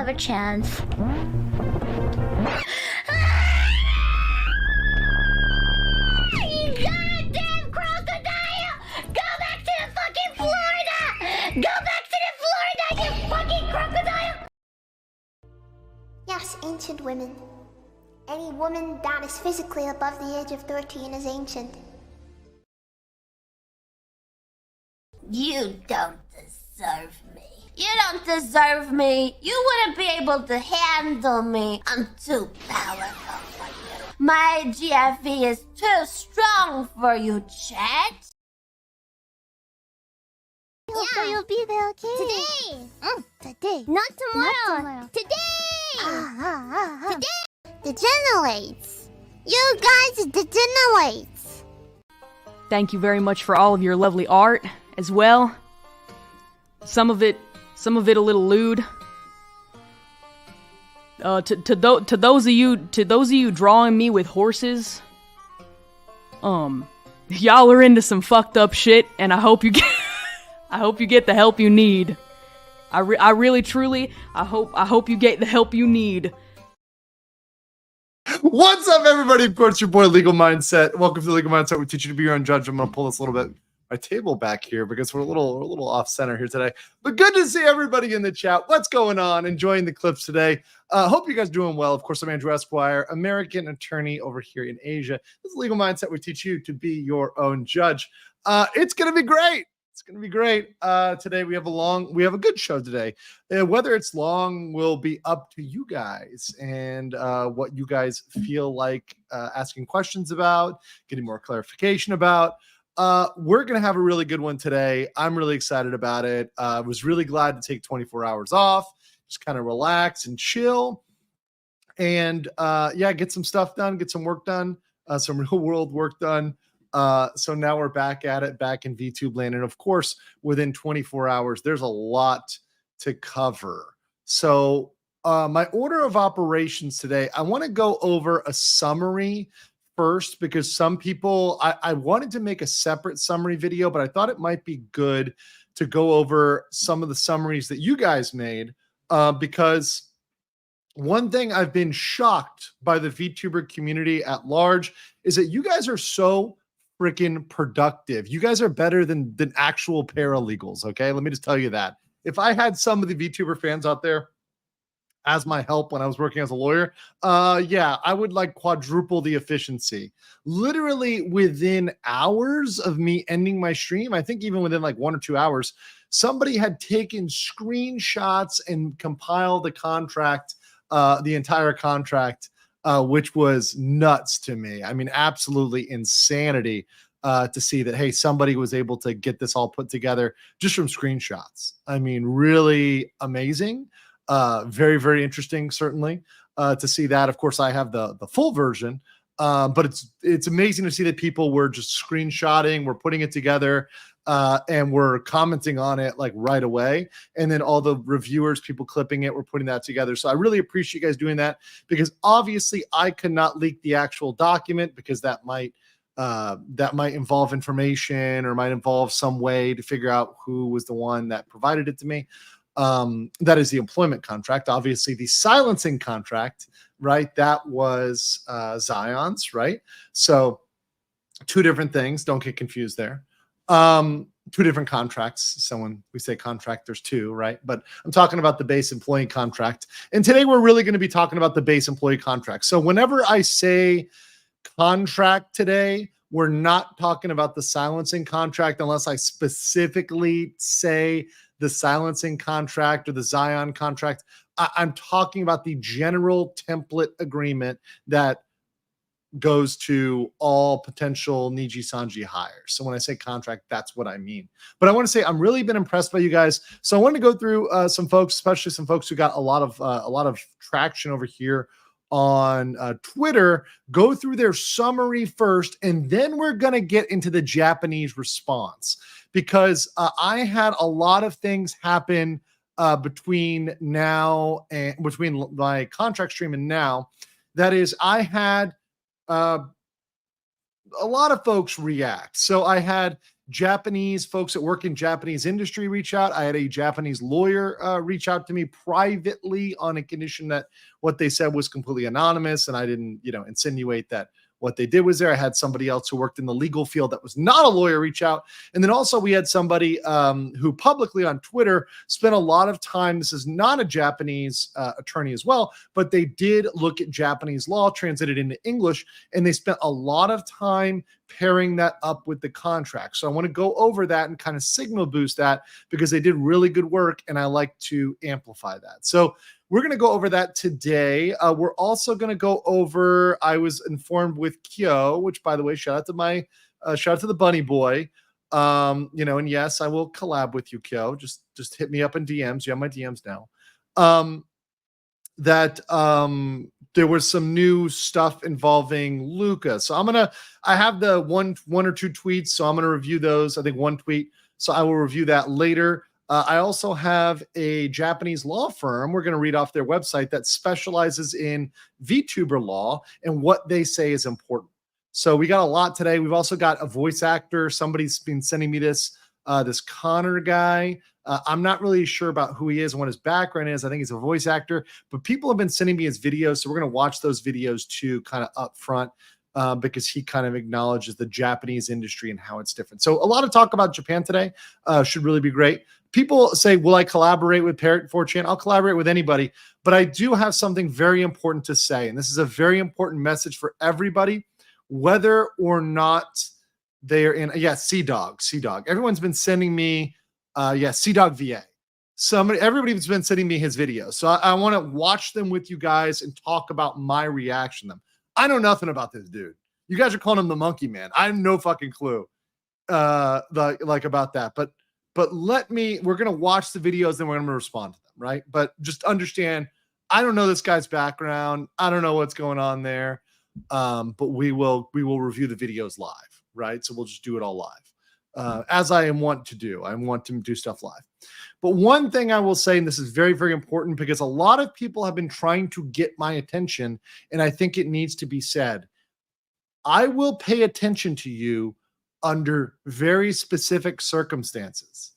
have a chance. You goddamn crocodile! Go back to the fucking Florida! Go back to the Florida, you fucking crocodile! Yes, ancient women. Any woman that is physically above the age of 13 is ancient. You don't deserve me. You don't deserve me. You wouldn't be able to handle me. I'm too powerful for you. My GFE is too strong for you, Chet. So you'll be there, okay? Today! Today. Not tomorrow. Today! Today! Degenerates! You guys degenerates! Thank you very much for all of your lovely art as well. Some of it a little lewd. To those of you drawing me with horses, y'all are into some fucked up shit, and I hope you get the help you need. I really truly hope you get the help you need. What's up, everybody? Of course, your boy Legal Mindset. Welcome to the Legal Mindset. We teach you to be your own judge. I'm gonna pull this a little bit my table back here because we're a little off center here today. But good to see everybody in the chat. What's going on? Enjoying the clips today. Hope you guys are doing well. Of course, I'm Andrew Esquire, American attorney over here in Asia. This is Legal Mindset. We teach you to be your own judge. It's gonna be great. It's going to be great. Today we have a good show today. Whether it's long will be up to you guys and what you guys feel like asking questions about, getting more clarification about. We're going to have a really good one today. I'm really excited about it. I was really glad to take 24 hours off, just kind of relax and chill and get some stuff done, get some work done, some real world work done. So now we're back at it, back in VTube land. And of course, within 24 hours, there's a lot to cover. So my order of operations today, I want to go over a summary first, because some people, I wanted to make a separate summary video, but I thought it might be good to go over some of the summaries that you guys made, because one thing I've been shocked by the VTuber community at large is that you guys are so freaking productive. You guys are better than actual paralegals. Okay. Let me just tell you that. If I had some of the VTuber fans out there as my help when I was working as a lawyer, I would like quadruple the efficiency. Literally within hours of me ending my stream, I think even within like 1 or 2 hours, somebody had taken screenshots and compiled the contract, the entire contract, which was nuts to me. I mean, absolutely insanity to see that, hey, somebody was able to get this all put together just from screenshots. I mean, really amazing. Very, very interesting, certainly, to see that. Of course, I have the full version, but it's amazing to see that people were just screenshotting, we're putting it together, and we're commenting on it like right away. And then all the reviewers, people clipping it, we're putting that together. So I really appreciate you guys doing that, because obviously I could not leak the actual document, because that might involve information or might involve some way to figure out who was the one that provided it to me. That is the employment contract. Obviously the silencing contract, right? That was Zion's, right? So two different things. Don't get confused there. Two different contracts. So when we say contract, there's two, right? But I'm talking about the base employee contract. And today we're really going to be talking about the base employee contract. So whenever I say contract today, we're not talking about the silencing contract unless I specifically say the silencing contract or the Zion contract. I'm talking about the general template agreement that goes to all potential Nijisanji hires. So when I say contract, that's what I mean. But I want to say I'm really been impressed by you guys. So I want to go through some folks, especially some folks who got a lot of traction over here on Twitter. Go through their summary first, and then we're going to get into the Japanese response, because I had a lot of things happen between now and between my contract stream and now. That is, I had a lot of folks react. So I had Japanese folks that work in Japanese industry reach out. I had a Japanese lawyer reach out to me privately on a condition that what they said was completely anonymous, and I didn't, insinuate that what they did was there. I had somebody else who worked in the legal field that was not a lawyer reach out. And then also we had somebody who publicly on Twitter spent a lot of time. This is not a Japanese attorney as well, but they did look at Japanese law, translated into English, and they spent a lot of time pairing that up with the contract. So I want to go over that and kind of signal boost that because they did really good work, and I like to amplify that. So we're going to go over that today. We're also going to go over, I was informed with Kyo, which, by the way, shout out to the bunny boy. And yes, I will collab with you, Kyo. Just hit me up in DMs. You have my DMs now. There was some new stuff involving Luca. So I have the one or two tweets. So I'm going to review those. I think one tweet. So I will review that later. I also have a Japanese law firm. We're going to read off their website that specializes in VTuber law and what they say is important. So we got a lot today. We've also got a voice actor. Somebody's been sending me this Connor guy. I'm not really sure about who he is and what his background is. I think he's a voice actor, but people have been sending me his videos. So we're going to watch those videos too, kind of up front. Because he kind of acknowledges the Japanese industry and how it's different. So a lot of talk about Japan today should really be great. People say, will I collaborate with Parrot 4chan? I'll collaborate with anybody, but I do have something very important to say. And this is a very important message for everybody, whether or not they're in, Sea-Dog. Everyone's been sending me, Sea-Dog VA. Everybody's been sending me his videos. So I want to watch them with you guys and talk about my reaction to them. I know nothing about this dude. You guys are calling him the monkey man. I have no fucking clue about that. But we're going to watch the videos, then we're going to respond to them, right? But just understand, I don't know this guy's background. I don't know what's going on there. But we will review the videos live, right? So we'll just do it all live. As I want to do. I want to do stuff live. But one thing I will say, and this is very, very important because a lot of people have been trying to get my attention, and I think it needs to be said. I will pay attention to you under very specific circumstances.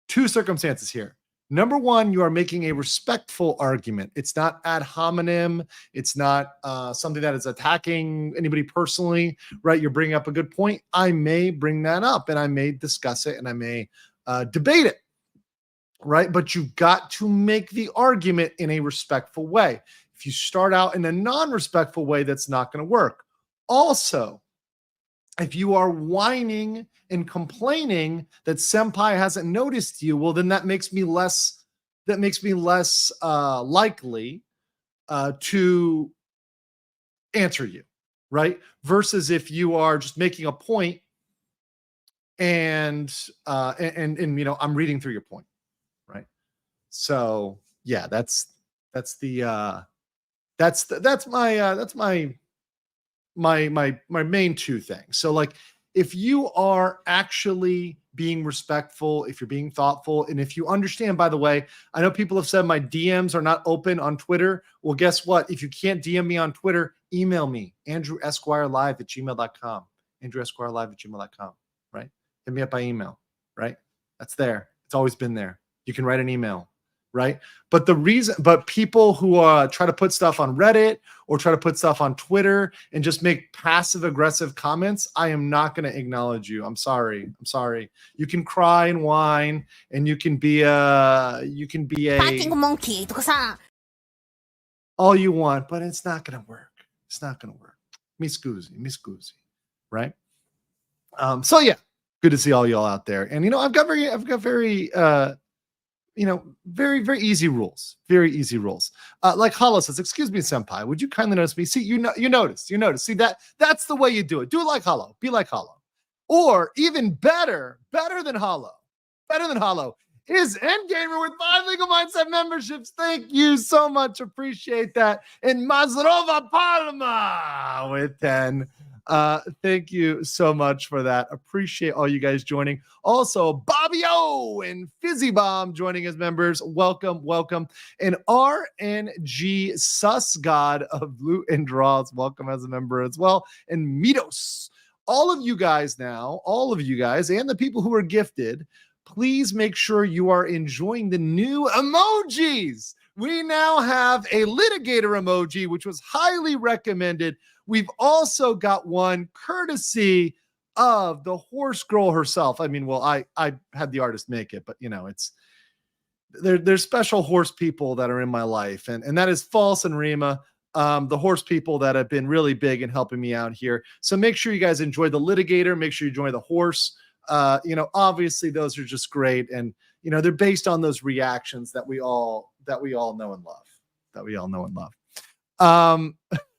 Two circumstances here. Number one, you are making a respectful argument. It's not ad hominem. It's not something that is attacking anybody personally, right? You're bringing up a good point. I may bring that up, and I may discuss it, and I may debate it, right? But you've got to make the argument in a respectful way. If you start out in a non-respectful way, that's not going to work. Also, if you are whining and complaining that senpai hasn't noticed you, well, then that makes me less likely to answer you, right? Versus if you are just making a point and I'm reading through your point, right? So yeah, that's my main two things. So like, if you are actually being respectful, if you're being thoughtful, and if you understand, by the way, I know people have said my DMs are not open on Twitter. Well, guess what? If you can't DM me on Twitter, email me, andrewesquirelive@gmail.com, andrewesquirelive@gmail.com, right? Hit me up by email, right? That's there. It's always been there. You can write an email, right? But people who try to put stuff on Reddit or try to put stuff on Twitter and just make passive aggressive comments, I am not going to acknowledge you. I'm sorry. You can cry and whine, and you can be a monkey all you want, but it's not going to work. It's not going to work. Mi scusi, right? So yeah, good to see all y'all out there. And I've got very very, very easy rules. Very easy rules. Like Hollow says, excuse me, senpai, would you kindly notice me? See, you notice. See, that's the way you do it. Do it like Hollow. Be like Hollow. Or even better than Hollow is Endgamer with 5 Legal Mindset memberships. Thank you so much. Appreciate that. And Mazrova Palma with 10. Thank you so much for that. Appreciate all you guys joining. Also, Bobby O and Fizzy Bomb joining as members. Welcome. And RNG Sus God of Loot and Draws, welcome as a member as well. And Mitos, all of you guys now, all of you guys and the people who are gifted, please make sure you are enjoying the new emojis. We now have a litigator emoji, which was highly recommended. We've also got one courtesy of the horse girl herself. I mean, well, I had the artist make it, but you know, there's special horse people that are in my life, and that is False and Rima, the horse people that have been really big in helping me out here. So make sure you guys enjoy the litigator. Make sure you enjoy the horse. You know, obviously those are just great, and you know, they're based on those reactions that we all know and love.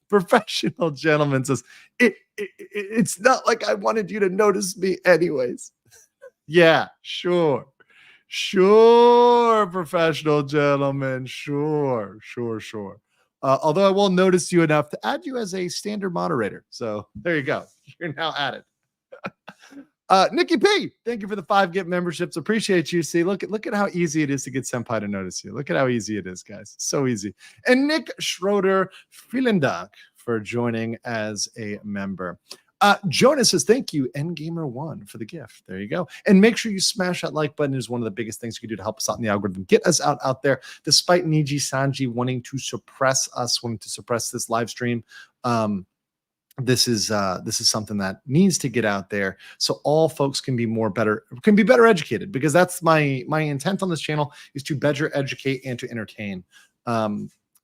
Professional gentleman says it's not like I wanted you to notice me anyways. Yeah, sure, professional gentleman, sure. Although I won't notice you enough to add you as a standard moderator. So there you go. You're now added. Nikki P, thank you for the 5 gift memberships. Appreciate you. See, look at how easy it is to get Senpai to notice you. Look at how easy it is, guys. So easy. And Nick Schroeder, vielen Dank for joining as a member. Jonas says, thank you, Endgamer1, for the gift. There you go. And make sure you smash that like button. It is one of the biggest things you can do to help us out in the algorithm. Get us out there. Despite Nijisanji wanting to suppress this live stream, this is something that needs to get out there so all folks can be better educated, because that's my intent on this channel, is to better educate and to entertain.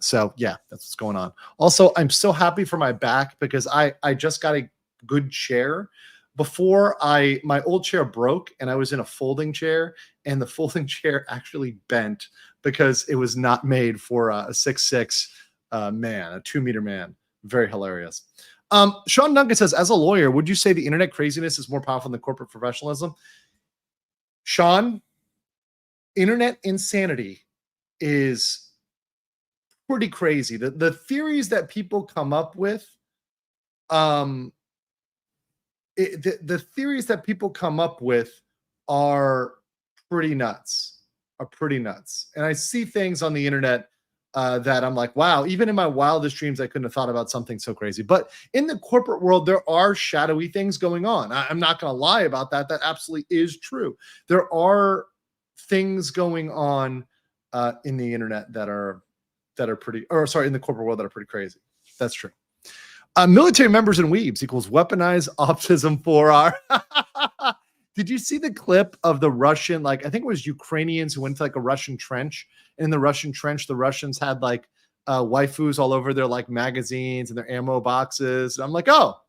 So yeah, that's what's going on. Also, I'm so happy for my back, because I just got a good chair. Before my old chair broke and I was in a folding chair, and the folding chair actually bent because it was not made for a 6'6" man, a 2-meter man. Very hilarious. Sean Duncan says, as a lawyer, would you say the internet craziness is more powerful than corporate professionalism? Sean, internet insanity is pretty crazy. The theories that people come up with, the theories that people come up with are pretty nuts. And I see things on the internet that I'm like, wow, even in my wildest dreams, I couldn't have thought about something so crazy. But in the corporate world, there are shadowy things going on. I'm not going to lie about that. That absolutely is true. There are things going on in the internet that are pretty, or sorry, in the corporate world that are pretty crazy. That's true. Military members and weebs equals weaponized autism 4R. Did you see the clip of the Russian, like, I think it was Ukrainians who went to like a Russian trench. In the Russian trench, the Russians had like waifus all over their like magazines and their ammo boxes. And I'm like, oh,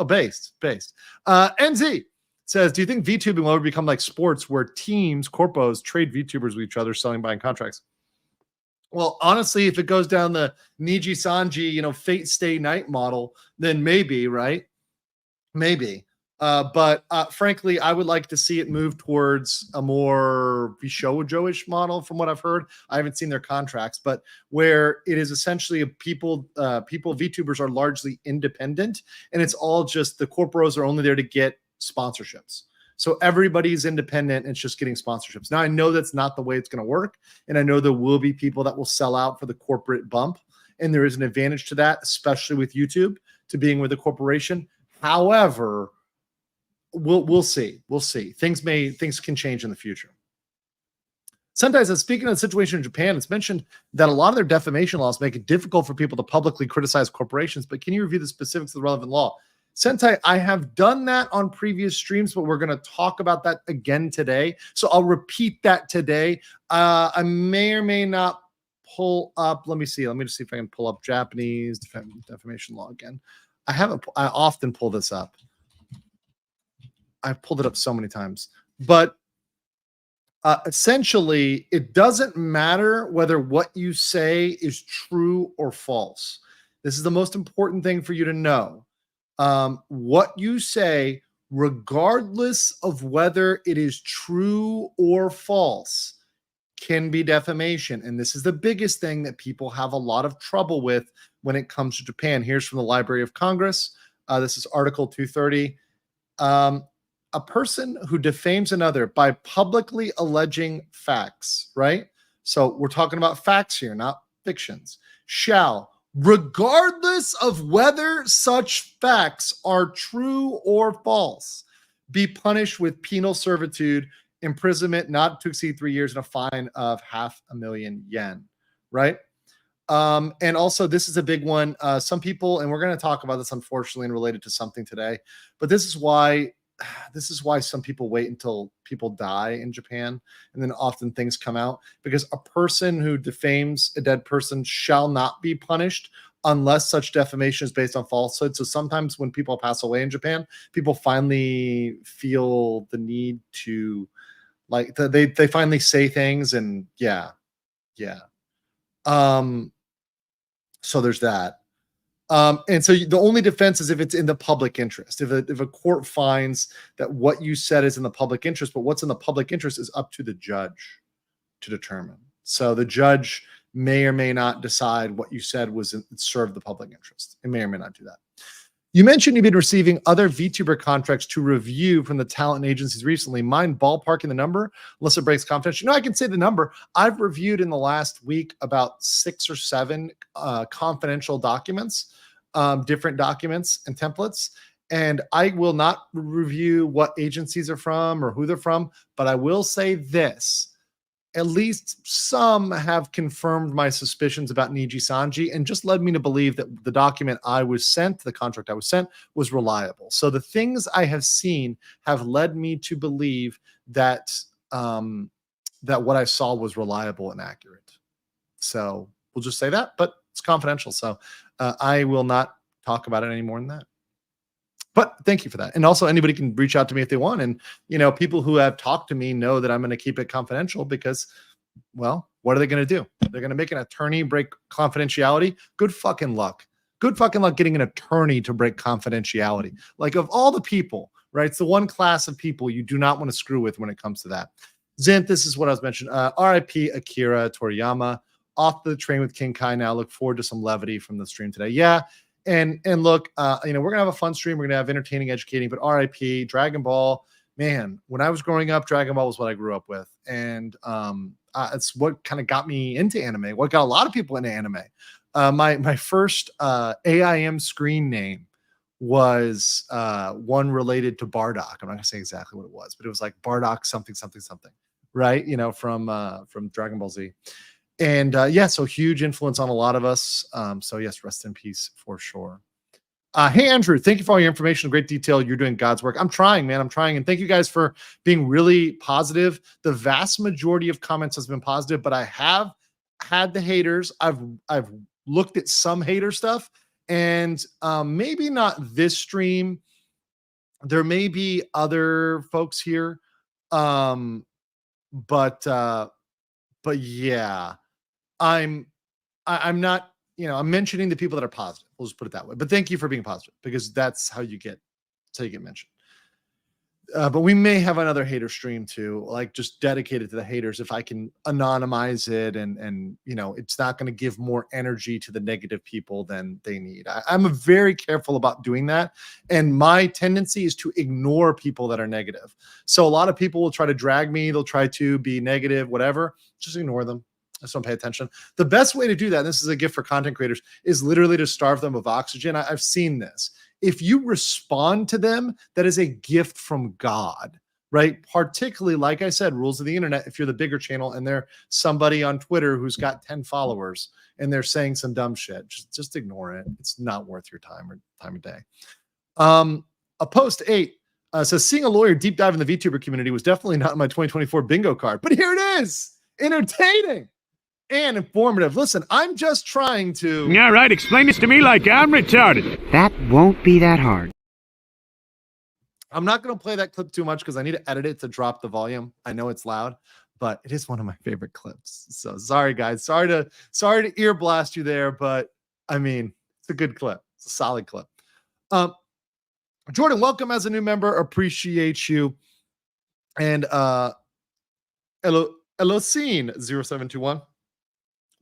based. NZ says, do you think VTubing will ever become like sports where teams, corpos, trade VTubers with each other, selling, buying contracts? Well, honestly, if it goes down the Nijisanji, fate stay night model, then maybe, right? Maybe. But frankly, I would like to see it move towards a more Vishojo-ish model from what I've heard. I haven't seen their contracts, but where it is essentially people VTubers are largely independent, and it's all just the corporos are only there to get sponsorships. So everybody's independent and it's just getting sponsorships. Now, I know that's not the way it's going to work, and I know there will be people that will sell out for the corporate bump, and there is an advantage to that, especially with YouTube, to being with a corporation. However, we'll see. Things can change in the future. Sometimes, speaking of the situation in Japan, it's mentioned that a lot of their defamation laws make it difficult for people to publicly criticize corporations. But can you review the specifics of the relevant law? Sentai, I have done that on previous streams, but we're going to talk about that again today. So I'll repeat that today. I may or may not pull up. Let me see. Let me just see if I can pull up Japanese defamation law again. I often pull this up. I've pulled it up so many times, but essentially it doesn't matter whether what you say is true or false. This is the most important thing for you to know. What you say, regardless of whether it is true or false, can be defamation. And this is the biggest thing that people have a lot of trouble with when it comes to Japan. Here's from the Library of Congress. This is Article 230. A person who defames another by publicly alleging facts, right? So we're talking about facts here, not fictions, shall, regardless of whether such facts are true or false, be punished with penal servitude, imprisonment not to exceed 3 years, and a fine of 500,000 yen, right? And also, this is a big one. Some people, and we're going to talk about this, unfortunately, and related to something today, but this is why some people wait until people die in Japan, and then often things come out, because a person who defames a dead person shall not be punished unless such defamation is based on falsehood. So sometimes when people pass away in Japan, people finally feel the need to, like, they finally say things, and yeah. So there's that. And so the only defense is if it's in the public interest. If a court finds that what you said is in the public interest, but what's in the public interest is up to the judge to determine. So the judge may or may not decide what you said served the public interest. It may or may not do that. You mentioned you've been receiving other VTuber contracts to review from the talent agencies recently. Mind ballparking the number, unless it breaks confidentiality? I can say the number. I've reviewed in the last week about 6 or 7 confidential documents, different documents and templates. And I will not review what agencies are from or who they're from, but I will say this. At least some have confirmed my suspicions about Nijisanji and just led me to believe that the document I was sent, the contract I was sent, was reliable. So the things I have seen have led me to believe that that what I saw was reliable and accurate. So we'll just say that, but it's confidential. So I will not talk about it any more than that. But thank you for that. And also, anybody can reach out to me if they want. And, people who have talked to me know that I'm going to keep it confidential because, well, what are they going to do? They're going to make an attorney break confidentiality? Good fucking luck. Good fucking luck getting an attorney to break confidentiality. Like, of all the people, right? It's the one class of people you do not want to screw with when it comes to that. Zint, this is what I was mentioning. R.I.P. Akira Toriyama. Off the train with King Kai now. Look forward to some levity from the stream today. Yeah. And look, we're gonna have a fun stream. We're gonna have entertaining, educating, but RIP, Dragon Ball, man. When I was growing up, Dragon Ball was what I grew up with, and it's what kind of got me into anime. What got a lot of people into anime. My first AIM screen name was one related to Bardock. I'm not gonna say exactly what it was, but it was like Bardock something, right? From Dragon Ball Z. And so huge influence on a lot of us. So yes, rest in peace for sure. Hey, Andrew, thank you for all your information. Great detail. You're doing God's work. I'm trying, man. I'm trying. And thank you guys for being really positive. The vast majority of comments has been positive, but I have had the haters. I've looked at some hater stuff, and maybe not this stream. There may be other folks here. But yeah. I'm not, I'm mentioning the people that are positive. We'll just put it that way. But thank you for being positive, because that's how you get mentioned. But we may have another hater stream too, like just dedicated to the haters. If I can anonymize it and it's not going to give more energy to the negative people than they need. I'm very careful about doing that. And my tendency is to ignore people that are negative. So a lot of people will try to drag me. They'll try to be negative, whatever. Just ignore them. Just don't pay attention. The best way to do that, and this is a gift for content creators, is literally to starve them of oxygen. I've seen this. If you respond to them, that is a gift from God, right? Particularly, like I said, rules of the internet. If you're the bigger channel and they're somebody on Twitter who's got 10 followers and they're saying some dumb shit, just ignore it. It's not worth your time or time of day. A post 8 says, seeing a lawyer deep dive in the VTuber community was definitely not in my 2024 bingo card, but here it is. Entertaining and informative. Listen, I'm just trying to... Yeah, right. Explain this to me like I'm retarded. That won't be that hard. I'm not going to play that clip too much because I need to edit it to drop the volume. I know it's loud, but it is one of my favorite clips. So sorry, guys. Sorry to ear blast you there, but I mean, it's a good clip. It's a solid clip. Jordan, welcome as a new member. Appreciate you. And Elosine 0721.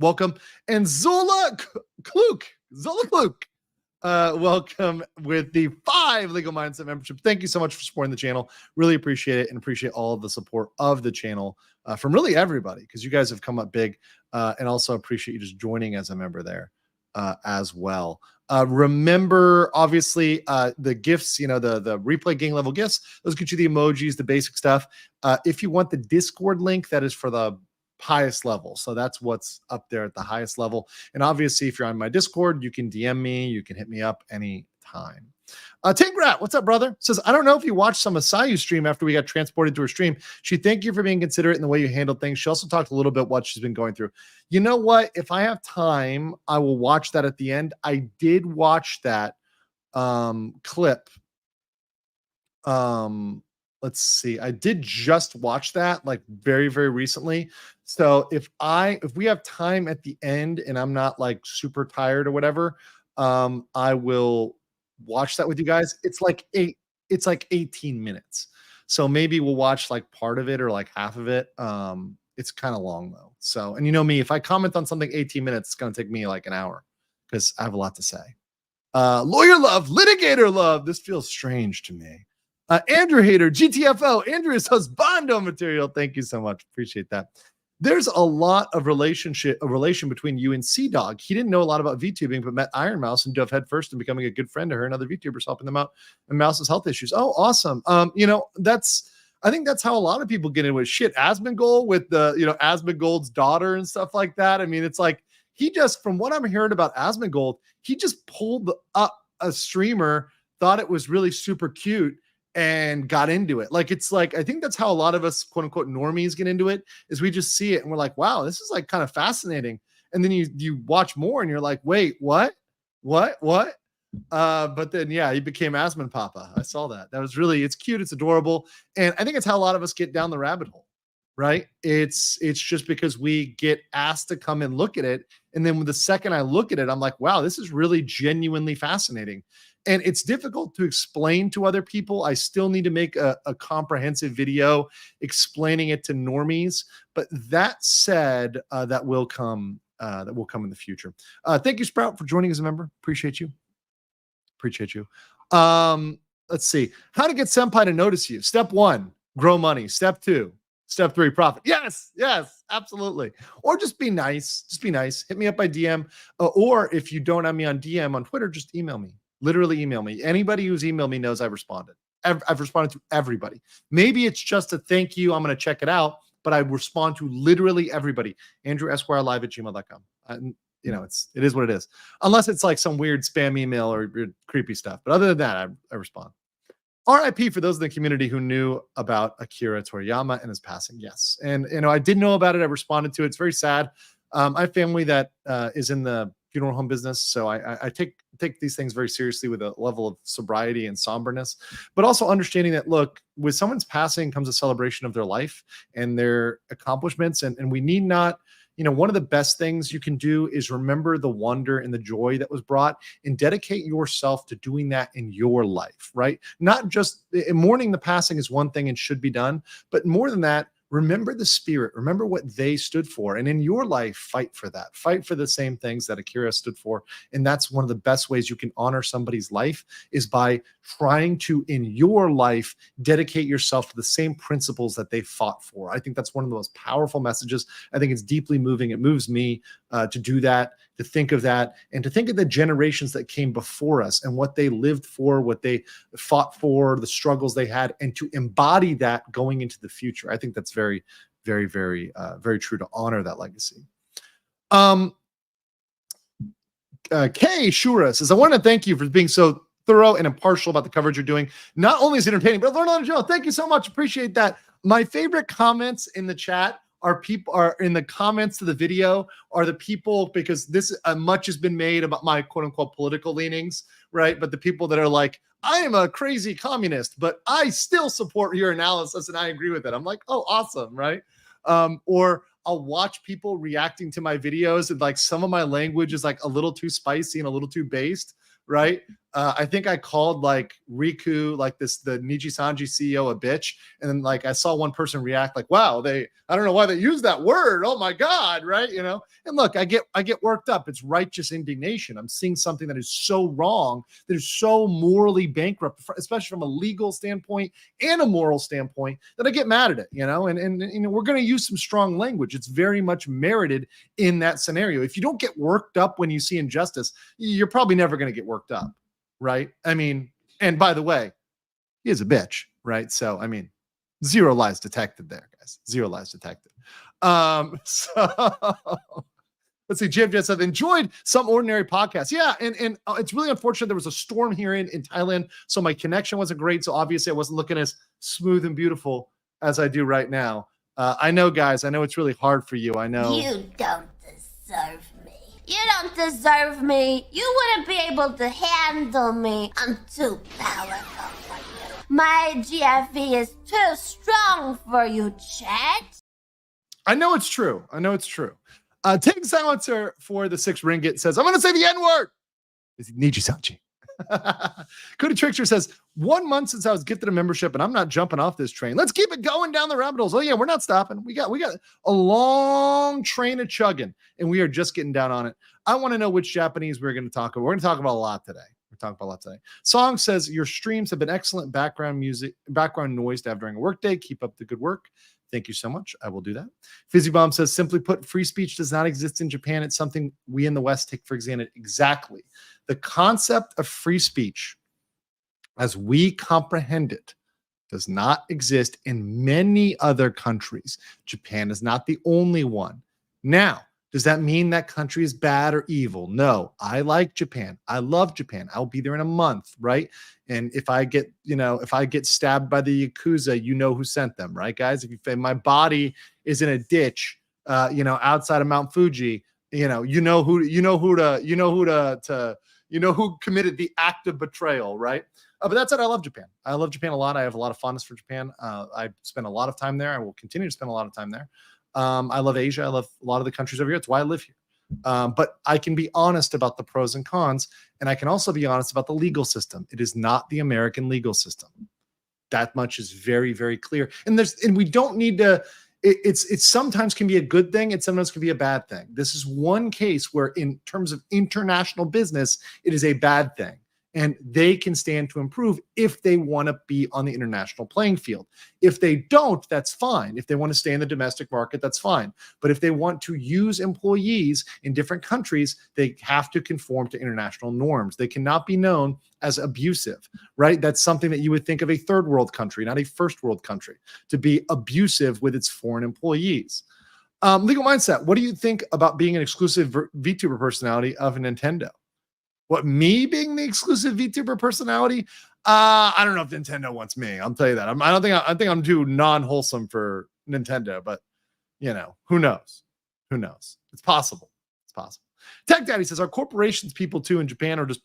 Welcome. And Zola Kluk, welcome with the 5 Legal Mindset membership. Thank you so much for supporting the channel. Really appreciate it, and appreciate all of the support of the channel from really everybody, because you guys have come up big, and also appreciate you just joining as a member there. as well. Remember, obviously, the gifts, the replay gang level gifts, those get you the emojis, the basic stuff. If you want the Discord link, that is for the highest level. So that's what's up there at the highest level. And obviously, if you're on my Discord, you can DM me, you can hit me up anytime. Tingrat, what's up, brother? Says, I don't know if you watched some Asayu stream after we got transported to her stream. She thanked you for being considerate in the way you handled things. She also talked a little bit what she's been going through. You know what? If I have time, I will watch that at the end. I did watch that clip. Let's see. I did just watch that like very, very recently. So if we have time at the end and I'm not like super tired or whatever, I will watch that with you guys. It's like 18 minutes. So maybe we'll watch like part of it or like half of it. It's kind of long though. So, and you know me, if I comment on something 18 minutes, it's going to take me like an hour because I have a lot to say. Lawyer love, litigator love. This feels strange to me. Andrew Hater, GTFO, Andrew's husbando material. Thank you so much. Appreciate that. There's a lot of relation between you and Sea Dog. He didn't know a lot about VTubing, but met Iron Mouse and dove head first and becoming a good friend to her and other VTubers, helping them out and Mouse's health issues. Oh, awesome. I think that's how a lot of people get into it. Shit, Asmongold with the, Asmongold's daughter and stuff like that. I mean, it's like he just, from what I'm hearing about Asmongold, he just pulled up a streamer, thought it was really super cute, and got into it. Like, it's like, I think that's how a lot of us, quote unquote, normies get into it, is we just see it and we're like, wow, this is like kind of fascinating. And then you watch more and you're like, wait, what? But then, yeah, he became Asmon Papa. I saw that. That was really, it's cute. It's adorable. And I think it's how a lot of us get down the rabbit hole, right? It's just because we get asked to come and look at it. And then the second I look at it, I'm like, wow, this is really genuinely fascinating. And it's difficult to explain to other people. I still need to make a comprehensive video explaining it to normies. But that said, that will come in the future. Thank you, Sprout, for joining as a member. Appreciate you. Let's see. How to get Senpai to notice you. Step 1, grow money. Step 2, Step 3, profit. Yes, absolutely. Or just be nice. Hit me up by DM. Or if you don't have me on DM on Twitter, just email me. Literally email me. Anybody who's emailed me knows I've responded. I've responded to everybody. Maybe it's just a thank you, I'm going to check it out, but I respond to literally everybody. AndrewEsquireLive@gmail.com. It is what it is. Unless it's like some weird spam email or creepy stuff. But other than that, I respond. RIP for those in the community who knew about Akira Toriyama and his passing. Yes. And, I did know about it. I responded to it. It's very sad. I have family that is in the funeral home business. So I take these things very seriously with a level of sobriety and somberness, but also understanding that, look, with someone's passing comes a celebration of their life and their accomplishments. And we need not, one of the best things you can do is remember the wonder and the joy that was brought and dedicate yourself to doing that in your life, right? Not just mourning the passing is one thing and should be done, but more than that, remember the spirit, remember what they stood for. And in your life, fight for that. Fight for the same things that Akira stood for. And that's one of the best ways you can honor somebody's life is by trying to, in your life, dedicate yourself to the same principles that they fought for. I think that's one of the most powerful messages. I think it's deeply moving. It moves me to do that, to think of that, and to think of the generations that came before us and what they lived for, what they fought for, the struggles they had, and to embody that going into the future. I think that's very, very, very, very true to honor that legacy. Kay Shura says, I want to thank you for being so thorough and impartial about the coverage you're doing. Not only is it entertaining, but learn on the show. Thank you so much. Appreciate that. My favorite comments in the chat are in the comments to the video are the people, because this much has been made about my quote unquote political leanings, right? But the people that are like, I am a crazy communist, but I still support your analysis and I agree with it. I'm like, oh, awesome, right? Or I'll watch people reacting to my videos and like some of my language is like a little too spicy and a little too based, right? I think I called like Riku, like the Nijisanji CEO, a bitch. And then like I saw one person react like, wow, I don't know why they use that word. Oh my God. Right. You know, and look, I get worked up. It's righteous indignation. I'm seeing something that is so wrong, that is so morally bankrupt, especially from a legal standpoint and a moral standpoint, that I get mad at it, you know, and you know, we're going to use some strong language. It's very much merited in that scenario. If you don't get worked up when you see injustice, you're probably never going to get worked up. Right. I mean, and by the way, he is a bitch. Right. So, I mean, zero lies detected there, guys. Zero lies detected. So let's see. JFJ said, enjoyed some ordinary podcasts. Yeah. And it's really unfortunate. There was a storm here in Thailand. So my connection wasn't great. So obviously I wasn't looking as smooth and beautiful as I do right now. I know, guys, I know it's really hard for you. I know. You don't deserve me. You don't deserve me. You wouldn't be able to handle me. I'm too powerful for you. My GFE is too strong for you, Chet. I know it's true. Take silencer for the 6 ringgit says, I'm going to say the N-word. It's Nijisanji. Cody Trickster says, 1 month since I was gifted a membership and I'm not jumping off this train. Let's keep it going down the rabbit holes. Oh yeah, we're not stopping. We got a long train of chugging and we are just getting down on it. I want to know which Japanese we're going to talk about. We're going to talk about a lot today. Song says, your streams have been excellent background noise to have during a workday. Keep up the good work. Thank you so much. I will do that. Fizzy Bomb says, simply put, free speech does not exist in Japan. It's something we in the West take for granted. Exactly. The concept of free speech, as we comprehend it, does not exist in many other countries. Japan is not the only one. Now, does that mean that country is bad or evil? No, I like Japan. I love Japan. I'll be there in a month, right? And if I get stabbed by the Yakuza, you know who sent them, right, guys? If my body is in a ditch, outside of Mount Fuji, you know who committed the act of betrayal, right? But that's it. I love Japan. I love Japan a lot. I have a lot of fondness for Japan. I spent a lot of time there. I will continue to spend a lot of time there. I love Asia. I love a lot of the countries over here. It's why I live here. But I can be honest about the pros and cons, and I can also be honest about the legal system. It is not the American legal system. That much is very, very clear. And we don't need to. It's sometimes can be a good thing. It sometimes can be a bad thing. This is one case where, in terms of international business, it is a bad thing. And they can stand to improve if they want to be on the international playing field. If they don't, that's fine. If they want to stay in the domestic market, that's fine. But if they want to use employees in different countries, they have to conform to international norms. They cannot be known as abusive, right? That's something that you would think of a third world country, not a first world country, to be abusive with its foreign employees. Legal Mindset, what do you think about being an exclusive VTuber personality of Nintendo? What, me being the exclusive VTuber personality? I don't know if Nintendo wants me. I'll tell you that. I think I'm too non-wholesome for Nintendo, but who knows? Who knows? It's possible. Tech Daddy says, are corporations people too in Japan, or does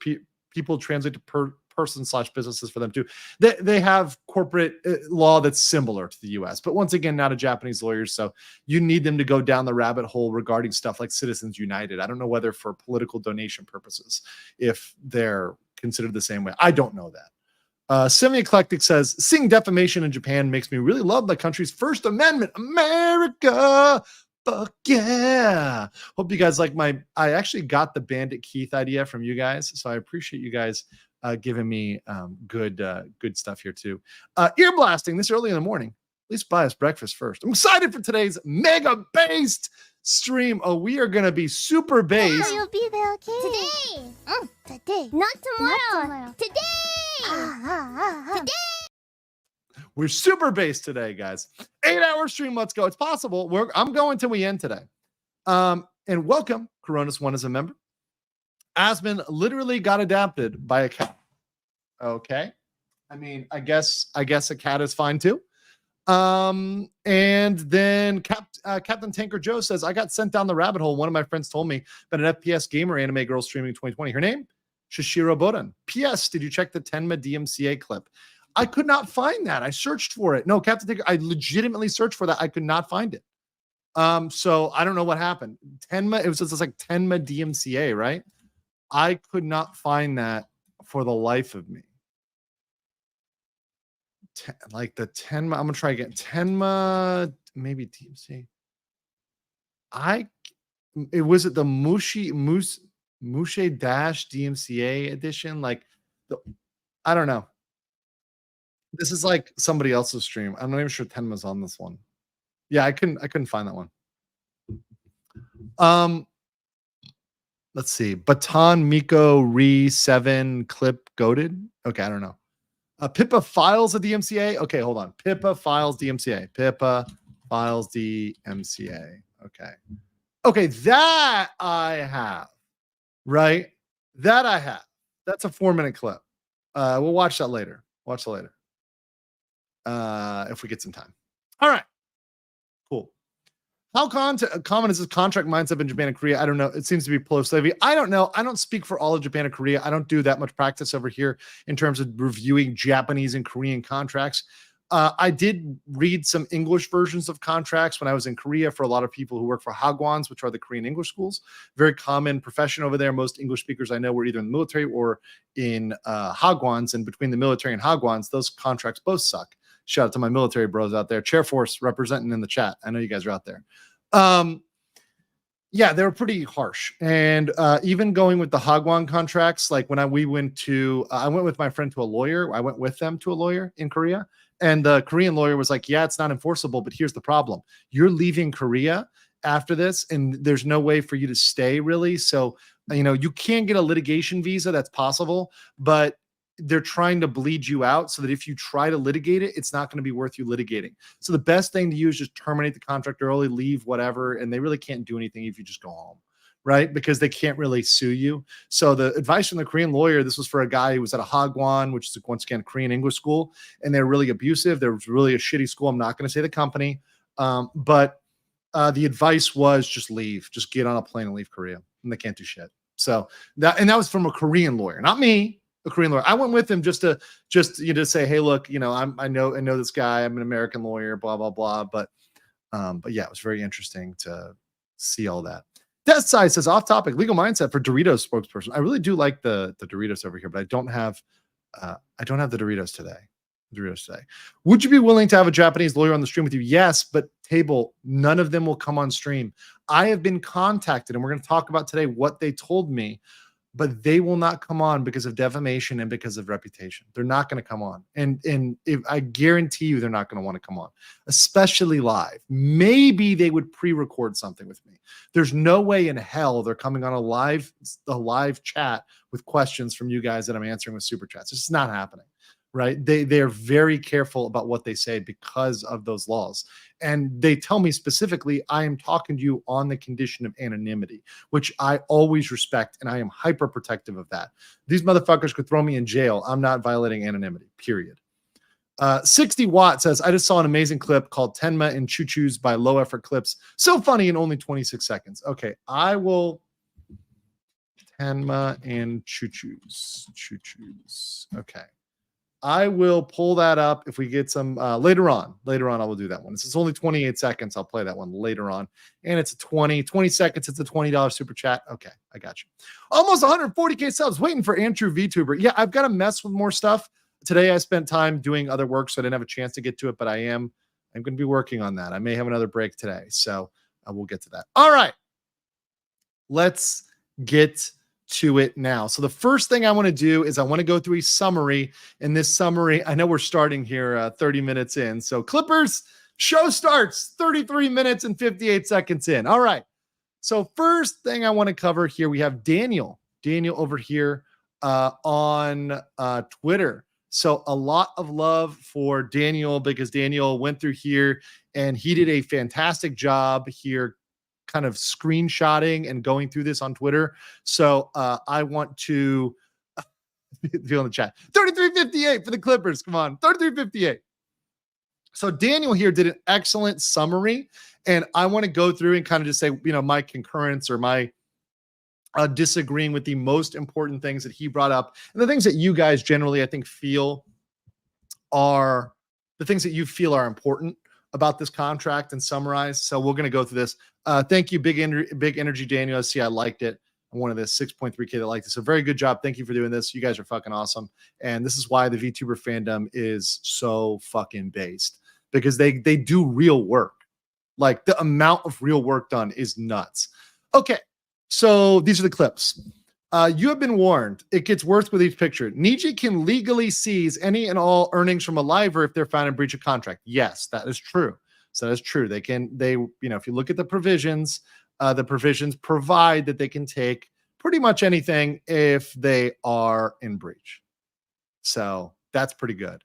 people translate to person/businesses for them too? They have corporate law that's similar to the US, but once again, not a Japanese lawyer, so you need them to go down the rabbit hole regarding stuff like Citizens United. I don't know whether for political donation purposes, if they're considered the same way. I don't know that. Semi-Eclectic says, seeing defamation in Japan makes me really love the country's First Amendment. America! Fuck yeah. Hope you guys like I actually got the Bandit Keith idea from you guys, so I appreciate you guys giving me good stuff here too. Ear blasting this early in the morning. At least buy us breakfast first. I'm excited for today's mega based stream. Oh, we are gonna be super based. Oh, you'll be there, okay? Today. Not tomorrow. Today. Today. We're super based today, guys. 8-hour stream. Let's go. It's possible. I'm going till we end today. And welcome, Coronas One as a member. Aspen literally got adopted by a cat. Okay. I mean, I guess a cat is fine too. And then Captain Tanker Joe says, I got sent down the rabbit hole. One of my friends told me about an FPS gamer anime girl streaming 2020. Her name? Shishiro Boden. P.S. Did you check the Tenma DMCA clip? I could not find that. I searched for it. No, Captain Tinker, I legitimately searched for that. I could not find it. So I don't know what happened. Tenma, it was just like Tenma DMCA, right? I could not find that for the life of me. Like the Tenma, I'm gonna try again. Tenma, maybe DMC. It was it the Mushe Dash DMCA edition. Like I don't know. This is like somebody else's stream. I'm not even sure Tenma's on this one. Yeah, I couldn't find that one. Let's see. Baton Miko Re 7 clip goaded. Okay, I don't know. Pippa files a DMCA. Okay, hold on. Pippa files DMCA. Pippa files DMCA. Okay. Okay, that I have. Right? That I have. That's a 4-minute clip. We'll watch that later. Watch that later. If we get some time. All right. Cool. How common is this contract mindset in Japan and Korea? I don't know. It seems to be pro-slavery. I don't know. I don't speak for all of Japan and Korea. I don't do that much practice over here in terms of reviewing Japanese and Korean contracts. I did read some English versions of contracts when I was in Korea for a lot of people who work for Hagwons, which are the Korean English schools. Very common profession over there. Most English speakers I know were either in the military or in Hagwons. And between the military and Hagwons, those contracts both suck. Shout out to my military bros out there. Chair Force representing in the chat. I know you guys are out there. Yeah, they were pretty harsh. And even going with the Hagwon contracts, like when I went with my friend to a lawyer. I went with them to a lawyer in Korea. And the Korean lawyer was like, yeah, it's not enforceable, but here's the problem. You're leaving Korea after this, and there's no way for you to stay, really. So, you can get a litigation visa. That's possible, but they're trying to bleed you out so that if you try to litigate it, it's not going to be worth you litigating. So the best thing to do is just terminate the contract early, leave, whatever, and they really can't do anything if you just go home, right? Because they can't really sue you. So the advice from the Korean lawyer, this was for a guy who was at a Hagwon, which is once again Korean English school, and they're really abusive. They're really a shitty school. I'm not going to say the company, but the advice was just leave, just get on a plane and leave Korea, and they can't do shit. So that was from a Korean lawyer, not me. A Korean lawyer. I went with him just to say, hey, look, I know this guy. I'm an American lawyer, blah blah blah. But yeah, it was very interesting to see all that. Death Side says off topic legal mindset for Doritos spokesperson. I really do like the Doritos over here, but I don't have the Doritos today. Would you be willing to have a Japanese lawyer on the stream with you? Yes, but Table, none of them will come on stream. I have been contacted, and we're going to talk about today what they told me. But they will not come on because of defamation and because of reputation. They're not going to come on. And if I guarantee you they're not going to want to come on, especially live. Maybe they would pre-record something with me. There's no way in hell they're coming on a live chat with questions from you guys that I'm answering with super chats. It's not happening, right? They're very careful about what they say because of those laws. And they tell me specifically, I am talking to you on the condition of anonymity, which I always respect, and I am hyper protective of that. These motherfuckers could throw me in jail. I'm not violating anonymity, period. 60 Watt says, I just saw an amazing clip called Tenma and Choo Choos by Low Effort Clips. So funny in only 26 seconds. Okay, I will. Tenma and Choo Choos. Okay. I will pull that up if we get some later on. Later on, I will do that one. This is only 28 seconds. I'll play that one later on. And it's a 20 seconds. It's a $20 super chat. Okay, I got you. Almost 140K subs. Waiting for Andrew VTuber. Yeah, I've got to mess with more stuff. Today, I spent time doing other work, so I didn't have a chance to get to it, but I'm going to be working on that. I may have another break today, so we'll get to that. All right. Let's get to it now. So the first thing I want to do is I want to go through a summary. In this summary, I know we're starting here 30 minutes in. So Clippers, show starts 33 minutes and 58 seconds in. All right. So first thing I want to cover here, we have Daniel over here on Twitter. So a lot of love for Daniel because Daniel went through here and he did a fantastic job here kind of screenshotting and going through this on Twitter. So I want to feel in the chat. 33.58 for the Clippers. Come on. 33.58. So Daniel here did an excellent summary. And I want to go through and kind of just say, my concurrence or my disagreeing with the most important things that he brought up. And the things that you guys generally, I think, feel are the things that you feel are important about this contract and summarize. So we're going to go through this. Thank you, Big Energy Daniel. See, I liked it. and one of the 6.3K that liked it. So very good job. Thank you for doing this. You guys are fucking awesome. And this is why the VTuber fandom is so fucking based, because they do real work. Like the amount of real work done is nuts. Okay, so these are the clips. You have been warned. It gets worse with each picture. Niji can legally seize any and all earnings from a liver if they're found in breach of contract. Yes, that is true. So that is true. They, if you look at the provisions provide that they can take pretty much anything if they are in breach. So that's pretty good.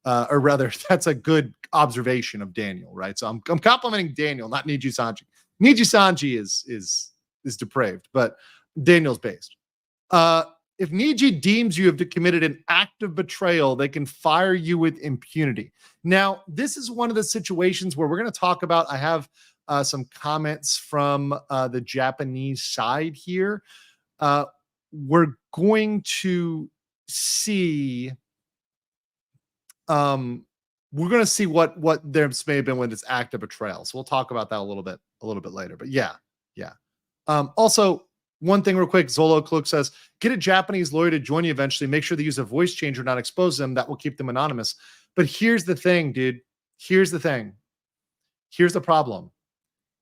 Or rather, that's a good observation of Daniel, right? So I'm complimenting Daniel, not Nijisanji. Nijisanji is depraved, but Daniel's based. If Niji deems you have committed an act of betrayal, they can fire you with impunity. Now, this is one of the situations where we're going to talk about. I have some comments from the Japanese side here. We're going to see. We're going to see what there may have been when it's act of betrayal. So we'll talk about that a little bit later. But yeah. Also, one thing real quick, Zolo Kluk says, get a Japanese lawyer to join you eventually. Make sure they use a voice changer, not expose them. That will keep them anonymous. But here's the thing, dude. Here's the thing. Here's the problem.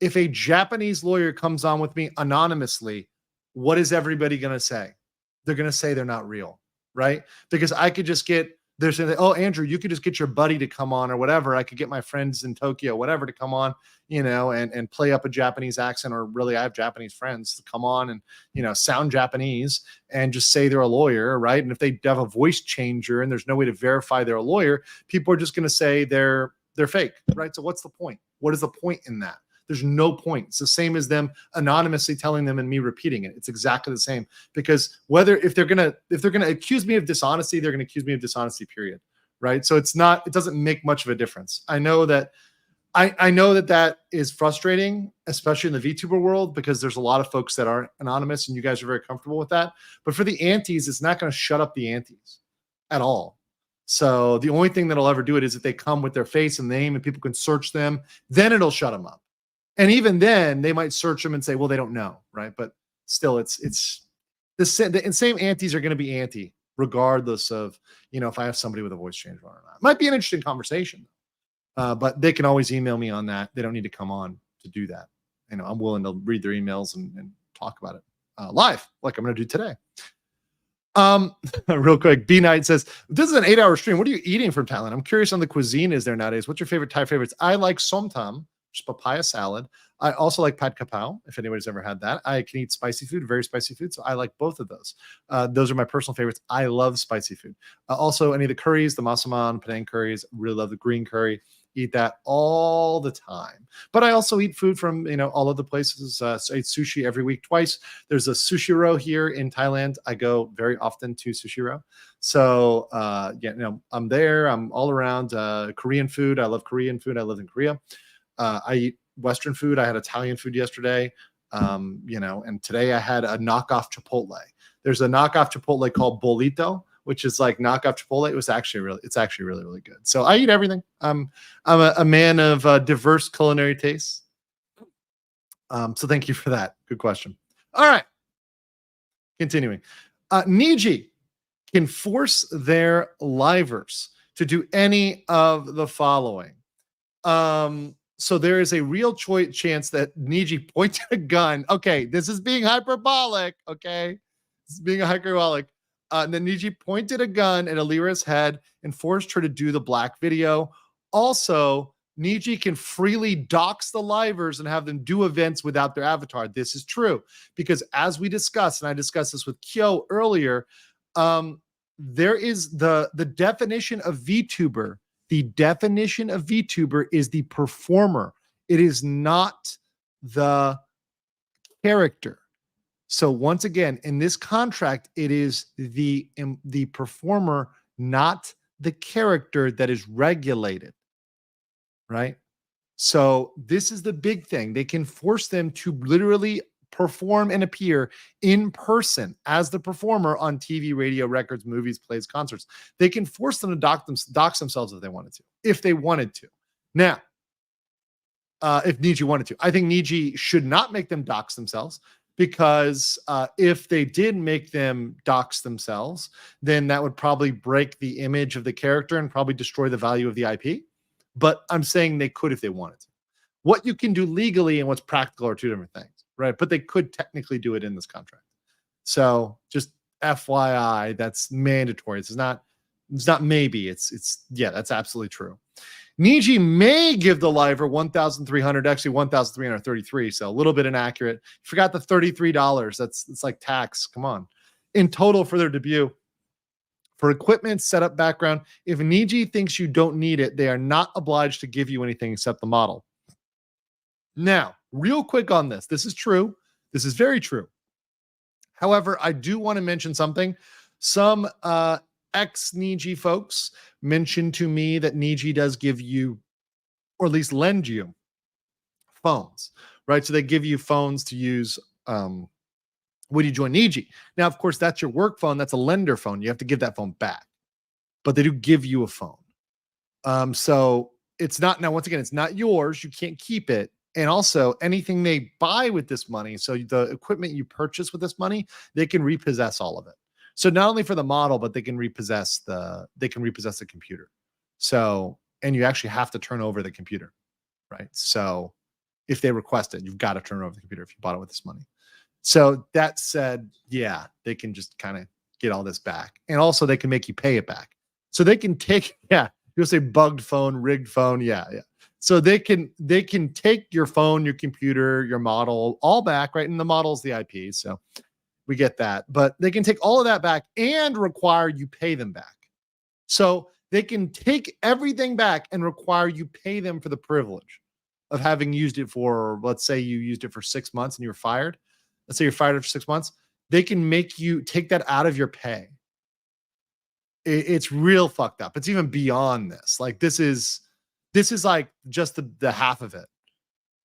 If a Japanese lawyer comes on with me anonymously, what is everybody going to say? They're going to say they're not real, right? Because I could just they're saying, oh, Andrew, you could just get your buddy to come on or whatever. I could get my friends in Tokyo, whatever, to come on, and play up a Japanese accent, or really I have Japanese friends to come on and, sound Japanese and just say they're a lawyer, right? And if they have a voice changer and there's no way to verify they're a lawyer, people are just going to say they're fake, right? So what's the point? What is the point in that? There's no point. It's the same as them anonymously telling them and me repeating it. It's exactly the same, because if they're gonna accuse me of dishonesty, they're gonna accuse me of dishonesty, period. Right? So it doesn't make much of a difference. I know that that is frustrating, especially in the VTuber world, because there's a lot of folks that aren't anonymous and you guys are very comfortable with that. But for the antis, it's not going to shut up the antis at all. So the only thing that'll ever do it is if they come with their face and name and people can search them, then it'll shut them up. And even then, they might search them and say, well, they don't know, right? But still, it's the same antis are going to be anti, regardless of, if I have somebody with a voice changer on or not. Might be an interesting conversation, but they can always email me on that. They don't need to come on to do that. I'm willing to read their emails and talk about it live, like I'm going to do today. Real quick, B Knight says, this is an 8-hour stream. What are you eating from Thailand? I'm curious on the cuisine is there nowadays. What's your favorite Thai favorites? I like somtam, just papaya salad. I also like pad kapow, if anybody's ever had that. I can eat spicy food, very spicy food, so I like both of those. Those are my personal favorites. I love spicy food. Also, any of the curries, the masaman, Penang curries, really love the green curry. Eat that all the time. But I also eat food from, all of the places. So I eat sushi every week, twice. There's a sushi row here in Thailand. I go very often to sushi row. So, I'm there. I'm all around. Korean food. I love Korean food. I live in Korea. I eat Western food. I had Italian food yesterday, and today I had a knockoff Chipotle. There's a knockoff Chipotle called Bolito, which is like knockoff Chipotle. It's actually really, really good. So I eat everything. I'm a man of diverse culinary tastes. So thank you for that. Good question. All right. Continuing. Niji can force their livers to do any of the following. So there is a real chance that Niji pointed a gun. Okay, this is being hyperbolic. Okay, this is being hyperbolic. And then Niji pointed a gun at Alira's head and forced her to do the black video. Also, Niji can freely dox the livers and have them do events without their avatar. This is true because, as we discussed, and I discussed this with Kyo earlier, there is the definition of VTuber. The definition of VTuber is the performer. It is not the character. So once again, in this contract, it is the performer, not the character, that is regulated, right? So this is the big thing. They can force them to literally perform and appear in person as the performer on TV, radio, records, movies, plays, concerts. They can force them to dox themselves if they wanted to. Now, if Niji wanted to. I think Niji should not make them dox themselves because if they did make them dox themselves, then that would probably break the image of the character and probably destroy the value of the IP. But I'm saying they could if they wanted to. What you can do legally and what's practical are two different things, right? But they could technically do it in this contract. So just FYI, that's mandatory. It's not maybe. It's yeah, that's absolutely true. Niji may give the liver 1,300, actually 1,333, so a little bit inaccurate. Forgot the $33. It's like tax. Come on. In total for their debut. For equipment, setup, background, if Niji thinks you don't need it, they are not obliged to give you anything except the model. Now, real quick on this. This is true. This is very true. However, I do want to mention something. Some ex-Niji folks mentioned to me that Niji does give you, or at least lend you, phones, right? So they give you phones to use when you join Niji. Now, of course, that's your work phone. That's a lender phone. You have to give that phone back. But they do give you a phone. So it's not, now, once again, it's not yours. You can't keep it. And also anything they buy with this money, so the equipment you purchase with this money, they can repossess all of it. So not only for the model, but they can repossess the computer. So, and you actually have to turn over the computer, right? So if they request it, you've got to turn over the computer if you bought it with this money. So that said, yeah, they can just kind of get all this back. And also they can make you pay it back. So they can take, yeah, you'll say bugged phone, rigged phone. Yeah. So they can take your phone, your computer, your model all back, right? And the model's the IP. So we get that, but they can take all of that back and require you pay them back. So they can take everything back and require you pay them for the privilege of having used it for, let's say you used it for 6 months and you were fired. Let's say you're fired for 6 months. They can make you take that out of your pay. It's real fucked up. It's even beyond this. Like this is like just the half of it.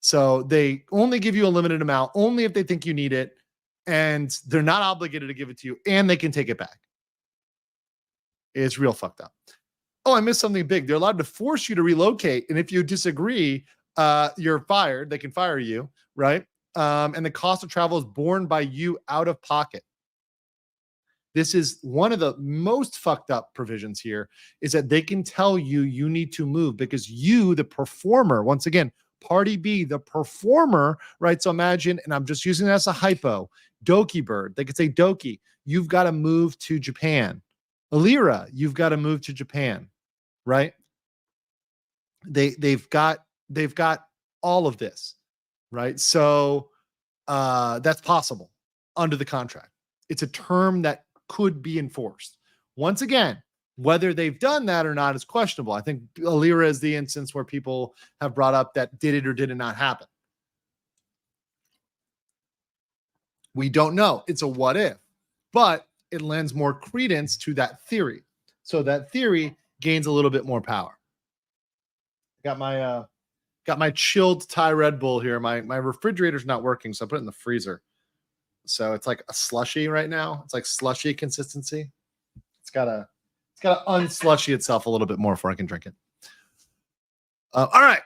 So they only give you a limited amount, only if they think you need it. And they're not obligated to give it to you, and they can take it back. It's real fucked up. Oh, I missed something big. They're allowed to force you to relocate, and if you disagree, you're fired. They can fire you, right? And the cost of travel is borne by you out of pocket. This is one of the most fucked up provisions here, is that they can tell you you need to move because you, the performer, once again, party B, the performer, right? So imagine, and I'm just using that as a hypo, Doki Bird. They could say, Doki, you've got to move to Japan. Alira, you've got to move to Japan, right? They've got all of this, right? So that's possible under the contract. It's a term that could be enforced. Once again, whether they've done that or not is questionable. I think Alira is the instance where people have brought up that did it or did it not happen. We don't know. It's a what if, but it lends more credence to that theory. So that theory gains a little bit more power. Got my chilled Thai Red Bull here. My refrigerator's not working, so I put it in the freezer. So it's like a slushy right now. It's like slushy consistency. It's got to unslushy itself a little bit more before I can drink it. All right.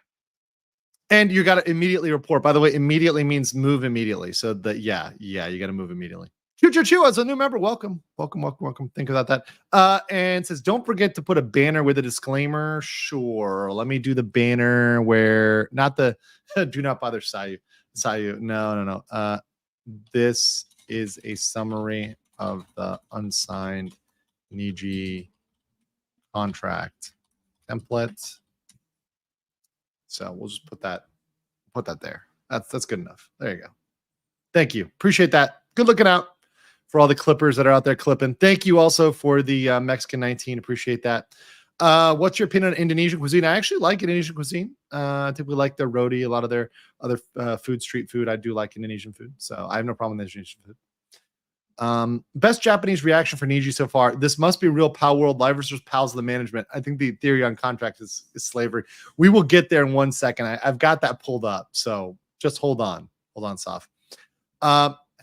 And you got to immediately report. By the way, immediately means move immediately. So that, yeah, you got to move immediately. Choo as a new member. Welcome. Think about that. And says, don't forget to put a banner with a disclaimer. Sure. Let me do the banner where not the do not bother Sayu. No. This is a summary of the unsigned Niji contract template. So we'll just put that there. That's good enough. There you go. Thank you. Appreciate that. Good looking out for all the clippers that are out there clipping. Thank you also for the Mexican 19. Appreciate that. What's your opinion on Indonesian cuisine? I actually like Indonesian cuisine. I think we like their roti, a lot of their other street food. I do like Indonesian food. So I have no problem with Indonesian food. Best Japanese reaction for Niji so far. This must be real Pow World. Live versus pals of the management. I think the theory on contract is slavery. We will get there in 1 second. I've got that pulled up. So just hold on, Saf.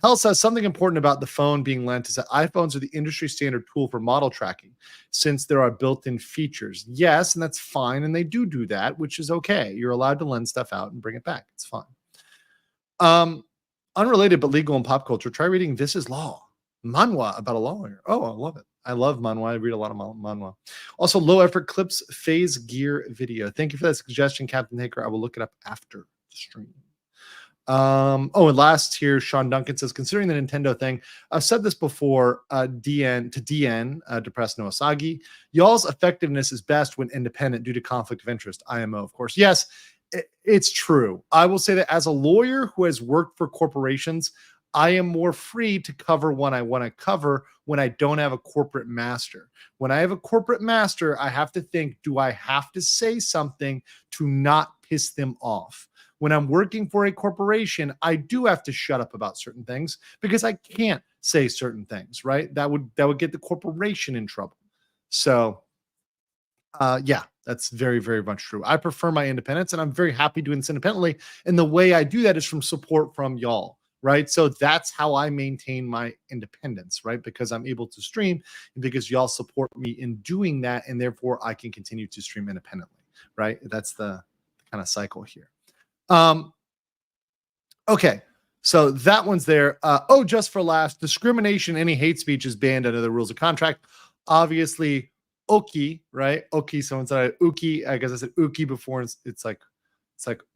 Hell says something important about the phone being lent is that iPhones are the industry standard tool for model tracking since there are built-in features. Yes, and that's fine. And they do that, which is okay. You're allowed to lend stuff out and bring it back. It's fine. Unrelated but legal in pop culture. Try reading This Is Law, manhwa about a lawyer. Oh, I love it. I love manhwa. I read a lot of manhwa. Also, low effort clips phase gear video. Thank you for that suggestion, Captain Haker. I will look it up after the stream. And last here, Sean Duncan says, considering the Nintendo thing, I've said this before, DN, Depressed No Asagi, y'all's effectiveness is best when independent due to conflict of interest. IMO, of course. Yes, it's true. I will say that as a lawyer who has worked for corporations, I am more free to cover what I want to cover when I don't have a corporate master. When I have a corporate master, I have to think, do I have to say something to not piss them off? When I'm working for a corporation, I do have to shut up about certain things because I can't say certain things, right? That would get the corporation in trouble. So, yeah, that's very, very much true. I prefer my independence, and I'm very happy doing this independently. And the way I do that is from support from y'all, right? So that's how I maintain my independence, right? Because I'm able to stream and because y'all support me in doing that, and therefore I can continue to stream independently, right? That's the kind of cycle here. Okay, so that one's there. Just for laughs, discrimination, any hate speech is banned under the rules of contract. Obviously, Oki, right? Oki, someone said Uki. I guess I said Uki before. It's like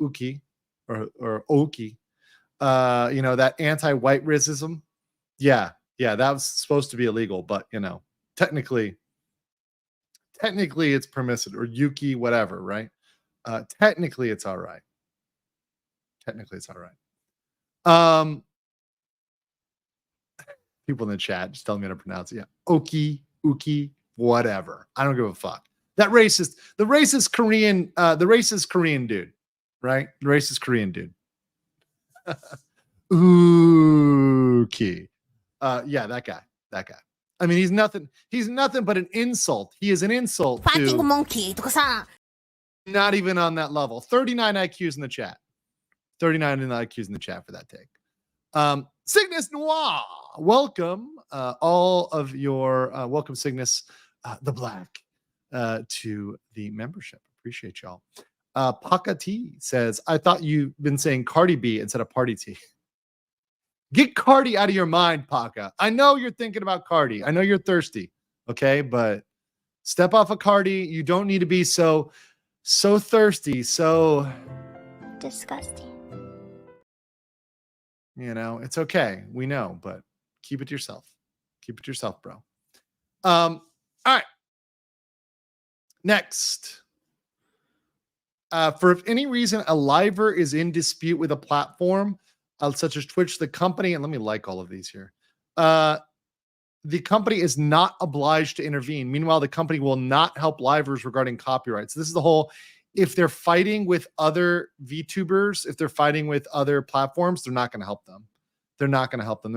Uki or Oki. That anti-white racism. Yeah, that was supposed to be illegal, but technically it's permissible, or Yuki, whatever, right? Technically it's all right. People in the chat just tell me how to pronounce it. Yeah. Oki, Uki, whatever. I don't give a fuck. The racist Korean dude, right? The racist Korean dude. Uki. Yeah, that guy. I mean, he's nothing but an insult. He is an insult to monkey. not even on that level. 39 IQs in the chat. 39 IQs in the chat for that take. Cygnus Noir, welcome. All of your welcome, Cygnus the Black, to the membership. Appreciate y'all. Paka T says, I thought you've been saying Cardi B instead of Party T. Get Cardi out of your mind, Paka. I know you're thinking about Cardi. I know you're thirsty. Okay, but step off of Cardi. You don't need to be so thirsty, so Disgusting. It's okay. We know, but keep it to yourself. Keep it to yourself, bro. All right. Next. For if any reason a liver is in dispute with a platform, such as Twitch, the company, and let me like all of these here. The company is not obliged to intervene. Meanwhile, the company will not help livers regarding copyrights. This is the whole, if they're fighting with other VTubers, if they're fighting with other platforms, they're not going to help them. They're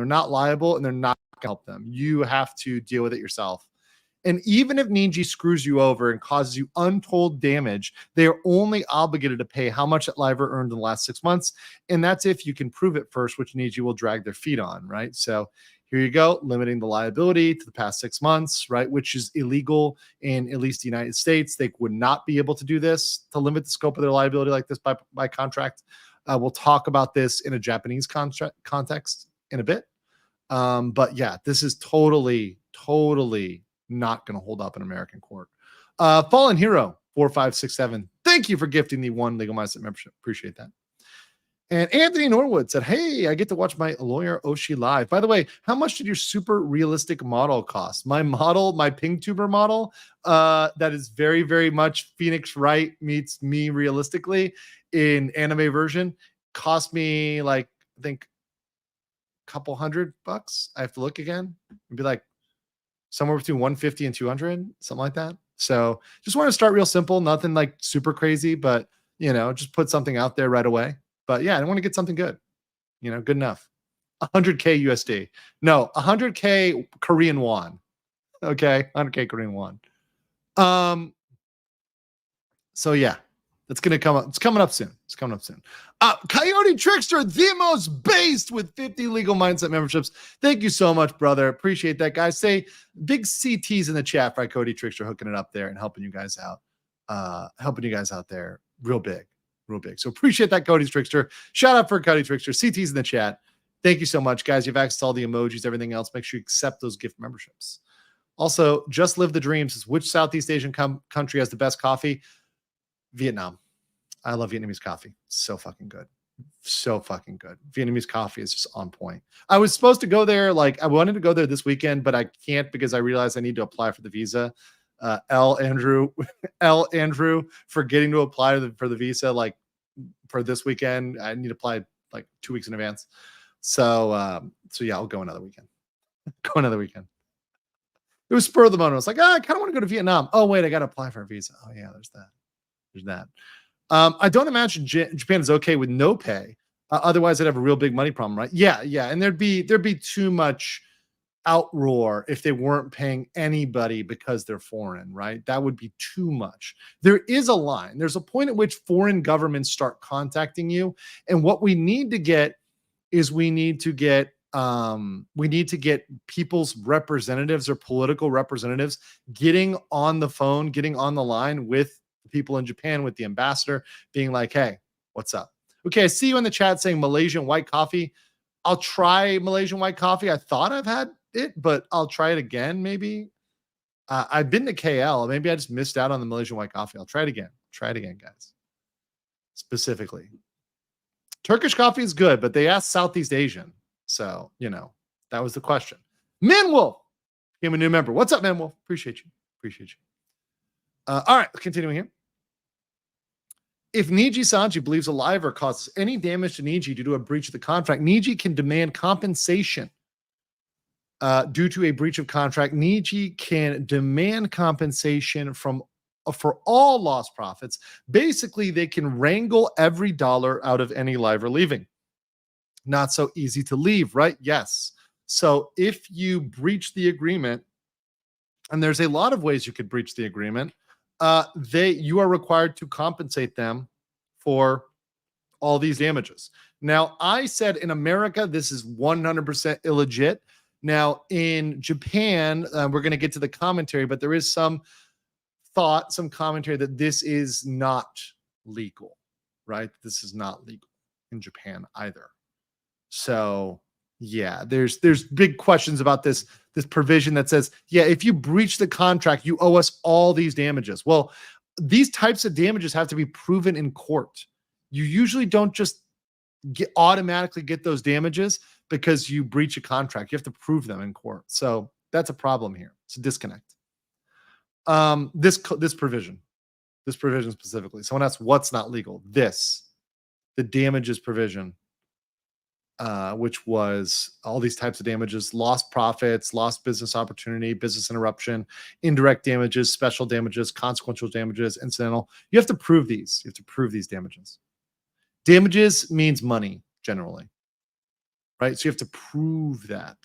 not liable, and they're not going to help them. You have to deal with it yourself. And even if Niji screws you over and causes you untold damage, they are only obligated to pay how much that liver earned in the last 6 months. And that's if you can prove it first, which Niji will drag their feet on, right? So here you go, limiting the liability to the past 6 months, right? Which is illegal in at least the United States. They would not be able to do this, to limit the scope of their liability like this by contract. We'll talk about this in a Japanese context in a bit. But yeah, this is totally not going to hold up in American court. Fallen Hero 4567. Thank you for gifting the one Legal Mindset membership. Appreciate that. And Anthony Norwood said, hey, I get to watch my lawyer Oshi live. By the way, how much did your super realistic model cost? My PingTuber model, that is very, very much Phoenix Wright meets me realistically in anime version, cost me like, I think, a couple $100. I have to look again. It'd be like somewhere between 150 and 200, something like that. So just want to start real simple, nothing like super crazy, but just put something out there right away. But yeah, I want to get something good, good enough. 100K USD. No, 100K Korean won. Okay, 100K Korean won. So yeah, that's gonna come up. It's coming up soon. Coyote Trickster, the most based with 50 Legal Mindset memberships. Thank you so much, brother. Appreciate that, guys. Say big CTs in the chat for Coyote Trickster hooking it up there and helping you guys out. There real big. So appreciate that, Coyote Trickster. Shout out for Coyote Trickster. CTs in the chat. Thank you so much, guys. You have access to all the emojis, everything else. Make sure you accept those gift memberships. Also, Just Live the Dream says, which Southeast Asian country has the best coffee? Vietnam. I love Vietnamese coffee. So fucking good. So fucking good. Vietnamese coffee is just on point. I was supposed to go there. Like, I wanted to go there this weekend, but I can't because I realized I need to apply for the visa. Andrew, forgetting to apply for the visa, like for this weekend. I need to apply like 2 weeks in advance. So yeah, I'll go another weekend. It was spur of the moment. I was like, I kind of want to go to Vietnam. Oh, wait, I got to apply for a visa. Oh, yeah, there's that. I don't imagine Japan is okay with no pay. Otherwise, they'd have a real big money problem, right? Yeah. And there'd be too much outroar if they weren't paying anybody because they're foreign, right? That would be too much. There is a line. There's a point at which foreign governments start contacting you. And what we need to get is we need to get people's representatives or political representatives getting on the phone, getting on the line with people in Japan, with the ambassador, being like, hey, what's up? Okay, I see you in the chat saying Malaysian white coffee. I'll try Malaysian white coffee. I thought I've had it, but I'll try it again, maybe. I've been to KL. Maybe I just missed out on the Malaysian white coffee. I'll try it again. Guys. Specifically. Turkish coffee is good, but they asked Southeast Asian. So, that was the question. Manwolf became a new member. What's up, Manwolf? Appreciate you. All right, continuing here. If Nijisanji believes a liver causes any damage to Niji due to a breach of the contract, Niji can demand compensation due to a breach of contract. Niji can demand compensation for all lost profits. Basically, they can wrangle every dollar out of any liver leaving. Not so easy to leave, right? Yes. So if you breach the agreement, and there's a lot of ways you could breach the agreement, you are required to compensate them for all these damages. Now, I said in America, this is 100% illegit. Now, in Japan, we're going to get to the commentary, but there is some commentary that this is not legal, right? This is not legal in Japan either. So yeah, there's big questions about this provision that says, yeah, if you breach the contract, you owe us all these damages. Well, these types of damages have to be proven in court. You usually don't just automatically get those damages because you breach a contract. You have to prove them in court. So that's a problem here. It's a disconnect. This provision specifically. Someone asked what's not legal. The damages provision. Which was all these types of damages: lost profits, lost business opportunity, business interruption, indirect damages, special damages, consequential damages, incidental. You have to prove these. You have to prove these damages. Damages means money generally, right? So you have to prove that.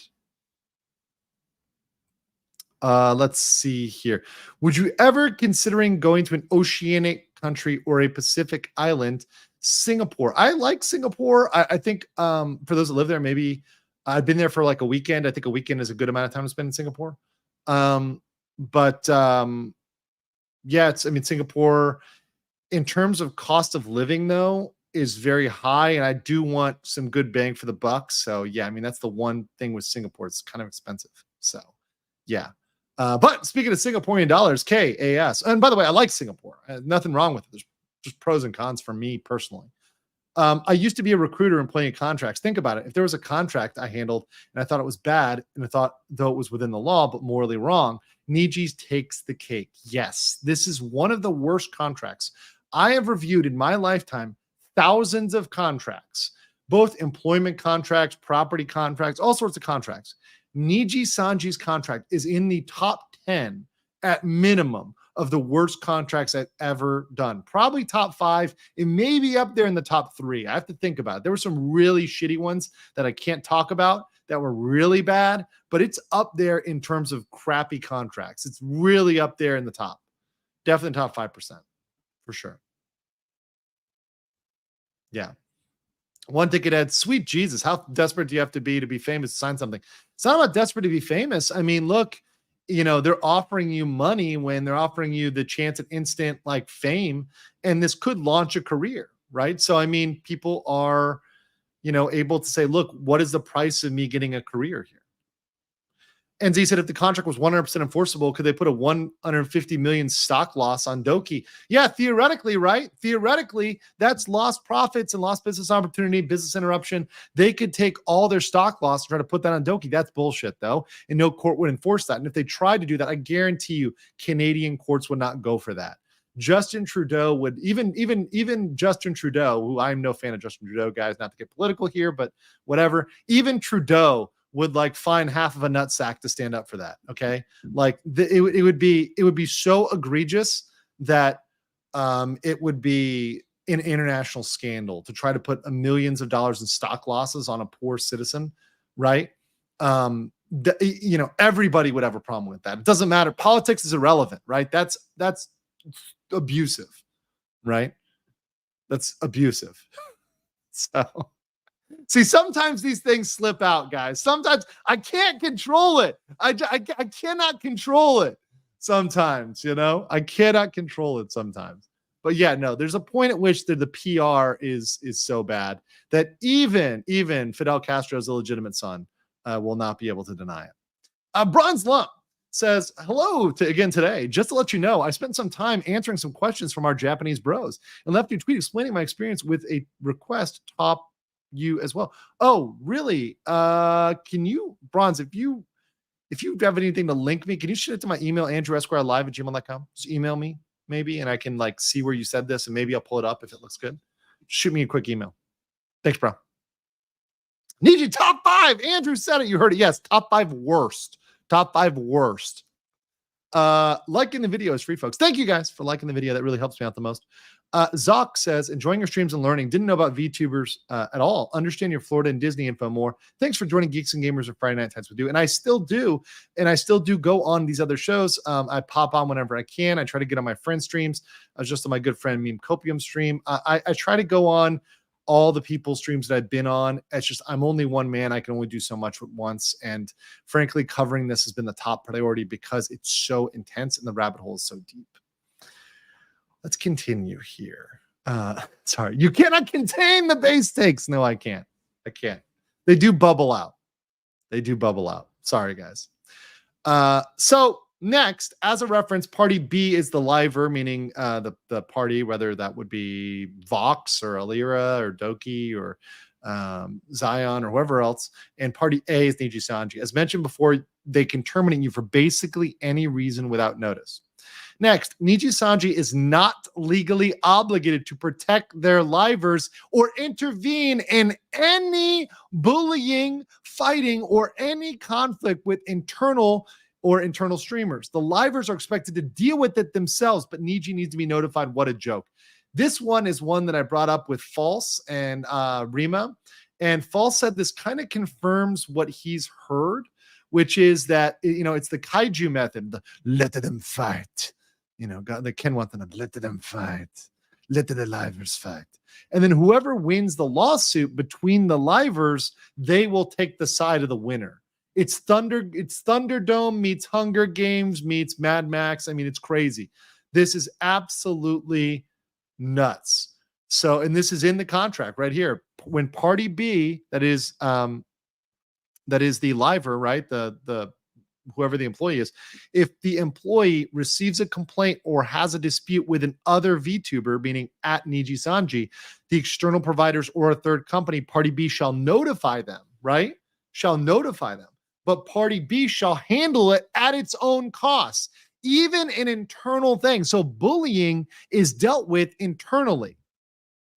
Let's see here. Would you ever considering going to an oceanic country or a Pacific island? Singapore. I like Singapore. I think for those that live there, maybe I've been there for like a weekend. I think a weekend is a good amount of time to spend in Singapore. Yeah, Singapore in terms of cost of living though is very high, and I do want some good bang for the buck. So yeah, that's the one thing with Singapore. It's kind of expensive. So yeah. But speaking of Singaporean dollars, KAS, and by the way, I like Singapore. Nothing wrong with it. There's just pros and cons for me personally. I used to be a recruiter and playing contracts. Think about it. If there was a contract I handled and I thought it was bad, and I thought though it was within the law but morally wrong, Niji's takes the cake. Yes, this is one of the worst contracts. I have reviewed in my lifetime thousands of contracts, both employment contracts, property contracts, all sorts of contracts. Nijisanji's contract is in the top 10 at minimum of the worst contracts I've ever done. Probably top 5, and maybe up there in the top 3. I have to think about it. There were some really shitty ones that I can't talk about that were really bad, but it's up there in terms of crappy contracts. It's really up there in the top. Definitely top 5% for sure. Yeah. One ticket ad, sweet Jesus, how desperate do you have to be famous to sign something? It's not about desperate to be famous. Look, they're offering you money when they're offering you the chance at instant fame, and this could launch a career, right? So, people are able to say, look, what is the price of me getting a career here? And Z said, if the contract was 100% enforceable, could they put a 150 million stock loss on Doki? Yeah, theoretically, right? Theoretically, that's lost profits and lost business opportunity, business interruption. They could take all their stock loss and try to put that on Doki. That's bullshit, though. And no court would enforce that. And if they tried to do that, I guarantee you, Canadian courts would not go for that. Justin Trudeau would, even Justin Trudeau, who I'm no fan of Justin Trudeau, guys, not to get political here, but whatever. Even Trudeau would like find half of a nutsack to stand up for that. Okay. Like it would be so egregious that it would be an international scandal to try to put millions of dollars in stock losses on a poor citizen. Right. Everybody would have a problem with that. It doesn't matter. Politics is irrelevant, right? That's abusive, right? That's abusive. So see, sometimes these things slip out, guys. Sometimes I can't control it. I cannot control it sometimes, I cannot control it sometimes. But yeah, no, there's a point at which the PR is so bad that even Fidel Castro's illegitimate son will not be able to deny it. Bronze Lump says, hello again today. Just to let you know, I spent some time answering some questions from our Japanese bros and left you a tweet explaining my experience with a request top you as well. Oh, really? Can you, Bronze, if you have anything to link me, can you shoot it to my email, andrewesquirelive@gmail.com? Just email me maybe, and I can like see where you said this, and maybe I'll pull it up if it looks good. Shoot me a quick email. Thanks, bro. Niji, top 5. Andrew said it. You heard it. Yes, top 5 worst. Top 5 worst. Liking the video is free, folks. Thank you guys for liking the video. That really helps me out the most. Zoc says, enjoying your streams and learning. Didn't know about VTubers at all. Understand your Florida and Disney info more. Thanks for joining Geeks and Gamers or Friday Night Times with you. And I still do. And I still do go on these other shows. I pop on whenever I can. I try to get on my friend streams. I was just on my good friend Meme Copium stream. I try to go on all the people's streams that I've been on. It's just, I'm only one man. I can only do so much at once. And frankly, covering this has been the top priority because it's so intense and the rabbit hole is so deep. Let's continue here. Sorry, you cannot contain the base takes. No, I can't. They do bubble out. Sorry, guys. So next, as a reference, party B is the liver, meaning the party, whether that would be Vox or Alira or Doki or Zion or whoever else. And party A is Nijisanji. As mentioned before, they can terminate you for basically any reason without notice. Next, Nijisanji is not legally obligated to protect their livers or intervene in any bullying, fighting, or any conflict with internal streamers. The livers are expected to deal with it themselves, but Niji needs to be notified. What a joke. This one is one that I brought up with False and Rima. And False said this kind of confirms what he's heard, which is that, it's the kaiju method, the let them fight. God, the Ken want them to let them fight. Let the livers fight. And then whoever wins the lawsuit between the livers, they will take the side of the winner. It's Thunderdome meets Hunger Games meets Mad Max. I mean, it's crazy. This is absolutely nuts. So, and this is in the contract right here. When party B, that is the liver, right? The whoever the employee is, if the employee receives a complaint or has a dispute with an other VTuber, meaning at Nijisanji, the external providers or a third company, party B shall notify them, right? Shall notify them. But party B shall handle it at its own costs, even an internal thing. So bullying is dealt with internally.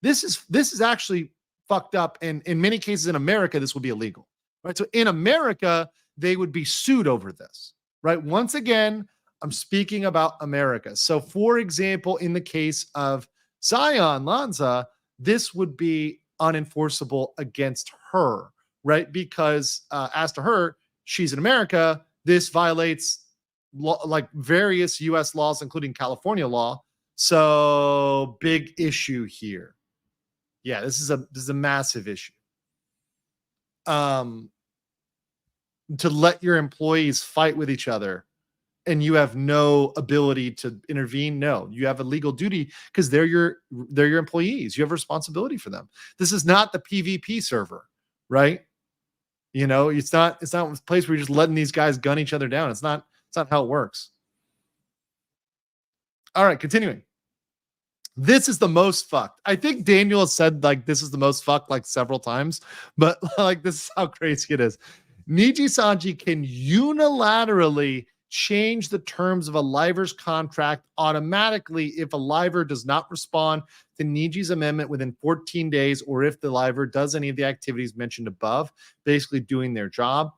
This is actually fucked up. And in many cases in America, this will be illegal, right? So in America, they would be sued over this, right? Once again, I'm speaking about America. So for example, in the case of Zion Lanza, this would be unenforceable against her, right? Because as to her, she's in America. This violates like various U.S. laws, including California law. So big issue here. Yeah, this is a massive issue. To let your employees fight with each other and you have no ability to intervene? No, you have a legal duty because they're your employees. You have responsibility for them. This is not the PvP server, right? You know, it's not a place where you're just letting these guys gun each other down. It's not how it works. All right, continuing. This is the most fucked. I think Daniel has said like this is the most fucked like several times, but like this is how crazy it is. Nijisanji can unilaterally change the terms of a liver's contract automatically if a liver does not respond to Niji's amendment within 14 days, or if the liver does any of the activities mentioned above, basically doing their job.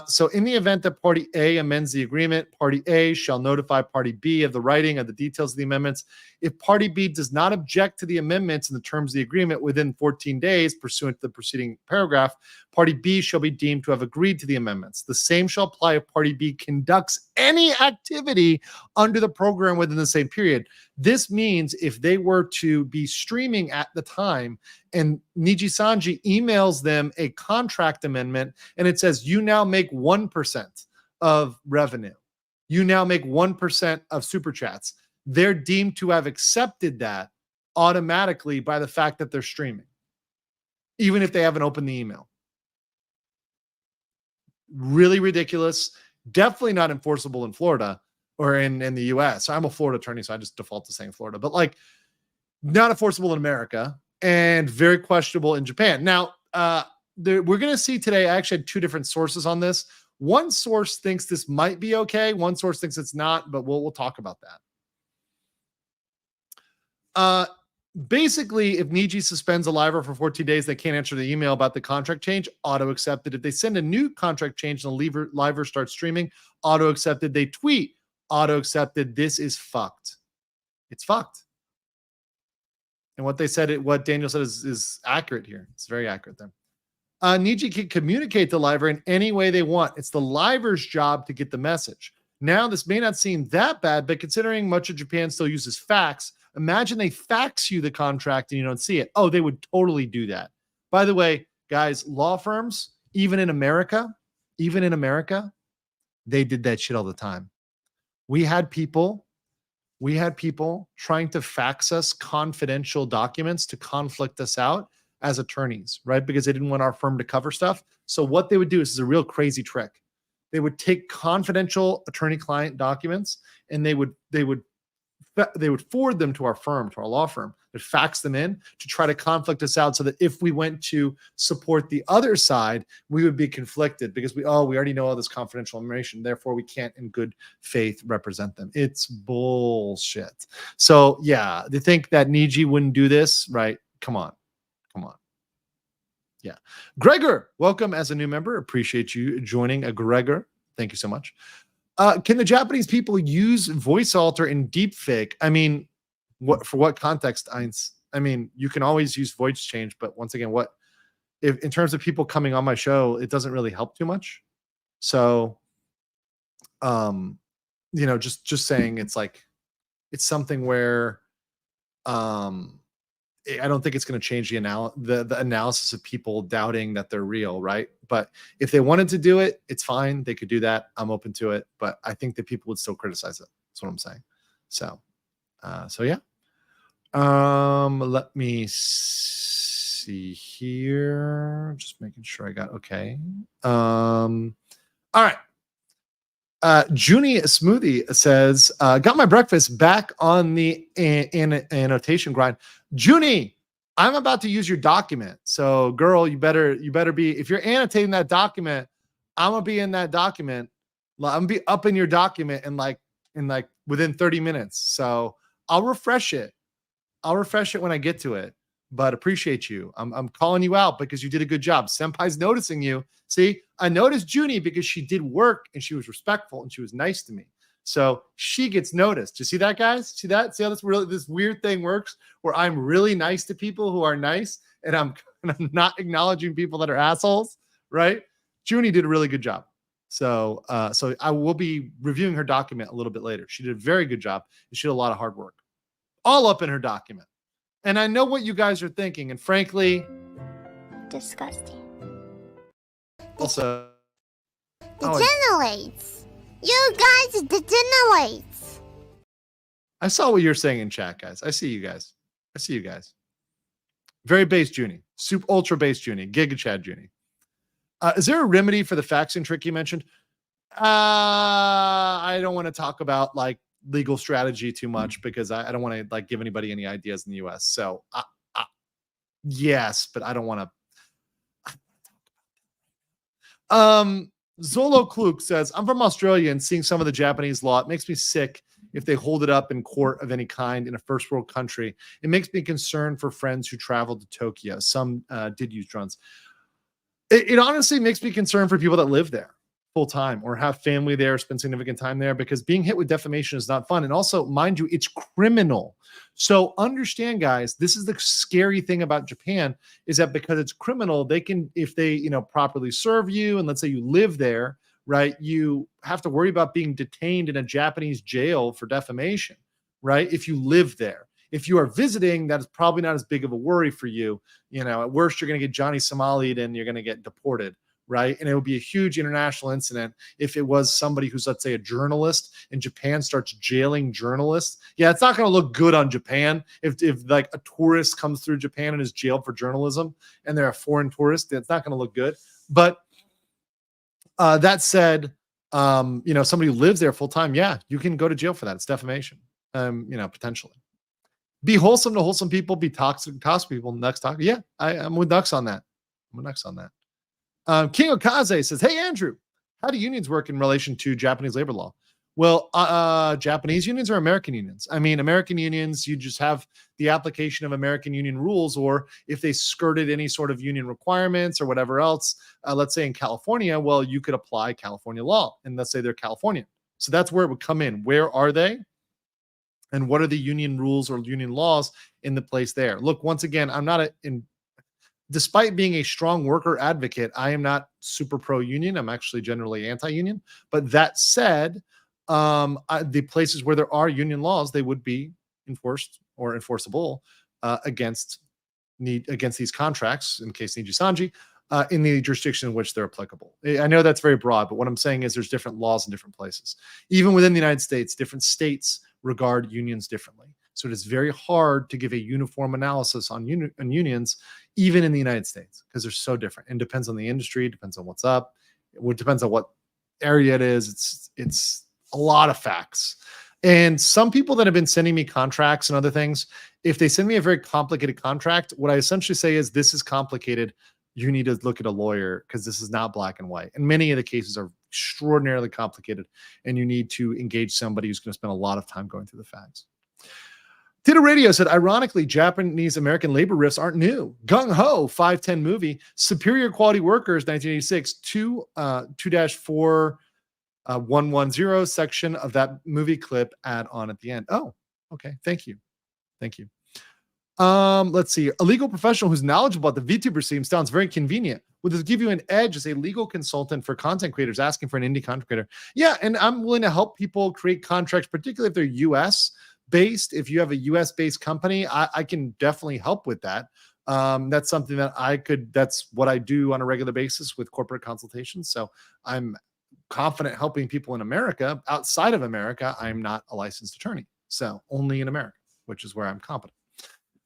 So in the event that Party A amends the agreement, Party A shall notify Party B of the writing of the details of the amendments. If Party B does not object to the amendments in the terms of the agreement within 14 days, pursuant to the preceding paragraph, Party B shall be deemed to have agreed to the amendments. The same shall apply if Party B conducts any activity under the program within the same period. This means if they were to be streaming at the time and Nijisanji emails them a contract amendment and it says, you now make 1% of revenue. You now make 1% of super chats. They're deemed to have accepted that automatically by the fact that they're streaming, even if they haven't opened the email. Really ridiculous. Definitely not enforceable in Florida or in the US. I'm a Florida attorney, so I just default to saying Florida, but like not enforceable in America and very questionable in Japan. Now, we're going to see today, I actually had two different sources on this. One source thinks this might be okay. One source thinks it's not, but we'll talk about that. Basically, if Niji suspends a liver for 14 days, they can't answer the email about the contract change, auto accepted. If they send a new contract change and the liver starts streaming, auto accepted. They tweet, auto accepted. This is fucked. It's fucked. And what Daniel said is accurate here. It's very accurate there. Niji can communicate to liver in any way they want. It's the liver's job to get the message. Now, this may not seem that bad, but considering much of Japan still uses fax, imagine they fax you the contract and you don't see it. Oh, they would totally do that. By the way, guys, law firms, even in America, they did that shit all the time. We had people trying to fax us confidential documents to conflict us out as attorneys, right? Because they didn't want our firm to cover stuff. So what they would do is a real crazy trick. They would take confidential attorney-client documents and they would forward them to our firm, to our law firm. They'd fax them in to try to conflict us out so that if we went to support the other side, we would be conflicted because we already know all this confidential information. Therefore, we can't in good faith represent them. It's bullshit. So yeah, they think that Niji wouldn't do this, right? Come on. Yeah. Gregor, welcome as a new member. Appreciate you joining, Gregor. Thank you so much. Can the Japanese people use voice alter in deepfake? I mean, for what context, Eins? I mean, you can always use voice change, but once again, if in terms of people coming on my show, it doesn't really help too much. So, just saying it's something where, I don't think it's going to change the analysis of people doubting that they're real, right? But if they wanted to do it, it's fine. They could do that. I'm open to it. But I think that people would still criticize it. That's what I'm saying. So yeah. Let me see here. Just making sure I got okay. All right. Junie Smoothie says, got my breakfast back on the annotation grind. Junie, I'm about to use your document. So girl, you better be, if you're annotating that document, I'm gonna be in that document. I'm gonna be up in your document in like within 30 minutes. So I'll refresh it when I get to it, but appreciate you. I'm calling you out because you did a good job. Senpai's noticing you. See, I noticed Junie because she did work and she was respectful and she was nice to me. So she gets noticed. You see that, guys? See that? See how this weird thing works where I'm really nice to people who are nice and I'm not acknowledging people that are assholes, right? Junie did a really good job. So I will be reviewing her document a little bit later. She did a very good job and she did a lot of hard work. All up in her document. And I know what you guys are thinking. And frankly, disgusting. Also, Degenerates. You guys degenerates. I saw what you're saying in chat, guys. I see you guys. Very base Junie. Super ultra base Junie. Giga Chad Junie. Is there a remedy for the faxing trick you mentioned? I don't want to talk about like legal strategy too much because I don't want to like give anybody any ideas in the US. So yes, but I don't want to. Zolo Kluk says, I'm from Australia and seeing some of the Japanese law, it makes me sick if they hold it up in court of any kind in a first world country. It makes me concerned for friends who traveled to Tokyo. Some did use drones. It honestly makes me concerned for people that live there full time or have family there, spend significant time there, because being hit with defamation is not fun. And also, mind you, it's criminal. So understand, guys, this is the scary thing about Japan is that because it's criminal, they can, if they, properly serve you, and let's say you live there, right, you have to worry about being detained in a Japanese jail for defamation, right? If you live there. If you are visiting, that is probably not as big of a worry for you. At worst, you're going to get Johnny Somali'd and you're going to get deported, right? And it would be a huge international incident if it was somebody who's, let's say, a journalist and Japan starts jailing journalists. Yeah, it's not going to look good on Japan if like a tourist comes through Japan and is jailed for journalism and they're a foreign tourist. It's not going to look good. But that said, somebody who lives there full time, yeah, you can go to jail for that. It's defamation, potentially. Be wholesome to wholesome people, be toxic to toxic people. Nux talk. Yeah, I'm with Nux on that. King Okaze says, hey, Andrew, how do unions work in relation to Japanese labor law? Well, Japanese unions or American unions? I mean, American unions, you just have the application of American union rules, or if they skirted any sort of union requirements or whatever else, let's say in California, well, you could apply California law, and let's say they're Californian. So that's where it would come in. Where are they? And what are the union rules or union laws in the place there? Look, once again, I'm not despite being a strong worker advocate, I am not super pro-union. I'm actually generally anti-union. But that said, the places where there are union laws, they would be enforced or enforceable against these contracts, in case Nijisanji, in the jurisdiction in which they're applicable. I know that's very broad, but what I'm saying is there's different laws in different places. Even within the United States, different states regard unions differently. So it is very hard to give a uniform analysis on unions, even in the United States, because they're so different. And depends on the industry, depends on what's up. It depends on what area it is. It's a lot of facts. And some people that have been sending me contracts and other things, if they send me a very complicated contract, what I essentially say is, this is complicated. You need to look at a lawyer because this is not black and white. And many of the cases are extraordinarily complicated, and you need to engage somebody who's going to spend a lot of time going through the facts. Tito Radio said, ironically, Japanese American labor rifts aren't new. Gung Ho 510 movie, Superior Quality Workers, 1986, 2-4-110 section of that movie clip add on at the end. Oh, okay. Thank you. Let's see. A legal professional who's knowledgeable about the VTuber scene sounds very convenient. Would this give you an edge as a legal consultant for content creators asking for an indie content creator? Yeah, and I'm willing to help people create contracts, particularly if they're US based. If you have a US based company, I can definitely help with that. That's something that that's what I do on a regular basis with corporate consultations. So I'm confident helping people in America. Outside of America, I'm not a licensed attorney. So only in America, which is where I'm competent.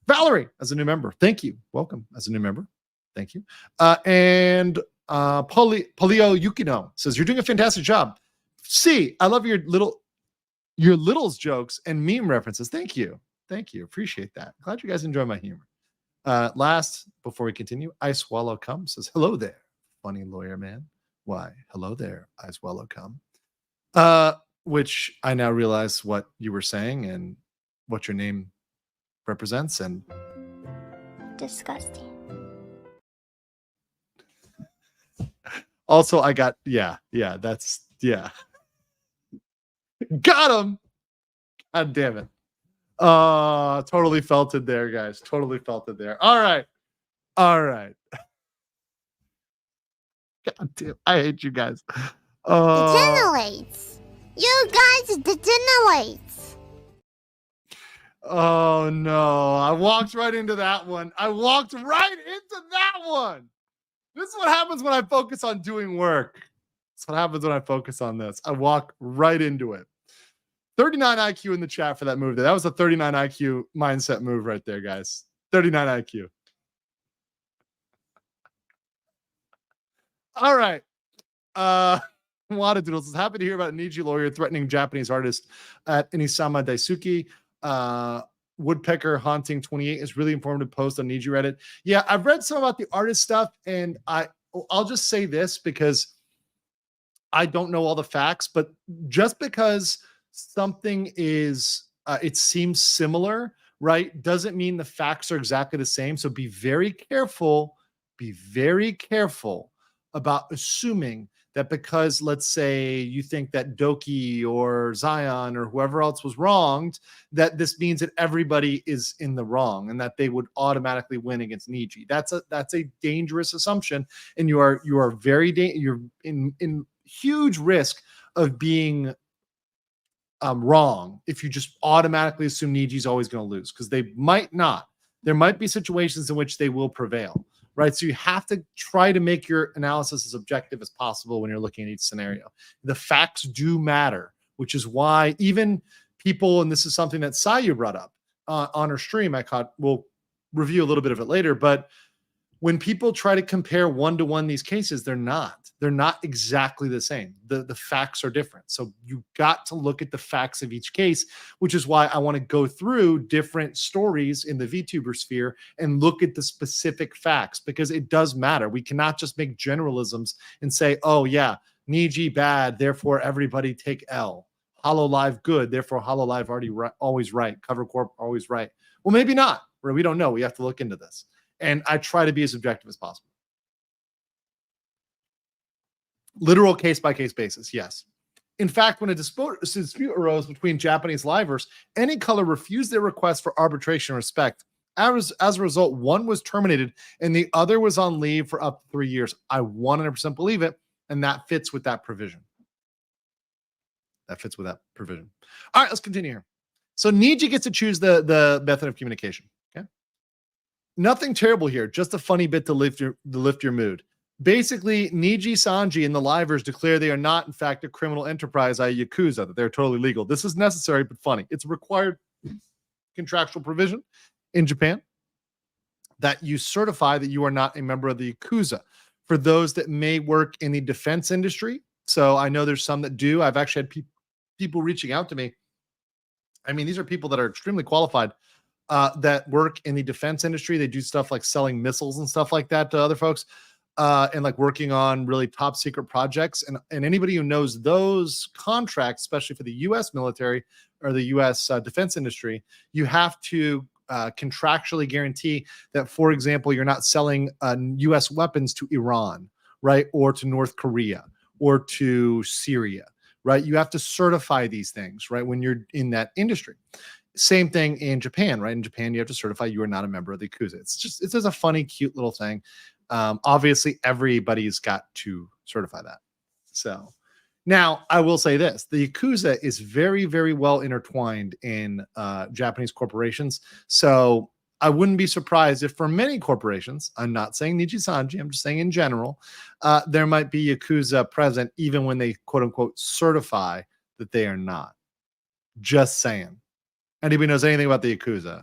Valerie, as a new member, thank you. Welcome as a new member. Thank you. And Polio Yukino says, you're doing a fantastic job. See, I love your littles jokes and meme references. Thank you. Appreciate that. Glad you guys enjoy my humor. Last, before we continue, I Swallow Come says, hello there, funny lawyer man. Why, hello there, I Swallow Come. Which I now realize what you were saying and what your name represents, and Disgusting. also I got that's got him. God damn it. Totally felt it there, guys. Totally felt it there. All right. God damn, I hate you guys. Degenerates. You guys degenerates. Oh no, I walked right into that one. This is what happens when I focus on doing work. That's what happens when I focus on this. I walk right into it. 39 IQ in the chat for that move there. That was a 39 IQ mindset move right there, guys. 39 IQ. All right. Wada Doodles is happy to hear about a Niji lawyer threatening Japanese artist at Inisama Daisuke. Woodpecker Haunting 28 is really informative post on Niji Reddit. Yeah, I've read some about the artist stuff, and I'll just say this because I don't know all the facts, but just because something is it seems similar, right, doesn't mean the facts are exactly the same. So be very careful about assuming that because, let's say, you think that Doki or Zion or whoever else was wronged, that this means that everybody is in the wrong and that they would automatically win against Niji. That's a dangerous assumption, and you're in huge risk of being wrong if you just automatically assume Niji's always going to lose, because they might not. There might be situations in which they will prevail. Right. So you have to try to make your analysis as objective as possible when you're looking at each scenario. The facts do matter, which is why even people, and this is something that Sayu brought up on her stream, we'll review a little bit of it later, but when people try to compare one-to-one these cases, they're not exactly the same. The facts are different. So you got to look at the facts of each case, which is why I want to go through different stories in the VTuber sphere and look at the specific facts, because it does matter. We cannot just make generalisms and say, oh yeah, Niji bad, therefore everybody take L. HoloLive good, therefore HoloLive always right. Cover Corp always right. Well, maybe not. We don't know. We have to look into this. And I try to be as objective as possible. Literal case-by-case basis, yes. In fact, when a dispute arose between Japanese livers, Any Color refused their request for arbitration respect. As a result, one was terminated and the other was on leave for up to 3 years. I 100% believe it, and that fits with that provision. All right, let's continue here. So Niji gets to choose the method of communication. Okay. Nothing terrible here, just a funny bit to lift your mood. Basically, Nijisanji and the livers declare they are not, in fact, a criminal enterprise, i.e. Yakuza, that they're totally legal. This is necessary but funny. It's a required contractual provision in Japan that you certify that you are not a member of the Yakuza. For those that may work in the defense industry, so I know there's some that do. I've actually had people reaching out to me. I mean, these are people that are extremely qualified that work in the defense industry. They do stuff like selling missiles and stuff like that to other folks. And like working on really top secret projects. And anybody who knows those contracts, especially for the U.S. military or the U.S. Defense industry, you have to contractually guarantee that, for example, you're not selling U.S. weapons to Iran, right? Or to North Korea or to Syria, right? You have to certify these things, right? When you're in that industry. Same thing in Japan, right? In Japan, you have to certify you are not a member of the Yakuza. It's just a funny, cute little thing. Obviously, everybody's got to certify that. So now I will say this. The Yakuza is very, very well intertwined in Japanese corporations. So I wouldn't be surprised if for many corporations, I'm not saying Nijisanji, I'm just saying in general, there might be Yakuza present even when they quote unquote certify that they are not. Just saying. Anybody knows anything about the Yakuza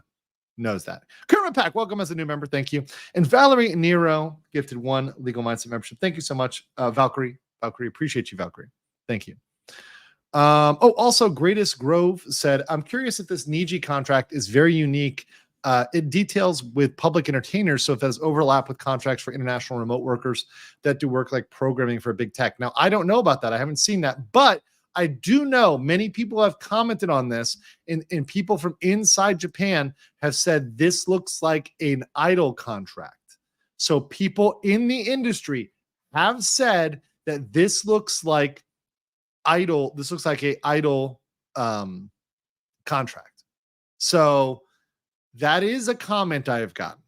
knows that. Kermit Pack, welcome as a new member. Thank you. And Valerie Nero gifted 1 Legal Mindset membership. Thank you so much, Valkyrie. Valkyrie, appreciate you, Valkyrie. Thank you. Also, Greatest Grove said, I'm curious if this Niji contract is very unique. It details with public entertainers, so if it has overlap with contracts for international remote workers that do work like programming for big tech. Now, I don't know about that. I haven't seen that, but I do know many people have commented on this, and people from inside Japan have said this looks like an idle contract. So people in the industry have said that this looks like idle. This looks like a idle contract. So that is a comment I have gotten,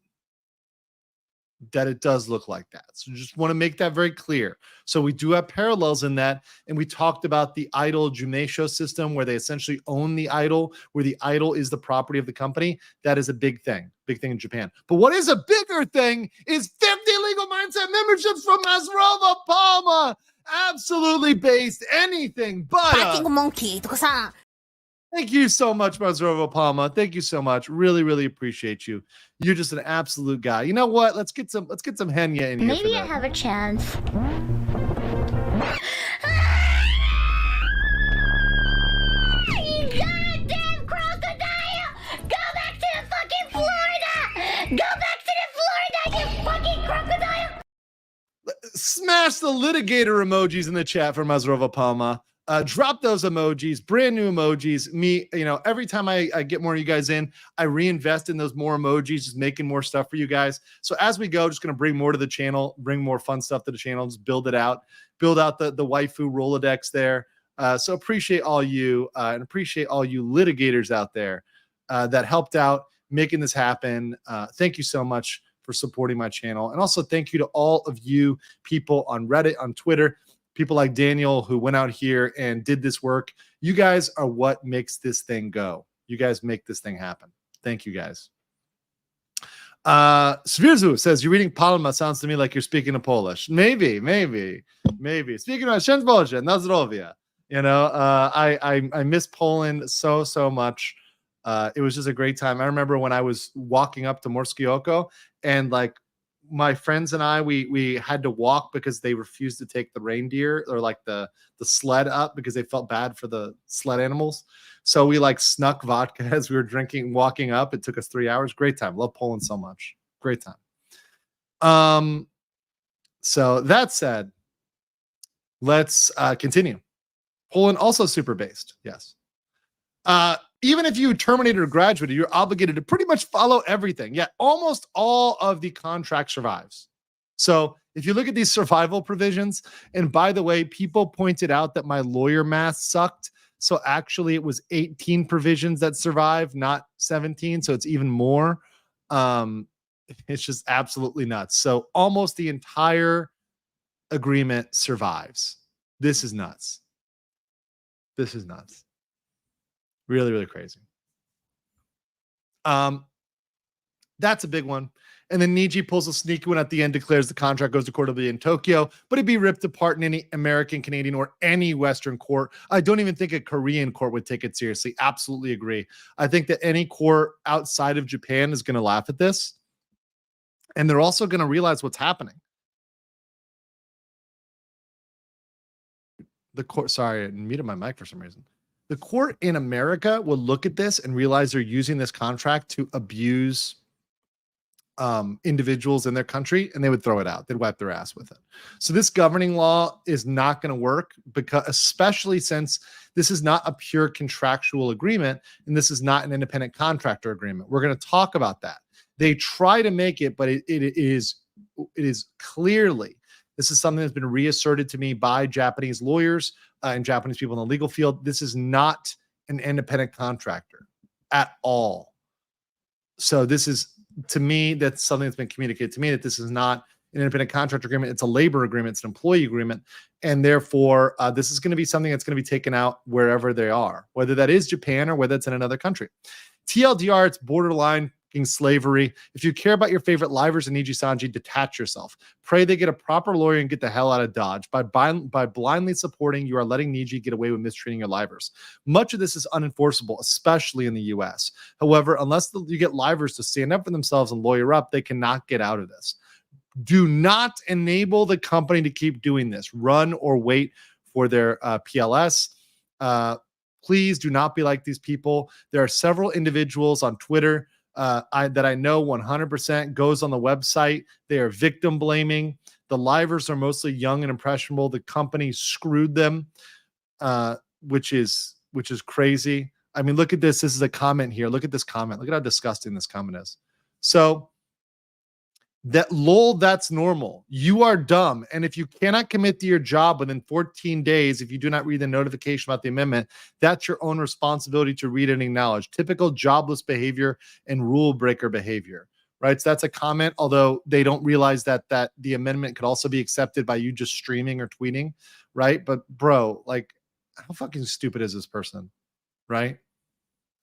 that it does look like that. So just want to make that very clear. So we do have parallels in that. And we talked about the idol Jumeisho system where they essentially own the idol, where the idol is the property of the company. That is a big thing in Japan. But what is a bigger thing is 50 Legal Mindset memberships from Masrova Palma. absolutely based anything but パーキングモンキーとかさ。 Thank you so much, Mazrovo Palma. Thank you so much. Really, really appreciate you. You're just an absolute guy. You know what? Let's get some Henya in here. Maybe for I that. have a chance. You goddamn crocodile! Go back to the fucking Florida! Go back to the Florida, you fucking crocodile! Smash the litigator emojis in the chat for Mazrova Palma. Drop those emojis, brand new emojis. Me, every time I get more of you guys in, I reinvest in those more emojis, just making more stuff for you guys. So as we go, just going to bring more to the channel, bring more fun stuff to the channel, just build it out, build out the waifu Rolodex there. So appreciate all you and appreciate all you litigators out there that helped out making this happen. Thank you so much for supporting my channel. And also thank you to all of you people on Reddit, on Twitter, people like Daniel who went out here and did this work. You guys are what makes this thing go. You guys make this thing happen. Thank you guys. Svirzu says, you're reading Palma. Sounds to me like you're speaking in Polish. Maybe. Speaking of Szczęść na zdrowie. I miss Poland so much. It was just a great time. I remember when I was walking up to Morskie Oko and like my friends and I, we had to walk because they refused to take the reindeer or like the sled up because they felt bad for the sled animals. So we like snuck vodka as we were walking up. It took us 3 hours. Great time. Love Poland so much. Great time. So that said, let's continue. Poland also super based. Yes. Even if you terminated or graduated, you're obligated to pretty much follow everything. Yeah, almost all of the contract survives. So if you look at these survival provisions, and by the way, people pointed out that my lawyer math sucked. So actually it was 18 provisions that survive, not 17. So it's even more. It's just absolutely nuts. So almost the entire agreement survives. This is nuts. This is nuts. Really, really crazy. That's a big one. And then Niji pulls a sneaky one at the end, declares the contract goes to court in Tokyo, but it'd be ripped apart in any American, Canadian, or any Western court. I don't even think a Korean court would take it seriously. Absolutely agree. I think that any court outside of Japan is going to laugh at this. And they're also going to realize what's happening. The court, sorry, I muted my mic for some reason. The court in America will look at this and realize they're using this contract to abuse individuals in their country, and they would throw it out. They'd wipe their ass with it. So this governing law is not going to work, because especially since this is not a pure contractual agreement and this is not an independent contractor agreement. We're going to talk about that. They try to make it, but it is clearly, this is something that's been reasserted to me by Japanese lawyers and Japanese people in the legal field. This is not an independent contractor at all. So this is, to me, that's something that's been communicated to me, that this is not an independent contractor agreement. It's a labor agreement. It's an employee agreement. And therefore, this is going to be something that's going to be taken out wherever they are, whether that is Japan or whether it's in another country. TLDR, it's borderline slavery. If you care about your favorite livers and Nijisanji, detach yourself. Pray they get a proper lawyer and get the hell out of Dodge. By blindly supporting, you are letting Niji get away with mistreating your livers. Much of this is unenforceable, especially in the US. However, unless you get livers to stand up for themselves and lawyer up, they cannot get out of this. Do not enable the company to keep doing this. Run or wait for their PLS. Please do not be like these people. There are several individuals on Twitter that I know 100% goes on the website. They are victim blaming. The livers are mostly young and impressionable. The company screwed them, which is crazy. I mean, look at this. This is a comment here. Look at this comment. Look at how disgusting this comment is. So that lol, that's normal. You are dumb. And if you cannot commit to your job within 14 days, if you do not read the notification about the amendment, that's your own responsibility to read and acknowledge. Typical jobless behavior and rule breaker behavior, right? So that's a comment, although they don't realize that the amendment could also be accepted by you just streaming or tweeting, right? But bro, like, how fucking stupid is this person, right?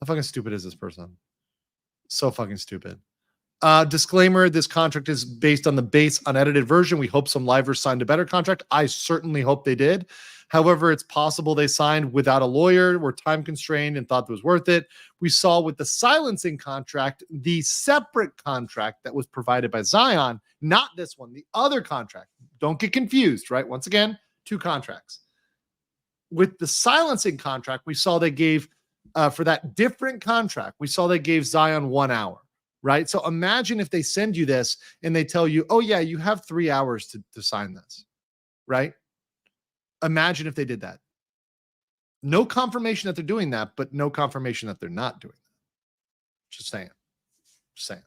How fucking stupid is this person? So fucking stupid. Disclaimer, this contract is based on the base unedited version. We hope some livers signed a better contract. I certainly hope they did. However, it's possible they signed without a lawyer, were time constrained, and thought it was worth it. We saw with the silencing contract, the separate contract that was provided by Zion, not this one, the other contract. Don't get confused, right? Once again, 2 contracts. With the silencing contract, we saw they gave, for that different contract, we saw they gave Zion 1 hour, right? So imagine if they send you this and they tell you, oh yeah, you have 3 hours to sign this, right? Imagine if they did that. No confirmation that they're doing that, but no confirmation that they're not doing that. Just saying. Just saying.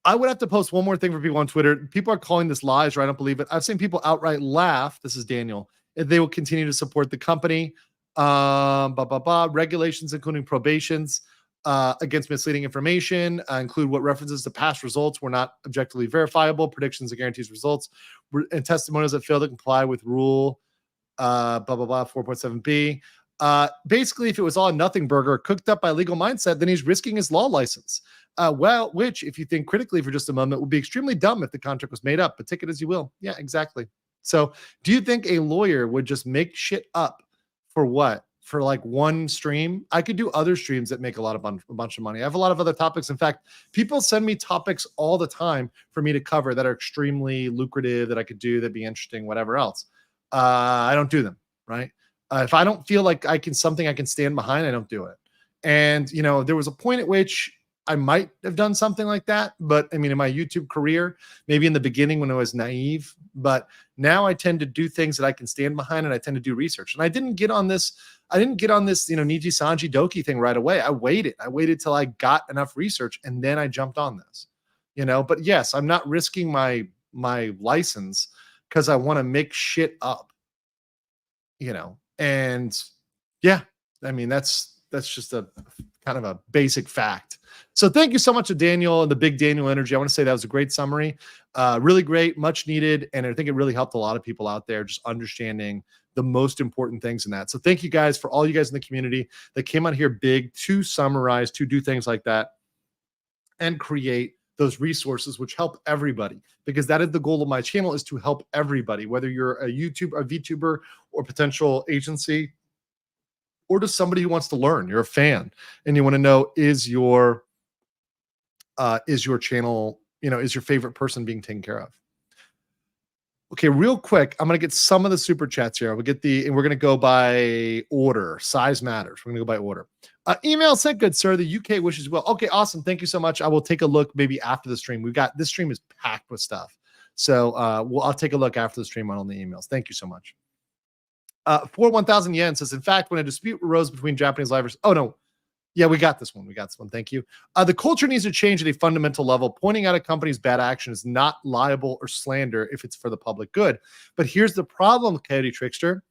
I would have to post one more thing for people on Twitter. People are calling this lies, right? I don't believe it. I've seen people outright laugh. This is Daniel. They will continue to support the company. Regulations, including probations against misleading information, include what references to past results were not objectively verifiable, predictions that guarantees results, and testimonials that fail to comply with rule 4.7b. Basically, if it was all a nothing burger cooked up by legal mindset, then he's risking his law license. Which, if you think critically for just a moment, would be extremely dumb if the contract was made up, but take it as you will. Yeah, exactly. So do you think a lawyer would just make shit up for what? For like one stream? I could do other streams that make a bunch of money. I have a lot of other topics. In fact, people send me topics all the time for me to cover that are extremely lucrative, that I could do, that'd be interesting, whatever else. I don't do them, right? If I don't feel like I can stand behind, I don't do it. And, there was a point at which I might have done something like that. But I mean, in my YouTube career, maybe in the beginning when I was naive, but now I tend to do things that I can stand behind, and I tend to do research. And I didn't get on this, Nijisanji Doki thing right away. I waited till I got enough research, and then I jumped on this, but yes, I'm not risking my license because I want to make shit up, and yeah, I mean, that's just a kind of a basic fact. So thank you so much to Daniel and the Big Daniel Energy. I want to say that was a great summary, really great, much needed. And I think it really helped a lot of people out there just understanding the most important things in that. So thank you guys for all you guys in the community that came out here big to summarize, to do things like that and create those resources which help everybody, because that is the goal of my channel, is to help everybody, whether you're a VTuber or potential agency, or just somebody who wants to learn. You're a fan and you want to know, is your channel, is your favorite person being taken care of? Okay, real quick, I'm going to get some of the super chats here. We're going to go by order. Size matters. We're going to go by order. Email sent, good sir. The UK wishes well. Okay, awesome. Thank you so much. I will take a look maybe after the stream. This stream is packed with stuff. So I'll take a look after the stream on all the emails. Thank you so much. For 1,000 yen says, in fact, when a dispute arose between Japanese livers, oh no, yeah, we got this one. Thank you. The culture needs to change at a fundamental level. Pointing out a company's bad action is not liable or slander if it's for the public good. But here's the problem, Coyote Trickster.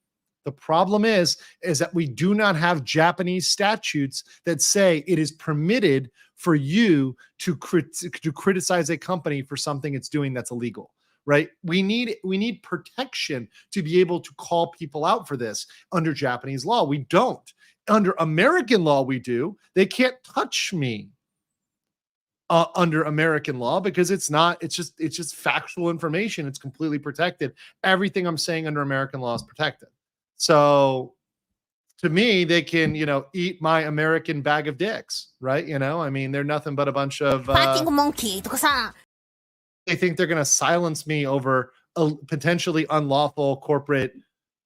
The problem is that we do not have Japanese statutes that say it is permitted for you to criticize a company for something it's doing that's illegal. Right? We need protection to be able to call people out for this under Japanese law. We don't. Under American law, we do. They can't touch me under American law because it's just factual information. It's completely protected. Everything I'm saying under American law is protected. So to me, they can, eat my American bag of dicks, right? I mean, they're nothing but a bunch of they think they're going to silence me over a potentially unlawful corporate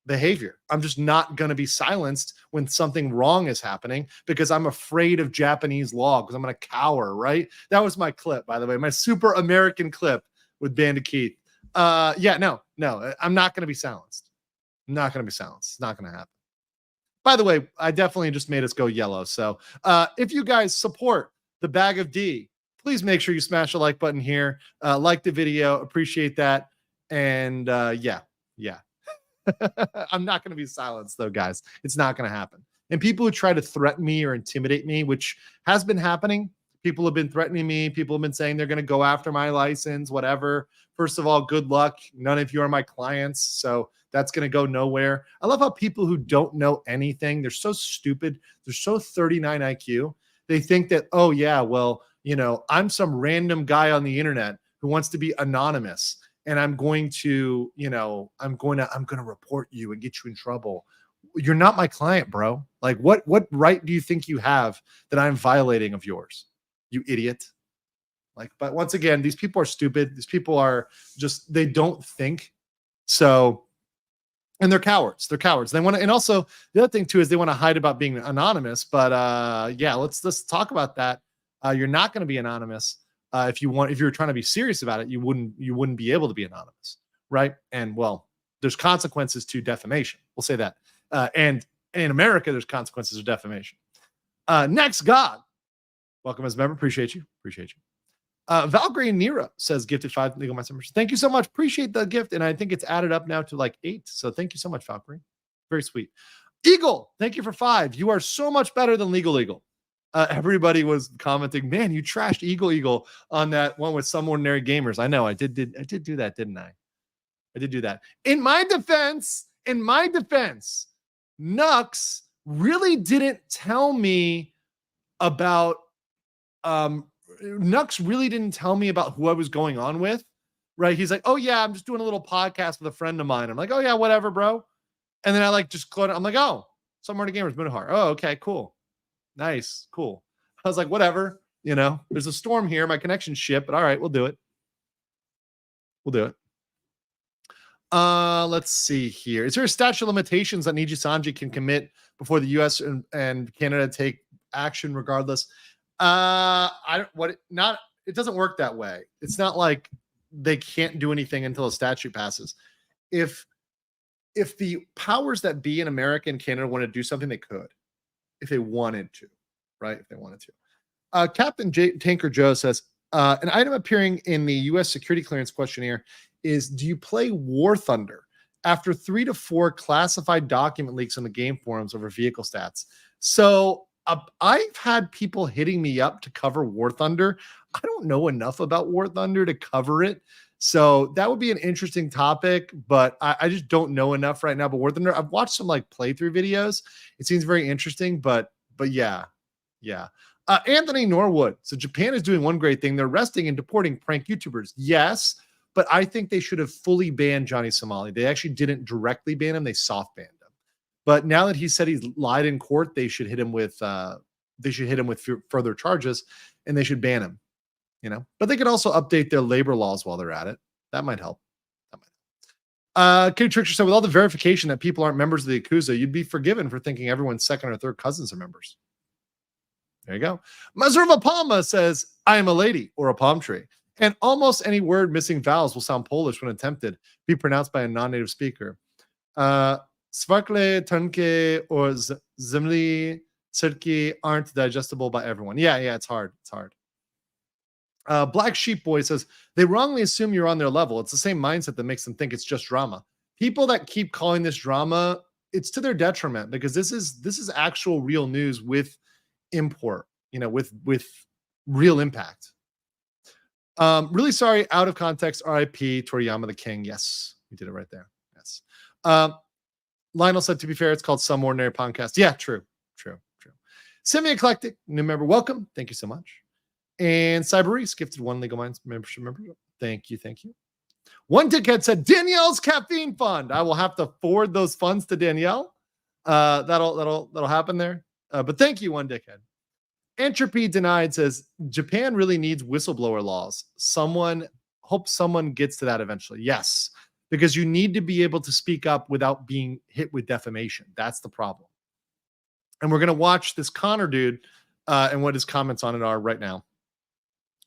behavior. I'm just not going to be silenced when something wrong is happening because I'm afraid of Japanese law, because I'm going to cower, right? That was my clip, by the way, my super American clip with Bandit Keith. No, I'm not going to be silenced. I'm not going to be silenced. It's not going to happen. By the way, I definitely just made us go yellow. So if you guys support the Bag of D, please make sure you smash the like button here. Like the video. Appreciate that. And yeah. I'm not going to be silenced, though, guys. It's not going to happen. And people who try to threaten me or intimidate me, which has been happening. People have been threatening me. People have been saying they're going to go after my license, whatever. First of all, good luck. None of you are my clients. So that's going to go nowhere. I love how people who don't know anything, they're so stupid. They're so 39 IQ. They think that, oh yeah, well, I'm some random guy on the internet who wants to be anonymous, and I'm going to report you and get you in trouble. You're not my client, bro. Like, what right do you think you have that I'm violating of yours, you idiot? Like, but once again, these people are stupid. These people are just, they don't think. So, and they're cowards. They're cowards. They want to, and also the other thing too is they want to hide about being anonymous. But yeah, let's talk about that. You're not going to be anonymous. If you're trying to be serious about it, you wouldn't be able to be anonymous, right? And well, there's consequences to defamation. We'll say that. And in America, there's consequences of defamation. Next, God, welcome as a member. Appreciate you. Valkyrie Nero says gifted 5 legal mind members. Thank you so much. Appreciate the gift. And I think it's added up now to like 8. So thank you so much, Valkyrie. Very sweet. Eagle, thank you for 5. You are so much better than Legal. Everybody was commenting, man, you trashed Eagle on that one with Some Ordinary Gamers. I know I did do that, didn't I? I did do that. In my defense, Nux really didn't tell me about Nux really didn't tell me about who I was going on with, right? He's like, oh yeah, I'm just doing a little podcast with a friend of mine. I'm like, oh yeah, whatever, bro. And then I like just close it. I'm like, oh, Some Ordinary Gamers, Munahar. Oh, okay, cool. Nice, cool. I was like, whatever, there's a storm here. My connection's shit, but all right, we'll do it. Let's see here. Is there a statute of limitations that Nijisanji can commit before the US and Canada take action regardless? It doesn't work that way. It's not like they can't do anything until a statute passes. If the powers that be in America and Canada want to do something, they could, if they wanted to, right? If they wanted to. Captain Tanker Joe says, an item appearing in the U.S. security clearance questionnaire is, do you play War Thunder? After 3 to 4 classified document leaks on the game forums over vehicle stats. So I've had people hitting me up to cover War Thunder. I don't know enough about War Thunder to cover it. So that would be an interesting topic, but I just don't know enough right now. But War Thunder, I've watched some like playthrough videos. It seems very interesting, but yeah. Anthony Norwood. So Japan is doing one great thing. They're arresting and deporting prank YouTubers. Yes, but I think they should have fully banned Johnny Somali. They actually didn't directly ban him. They soft banned him. But now that he said he's lied in court, they should hit him with further charges, and they should ban him. But they could also update their labor laws while they're at it. That might help. Kitty Trickster said, with all the verification that people aren't members of the Yakuza, you'd be forgiven for thinking everyone's second or third cousins are members. There you go. Mazurva Palma says, I am a lady or a palm tree. And almost any word missing vowels will sound Polish when attempted, be pronounced by a non-native speaker. Sparkle, Tunke, or Zimli, Sirki aren't digestible by everyone. Yeah, it's hard. Black Sheep Boy says, they wrongly assume you're on their level. It's the same mindset that makes them think it's just drama. People that keep calling this drama, it's to their detriment, because this is actual real news with import, with real impact. Really sorry, out of context, RIP Toriyama the King. Yes, we did it right there. Yes. Lionel said, to be fair, it's called Some Ordinary Podcast. Yeah, true. Semi-eclectic, new member, welcome. Thank you so much. And Cybereese gifted 1 Legal Minds membership member. Thank you. One dickhead said, Danielle's caffeine fund. I will have to forward those funds to Danielle. That'll happen there. But thank you, one dickhead. Entropy Denied says, Japan really needs whistleblower laws. Hope someone gets to that eventually. Yes, because you need to be able to speak up without being hit with defamation. That's the problem. And we're going to watch this Connor dude and what his comments on it are right now.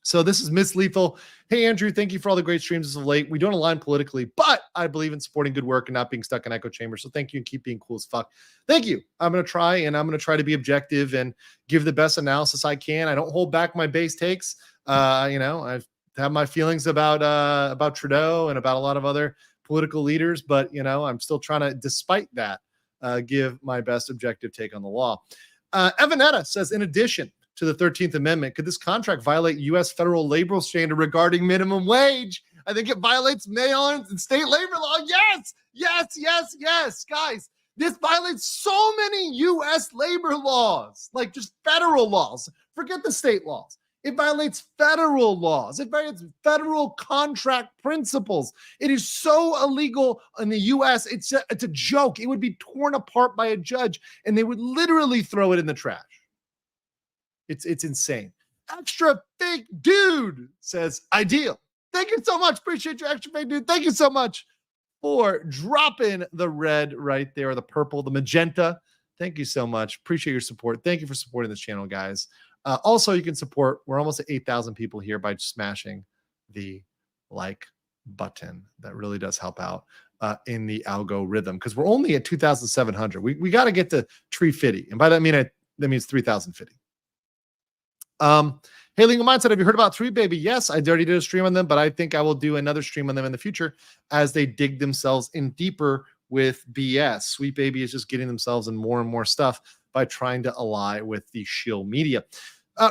So this is Miss Lethal. Hey, Andrew, thank you for all the great streams as of late. We don't align politically, but I believe in supporting good work and not being stuck in echo chambers. So thank you, and keep being cool as fuck. Thank you. I'm going to try to be objective and give the best analysis I can. I don't hold back my base takes. I have my feelings about Trudeau and about a lot of other political leaders, but I'm still trying to, despite that, give my best objective take on the law. Evanetta says, in addition to the 13th Amendment, could this contract violate U.S. federal labor standard regarding minimum wage? I think it violates mail and state labor law. Yes. Guys, this violates so many U.S. labor laws, like just federal laws. Forget the state laws. It violates federal laws. It violates federal contract principles. It is so illegal in the U.S. It's a joke. It would be torn apart by a judge, and they would literally throw it in the trash. It's insane. Extra fake dude says ideal. Thank you so much. Appreciate you, extra fake dude. Thank you so much for dropping the red right there, the purple, the magenta. Thank you so much. Appreciate your support. Thank you for supporting this channel, guys. Also, you can support. We're almost at 8,000 people here by smashing the like button. That really does help out in the algorithm because we're only at 2,700. We got to get to 350, and by that I mean that means 3,050. Hey, Legal Mindset, have you heard about 3Baby? Yes, I already did a stream on them, but I think I will do another stream on them in the future as they dig themselves in deeper with BS. Sweet Baby is just getting themselves in more and more stuff by trying to ally with the shill media.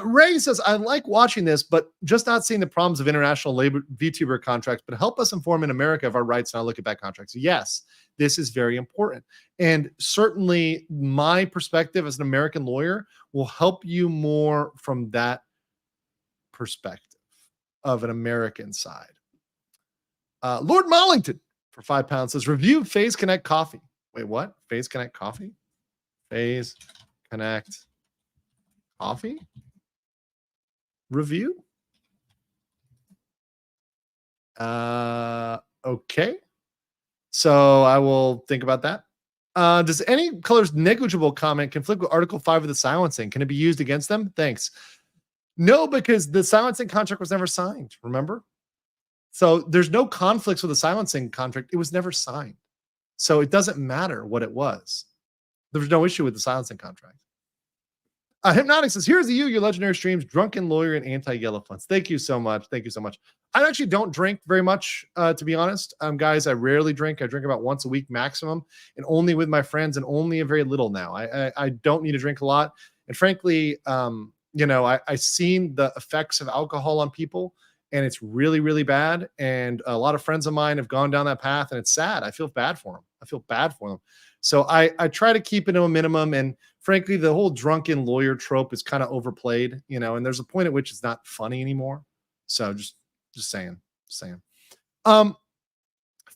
Ray says, I like watching this, but just not seeing the problems of international labor VTuber contracts, but help us inform in America of our rights and not look at bad contracts. Yes, this is very important. And certainly my perspective as an American lawyer will help you more from that perspective of an American side. Lord Mollington for £5 says, review Phase Connect coffee. Wait, what? Phase Connect coffee? Phase Connect coffee? Review? Okay. So I will think about that. Does any color's negligible comment conflict with Article 5 of the silencing? Can it be used against them? Thanks. No, because the silencing contract was never signed, remember? So there's no conflicts with the silencing contract. It was never signed. So it doesn't matter what it was. There was no issue with the silencing contract. Hypnotic says, here's you, your legendary streams, drunken lawyer and anti-yellow funds. Thank you so much. Thank you so much. I actually don't drink very much, to be honest. Guys, I rarely drink. I drink about once a week maximum and only with my friends and only a very little now. I don't need to drink a lot. And frankly, you know, I've seen the effects of alcohol on people and it's really, really bad. And a lot of friends of mine have gone down that path and it's sad. I feel bad for them. I feel bad for them. So I try to keep it to a minimum. And frankly, the whole drunken lawyer trope is kind of overplayed, you know, and there's a point at which it's not funny anymore. So just saying.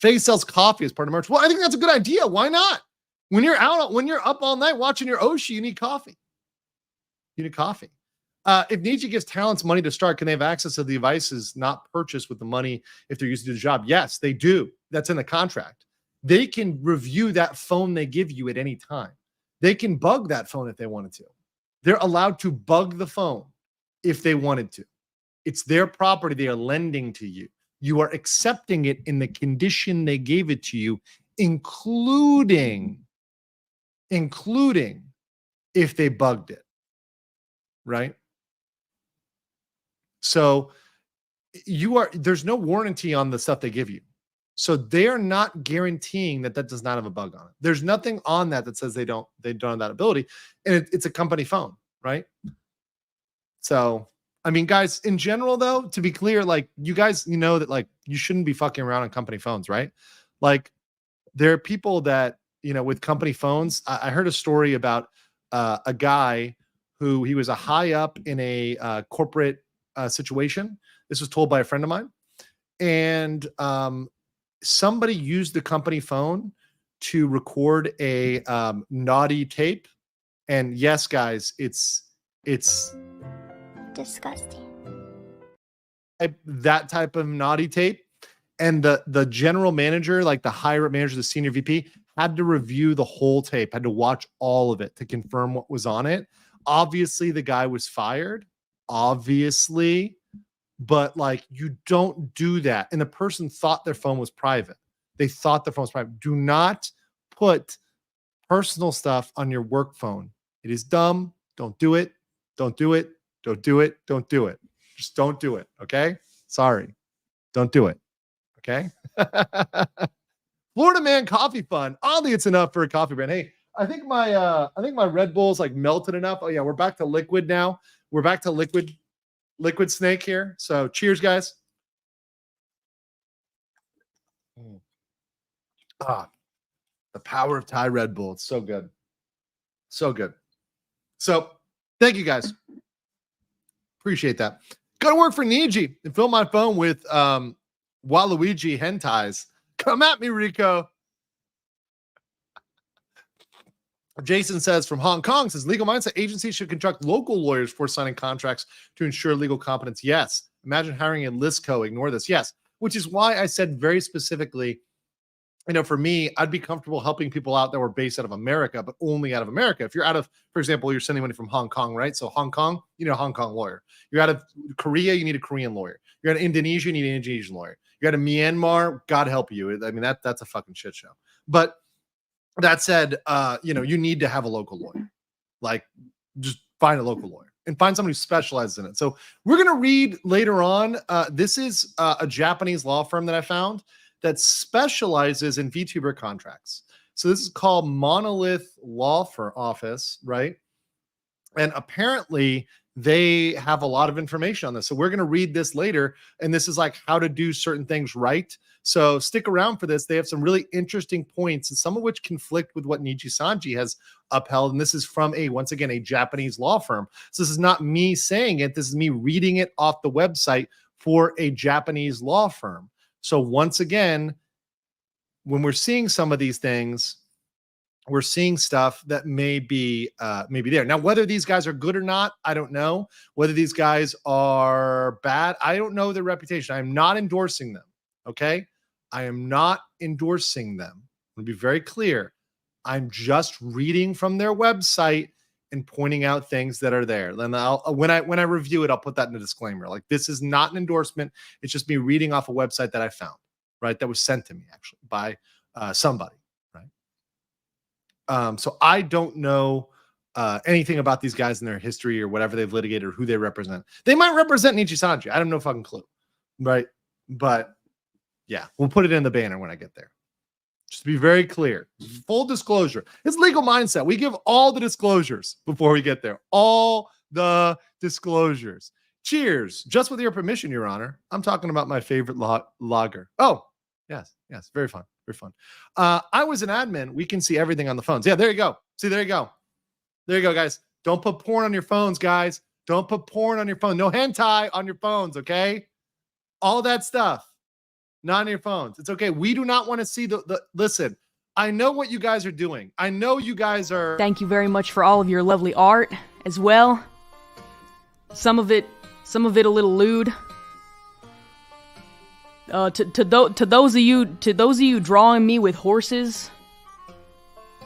Faye sells coffee as part of merch. Well, I think that's a good idea. Why not? When you're up all night watching your Oshi, you need coffee. You need coffee. If Niji gives talents money to start, can they have access to the devices not purchased with the money if they're used to do the job? Yes, they do. That's in the contract. They can review that phone they give you at any time. They can bug that phone if they wanted to. They're allowed to bug the phone if they wanted to. It's their property they are lending to you. You are accepting it in the condition they gave it to you, including if they bugged it, right? So there's no warranty on the stuff they give you. So they're not guaranteeing that does not have a bug on it. There's nothing on that says they don't have that ability. And it's a company phone, right? So, I mean, guys, in general, though, to be clear, like you guys, you know that like you shouldn't be fucking around on company phones, right? Like there are people that, you know, with company phones. I heard a story about a guy who he was a high up in a corporate situation. This was told by a friend of mine. And somebody used the company phone to record a naughty tape. And yes, guys, it's Disgusting. that type of naughty tape. And the general manager, like the higher up manager, the senior VP, had to review the whole tape, had to watch all of it to confirm what was on it. Obviously, the guy was fired. Obviously. But like, you don't do that. And the person thought their phone was private. They thought their phone was private. Do not put personal stuff on your work phone. It is dumb. Don't do it. Don't do it. Don't do it. Don't do it. Just don't do it. Okay. Sorry. Don't do it. Okay. Florida Man Coffee Fund. Oddly, it's enough for a coffee brand. Hey, I think my Red Bull's like melted enough. Oh yeah, we're back to liquid now. We're back to liquid snake here. So cheers, guys. The power of Thai Red Bull. It's so good. So good. So thank you guys. Appreciate that. Go to work for Niji and fill my phone with Waluigi hentais. Come at me, Rico. Jason says from Hong Kong, says legal mindset agencies should contract local lawyers for signing contracts to ensure legal competence. Yes. Imagine hiring a Lisco. Ignore this. Yes. Which is why I said very specifically, for me, I'd be comfortable helping people out that were based out of America, but only out of America. If you're out of, for example, you're sending money from Hong Kong, right? So Hong Kong, you need a Hong Kong lawyer. You're out of Korea, you need a Korean lawyer. You're out of Indonesia, you need an Indonesian lawyer. You're out of Myanmar, God help you. I mean, that's a fucking shit show. But that said, you need to have a local lawyer. Like, just find a local lawyer and find someone who specializes in it. So we're going to read later on. This is a Japanese law firm that I found that specializes in VTuber contracts. So this is called Monolith Law Office, right? And apparently they have a lot of information on this. So we're going to read this later. And this is like how to do certain things right. So stick around for this. They have some really interesting points, and some of which conflict with what Nijisanji has upheld. And this is from once again, a Japanese law firm. So this is not me saying it. This is me reading it off the website for a Japanese law firm. So once again, when we're seeing some of these things, we're seeing stuff that may be there. Now, whether these guys are good or not, I don't know. Whether these guys are bad, I don't know their reputation. I'm not endorsing them. Okay. I am not endorsing them. I'm going to be very clear. I'm just reading from their website and pointing out things that are there. Then when I review it, I'll put that in the disclaimer. Like, this is not an endorsement. It's just me reading off a website that I found, right? That was sent to me actually by somebody, right? So I don't know anything about these guys and their history or whatever they've litigated or who they represent. They might represent Nijisanji. I have no fucking clue, right? But yeah, we'll put it in the banner when I get there. Just to be very clear, full disclosure. It's legal mindset. We give all the disclosures before we get there. All the disclosures. Cheers. Just with your permission, Your Honor. I'm talking about my favorite lager. Oh, yes. Very fun. Very fun. I was an admin. We can see everything on the phones. Yeah, there you go. See, there you go. There you go, guys. Don't put porn on your phones, guys. Don't put porn on your phone. No hentai on your phones, okay? All that stuff. Not on your phones. It's okay. We do not want to see the listen. I know what you guys are doing. I know you guys are. Thank you very much for all of your lovely art as well. Some of it a little lewd. To those of you drawing me with horses,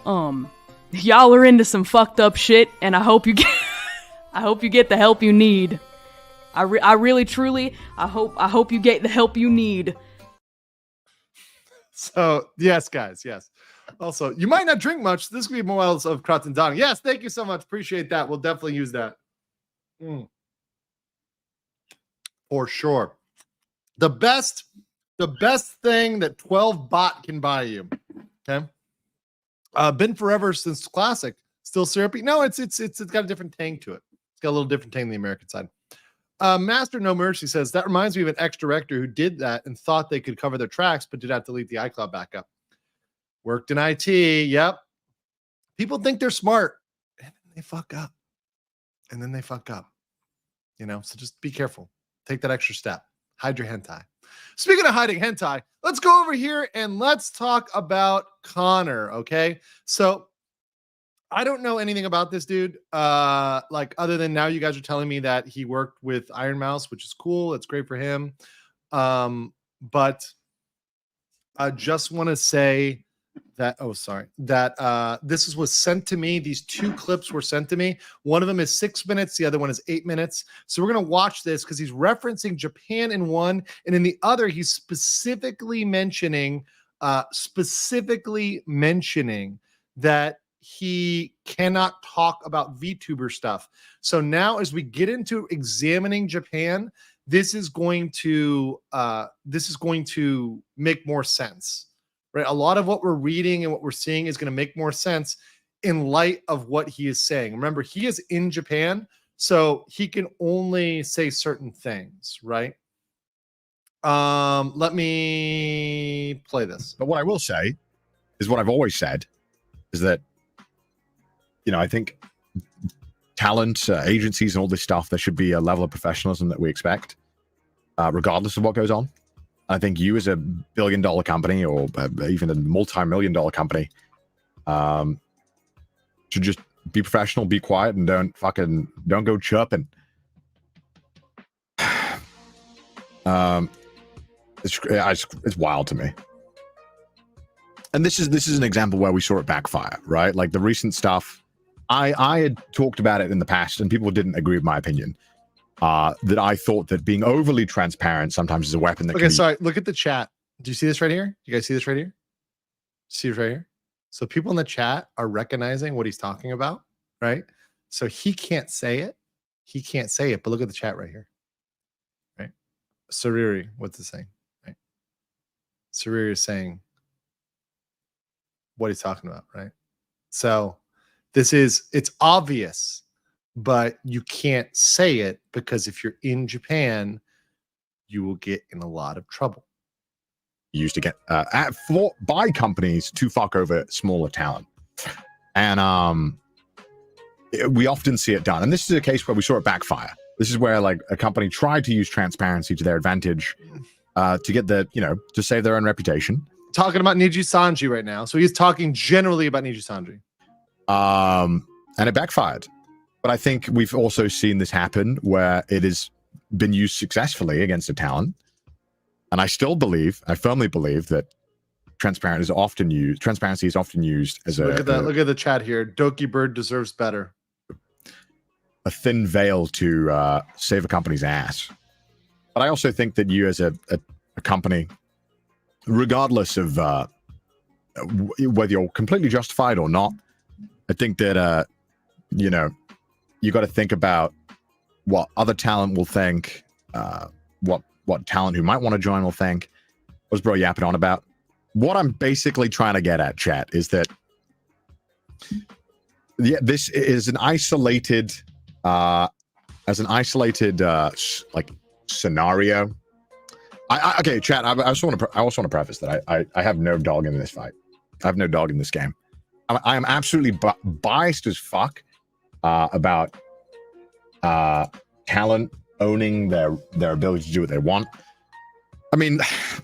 y'all are into some fucked up shit, and I hope you get the help you need. I really truly hope you get the help you need. So, yes, guys, yes. Also, you might not drink much. This could be Morals of Kratendana. Yes, thank you so much. Appreciate that. We'll definitely use that. For sure. The best thing that 12 bot can buy you. Okay. Been forever since classic. Still syrupy? No, it's got a different tang to it. It's got a little different tang than the American side. Master No Mercy says, that reminds me of an ex-director who did that and thought they could cover their tracks, but did have to delete the iCloud backup. Worked in IT. Yep. People think they're smart and they fuck up. So just be careful. Take that extra step. Hide your hentai. Speaking of hiding hentai, let's go over here and let's talk about Connor. Okay. So I don't know anything about this dude. Other than now you guys are telling me that he worked with Iron Mouse, which is cool. It's great for him. But I just want to say that, this was sent to me. These two clips were sent to me. One of them is 6 minutes. The other one is 8 minutes. So we're going to watch this because he's referencing Japan in one, and in the other, he's specifically mentioning that he cannot talk about VTuber stuff. So now as we get into examining Japan, this is going to make more sense, right? A lot of what we're reading and what we're seeing is going to make more sense in light of what he is saying. Remember, he is in Japan, so he can only say certain things, right? Let me play this. But what I will say is what I've always said is that, I think talent agencies and all this stuff, there should be a level of professionalism that we expect, regardless of what goes on. I think you as a billion-dollar company or even a multi-million-dollar company should just be professional, be quiet, and don't go chirping. It's wild to me. And this is an example where we saw it backfire, right? Like the recent stuff, I had talked about it in the past, and people didn't agree with my opinion. That I thought that being overly transparent sometimes is a weapon that. Okay, sorry. Look at the chat. Do you see this right here? You guys see this right here? See it right here? So people in the chat are recognizing what he's talking about, right? So he can't say it. He can't say it, but look at the chat right here. Right? Sariri, what's it saying? Right? Sariri is saying what he's talking about, right? So it's obvious, but you can't say it because if you're in Japan, you will get in a lot of trouble. Used to get by companies to fuck over smaller talent, and we often see it done. And this is a case where we saw it backfire. This is where like a company tried to use transparency to their advantage to get to save their own reputation. Talking about Nijisanji right now, so he's talking generally about Nijisanji. And it backfired. But I think we've also seen this happen where it has been used successfully against a talent. And I firmly believe that transparency is often used as look at the chat here. Doki Bird deserves better. A thin veil to save a company's ass. But I also think that you as a company, regardless of whether you're completely justified or not, I think that you got to think about what other talent will think, what talent who might want to join will think. What's bro yapping on about? What I'm basically trying to get at, chat, is that this is an isolated like scenario. Okay, chat. I also want to preface that I have no dog in this fight. I have no dog in this game. I am absolutely biased as fuck about talent owning their ability to do what they want. I mean,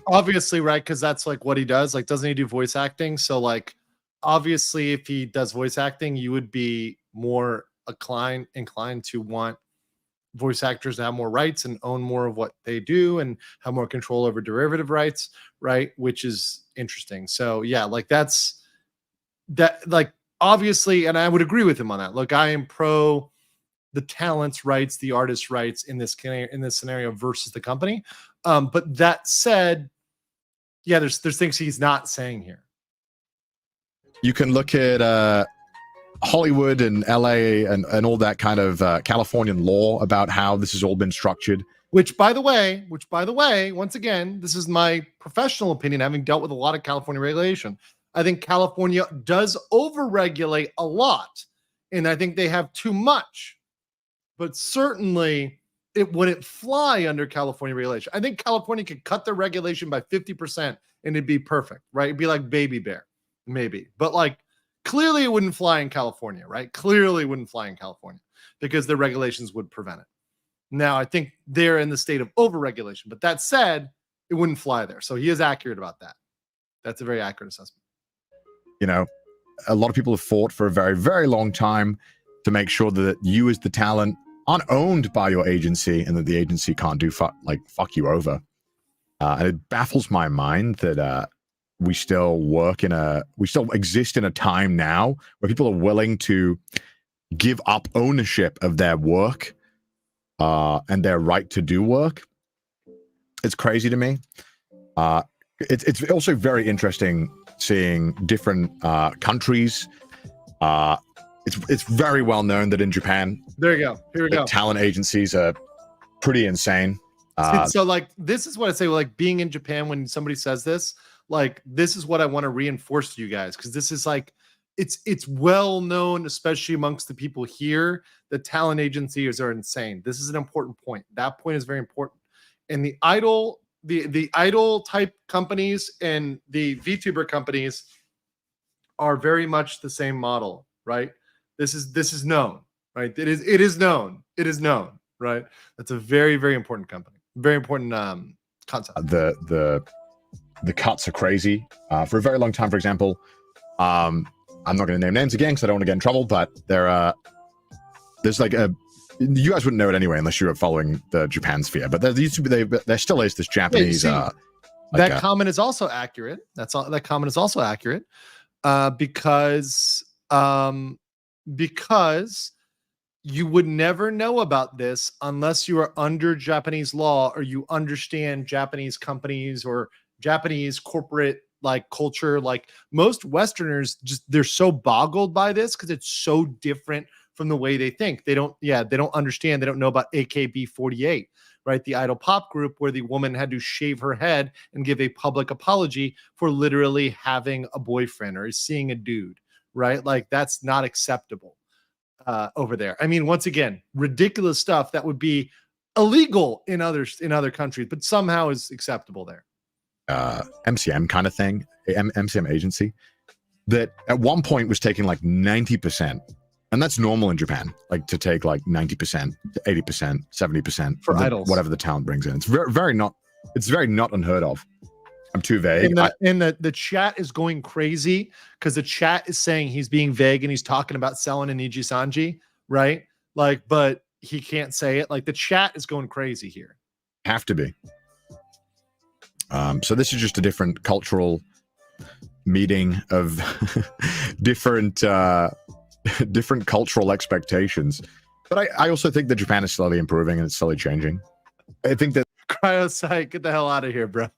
obviously, right? Because that's like what he does. Like, doesn't he do voice acting? So, like, obviously, if he does voice acting, you would be more inclined to want voice actors to have more rights and own more of what they do and have more control over derivative rights, right? Which is interesting. So, yeah, like that's like obviously, and I would agree with him on that. Look, I am pro the talent's rights, the artist's rights in this scenario versus the company. But that said, yeah, there's things he's not saying here. You can look at Hollywood and LA and all that kind of Californian law about how this has all been structured. Which by the way, once again, this is my professional opinion, having dealt with a lot of California regulation. I think California does overregulate a lot, and I think they have too much. But certainly it wouldn't fly under California regulation. I think California could cut their regulation by 50% and it'd be perfect, right? It'd be like Baby Bear, maybe. But like clearly it wouldn't fly in California, right? Clearly it wouldn't fly in California because the regulations would prevent it. Now, I think they're in the state of overregulation. But that said, it wouldn't fly there. So he is accurate about that. That's a very accurate assessment. You know, a lot of people have fought for a very, very long time to make sure that you as the talent aren't owned by your agency and that the agency can't do fuck you over. And it baffles my mind that we still exist in a time now where people are willing to give up ownership of their work and their right to do work. It's crazy to me. It's also very interesting seeing different countries. It's very well known that in Japan, there you go. Here we go. Talent agencies are pretty insane. So like, this is what I say, like being in Japan, when somebody says this, like, this is what I want to reinforce to you guys. Cause this is like, it's well known, especially amongst the people here, that talent agencies are insane. This is an important point. That point is very important. And the idol type companies and the VTuber companies are very much the same model, right? This is known. right? It is known. It is known, right? That's a very, very important company. Very important concept. The cuts are crazy. For a very long time, for example, I'm not going to name names again because I don't want to get in trouble, but there's like you guys wouldn't know it anyway unless you were following the Japan sphere, but there used to be there still is this Japanese that comment is also accurate. That comment is also accurate because you would never know about this unless you are under Japanese law or you understand Japanese companies or Japanese corporate like culture. Like most Westerners, they're so boggled by this because it's so different from the way they think. They don't understand. They don't know about AKB48, right? The idol pop group where the woman had to shave her head and give a public apology for literally having a boyfriend or seeing a dude, right? Like that's not acceptable over there. I mean, once again, ridiculous stuff that would be illegal in other countries, but somehow is acceptable there. MCM kind of thing, MCM agency that at one point was taking like 90%. And that's normal in Japan, like to take like 90%, 80%, 70% for idols, whatever the talent brings in. It's very not unheard of. I'm too vague. And the chat is going crazy because the chat is saying he's being vague and he's talking about selling a Nijisanji, right? Like, but he can't say it. Like the chat is going crazy here. Have to be. So this is just a different cultural meeting of different cultural expectations. But I also think that Japan is slowly improving and it's slowly changing. I think that Cryosite, get the hell out of here, bro.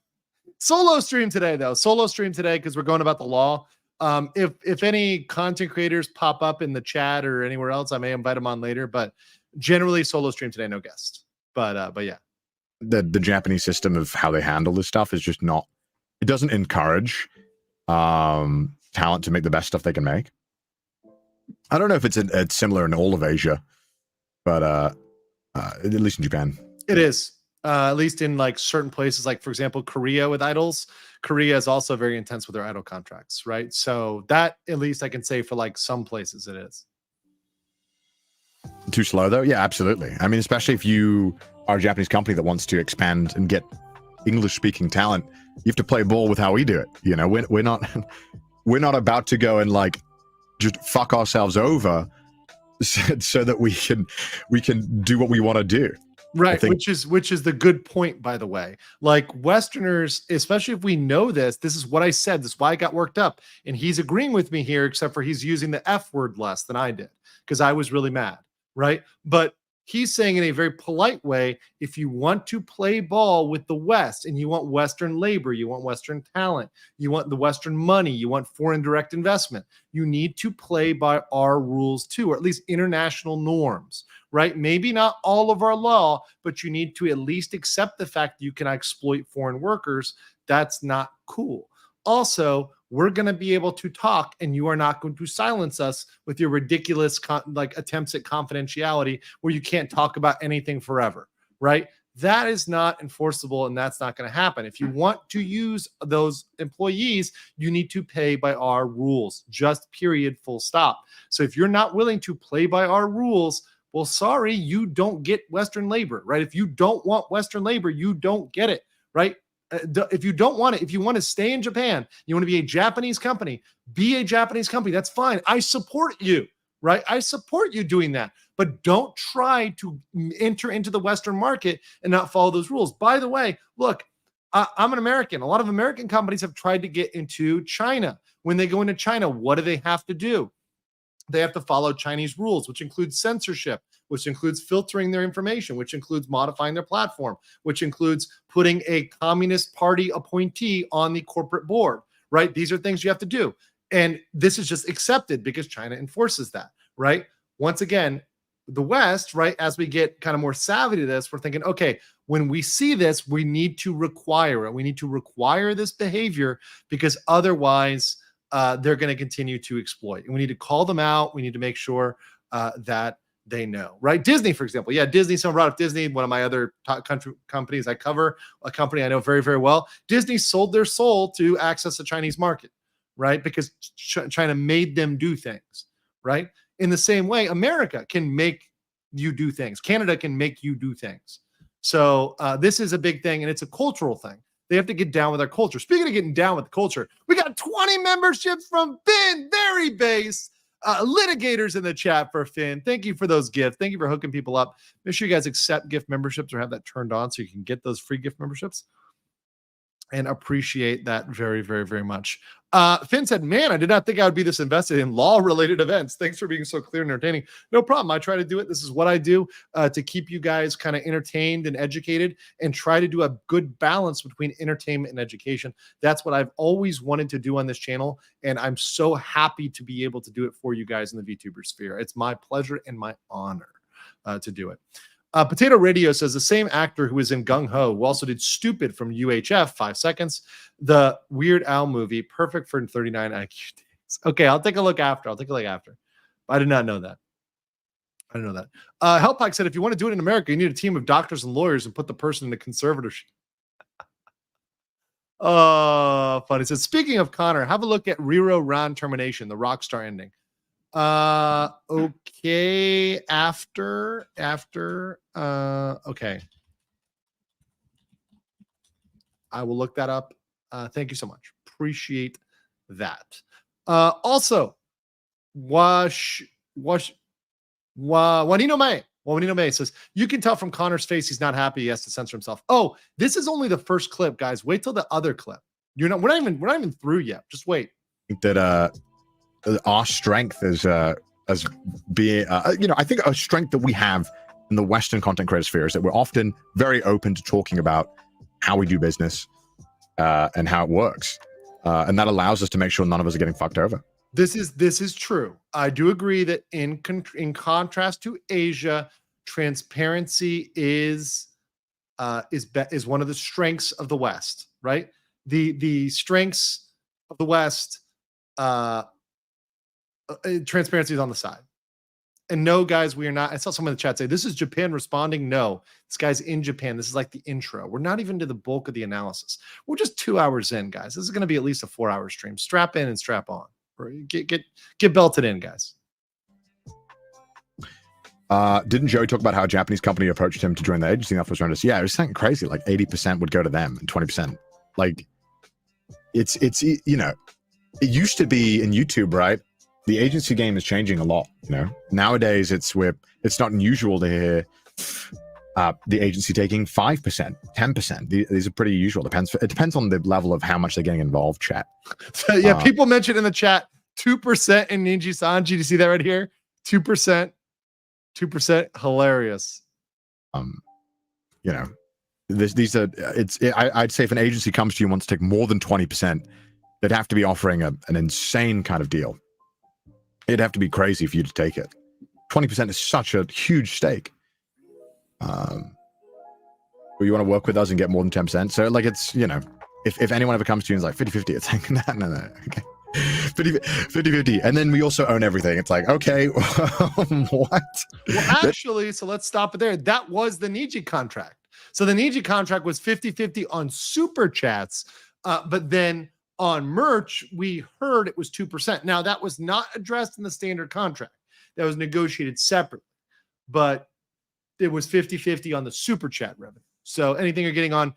Solo stream today, though. Solo stream today because we're going about the law. If any content creators pop up in the chat or anywhere else, I may invite them on later. But generally, solo stream today, no guest. But yeah, the Japanese system of how they handle this stuff is just not. It doesn't encourage talent to make the best stuff they can make. I don't know if it's similar in all of Asia, but at least in Japan, it is. At least in like certain places, like for example, Korea with idols. Korea is also very intense with their idol contracts, right? So that at least I can say for like some places it is. Too slow though? Yeah, absolutely. I mean, especially if you are a Japanese company that wants to expand and get English-speaking talent, you have to play ball with how we do it. You know, we're not about to go and like just fuck ourselves over so that we can do what we want to do. Right, which is the good point, by the way. Like Westerners, especially if we know this is what I said. This is why I got worked up. And he's agreeing with me here, except for he's using the F word less than I did because I was really mad, right? But he's saying in a very polite way, if you want to play ball with the West and you want Western labor, you want Western talent, you want the Western money, you want foreign direct investment, you need to play by our rules too, or at least international norms, right? Maybe not all of our law, but you need to at least accept the fact that you can exploit foreign workers. That's not cool. Also, we're going to be able to talk and you are not going to silence us with your ridiculous attempts at confidentiality where you can't talk about anything forever, right? That is not enforceable and that's not going to happen. If you want to use those employees, you need to pay by our rules, just period, full stop. So if you're not willing to play by our rules, well, sorry, you don't get Western labor, right? If you don't want Western labor, you don't get it, right? If you don't want it, if you want to stay in Japan, you want to be a Japanese company, be a Japanese company. That's fine. I support you, right? I support you doing that. But don't try to enter into the Western market and not follow those rules. By the way, look, I'm an American. A lot of American companies have tried to get into China. When they go into China, what do they have to do? They have to follow Chinese rules, which includes censorship, which includes filtering their information, which includes modifying their platform, which includes putting a Communist Party appointee on the corporate board, right? These are things you have to do. And this is just accepted because China enforces that, right? Once again, the West, right, as we get kind of more savvy to this, we're thinking, okay, when we see this, we need to require it. We need to require this behavior because otherwise they're going to continue to exploit. And we need to call them out. We need to make sure that they know, right? Disney, for example. Yeah, Disney, someone brought up Disney, one of my other top country companies I cover, a company I know very, very well. Disney sold their soul to access the Chinese market, right? Because China made them do things, right? In the same way, America can make you do things. Canada can make you do things. So this is a big thing, and it's a cultural thing. They have to get down with our culture. Speaking of getting down with the culture, we got 20 memberships from Finn, very base. Litigators in the chat for Finn. Thank you for those gifts. Thank you for hooking people up. Make sure you guys accept gift memberships or have that turned on so you can get those free gift memberships. And appreciate that very, very, very much. Finn said, man, I did not think I would be this invested in law-related events. Thanks for being so clear and entertaining. No problem. I try to do it. This is what I do to keep you guys kind of entertained and educated and try to do a good balance between entertainment and education. That's what I've always wanted to do on this channel, and I'm so happy to be able to do it for you guys in the VTuber sphere. It's my pleasure and my honor to do it. Potato Radio says the same actor who was in Gung Ho, who also did Stupid from UHF, 5 seconds, the Weird Al movie, perfect for 39 IQ days. Okay, I'll take a look after. I did not know that. Hellpike said, if you want to do it in America, you need a team of doctors and lawyers and put the person in a conservatorship. Oh, funny. So speaking of Connor, have a look at Riro Ron Termination, the Rockstar ending. Okay, after okay, I will look that up. Thank you so much, appreciate that. Also, Juanino May says, you can tell from Connor's face he's not happy. He has to censor himself. Oh, this is only the first clip, guys. Wait till the other clip. We're not even through yet. Just wait. That our strength as being, I think a strength that we have in the Western content creator sphere is that we're often very open to talking about how we do business and how it works, and that allows us to make sure none of us are getting fucked over. This is true. I do agree that in contrast to Asia, transparency is one of the strengths of the West, right? The strengths of the West. Transparency is on the side. And no, guys, we are not. I saw someone in the chat say, this is Japan responding. No, this guy's in Japan. This is like the intro. We're not even to the bulk of the analysis. We're just 2 hours in, guys. This is going to be at least a 4-hour stream. Strap in and strap on. Get belted in, guys. Didn't Joey talk about how a Japanese company approached him to join the agency? That was horrendous. Yeah, it was something crazy. Like 80% would go to them and 20%. Like it's it used to be in YouTube, right? The agency game is changing a lot. Nowadays it's not unusual to hear the agency taking 5%, 10%. These are pretty usual. It depends on the level of how much they're getting involved. Chat. So, yeah, people mentioned in the chat 2% in Nijisanji. Do you see that right here? 2%, hilarious. These are. I'd say if an agency comes to you and wants to take more than 20%, they'd have to be offering an insane kind of deal. It'd have to be crazy for you to take it. 20% is such a huge stake. But you want to work with us and get more than 10%. So like it's, if anyone ever comes to you and is like 50-50, it's like, no. Okay. 50-50. And then we also own everything. It's like, okay, what? Well, actually, so let's stop it there. That was the Niji contract. So the Niji contract was 50-50 on super chats. But then on merch, we heard it was 2%. Now, that was not addressed in the standard contract. That was negotiated separately. But it was 50-50 on the super chat revenue. So anything you're getting on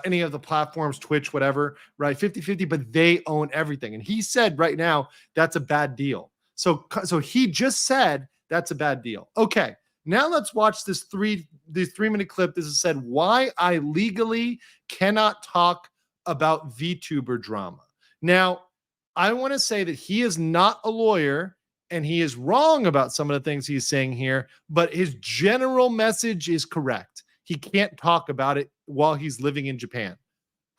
any of the platforms, Twitch, whatever, right? 50-50, but they own everything. And he said right now, that's a bad deal. So he just said that's a bad deal. Okay, now let's watch this 3-minute clip. This is said why I legally cannot talk about VTuber drama. Now, I want to say that he is not a lawyer and he is wrong about some of the things he's saying here, but his general message is correct. He can't talk about it while he's living in Japan.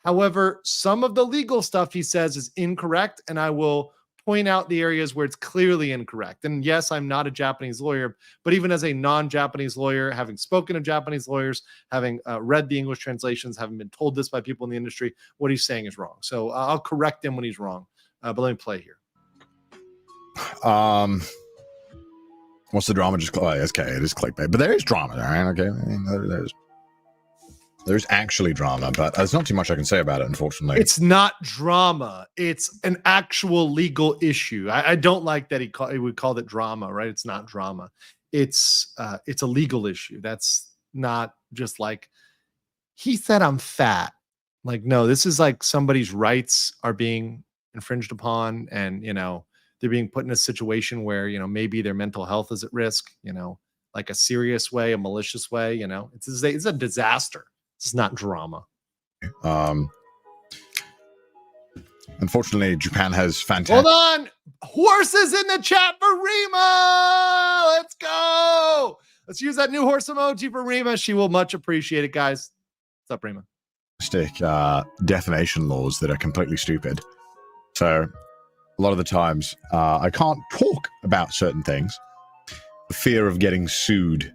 However, some of the legal stuff he says is incorrect, and I will point out the areas where it's clearly incorrect. And yes, I'm not a Japanese lawyer, but even as a non-Japanese lawyer, having spoken to Japanese lawyers, having read the English translations, having been told this by people in the industry, what he's saying is wrong. So I'll correct him when he's wrong. But let me play here. What's the drama? Just okay, it is clickbait, but there is drama, all right? Okay, there's. There's actually drama, but there's not too much I can say about it, unfortunately. It's not drama. It's an actual legal issue. I don't like that he would call it drama, right? It's not drama. It's a legal issue. That's not just like, he said I'm fat. Like, no, this is like somebody's rights are being infringed upon, and, you know, they're being put in a situation where, you know, maybe their mental health is at risk, you know, like a serious way, a malicious way, you know, it's a disaster. It's not drama. Unfortunately, Japan has fantastic. Hold on. Horses in the chat for Rima. Let's go. Let's use that new horse emoji for Rima. She will much appreciate it, guys. What's up, Rima? Defamation laws that are completely stupid. So a lot of the times I can't talk about certain things for fear of getting sued.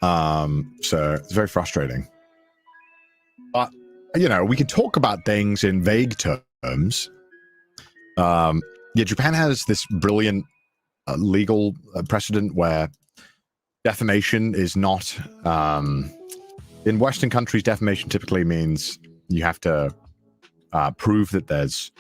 So it's very frustrating. But, you know, we can talk about things in vague terms. Yeah, Japan has this brilliant legal precedent where defamation is not... in Western countries, defamation typically means you have to prove that there's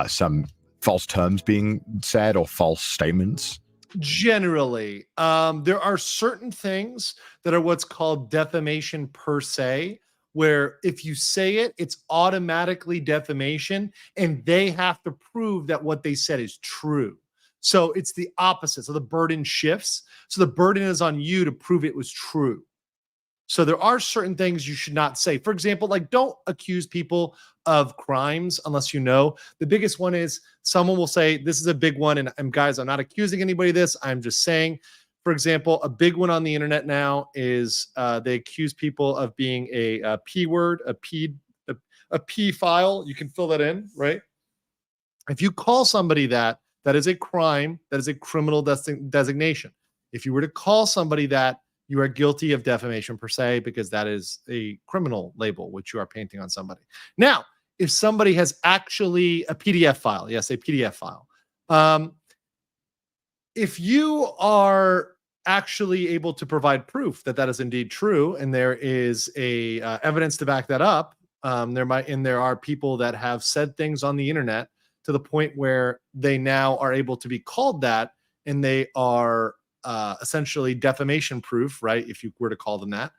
some false terms being said or false statements. Generally, there are certain things that are what's called defamation per se, where if you say it, it's automatically defamation, and they have to prove that what they said is true. So it's the opposite. So the burden shifts. So the burden is on you to prove it was true. So there are certain things you should not say. For example, like, don't accuse people of crimes unless you know. The biggest one is someone will say, this is a big one, and guys, I'm not accusing anybody of this. I'm just saying, for example, a big one on the internet now is they accuse people of being a P word, a P file. You can fill that in, right? If you call somebody that is a crime, that is a criminal designation. If you were to call somebody that, you are guilty of defamation per se, because that is a criminal label which you are painting on somebody. Now, if somebody has actually a PDF file, yes, a PDF file. If you are actually able to provide proof that that is indeed true, and there is a evidence to back that up, there are people that have said things on the internet to the point where they now are able to be called that, and they are essentially defamation proof, right? If you were to call them that,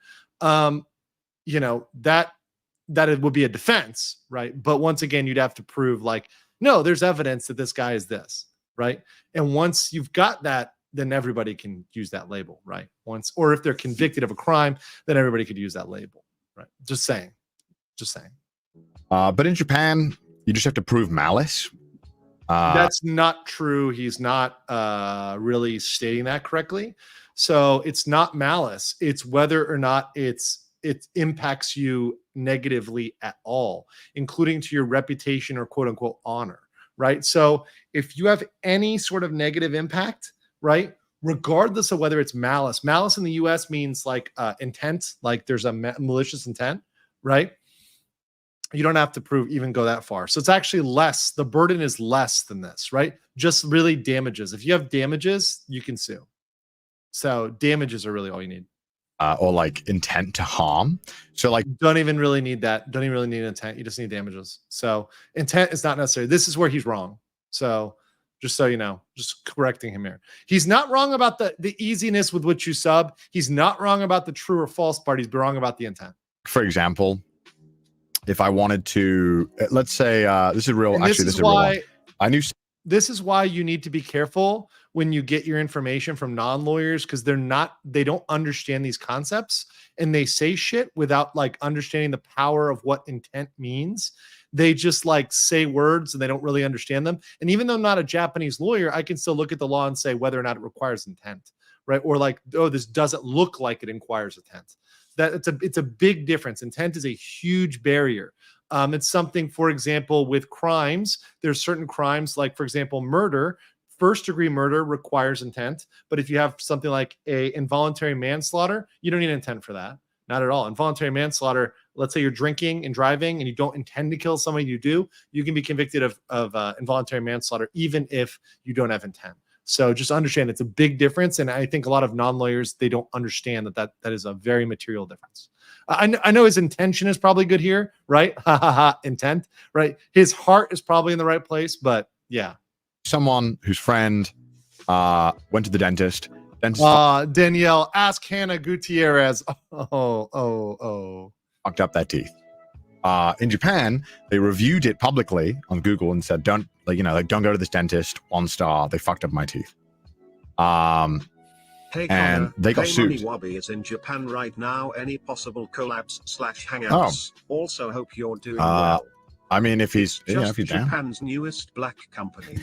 you know, that it would be a defense, right? But once again, you'd have to prove, like, no, there's evidence that this guy is this, right? And once you've got that, then everybody can use that label, right? Or if they're convicted of a crime, then everybody could use that label, right? Just saying. But in Japan, you just have to prove malice. That's not true. He's not really stating that correctly. So it's not malice. It's whether or not it impacts you negatively at all, including to your reputation or quote unquote honor, right? So if you have any sort of negative impact, right, regardless of whether it's malice in the US means like intent, like there's a malicious intent, right? You don't have to even go that far. So it's actually less. The burden is less than this, right? Just really damages. If you have damages, you can sue. So damages are really all you need. Or like intent to harm. So like, don't even really need that. Don't even really need intent. You just need damages. So intent is not necessary. This is where he's wrong. So just so you know, just correcting him here. He's not wrong about the easiness with which you sub. He's not wrong about the true or false part. He's wrong about the intent. For example, if I wanted to, let's say, this is real. Actually, this is real one. This is why you need to be careful when you get your information from non-lawyers, because they don't understand these concepts, and they say shit without like understanding the power of what intent means. They just like say words and they don't really understand them. And even though I'm not a Japanese lawyer, I can still look at the law and say whether or not it requires intent, right? Or like, oh, this doesn't look like it requires intent. It's a big difference. Intent is a huge barrier. It's something, for example, with crimes, there's certain crimes, like, for example, murder. First degree murder requires intent. But if you have something like a involuntary manslaughter, you don't need intent for that. Not at all. Involuntary manslaughter, let's say you're drinking and driving and you don't intend to kill somebody, you can be convicted of involuntary manslaughter, even if you don't have intent. So just understand it's a big difference. And I think a lot of non-lawyers, they don't understand that is a very material difference. I know his intention is probably good here, right? Ha ha ha, intent, right? His heart is probably in the right place, but yeah. Someone whose friend went to the dentist. Danielle, ask Hannah Gutierrez. Oh. Fucked up their teeth. In Japan, they reviewed it publicly on Google and said, don't go to this dentist. 1 star. They fucked up my teeth. Hey, and Connor, they got sued. Wabi is in Japan right now. Any possible collabs / hangouts? Also, hope you're doing well. I mean, if he's Just if he's down. Japan's newest black company.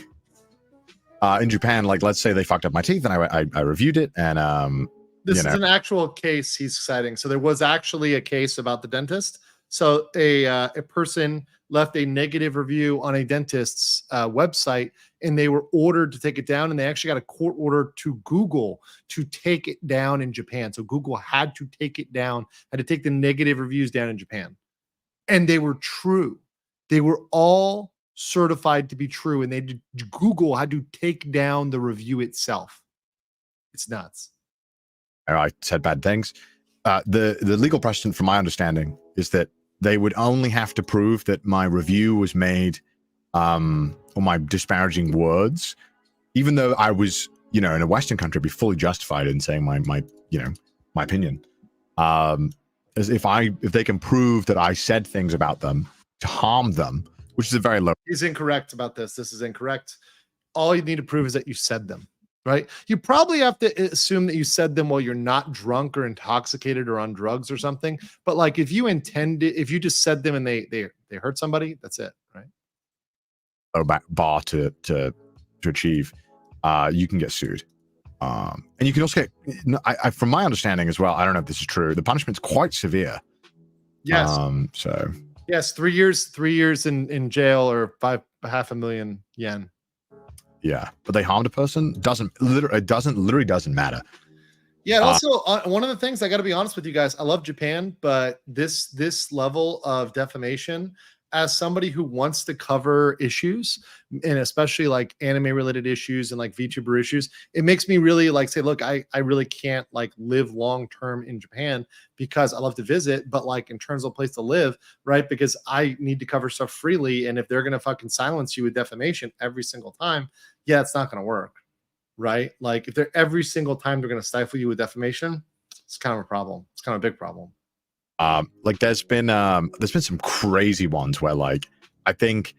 In Japan, like let's say they fucked up my teeth, and I reviewed it, and this is an actual case he's citing. So there was actually a case about the dentist. So a person left a negative review on a dentist's website, and they were ordered to take it down, and they actually got a court order to Google to take it down in Japan. So Google had to take it down, had to take the negative reviews down in Japan. And they were true. They were all certified to be true, and Google had to take down the review itself. It's nuts. I said bad things. The legal precedent, from my understanding, is that they would only have to prove that my review was made, or my disparaging words, even though I was, in a Western country, be fully justified in saying my opinion. As if they can prove that I said things about them to harm them, which is a very low. He's incorrect about this. This is incorrect. All you need to prove is that you said them. Right? You probably have to assume that you said them while you're not drunk or intoxicated or on drugs or something. But like if you just said them and they hurt somebody, that's it, right? Bar to achieve, you can get sued. And you can also get, from my understanding as well, I don't know if this is true, the punishment's quite severe. Yes. Yes, 3 years in jail or 500,000 yen. Yeah, but they harmed a person. Doesn't matter. Yeah. Also, one of the things I got to be honest with you guys, I love Japan, but this level of defamation, as somebody who wants to cover issues, and especially like anime related issues and like VTuber issues, it makes me really like say, look, I really can't like live long term in Japan because I love to visit, but like in terms of a place to live, right? Because I need to cover stuff freely, and if they're gonna fucking silence you with defamation every single time, yeah, it's not gonna work, right? Like if they're every single time they're gonna stifle you with defamation, it's kind of a problem. It's kind of a big problem. Like there's been some crazy ones where like I think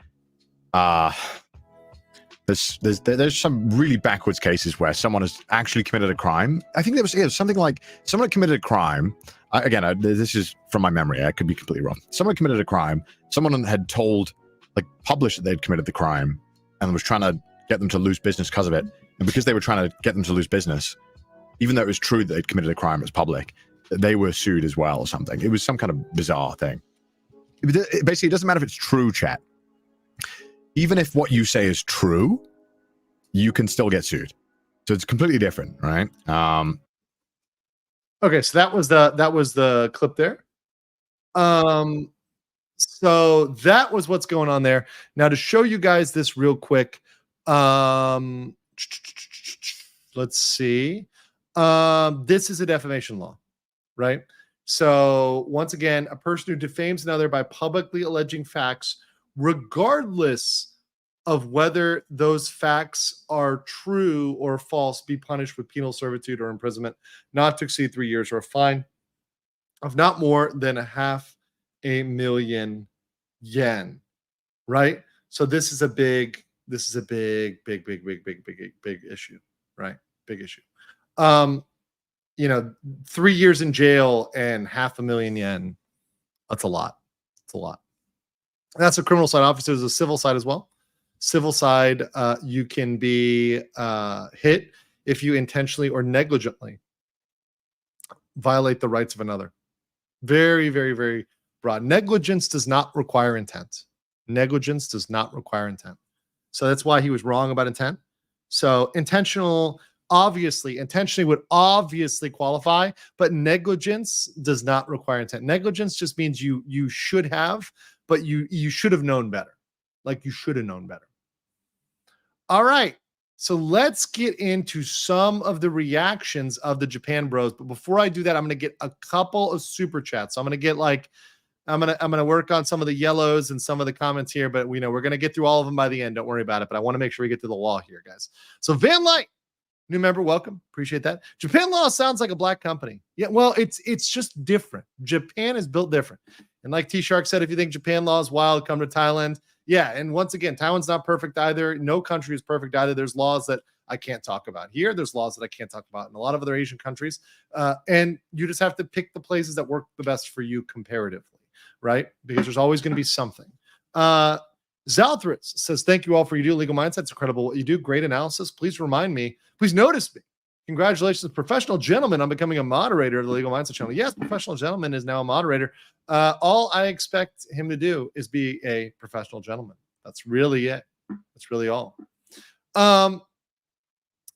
there's some really backwards cases where someone has actually committed a crime. I think there was something like someone committed a crime. This is from my memory. I could be completely wrong. Someone committed a crime. Someone had published that they'd committed the crime and was trying to get them to lose business because of it. And because they were trying to get them to lose business, even though it was true that they'd committed a crime, it was public, they were sued as well or something. It was some kind of bizarre thing. Basically, it doesn't matter if it's true, chat. Even if what you say is true, you can still get sued. So it's completely different, right? Okay, so that was the clip there. So that was what's going on there. Now to show you guys this real quick, let's see. This is a defamation law, right? So once again, a person who defames another by publicly alleging facts, regardless of whether those facts are true or false, be punished with penal servitude or imprisonment not to exceed 3 years, or a fine of not more than 500,000 yen, right? So this is a big issue, right? Big issue. 3 years in jail and 500,000 yen. That's a lot. It's a lot. That's a criminal side. Obviously, there's a civil side as well. Civil side, you can be hit if you intentionally or negligently violate the rights of another. Very, very, very broad. Negligence does not require intent. Negligence does not require intent. So that's why he was wrong about intent. So intentionally would obviously qualify, but negligence does not require intent. Negligence just means you should have, but you should have known better. Like you should have known better. All right. So let's get into some of the reactions of the Japan bros. But before I do that, I'm going to get a couple of super chats. So I'm going to get like, I'm gonna work on some of the yellows and some of the comments here, but we're gonna get through all of them by the end. Don't worry about it. But I want to make sure we get to the law here, guys. So Van Light, new member, welcome. Appreciate that. Japan Law sounds like a black company. Yeah, well, it's just different. Japan is built different. And like T Shark said, if you think Japan law is wild, come to Thailand. Yeah, and once again, Taiwan's not perfect either. No country is perfect either. There's laws that I can't talk about here. There's laws that I can't talk about in a lot of other Asian countries. And you just have to pick the places that work the best for you comparatively. Right? Because there's always going to be something. Zalthris says, thank you all for your do legal mindset. It's incredible what you do. Great analysis. Please remind me. Please notice me. Congratulations, professional gentleman, on becoming a moderator of the Legal Mindset channel. Yes, professional gentleman is now a moderator. All I expect him to do is be a professional gentleman. That's really it. That's really all.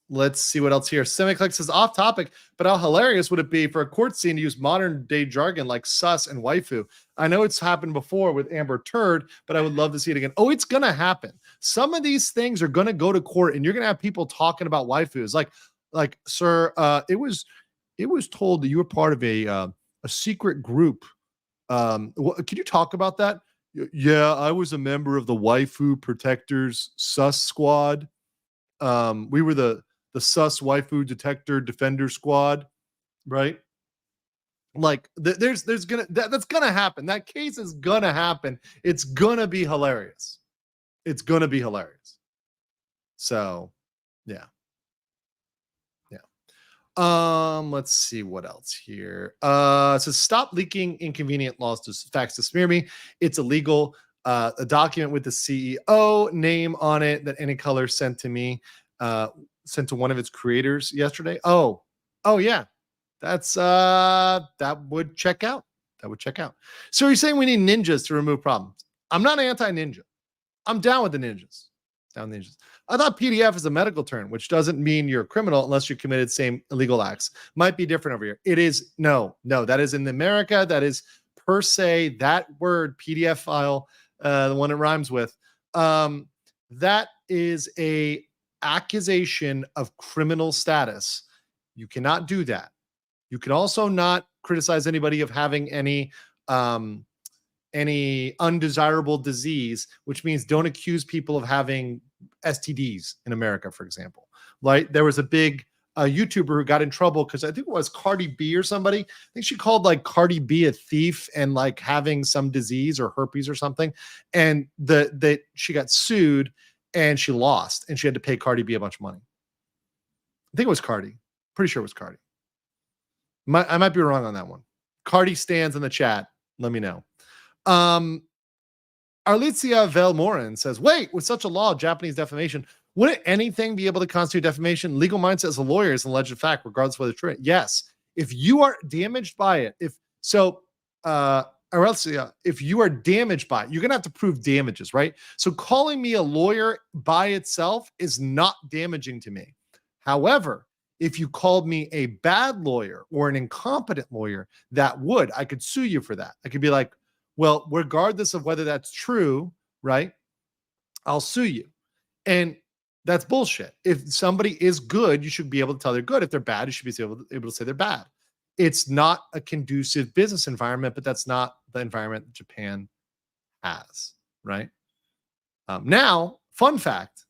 Let's see what else here. Semiclick says, off topic, but how hilarious would it be for a court scene to use modern day jargon like sus and waifu? I know it's happened before with Amber Turd, but I would love to see it again. Oh, it's going to happen. Some of these things are going to go to court and you're going to have people talking about waifus. Like, sir, it was told that you were part of a secret group. Can you talk about that? Yeah, I was a member of the Waifu Protectors Sus Squad. We were the Sus Waifu Detector Defender Squad, right? Like that's gonna happen. That case is gonna happen. It's gonna be hilarious. It's gonna be hilarious. So, yeah. Let's see what else here. It says stop leaking inconvenient laws to facts to smear me. It's illegal. A document with the CEO name on it that Any Color sent to me, sent to one of its creators yesterday. Oh yeah. That's that would check out. That would check out. So you're saying we need ninjas to remove problems. I'm not anti-ninja. I'm down with the ninjas. Down the ninjas. I thought PDF is a medical term, which doesn't mean you're a criminal unless you committed same illegal acts. Might be different over here. It is no. That is in America. That is per se that word PDF file, the one it rhymes with. That is a accusation of criminal status. You cannot do that. You can also not criticize anybody of having any undesirable disease, which means don't accuse people of having STDs in America, for example. Like there was a big YouTuber who got in trouble because I think it was Cardi B or somebody. I think she called like Cardi B a thief and like having some disease or herpes or something. And she got sued and she lost and she had to pay Cardi B a bunch of money. I think it was Cardi. Pretty sure it was Cardi. I might be wrong on that one. Cardi stands in the chat. Let me know. Arlitzia Velmorin says, wait, with such a law of Japanese defamation, wouldn't anything be able to constitute defamation? Legal mindset as a lawyer is an alleged fact, regardless of whether it's true. Yes. If you are damaged by it, Arlitzia, if you are damaged by it, you're going to have to prove damages, right? So calling me a lawyer by itself is not damaging to me. However, if you called me a bad lawyer or an incompetent lawyer, I could sue you for that. I could be like, well, regardless of whether that's true, right? I'll sue you. And that's bullshit. If somebody is good, you should be able to tell they're good. If they're bad, you should be able to say they're bad. It's not a conducive business environment, but that's not the environment that Japan has, right? Now, fun fact,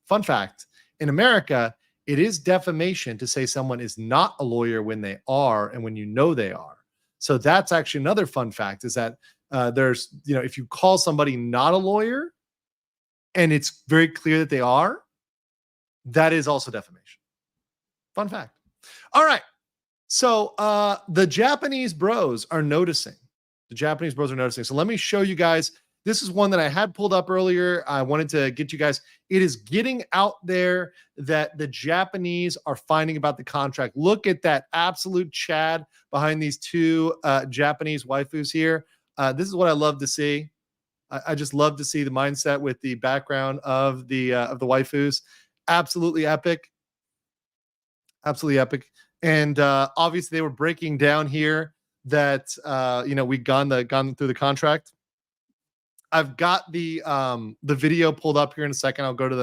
in America, it is defamation to say someone is not a lawyer when they are and when you know they are. So that's actually another fun fact is that there's, if you call somebody not a lawyer and it's very clear that they are, that is also defamation. Fun fact. All right. So the Japanese bros are noticing. So let me show you guys. This is one that I had pulled up earlier. I wanted to get you guys. It is getting out there that the Japanese are finding about the contract. Look at that absolute Chad behind these two Japanese waifus here. This is what I love to see. I just love to see the mindset with the background of the waifus. Absolutely epic. Absolutely epic. And obviously they were breaking down here that we'd gone through the contract. I've got the video pulled up here in a second. I'll go to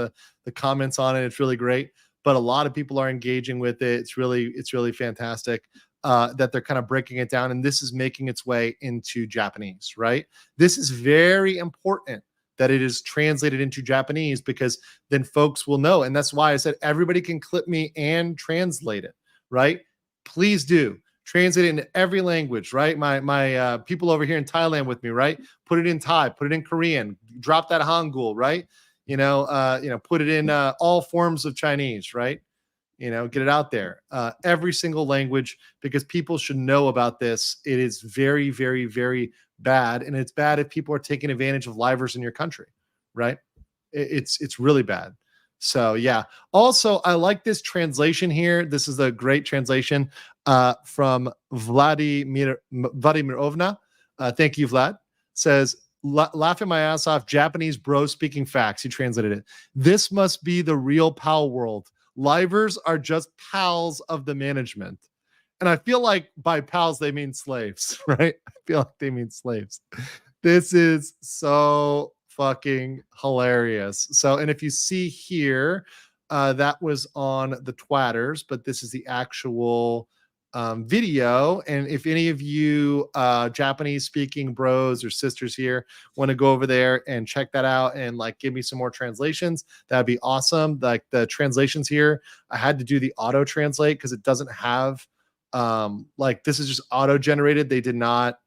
the comments on it. It's really great. but a lot of people are engaging with it. It's really fantastic that they're kind of breaking it down, and this is making its way into Japanese, right? This is very important that it is translated into Japanese, because then folks will know. And that's why I said everybody can clip me and translate it, right? Please do. Translate it into every language, right? My people over here in Thailand with me, right? Put it in Thai, put it in Korean, drop that Hangul, right? Put it in all forms of Chinese, right? Get it out there. Every single language, because people should know about this. It is very, very, very bad. And it's bad if people are taking advantage of livers in your country, right? It's really bad. So yeah. Also, I like this translation here. This is a great translation from Vladimirovna. Thank you, Vlad. Says, laughing my ass off, Japanese bro speaking facts. He translated it. This must be the real pal world. Livers are just pals of the management. And I feel like by pals, they mean slaves, right? I feel like they mean slaves. This is so fucking hilarious. So, and if you see here, that was on the Twatters, but this is the actual video. And if any of you Japanese speaking bros or sisters here want to go over there and check that out and like give me some more translations, that'd be awesome. Like the translations here, I had to do the auto translate because it doesn't have this is just auto generated. They did not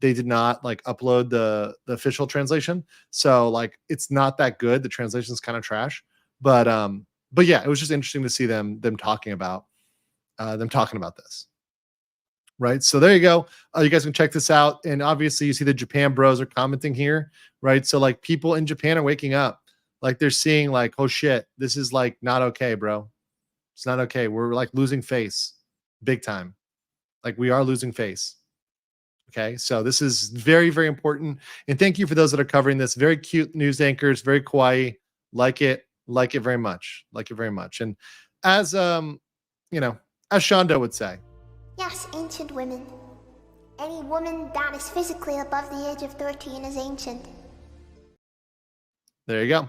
like upload the official translation. So like it's not that good. The translation is kind of trash. But yeah, it was just interesting to see them talking about this. Right. So there you go. You guys can check this out. And obviously you see the Japan bros are commenting here, right? So like people in Japan are waking up. Like they're seeing like, oh shit, this is like not okay, bro. It's not okay. We're like losing face big time. Like we are losing face. Okay. So this is very, very important. And thank you for those that are covering this. Very cute news anchors, very kawaii. Like it very much. Like it very much. And as as Shondo would say. Yes, ancient women. Any woman that is physically above the age of 13 is ancient. There you go.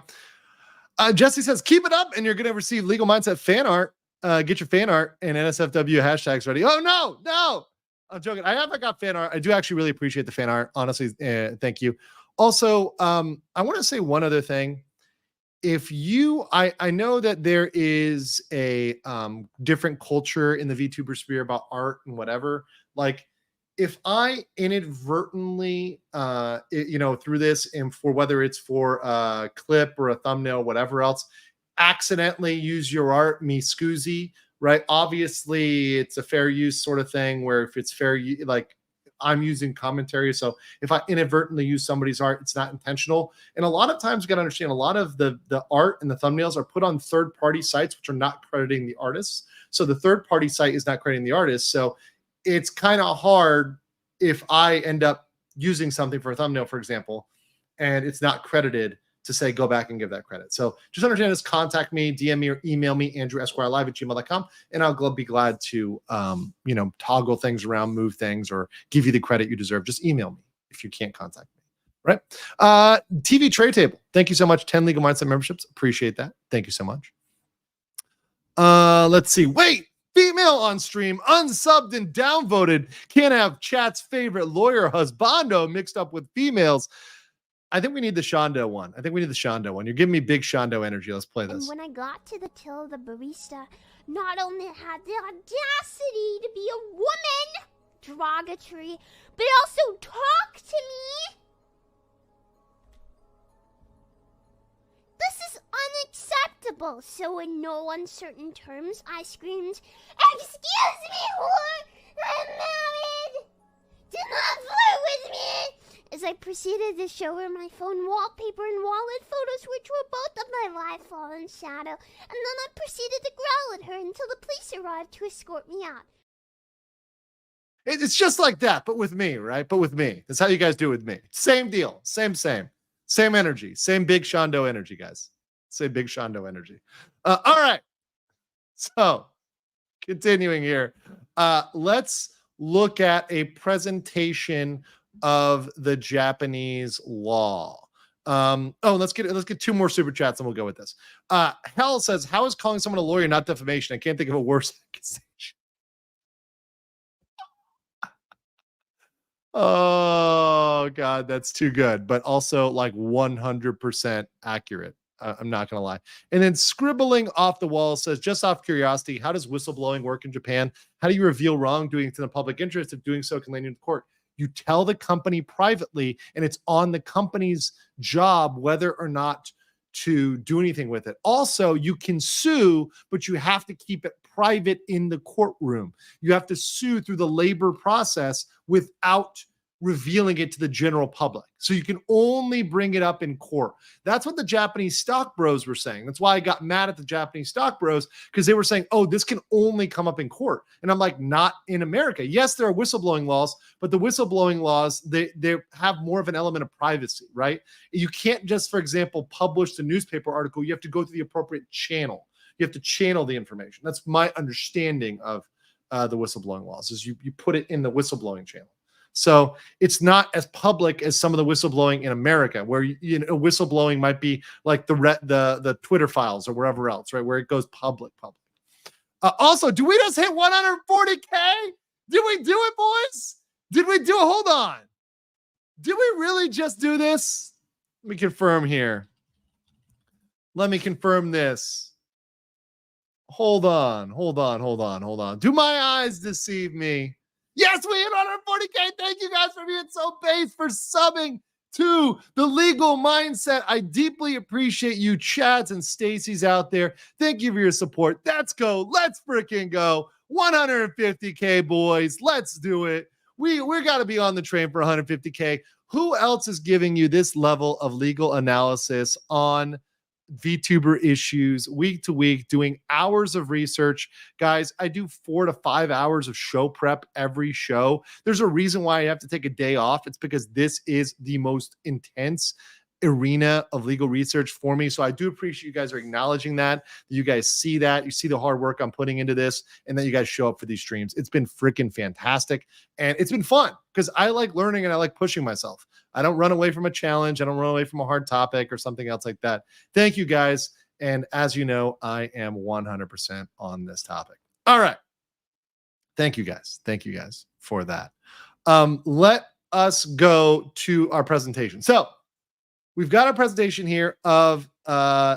Jesse says, keep it up and you're going to receive Legal Mindset fan art. Get your fan art and NSFW hashtags ready. Oh, no. I'm joking. I haven't got fan art. I do actually really appreciate the fan art. Honestly, thank you. Also, I want to say one other thing. If you, I know that there is a different culture in the VTuber sphere about art and whatever. Like, if I inadvertently, through this and for whether it's for a clip or a thumbnail, whatever else, accidentally use your art, me scoozy, right? Obviously, it's a fair use sort of thing where if it's fair, like I'm using commentary. So if I inadvertently use somebody's art, it's not intentional. And a lot of times you got to understand a lot of the art and the thumbnails are put on third-party sites, which are not crediting the artists. So the third-party site is not crediting the artist. So it's kind of hard if I end up using something for a thumbnail, for example, and it's not credited to say, go back and give that credit. So just understand this, contact me, DM me or email me, andrewesquirelive@gmail.com. And I'll be glad to, toggle things around, move things, or give you the credit you deserve. Just email me if you can't contact me, right? TV Tray Table. Thank you so much. 10 Legal Mindset memberships. Appreciate that. Thank you so much. Let's see. Wait, female on stream, unsubbed and downvoted. Can't have chat's favorite lawyer husbando mixed up with females. I think we need the Shondo one. You're giving me big Shondo energy. Let's play this. And when I got to the till, the barista not only had the audacity to be a woman, derogatory, but also talk to me. This is unacceptable. So in no uncertain terms, I screamed, "Excuse me, whore! I'm married! Do not flirt with me!" As I proceeded to show her my phone wallpaper and wallet photos, which were both of my life fallen shadow, and then I proceeded to growl at her until the police arrived to escort me out. It's just like that, but with me, right? But with me. That's how you guys do it with me. Same deal. Same energy. Same big Shondo energy, guys. Same big Shondo energy. All right. So, continuing here. Let's look at a presentation of the Japanese law. Let's get two more super chats and we'll go with this. Hell says, how is calling someone a lawyer not defamation? I can't think of a worse accusation. Oh God, that's too good, but also like 100% accurate. I'm not gonna lie. And then scribbling off the wall says, just off curiosity, how does whistleblowing work in Japan? How do you reveal wrongdoing to the public interest if doing so can land you in court? You tell the company privately, and it's on the company's job whether or not to do anything with it. Also, you can sue, but you have to keep it private in the courtroom. You have to sue through the labor process without revealing it to the general public. So you can only bring it up in court. That's what the Japanese stock bros were saying. That's why I got mad at the Japanese stock bros, because they were saying, oh, this can only come up in court. And I'm like, not in America. Yes, there are whistleblowing laws, but the whistleblowing laws, they have more of an element of privacy, right? You can't just, for example, publish the newspaper article. You have to go through the appropriate channel. You have to channel the information. That's my understanding of the whistleblowing laws, is you put it in the whistleblowing channel. So it's not as public as some of the whistleblowing in America, where whistleblowing might be like the Twitter files or wherever else, right? Where it goes public. Also, do we just hit 140K? Did we do it, boys? Did we do it? Hold on. Did we really just do this? Let me confirm here. Let me confirm this. Hold on. Do my eyes deceive me? Yes, we hit 140K. Thank you guys for being so base, for subbing to the Legal Mindset. I deeply appreciate you, Chads and Stacy's out there. Thank you for your support. Let's go. Let's freaking go. 150K, boys. Let's do it. We're got to be on the train for 150K. Who else is giving you this level of legal analysis on VTuber issues week to week, doing hours of research? Guys, I do 4 to 5 hours of show prep every show. There's a reason why I have to take a day off. It's because this is the most intense arena of legal research for me. So I do appreciate you guys are acknowledging that. You guys see that. You see the hard work I'm putting into this, and then you guys show up for these streams. It's been freaking fantastic, and it's been fun because I like learning and I like pushing myself. I don't run away from a challenge. I don't run away from a hard topic or something else like that. Thank you guys. And as you know, I am 100% on this topic. All right. Thank you guys. Thank you guys for that. Let us go to our presentation. So we've got a presentation here of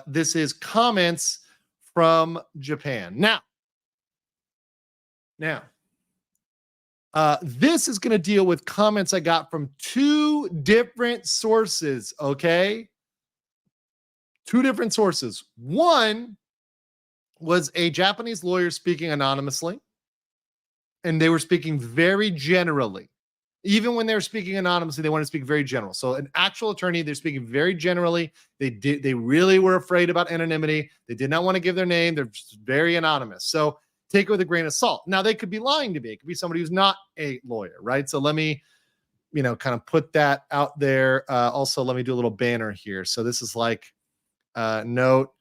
this is comments from Japan. Now, this is going to deal with comments I got from 2 different sources, okay? 2 different sources. One was a Japanese lawyer speaking anonymously, and they were speaking very generally. Even when they were speaking anonymously, they want to speak very general. So an actual attorney, they're speaking very generally. They really were afraid about anonymity. They did not want to give their name. They're just very anonymous. So take it with a grain of salt. Now, they could be lying to me. It could be somebody who's not a lawyer, right? So let me, kind of put that out there. Also, let me do a little banner here. So this is like, note,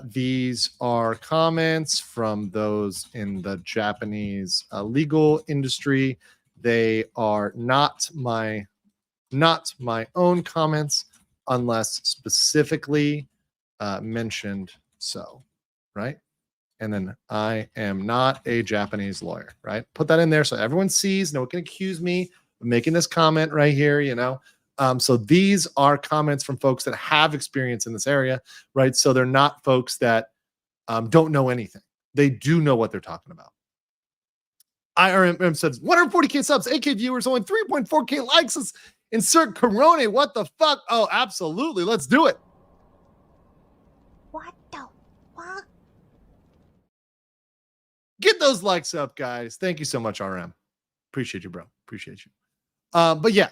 these are comments from those in the Japanese legal industry. They are not my own comments unless specifically mentioned so, right? And then I am not a Japanese lawyer, right? Put that in there so everyone sees. No one can accuse me of making this comment right here, So these are comments from folks that have experience in this area, right? So they're not folks that don't know anything. They do know what they're talking about. IRM says 140K subs, 8K viewers, only 3.4K likes. Let's insert Corona. What the fuck? Oh, absolutely. Let's do it. What the fuck? Get those likes up, guys. Thank you so much, RM. Appreciate you, bro. Appreciate you. But yeah.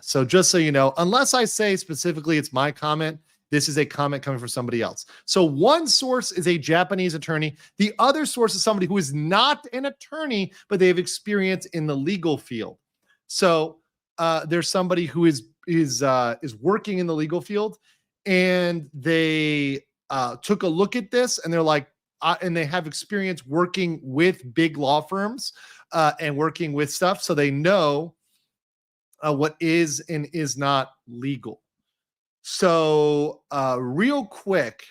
So just so you know, unless I say specifically it's my comment, this is a comment coming from somebody else. So one source is a Japanese attorney. The other source is somebody who is not an attorney, but they have experience in the legal field. So there's somebody who is working in the legal field, and they took a look at this, and they're like, and they have experience working with big law firms and working with stuff, so they know what is and is not legal. So real quick,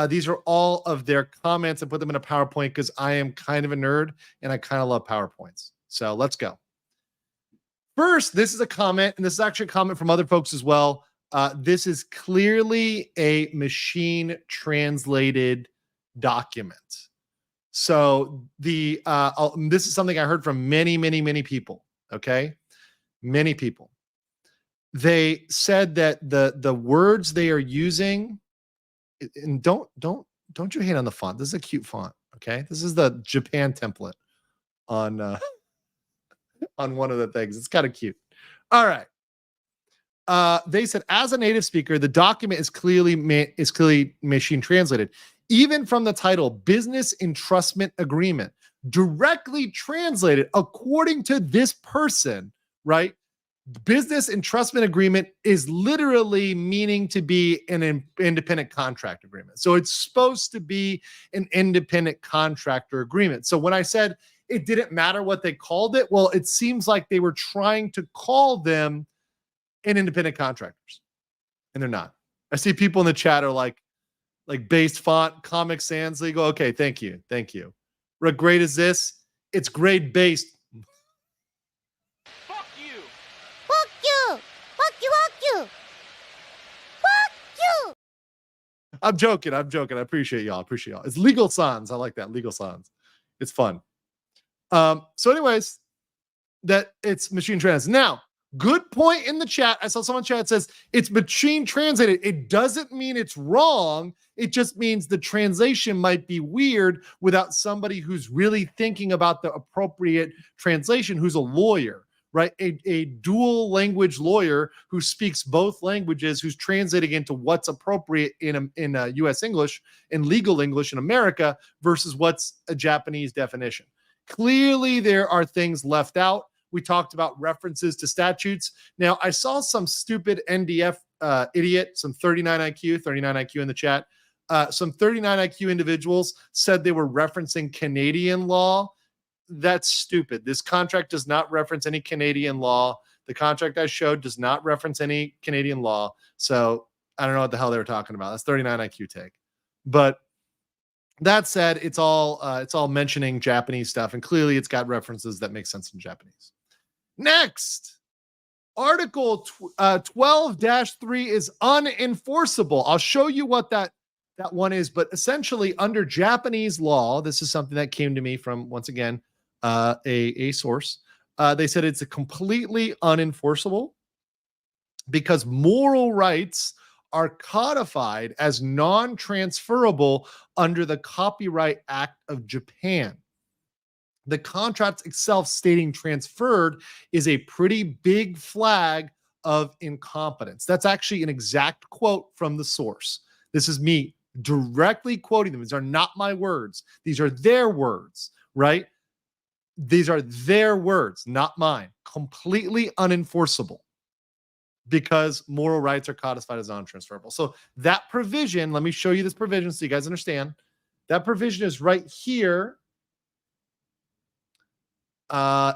these are all of their comments. I put them in a PowerPoint because I am kind of a nerd and I kind of love PowerPoints. So let's go. First, this is a comment, and this is actually a comment from other folks as well. This is clearly a machine translated document. So this is something I heard from many people. Okay, many people. They said that the words they are using, and don't you hate on the font. This is a cute font. Okay, this is the Japan template on one of the things. It's kind of cute. All right. They said, as a native speaker, the document is clearly machine translated. Even from the title, Business Entrustment Agreement, directly translated according to this person, right? Business Entrustment Agreement is literally meaning to be an independent contract agreement. So it's supposed to be an independent contractor agreement. So when I said it didn't matter what they called it, well, it seems like they were trying to call them an independent contractors, and they're not. I see people in the chat are like based font, Comic Sans legal. Okay, thank you. What grade is this? It's grade based. Fuck you! Fuck you! Fuck you! Fuck you! Fuck you! I'm joking. I appreciate y'all. It's legal sans. I like that. Legal sans. It's fun. So anyways, that it's machine translated. Now, good point in the chat. I saw someone in chat says it's machine translated. It doesn't mean it's wrong. It just means the translation might be weird without somebody who's really thinking about the appropriate translation, who's a lawyer, right? A dual language lawyer who speaks both languages, who's translating into what's appropriate in U.S. English, in legal English in America versus what's a Japanese definition. Clearly, there are things left out. We talked about references to statutes. Now, I saw some stupid NDF idiot, some 39 IQ in the chat. Some 39 IQ individuals said they were referencing Canadian law. That's stupid. This contract does not reference any Canadian law. The contract I showed does not reference any Canadian law. So I don't know what the hell they were talking about. That's 39 IQ take. But that said, it's all mentioning Japanese stuff, and clearly it's got references that make sense in Japanese. Next, Article 12-3 is unenforceable. I'll show you what that one is, but essentially under Japanese law, this is something that came to me from, once again, a source. They said it's a completely unenforceable because moral rights are codified as non-transferable under the Copyright Act of Japan. The contract itself stating transferred is a pretty big flag of incompetence. That's actually an exact quote from the source. This is me directly quoting them. These are not my words. These are their words, right? These are their words, not mine. Completely unenforceable because moral rights are codified as non-transferable. So that provision, let me show you this provision so you guys understand. That provision is right here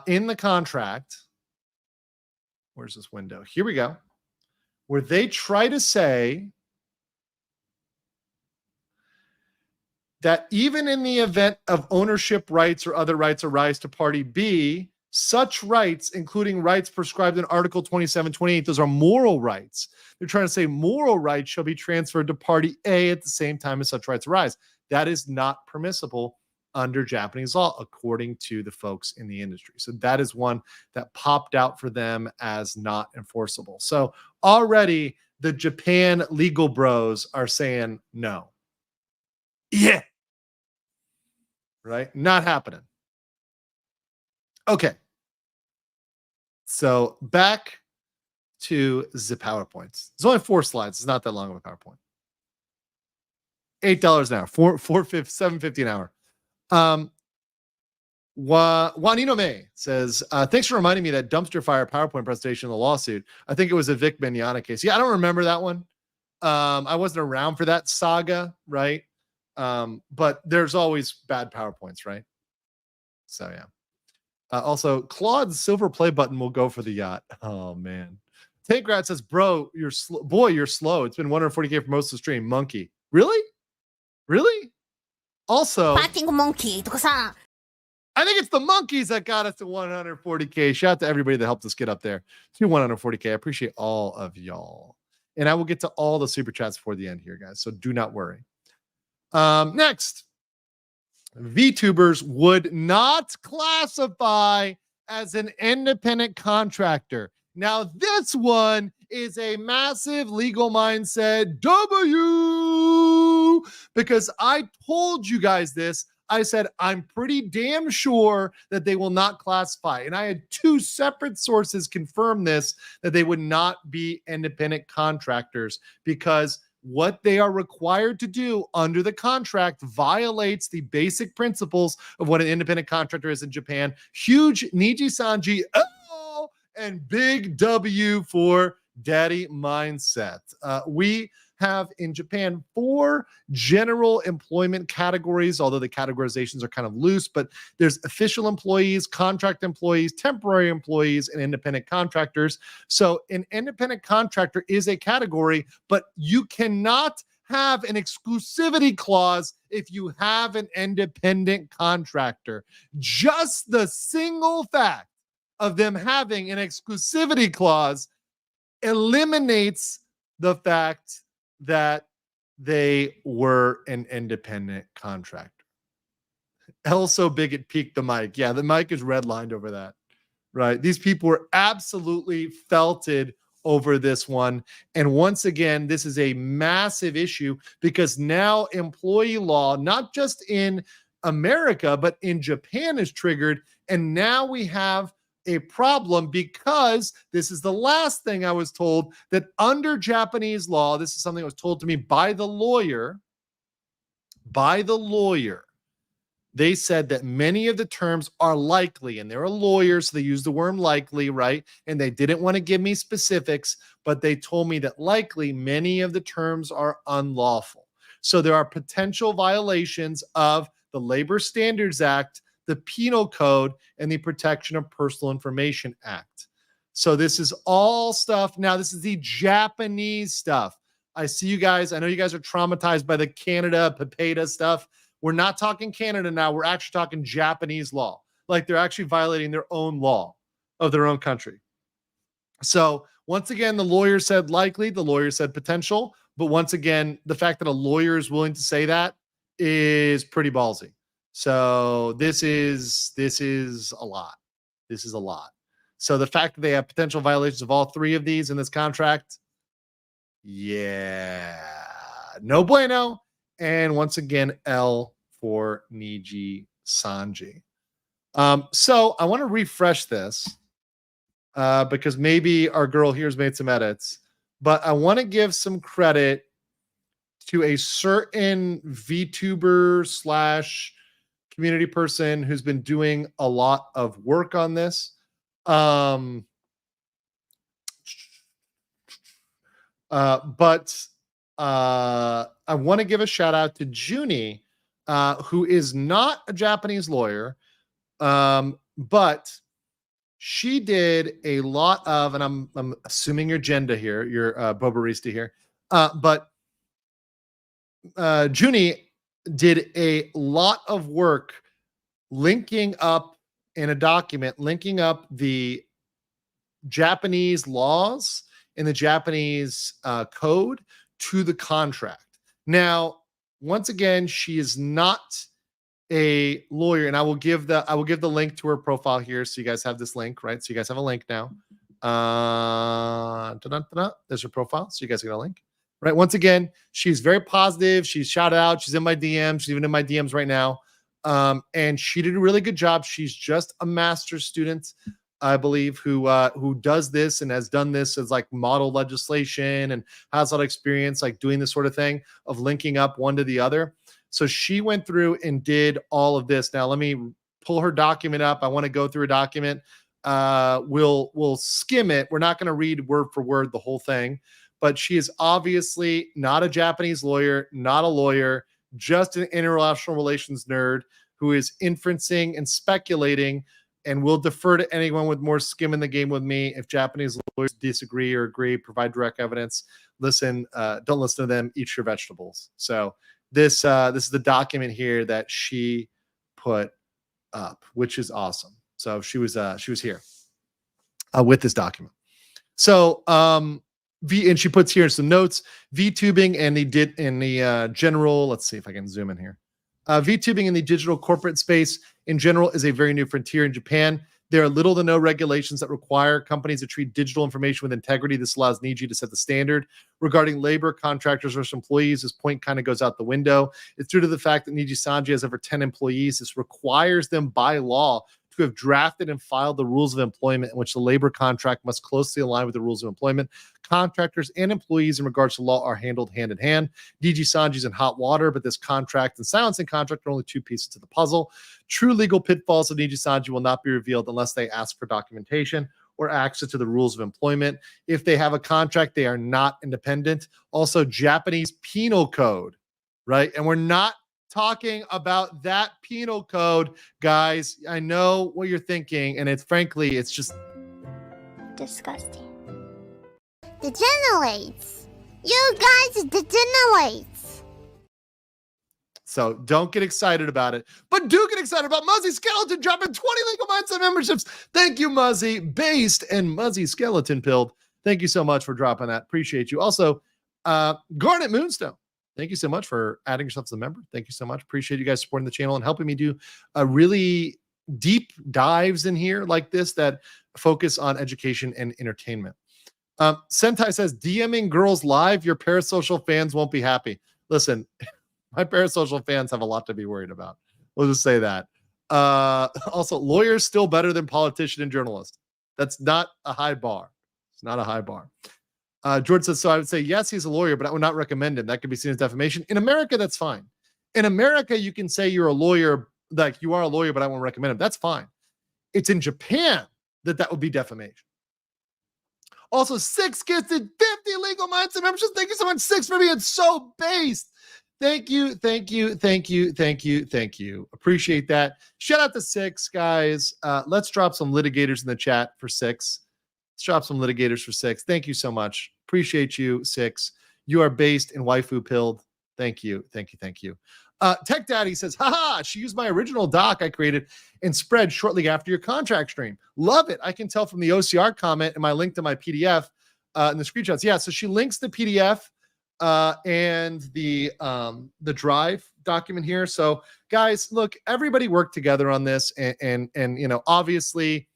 in the contract. Where's this window? Here we go. Where they try to say that even in the event of ownership rights or other rights arise to party B, such rights, including rights prescribed in Article 27-28, those are moral rights. They're trying to say moral rights shall be transferred to party A at the same time as such rights arise. That is not permissible under Japanese law, according to the folks in the industry. So that is one that popped out for them as not enforceable. So already the Japan legal bros are saying no. Yeah. Right? Not happening. Okay. So back to the PowerPoints. There's only 4 slides. It's not that long of a PowerPoint. $8 an hour, $7.50 an hour. Juanino May says, thanks for reminding me that dumpster fire PowerPoint presentation in the lawsuit. I think it was a Vic Mignogna case. Yeah, I don't remember that one. I wasn't around for that saga, right? But there's always bad PowerPoints, right? So yeah. Also, Claude's silver play button will go for the yacht. Oh man. Tank Rat says, bro, you're slow. Boy, you're slow. It's been 140K for most of the stream. Monkey. Really? Really? Also, パーキングモンキーとかさ、 I think it's the monkeys that got us to 140K. Shout out to everybody that helped us get up there to 140K. I appreciate all of y'all. And I will get to all the super chats before the end here, guys. So do not worry. Next, VTubers would not classify as an independent contractor. Now, this one is a massive legal mindset W, because I told you guys this. I said, I'm pretty damn sure that they will not classify. And I had two separate sources confirm this, that they would not be independent contractors, because what they are required to do under the contract violates the basic principles of what an independent contractor is in Japan. Huge Nijisanji, oh, and big W for daddy mindset. We have in Japan 4 general employment categories, although the categorizations are kind of loose, but there's official employees, contract employees, temporary employees, and independent contractors. So an independent contractor is a category, but you cannot have an exclusivity clause if you have an independent contractor. Just the single fact of them having an exclusivity clause eliminates the fact that they were an independent contractor. Also big it peaked the mic. Yeah, the mic is redlined over that, right? These people were absolutely felted over this one. And once again, this is a massive issue, because now employee law, not just in America, but in Japan, is triggered. And now we have a problem, because this is the last thing I was told, that under Japanese law, this is something that was told to me by the lawyer. They said that many of the terms are likely, and they're a lawyer, so they use the word likely, right? And they didn't want to give me specifics, but they told me that likely many of the terms are unlawful. So there are potential violations of the Labor Standards Act, the Penal Code, and the Protection of Personal Information Act. So this is all stuff. Now, this is the Japanese stuff. I see you guys. I know you guys are traumatized by the Canada PAPETA stuff. We're not talking Canada now. We're actually talking Japanese law. Like, they're actually violating their own law of their own country. So once again, the lawyer said likely, the lawyer said potential. But once again, the fact that a lawyer is willing to say that is pretty ballsy. So this is a lot. This is a lot. So the fact that they have potential violations of all 3 of these in this contract, yeah, no bueno. And once again, L for Nijisanji. So I want to refresh this because maybe our girl here's made some edits, but I want to give some credit to a certain VTuber / community person who's been doing a lot of work on this. But I want to give a shout out to Junie, who is not a Japanese lawyer, but she did a lot of, and I'm assuming your gender here, your Bobarista here, but Junie did a lot of work linking up in a document, linking up the Japanese laws and the Japanese code to the contract. Now, once again, she is not a lawyer, and I will give the link to her profile here, so you guys have this link, right? So you guys have a link now. There's her profile, so you guys get a link. Right. Once again, she's very positive. She's shouted out. She's in my DMs. She's even in my DMs right now. And she did a really good job. She's just a master's student, I believe, who does this and has done this as like model legislation and has a lot of experience like doing this sort of thing of linking up one to the other. So she went through and did all of this. Now let me pull her document up. I want to go through a document. We'll skim it. We're not going to read word for word the whole thing. But she is obviously not a Japanese lawyer, not a lawyer, just an international relations nerd who is inferencing and speculating and we'll defer to anyone with more skim in the game with me. If Japanese lawyers disagree or agree, provide direct evidence. Listen, don't listen to them. Eat your vegetables. So this is the document here that she put up, which is awesome. So she was here with this document. So and she puts here some notes. VTubing and the general. Let's see if I can zoom in here. VTubing in the digital corporate space in general is a very new frontier in Japan. There are little to no regulations that require companies to treat digital information with integrity. This allows Niji to set the standard. Regarding labor, contractors versus employees, this point kind of goes out the window. It's due to the fact that Nijisanji has over 10 employees. This requires them by law to have drafted and filed the rules of employment in which the labor contract must closely align with the rules of employment. Contractors and employees in regards to law are handled hand in hand. Nijisanji's in hot water, but this contract and silencing contract are only two pieces to the puzzle. True legal pitfalls of Nijisanji will not be revealed unless they ask for documentation or access to the rules of employment. If they have a contract, they are not independent. Also, Japanese penal code, right? And we're not talking about that penal code, guys. I know what you're thinking, and it's just Disgusting. Degenerates. You guys degenerates. So don't get excited about it, but do get excited about Muzzy Skeleton dropping 20 Legal Mindset memberships. Thank you, Muzzy Based and Muzzy Skeleton Pilled. Thank you so much for dropping that. Appreciate you. Also, Garnet Moonstone. Thank you so much for adding yourself to the member. Thank you so much. Appreciate you guys supporting the channel and helping me do a really deep dives in here like this that focus on education and entertainment. Sentai says, DMing girls live, your parasocial fans won't be happy. Listen, my parasocial fans have a lot to be worried about. We'll just say that. Also, lawyers still better than politician and journalist. That's not a high bar. It's not a high bar. George says, so I would say, yes, he's a lawyer, but I would not recommend him. That could be seen as defamation. In America, that's fine. In America, you can say you're a lawyer, like you are a lawyer, but I won't recommend him. That's fine. It's in Japan that would be defamation. Also, 6 gifted 50 Legal Mindset memberships. Thank you so much, 6, for being so based. Thank you. Appreciate that. Shout out to 6, guys. Let's drop some litigators in the chat for 6. Let's drop some litigators for 6. Thank you so much. Appreciate you, 6. You are based in waifu pilled. Thank you. Tech Daddy says, haha, she used my original doc I created and spread shortly after your contract stream. Love it. I can tell from the OCR comment and my link to my PDF in the screenshots. Yeah, so she links the PDF and the Drive document here. So guys, look, everybody worked together on this, and you know, obviously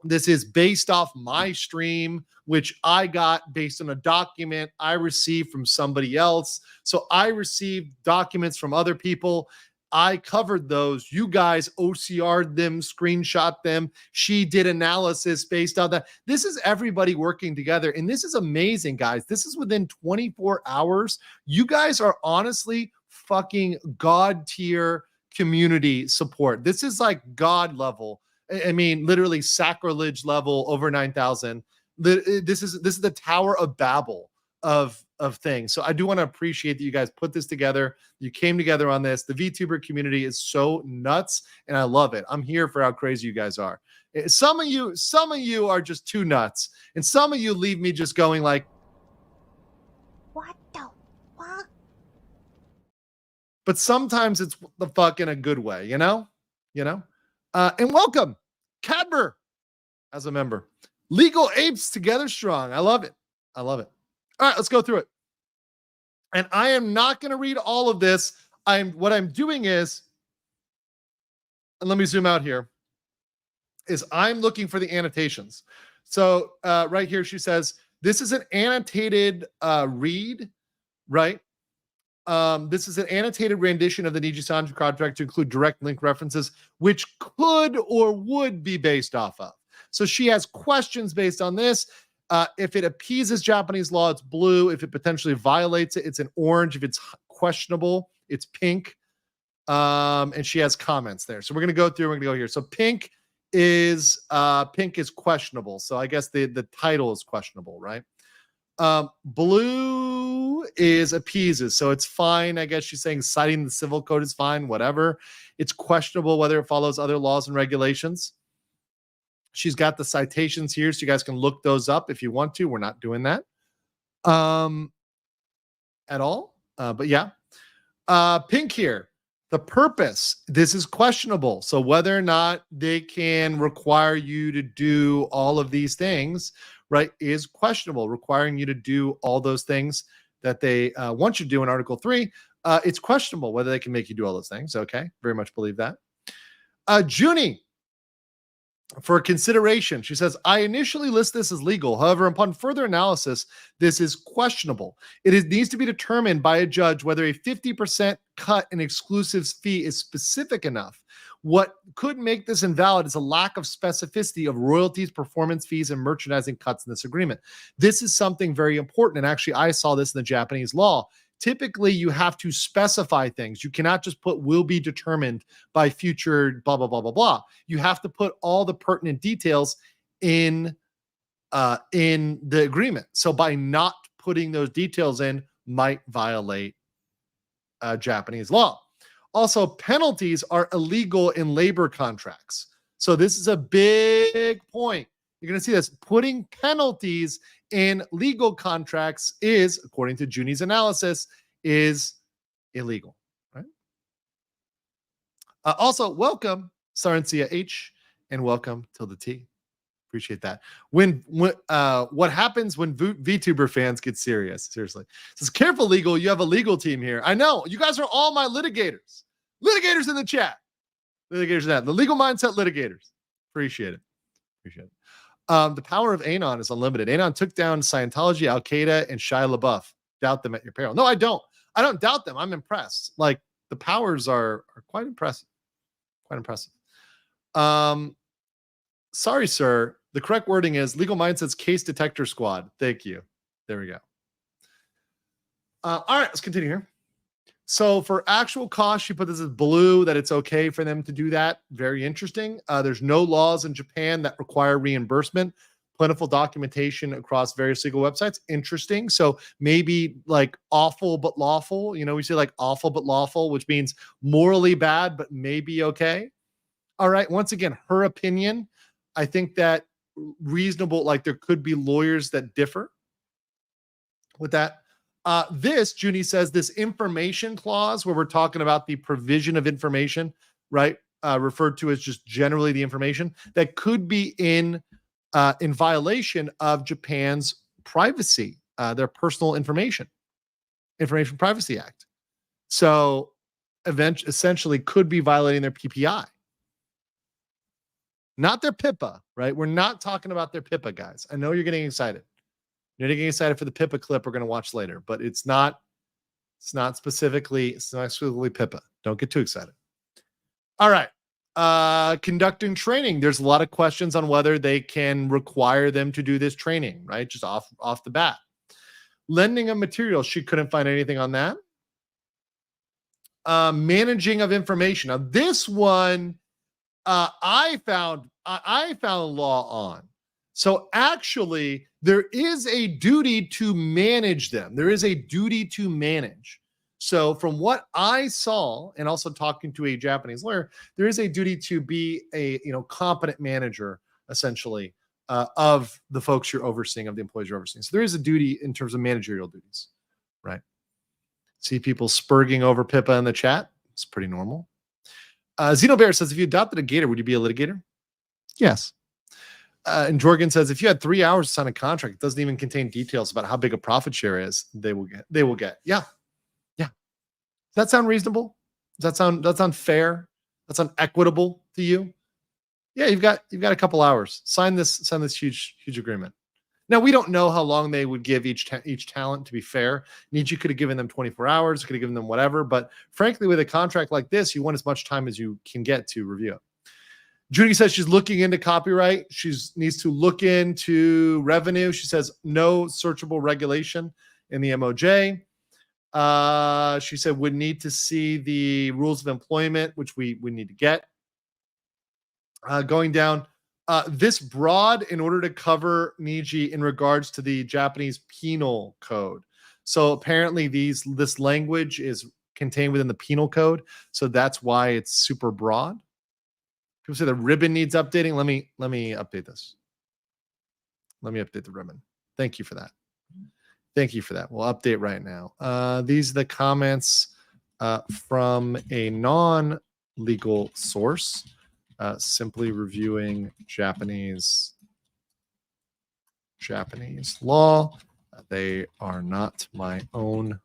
this is based off my stream, which I got based on a document I received from somebody else. So I received documents from other people. I covered those. You guys OCR'd them, screenshot them. She did analysis based on that. This is everybody working together. And this is amazing, guys. This is within 24 hours. You guys are honestly fucking God tier community support. This is like God level. I mean, literally sacrilege level over 9,000. This is the Tower of Babel of things. So I do want to appreciate that you guys put this together. You came together on this. The VTuber community is so nuts, and I love it. I'm here for how crazy you guys are. Some of you are just too nuts, and some of you leave me just going like, What the fuck? but sometimes it's the fuck in a good way, you know? And welcome, Cadber, as a member. Legal Apes Together Strong. I love it. All right, let's go through it. And I am not going to read all of this. What I'm doing is, and let me zoom out here, is I'm looking for the annotations. So right here, she says, this is an annotated read, right? This is an annotated rendition of the Nijisanji contract to include direct link references, which could or would be based off of. So she has questions based on this. If it appeases Japanese law, it's blue. If it potentially violates it, it's an orange. If it's questionable, it's pink. And she has comments there. So we're going to go here. So pink is questionable. So I guess the title is questionable, right? Blue is appeases. So it's fine. I guess she's saying citing the civil code is fine, whatever. It's questionable whether it follows other laws and regulations. She's got the citations here, so you guys can look those up if you want to. We're not doing that at all. But yeah. Pink here. The purpose. This is questionable. So whether or not they can require you to do all of these things, right, is questionable. Junie you to do all those things that they want you to do in Article 3. It's questionable whether they can make you do all those things. Okay. Very much believe that. Junie, for consideration, she says, I initially list this as legal. However, upon further analysis, this is questionable. Needs to be determined by a judge whether a 50% cut in exclusive fee is specific enough. What could make this invalid is a lack of specificity of royalties, performance fees, and merchandising cuts in this agreement. This is something very important. And actually, I saw this in the Japanese law. Typically, you have to specify things. You cannot just put will be determined by future blah, blah, blah, blah, blah. You have to put all the pertinent details in the agreement. So by not putting those details in might violate Japanese law. Also, penalties are illegal in labor contracts. So this is a big point. You're going to see this. Putting penalties in legal contracts is, according to Junie's analysis, is illegal. Right? Also, welcome, Sarencia H, and welcome Tilda T. Appreciate that. What happens when VTuber fans get serious? Seriously. It says, careful, legal. You have a legal team here. I know. You guys are all my litigators. Litigators in the chat. Litigators in that. The legal mindset litigators. Appreciate it. Appreciate it. The power of Anon is unlimited. Anon took down Scientology, Al Qaeda, and Shia LaBeouf. Doubt them at your peril. No, I don't. I don't doubt them. I'm impressed. Like the powers are quite impressive. Quite impressive. Sorry, sir. The correct wording is Legal Mindset's Case Detector Squad. Thank you. There we go. All right, let's continue here. So for actual cost, she put this as blue, that it's okay for them to do that. Very interesting. There's no laws in Japan that require reimbursement. Plentiful documentation across various legal websites. Interesting. So maybe like awful but lawful. You know, we say like awful but lawful, which means morally bad, but maybe okay. All right. Once again, her opinion. I think that reasonable, like there could be lawyers that differ with that. This, Junie says, this information clause where we're talking about the provision of information, right? Referred to as just generally the information that could be in violation of Japan's privacy, their personal Information Privacy Act. So essentially could be violating their PPI. Not their PIPA, right? We're not talking about their PIPA, guys. I know you're getting excited. You're getting excited for the PIPA clip we're going to watch later, but it's not specifically PIPA. Don't get too excited. All right. Conducting training. There's a lot of questions on whether they can require them to do this training, right? Just off the bat. Lending of materials. She couldn't find anything on that. Managing of information. Now this one, I found law on. So actually, there is a duty to manage them. There is a duty to manage. So from what I saw, and also talking to a Japanese lawyer, there is a duty to be a competent manager, essentially, of the folks you're overseeing, of the employees you're overseeing. So there is a duty in terms of managerial duties, right? See people spurging over PIPA in the chat. It's pretty normal. Xenobear says, if you adopted a gator, would you be a litigator? Yes. And Jorgen says, if you had 3 hours to sign a contract, it doesn't even contain details about how big a profit share is, they will get. Yeah. Yeah. Does that sound reasonable? Does that sound fair? That sound equitable to you? Yeah, you've got a couple hours. Sign this huge agreement. Now, we don't know how long they would give each talent, to be fair. Niji could have given them 24 hours, could have given them whatever. But frankly, with a contract like this, you want as much time as you can get to review it. Judy says she's looking into copyright. She needs to look into revenue. She says no searchable regulation in the MOJ. She said would need to see the rules of employment, which we need to get. Going down, this broad in order to cover Niji in regards to the Japanese penal code. So apparently this language is contained within the penal code. So that's why it's super broad. People say the ribbon needs updating. Let me update this. Let me update the ribbon. Thank you for that. Thank you for that. We'll update right now. These are the comments from a non-legal source, simply reviewing Japanese law. They are not my own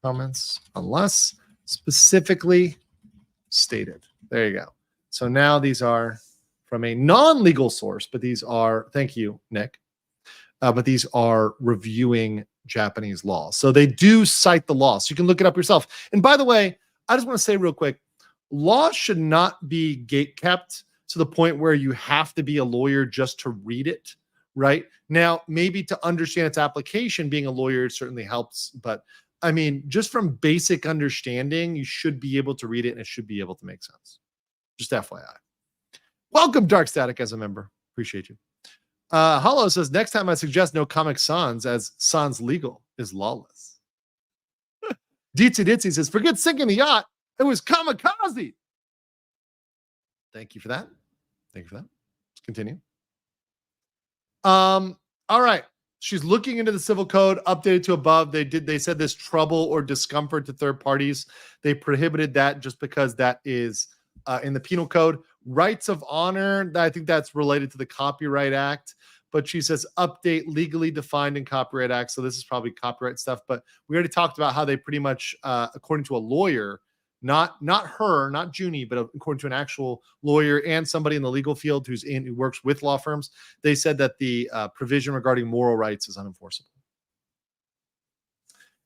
comments unless specifically stated. There you go. So now these are from a non-legal source, but these are, thank you, Nick, but these are reviewing Japanese law. So they do cite the law. So you can look it up yourself. And by the way, I just want to say real quick, law should not be gate kept to the point where you have to be a lawyer just to read it, right? Now, maybe to understand its application, being a lawyer certainly helps. But I mean, just from basic understanding, you should be able to read it and it should be able to make sense. Just FYI. Welcome, Dark Static, as a member. Appreciate you. Hollow says, next time I suggest no Comic Sans, as Sans legal is lawless. Ditzy Ditzy says, forget sinking the yacht. It was kamikaze. Thank you for that. Thank you for that. Let's continue. All right. She's looking into the civil code, updated to above. They said this trouble or discomfort to third parties. They prohibited that just because that is in the penal code. Rights of honor, I think that's related to the Copyright Act. But she says update legally defined in Copyright Act. So this is probably copyright stuff. But we already talked about how they pretty much, according to a lawyer, not her, not Junie, but according to an actual lawyer and somebody in the legal field who works with law firms, they said that the provision regarding moral rights is unenforceable.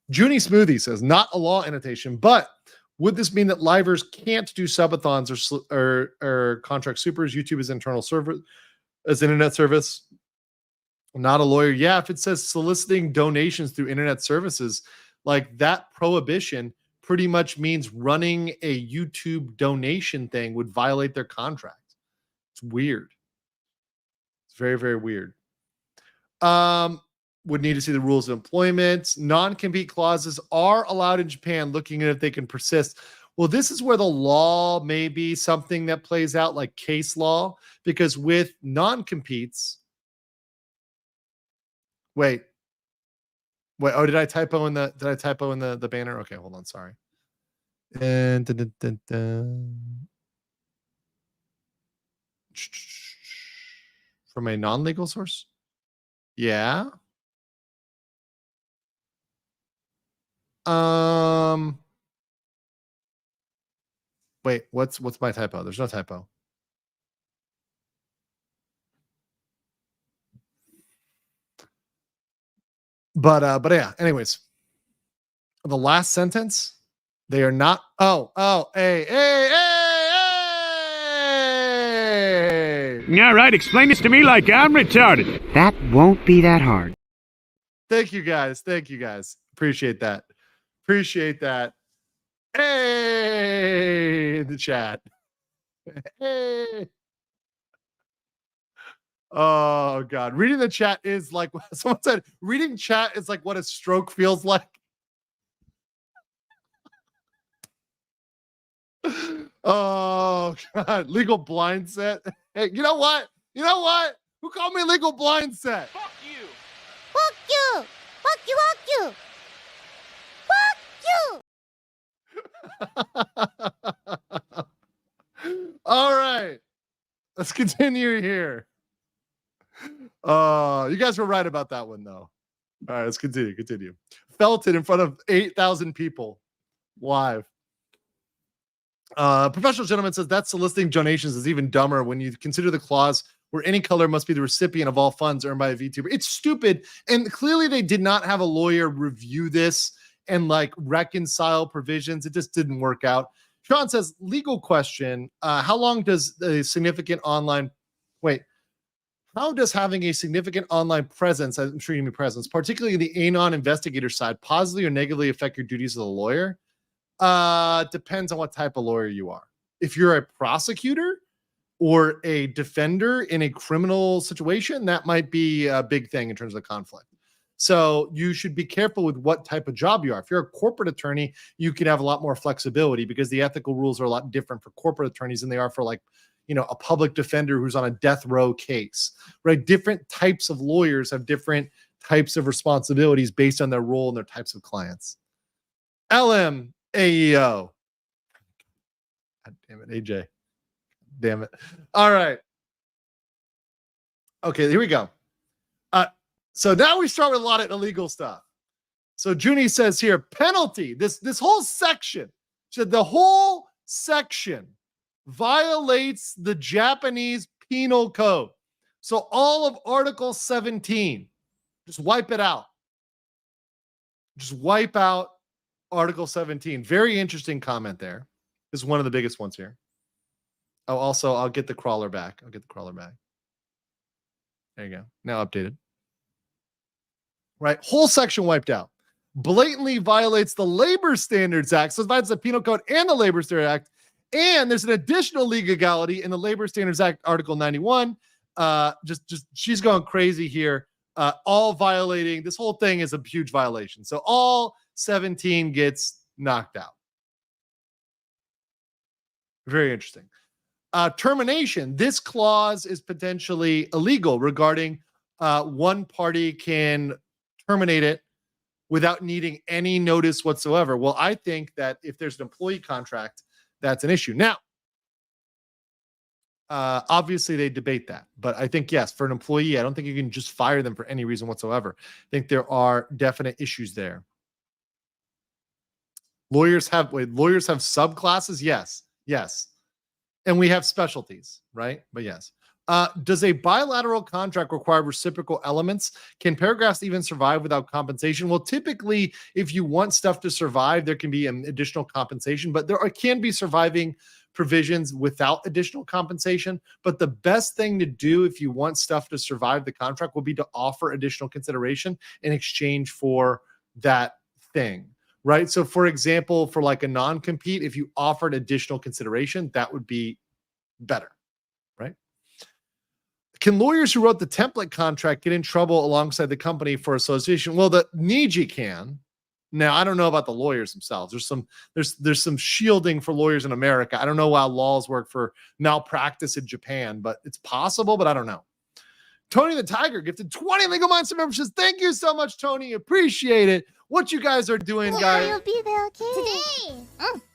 Junie Smoothie says, not a law annotation, but would this mean that livers can't do subathons or contract supers? YouTube is internal server as internet service. Not a lawyer. Yeah, if it says soliciting donations through internet services, like that prohibition pretty much means running a YouTube donation thing would violate their contract. It's weird. It's very, very weird. Would need to see the rules of employment. Non-compete clauses are allowed in Japan, looking at if they can persist. Well, this is where the law may be something that plays out like case law, because with non-competes, wait. Oh, did I typo in the banner? Okay, hold on. Sorry. And from a non-legal source? Yeah. Wait, what's my typo? There's no typo. But yeah, anyways. The last sentence, they are not. Hey. All right, explain this to me like I'm retarded. That won't be that hard. Thank you guys. Appreciate that. Hey, in the chat. Hey. Oh God, reading the chat is like someone said. Reading chat is like what a stroke feels like. Oh God, legal blind set. Hey, you know what? Who called me legal blind set? Fuck you! All right, let's continue here. You guys were right about that one, though. All right, let's continue. Felt it in front of 8,000 people live. Professional Gentleman says that soliciting donations is even dumber when you consider the clause where any color must be the recipient of all funds earned by a VTuber. It's stupid. And clearly they did not have a lawyer review this and like reconcile provisions. It just didn't work out. Sean says, legal question. How long does a significant online... Wait. How does having a significant online presence, I'm sure you mean presence, particularly the anon investigator side, positively or negatively affect your duties as a lawyer? Depends on what type of lawyer you are. If you're a prosecutor or a defender in a criminal situation, that might be a big thing in terms of conflict. So you should be careful with what type of job you are. If you're a corporate attorney, you can have a lot more flexibility because the ethical rules are a lot different for corporate attorneys than they are for like, a public defender who's on a death row case, right? Different types of lawyers have different types of responsibilities based on their role and their types of clients. LMAEO. God damn it, AJ. Damn it. All right. Okay, here we go. So now we start with a lot of illegal stuff. So Junie says here, penalty. This whole section, said the whole section violates the Japanese penal code. So all of Article 17, just wipe it out. Just wipe out Article 17. Very interesting comment there. This is one of the biggest ones here. Oh, also, I'll get the crawler back. There you go. Now updated. Right. Whole section wiped out. Blatantly violates the Labor Standards Act. So it violates the Penal Code and the Labor Standards Act. And there's an additional legality in the Labor Standards Act, Article 91. Just she's going crazy here. All violating. This whole thing is a huge violation. So all 17 gets knocked out. Very interesting. Termination. This clause is potentially illegal regarding one party can terminate it without needing any notice whatsoever. Well, I think that if there's an employee contract, that's an issue. Now, obviously they debate that, but I think, yes, for an employee, I don't think you can just fire them for any reason whatsoever. I think there are definite issues there. Lawyers have subclasses? Yes. And we have specialties, right? But yes. Does a bilateral contract require reciprocal elements? Can paragraphs even survive without compensation? Well, typically, if you want stuff to survive, there can be an additional compensation, but there can be surviving provisions without additional compensation. But the best thing to do if you want stuff to survive the contract will be to offer additional consideration in exchange for that thing. Right. So, for example, for like a non-compete, if you offered additional consideration, that would be better. Right. Can lawyers who wrote the template contract get in trouble alongside the company for association? Well, the Niji can. Now, I don't know about the lawyers themselves. There's some shielding for lawyers in America. I don't know how laws work for malpractice in Japan, but it's possible, but I don't know. Tony the Tiger gifted 20 Legal Mindset memberships. Thank you so much, Tony. Appreciate it. What you guys are doing, guys. You'll be there, okay? Today.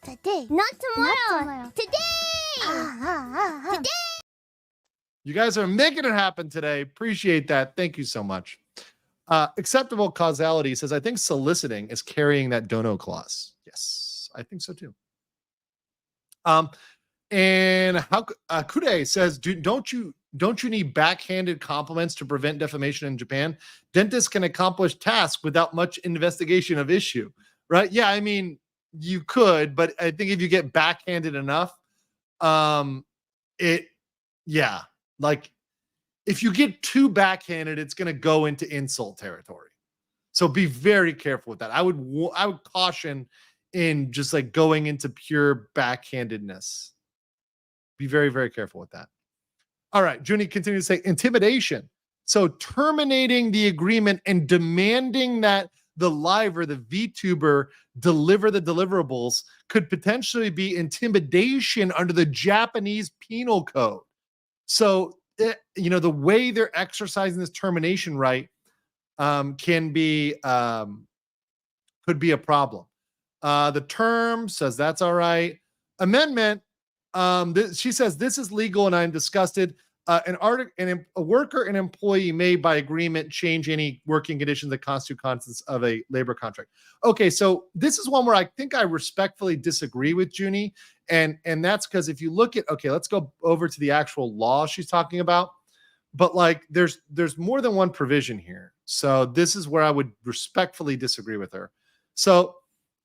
Today. Not tomorrow. Today. Today. You guys are making it happen today. Appreciate that. Thank you so much. Acceptable causality says, I think soliciting is carrying that dono clause. Yes, I think so too. And how Kude says, don't you need backhanded compliments to prevent defamation in Japan? Dentists can accomplish tasks without much investigation of issue, right? Yeah, I mean, you could, but I think if you get backhanded enough, like if you get too backhanded, it's going to go into insult territory. So be very careful with that. I would caution in just like going into pure backhandedness. Be very, very careful with that. All right. Junie continues to say intimidation. So terminating the agreement and demanding that the liver, the VTuber, deliver the deliverables could potentially be intimidation under the Japanese penal code. So, the way they're exercising this termination right could be a problem. The term says that's all right. Amendment. She says this is legal and I'm disgusted. A worker and employee may, by agreement, change any working conditions that constitute contents of a labor contract. Okay, so this is one where I think I respectfully disagree with Junie, and that's because if you look at, okay, let's go over to the actual law she's talking about, but like there's more than one provision here. So this is where I would respectfully disagree with her. So,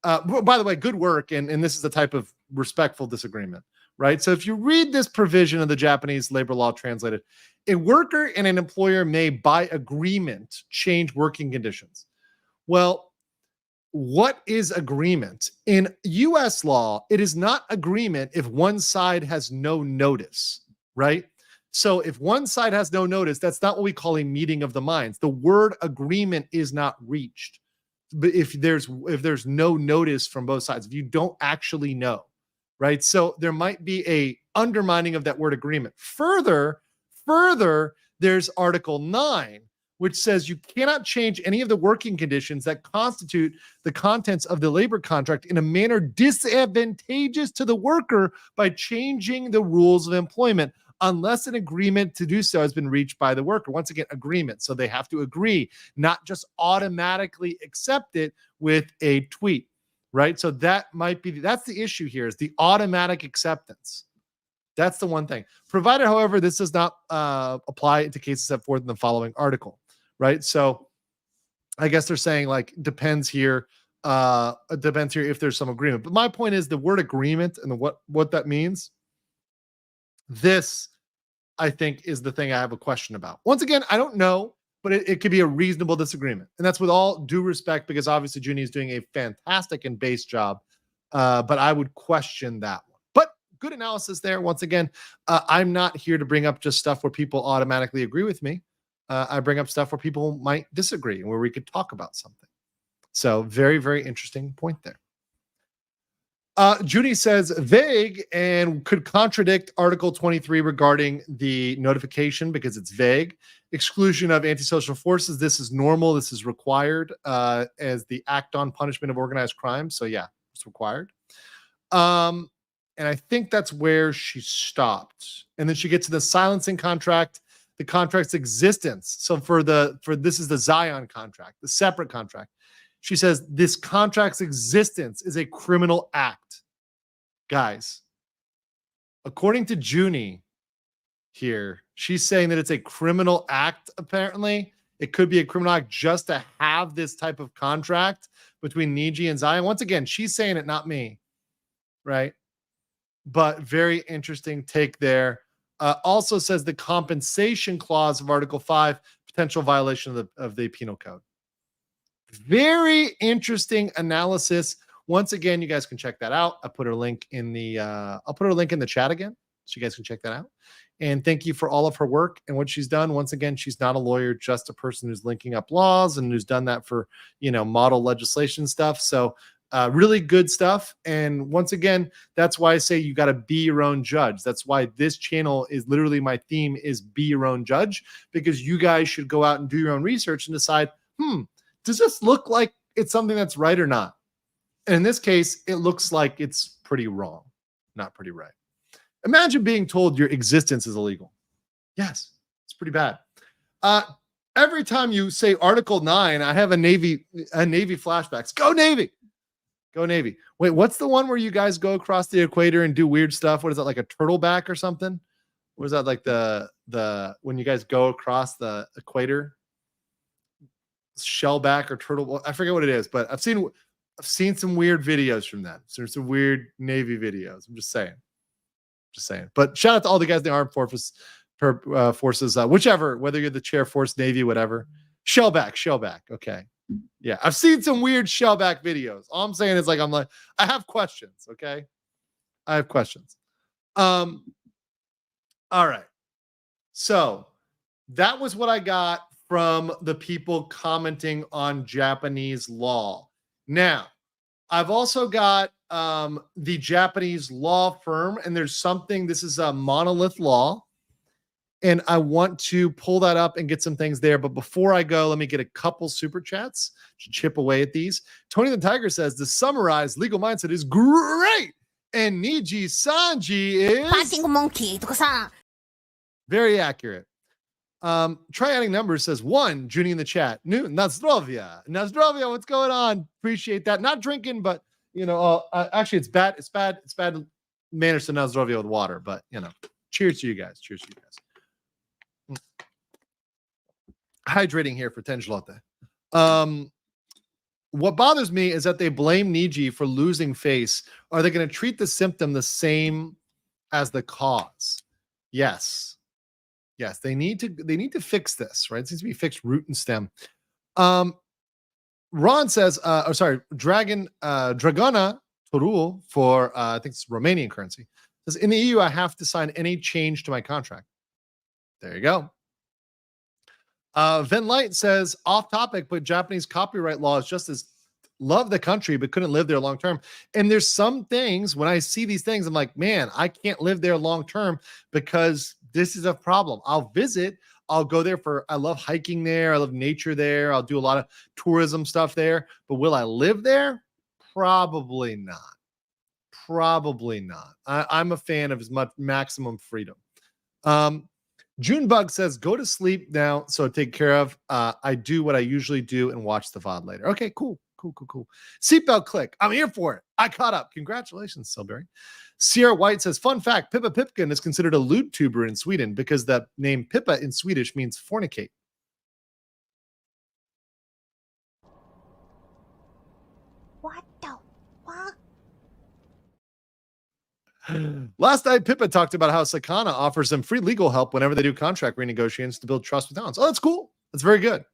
by the way, good work, and this is the type of respectful disagreement. Right. So if you read this provision of the Japanese labor law translated, a worker and an employer may, by agreement, change working conditions. Well, what is agreement? In U.S. law, it is not agreement if one side has no notice. Right. So if one side has no notice, that's not what we call a meeting of the minds. The word agreement is not reached. But if there's no notice from both sides, if you don't actually know. Right. So there might be undermining of that word agreement. Further, there's Article 9, which says you cannot change any of the working conditions that constitute the contents of the labor contract in a manner disadvantageous to the worker by changing the rules of employment unless an agreement to do so has been reached by the worker. Once again, agreement. So they have to agree, not just automatically accept it with a tweet, right? So that's the issue here, is the automatic acceptance. That's the one thing. Provided, however, this does not apply to cases set forth in the following article, right? So I guess they're saying like depends here if there's some agreement. But my point is the word agreement and what that means. This, I think, is the thing I have a question about. Once again, I don't know, but it could be a reasonable disagreement. And that's with all due respect, because obviously Junie is doing a fantastic and base job. But I would question that one. But good analysis there. Once again, I'm not here to bring up just stuff where people automatically agree with me. I bring up stuff where people might disagree and where we could talk about something. So very, very interesting point there. Judy says vague and could contradict Article 23 regarding the notification because it's vague. Exclusion of antisocial forces. This is normal. This is required as the act on punishment of organized crime. So yeah, it's required. And I think that's where she stopped. And then she gets to the silencing contract, the contract's existence. So for this is the Zion contract, the separate contract. She says this contract's existence is a criminal act. Guys, according to Junie here, she's saying that it's a criminal act, apparently. It could be a criminal act just to have this type of contract between Niji and Zion. Once again, she's saying it, not me, right? But very interesting take there. Also says the compensation clause of Article 5, potential violation of the penal code. Very interesting analysis. Once again, you guys can check that out. I'll put her link in the chat again, so you guys can check that out. And thank you for all of her work and what she's done. Once again, she's not a lawyer, just a person who's linking up laws and who's done that for, model legislation stuff. So really good stuff. And once again, that's why I say you got to be your own judge. That's why this channel is literally, my theme is be your own judge, because you guys should go out and do your own research and decide, does this look like it's something that's right or not? And in this case, it looks like it's pretty wrong, not pretty right. Imagine being told your existence is illegal. Yes, it's pretty bad. Every time you say Article 9, I have a Navy flashbacks. Go Navy. Go Navy. Wait, what's the one where you guys go across the equator and do weird stuff? What is that, like a turtleback or something? What is that, like the when you guys go across the equator? Shellback or turtle? I forget what it is, but I've seen some weird videos from that. So there's some weird Navy videos. I'm just saying. But shout out to all the guys in the armed forces, whichever, whether you're the chair force, Navy, whatever. Shellback. Okay. Yeah, I've seen some weird shellback videos. All I'm saying is I have questions. Okay, I have questions. All right. So that was what I got from the people commenting on Japanese law. Now, I've also got the Japanese law firm, and there's something, this is a Monolith Law, and I want to pull that up and get some things there. But before I go, let me get a couple super chats to chip away at these. Tony the Tiger says, the summarized legal mindset is great, and Nijisanji is very accurate. Try adding numbers says 1, Junie in the chat. New Nazdrovia, what's going on? Appreciate that. Not drinking, but actually it's bad manners to Nazdrovia with water, but cheers to you guys. Hydrating here for Tengelote. What bothers me is that they blame Niji for losing face. Are they going to treat the symptom the same as the cause? Yes, they need to fix this, right? It seems to be fixed root and stem. Ron says, Dragona Torul for I think it's Romanian currency. Says in the EU I have to sign any change to my contract. There you go. Ven Light says off topic, but Japanese copyright law is just as love the country, but couldn't live there long term. And there's some things when I see these things, I'm like, man, I can't live there long term because this is a problem. I'll visit, I'll go there I love hiking there. I love nature there. I'll do a lot of tourism stuff there. But will I live there? Probably not. Probably not. I'm a fan of as much maximum freedom. Junebug says, go to sleep now, so take care of. I do what I usually do and watch the VOD later. Okay, cool. Seatbelt click. I'm here for it. I caught up. Congratulations, Silberry. Sierra White says, fun fact, Pippa Pipkin is considered a lewd tuber in Sweden because the name Pippa in Swedish means fornicate. What the fuck? Last night, Pippa talked about how Sakana offers them free legal help whenever they do contract renegotiations to build trust with talents. Oh, that's cool. That's very good.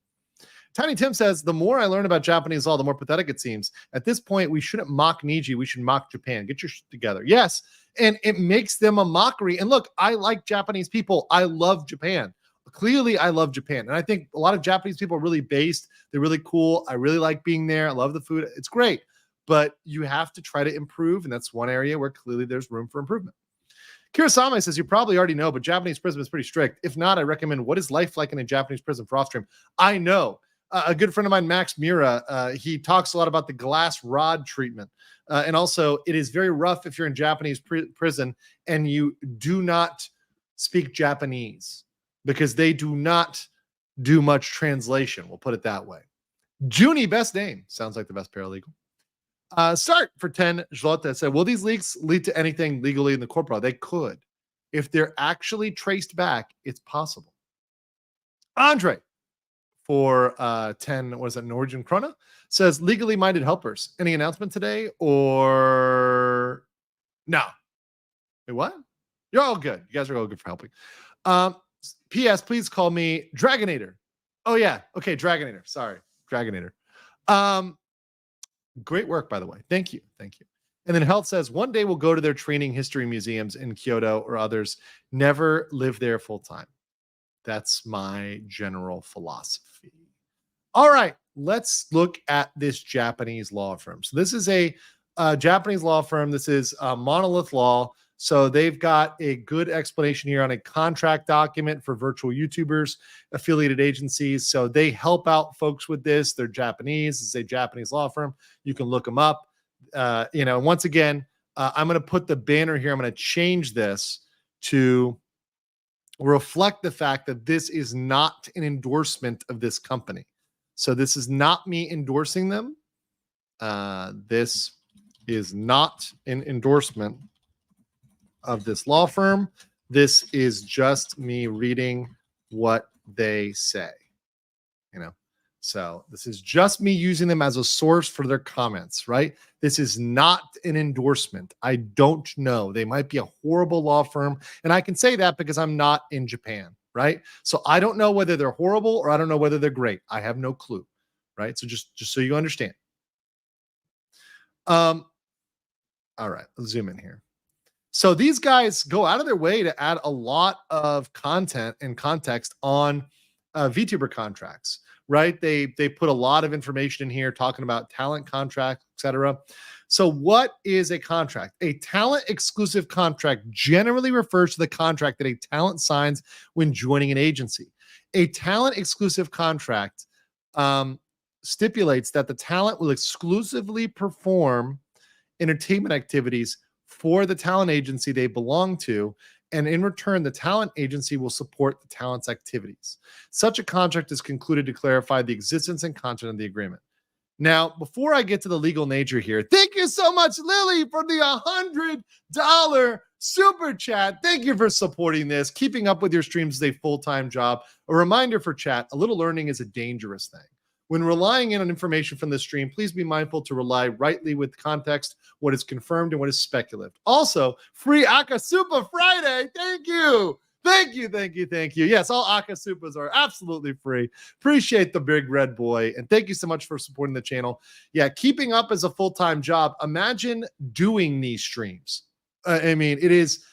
Tiny Tim says, the more I learn about Japanese law, the more pathetic it seems. At this point, we shouldn't mock Niji. We should mock Japan. Get your shit together. Yes. And it makes them a mockery. And look, I like Japanese people. I love Japan. Clearly, I love Japan. And I think a lot of Japanese people are really based. They're really cool. I really like being there. I love the food. It's great. But you have to try to improve. And that's one area where clearly there's room for improvement. Kirasame says, you probably already know, but Japanese prison is pretty strict. If not, I recommend What is Life Like in a Japanese Prison for Offstream. I know. A good friend of mine, Max Mura, he talks a lot about the glass rod treatment. And also, it is very rough if you're in Japanese prison and you do not speak Japanese because they do not do much translation. We'll put it that way. Junie, best name. Sounds like the best paralegal. Start for 10. Zlota said, will these leaks lead to anything legally in the corporate? They could. If they're actually traced back, it's possible. Andre, for 10, what is that, Norwegian Krona, says, legally minded helpers. Any announcement today or no? Wait, what? You're all good. You guys are all good for helping. P.S. Please call me Dragonator. Oh, yeah. Okay, Dragonator. Sorry, Dragonator. Great work, by the way. Thank you. And then Health says, one day we'll go to their training history museums in Kyoto or others. Never live there full time. That's my general philosophy. All right, let's look at this Japanese law firm. So this is a Japanese law firm. This is Monolith Law. So they've got a good explanation here on a contract document for virtual YouTubers, affiliated agencies. So they help out folks with this. They're Japanese. It's a Japanese law firm. You can look them up. Once again, I'm going to put the banner here. I'm going to change this to reflect the fact that this is not an endorsement of this company. So this is not me endorsing them. This is not an endorsement of this law firm. This is just me reading what they say. So this is just me using them as a source for their comments, right? This is not an endorsement. I don't know. They might be a horrible law firm. And I can say that because I'm not in Japan, right? So I don't know whether they're horrible or I don't know whether they're great. I have no clue, right? So just so you understand. All right, let's zoom in here. So these guys go out of their way to add a lot of content and context on VTuber contracts. Right? They put a lot of information in here talking about talent contracts, etc. So what is a contract? A talent exclusive contract generally refers to the contract that a talent signs when joining an agency. A talent exclusive contract stipulates that the talent will exclusively perform entertainment activities for the talent agency they belong to, and in return, the talent agency will support the talent's activities. Such a contract is concluded to clarify the existence and content of the agreement. Now, before I get to the legal nature here, thank you so much, Lily, for the $100 super chat. Thank you for supporting this. Keeping up with your streams is a full-time job. A reminder for chat, a little learning is a dangerous thing. When relying on information from this stream, please be mindful to rely rightly with context, what is confirmed and what is speculative. Also, free Akasupa Friday. Thank you. Yes, all Akasupas are absolutely free. Appreciate the big red boy. And thank you so much for supporting the channel. Yeah, keeping up is a full-time job. Imagine doing these streams. It is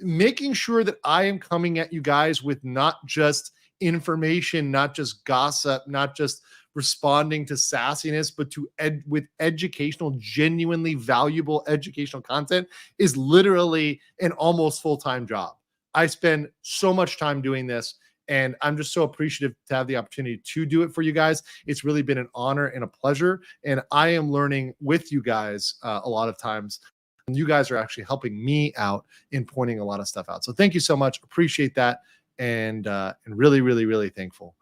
making sure that I am coming at you guys with not just information, not just gossip, not just responding to sassiness, but to with educational, genuinely valuable educational content is literally an almost full-time job. I spend so much time doing this, and I'm just so appreciative to have the opportunity to do it for you guys. It's really been an honor and a pleasure, and I am learning with you guys a lot of times. And you guys are actually helping me out in pointing a lot of stuff out. So thank you so much. Appreciate that, and really, really, really thankful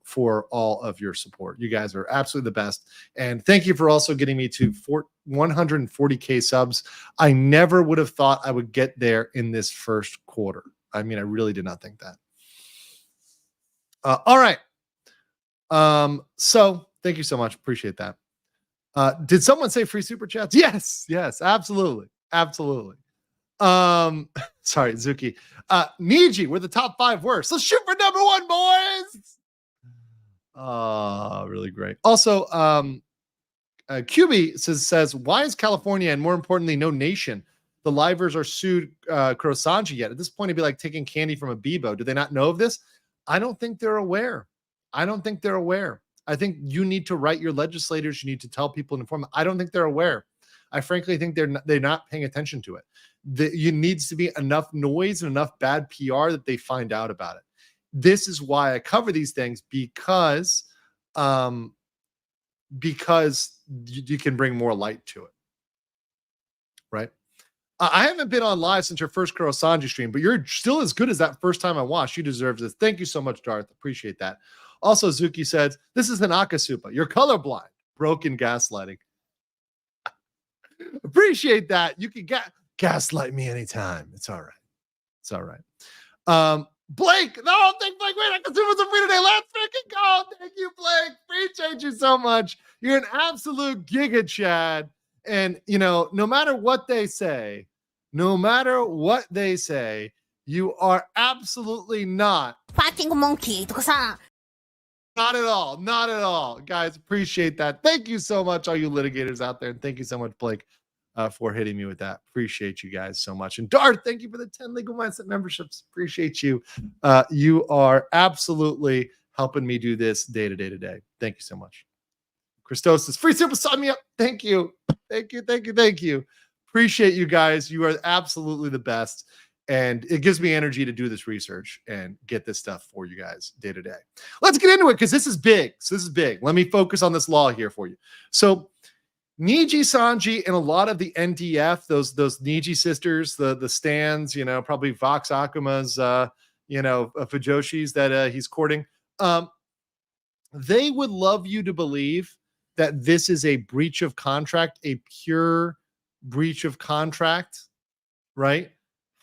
for all of your support. You guys are absolutely the best. And thank you for also getting me to 140K subs. I never would have thought I would get there in this first quarter. I mean, I really did not think that. All right. So thank you so much. Appreciate that. Did someone say free super chats? Yes, absolutely. Absolutely. Sorry, Zuki. Niji, we're the top 5 worst. Let's shoot for number 1, boys. Really great. Also, QB says, why is California, and more importantly, no nation, the livers are sued Kurosanji yet? At this point, it'd be like taking candy from a Bebo. Do they not know of this? I don't think they're aware. I think you need to write your legislators. You need to tell people and inform them. I don't think they're aware. I frankly think they're not paying attention to it. You needs to be enough noise and enough bad PR that they find out about it. This is why I cover these things, because you can bring more light to it, right? I haven't been on live since your first Kurosanji stream, but you're still as good as that first time I watched. You deserve this. Thank you so much, Darth. Appreciate that. Also, Zuki says, this is an Akasupa. You're colorblind. Broken gaslighting. Appreciate that. You can gaslight me anytime. It's all right. Blake, no, thank Blake. Wait, Akasupa's a free today. Let's freaking go. Thank you, Blake. Appreciate you so much. You're an absolute giga Chad. And, no matter what they say, you are absolutely not. Fighting monkey. Not at all. Guys, appreciate that. Thank you so much, all you litigators out there. And thank you so much, Blake, for hitting me with that. Appreciate you guys so much. And Darth, thank you for the 10 Legal Mindset memberships. Appreciate you. You are absolutely helping me do this day to day. Thank you so much. Christos is free super, sign me up. Thank you. Appreciate you guys. You are absolutely the best. And it gives me energy to do this research and get this stuff for you guys day to day. Let's get into it, because this is big. Let me focus on this law here for you. So Nijisanji and a lot of the NDF, those Niji sisters, the stands, probably Vox Akuma's, Fujoshis that he's courting, they would love you to believe that this is a breach of contract, a pure breach of contract, right?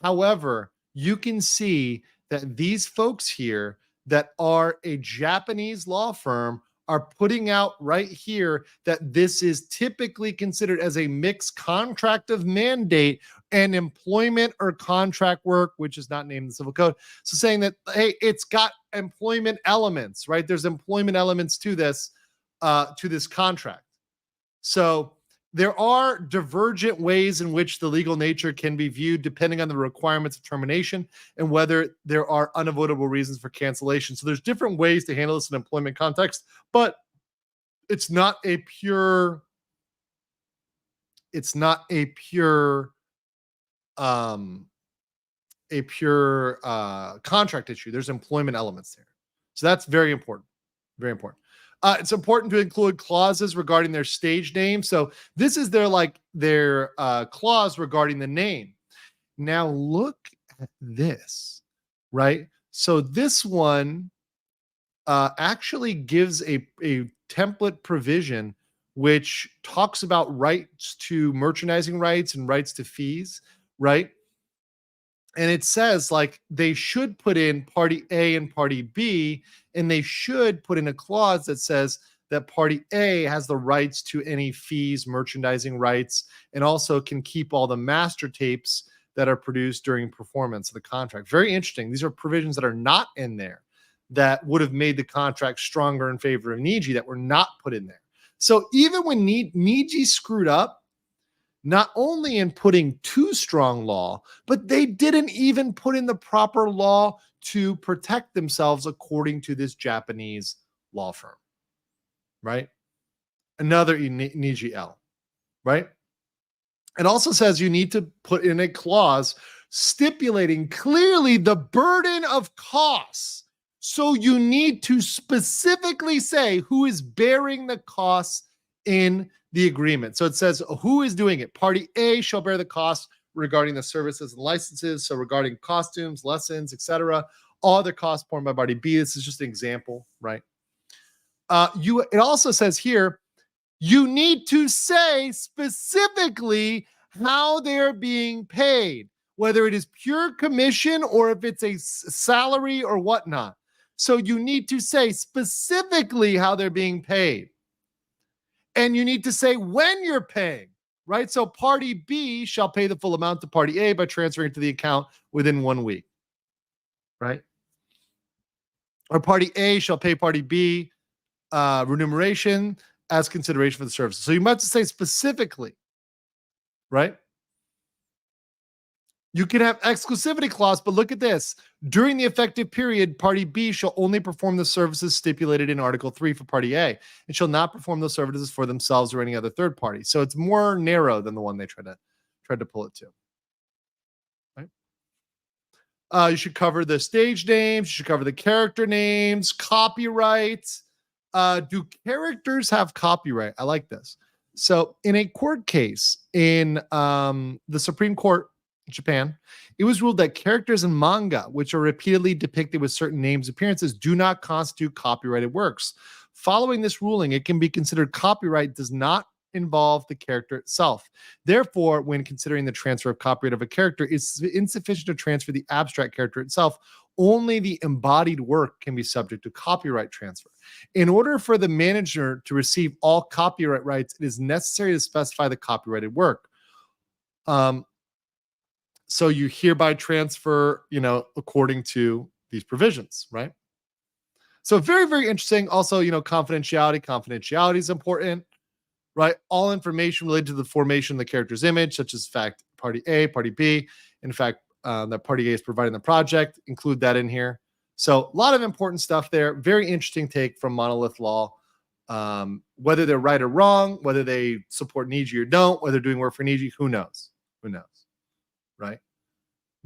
However, you can see that these folks here that are a Japanese law firm are putting out right here that this is typically considered as a mixed contract of mandate and employment or contract work, which is not named in the civil code. So saying that, hey, it's got employment elements, right? There's employment elements to this contract. So there are divergent ways in which the legal nature can be viewed depending on the requirements of termination and whether there are unavoidable reasons for cancellation. So there's different ways to handle this in employment context, but it's not a pure contract issue. There's employment elements there. So that's very important. Very important. It's important to include clauses regarding their stage name. So this is their clause regarding the name. Now look at this, right? So this one actually gives a template provision which talks about rights to merchandising rights and rights to fees, right? And it says they should put in party A and party B, and they should put in a clause that says that party A has the rights to any fees, merchandising rights, and also can keep all the master tapes that are produced during performance of the contract. Very interesting. These are provisions that are not in there that would have made the contract stronger in favor of Niji that were not put in there. So even when Niji screwed up, not only in putting too strong law, but they didn't even put in the proper law to protect themselves according to this Japanese law firm. right? Another Niji L, right? It also says you need to put in a clause stipulating clearly the burden of costs. So you need to specifically say who is bearing the costs in the agreement. So it says who is doing it. Party A shall bear the costs regarding the services and licenses. So regarding costumes, lessons, etc. All other costs borne by party B. This is just an example, right? It also says here, you need to say specifically how they're being paid, whether it is pure commission or if it's a salary or whatnot. So you need to say specifically how they're being paid. And you need to say when you're paying, right? So party B shall pay the full amount to party A by transferring it to the account within 1 week, right? Or party A shall pay party B remuneration as consideration for the services. So you must say specifically, right? You can have exclusivity clause, but look at this. During the effective period, party B shall only perform the services stipulated in Article 3 for party A and shall not perform those services for themselves or any other third party. So it's more narrow than the one they tried to pull it to. Right? You should cover the stage names. You should cover the character names, copyrights. Do characters have copyright? I like this. So in a court case in the Supreme Court in Japan, it was ruled that characters in manga, which are repeatedly depicted with certain names, appearances, do not constitute copyrighted works. Following this ruling, it can be considered copyright does not involve the character itself. Therefore, when considering the transfer of copyright of a character, it's insufficient to transfer the abstract character itself. Only the embodied work can be subject to copyright transfer. In order for the manager to receive all copyright rights, it is necessary to specify the copyrighted work. So you hereby transfer, according to these provisions, right? So very, very interesting. Also, confidentiality is important, right? All information related to the formation of the character's image, such as fact party A, party B, in fact, that party A is providing the project, include that in here. So a lot of important stuff there. Very interesting take from Monolith Law. Whether they're right or wrong, whether they support Niji or don't, whether they're doing work for Niji, who knows? Who knows? Right?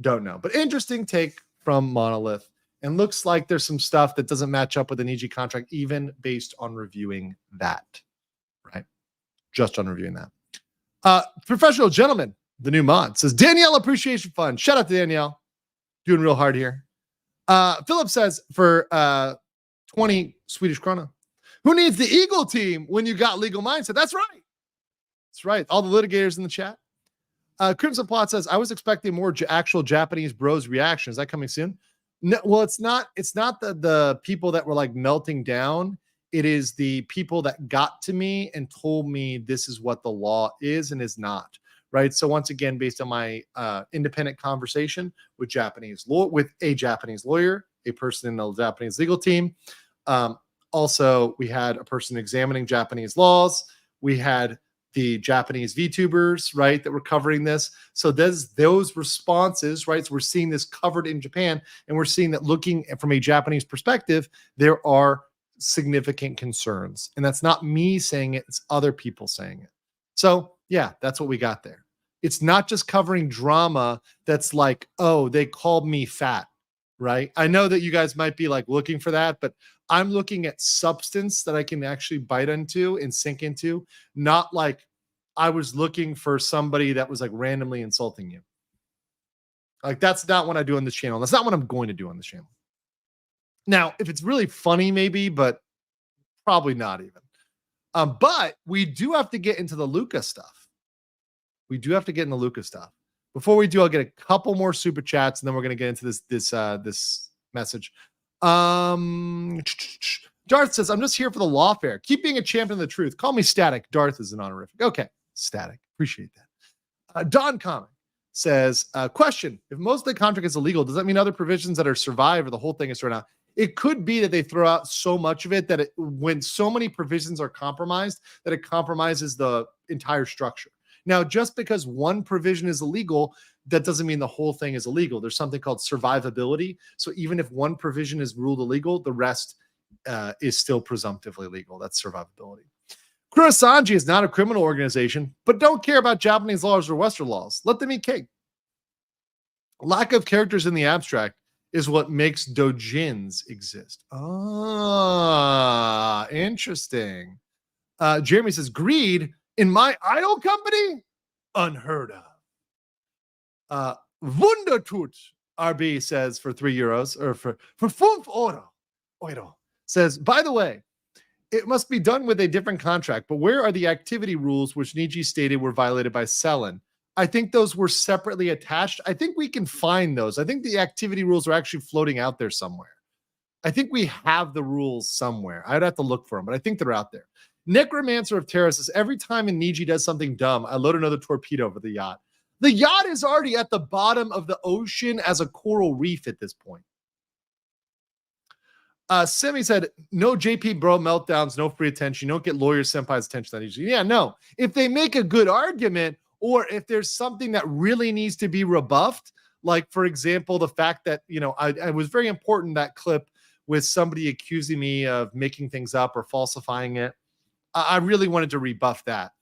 Don't know. But interesting take from Monolith. And looks like there's some stuff that doesn't match up with the Niji contract, even based on reviewing that. Right? Just on reviewing that. Professional Gentleman, the new mod, says, Danielle Appreciation Fund. Shout out to Danielle. Doing real hard here. Philip says, for 20 Swedish krona, who needs the Eagle team when you got Legal Mindset? That's right. That's right. All the litigators in the chat. Crimson Plot says, I was expecting more actual Japanese bros reaction. Is that coming soon? No, well, it's not the people that were like melting down. It is the people that got to me and told me this is what the law is and is not. Right. So once again, based on my independent conversation with a Japanese lawyer, a person in the Japanese legal team. Also, we had a person examining Japanese laws. We had the Japanese VTubers, right, that were covering this. So those responses, right? So we're seeing this covered in Japan, and we're seeing that looking from a Japanese perspective, there are significant concerns. And that's not me saying it, it's other people saying it. So yeah, that's what we got there. It's not just covering drama that's like, oh, they called me fat, right? I know that you guys might be like looking for that, but I'm looking at substance that I can actually bite into and sink into, not like I was looking for somebody that was like randomly insulting you. Like that's not what I do on this channel. That's not what I'm going to do on this channel. Now, if it's really funny, maybe, but probably not even. But we do have to get into the Luca stuff. Before we do, I'll get a couple more super chats, and then we're going to get into this message. Darth says, I'm just here for the lawfare. Keep being a champion of the truth. Call me Static. Darth is an honorific. Okay, Static. Appreciate that. Don Comic says, question. If most of the contract is illegal, does that mean other provisions that are survive or the whole thing is thrown out? It could be that they throw out so much of it that when so many provisions are compromised, that it compromises the entire structure. Now, just because one provision is illegal, that doesn't mean the whole thing is illegal. There's something called survivability. So even if one provision is ruled illegal, the rest is still presumptively legal. That's survivability. Nijisanji is not a criminal organization, but don't care about Japanese laws or Western laws. Let them eat cake. Lack of characters in the abstract is what makes dojins exist. Ah, interesting. Jeremy says, greed in my idol company? Unheard of. Wundertut, RB says for €3, or for 5 euro, says, by the way, it must be done with a different contract, but where are the activity rules which Niji stated were violated by Selen? I think those were separately attached. I think we can find those. I think the activity rules are actually floating out there somewhere. I think we have the rules somewhere. I'd have to look for them, but I think they're out there. Necromancer of Terra says, every time a Niji does something dumb, I load another torpedo over the yacht. The yacht is already at the bottom of the ocean as a coral reef at this point. Semi said, no JP bro meltdowns, no free attention. You don't get lawyer senpai's attention that easily. Yeah, no. If they make a good argument, or if there's something that really needs to be rebuffed, like, for example, the fact that, I was very important, that clip with somebody accusing me of making things up or falsifying it. I really wanted to rebuff that.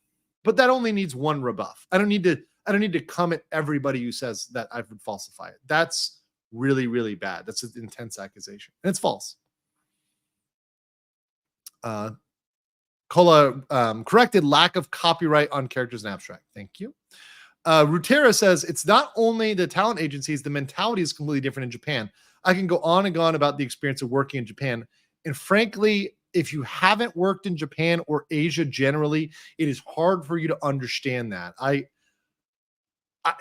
But that only needs one rebuff. I don't need to come at everybody who says that I would falsify it. That's really, really bad. That's an intense accusation. And it's false. Kola corrected lack of copyright on characters in abstract. Thank you. Rutera says, it's not only the talent agencies, the mentality is completely different in Japan. I can go on and on about the experience of working in Japan. And frankly, if you haven't worked in Japan or Asia generally, it is hard for you to understand that.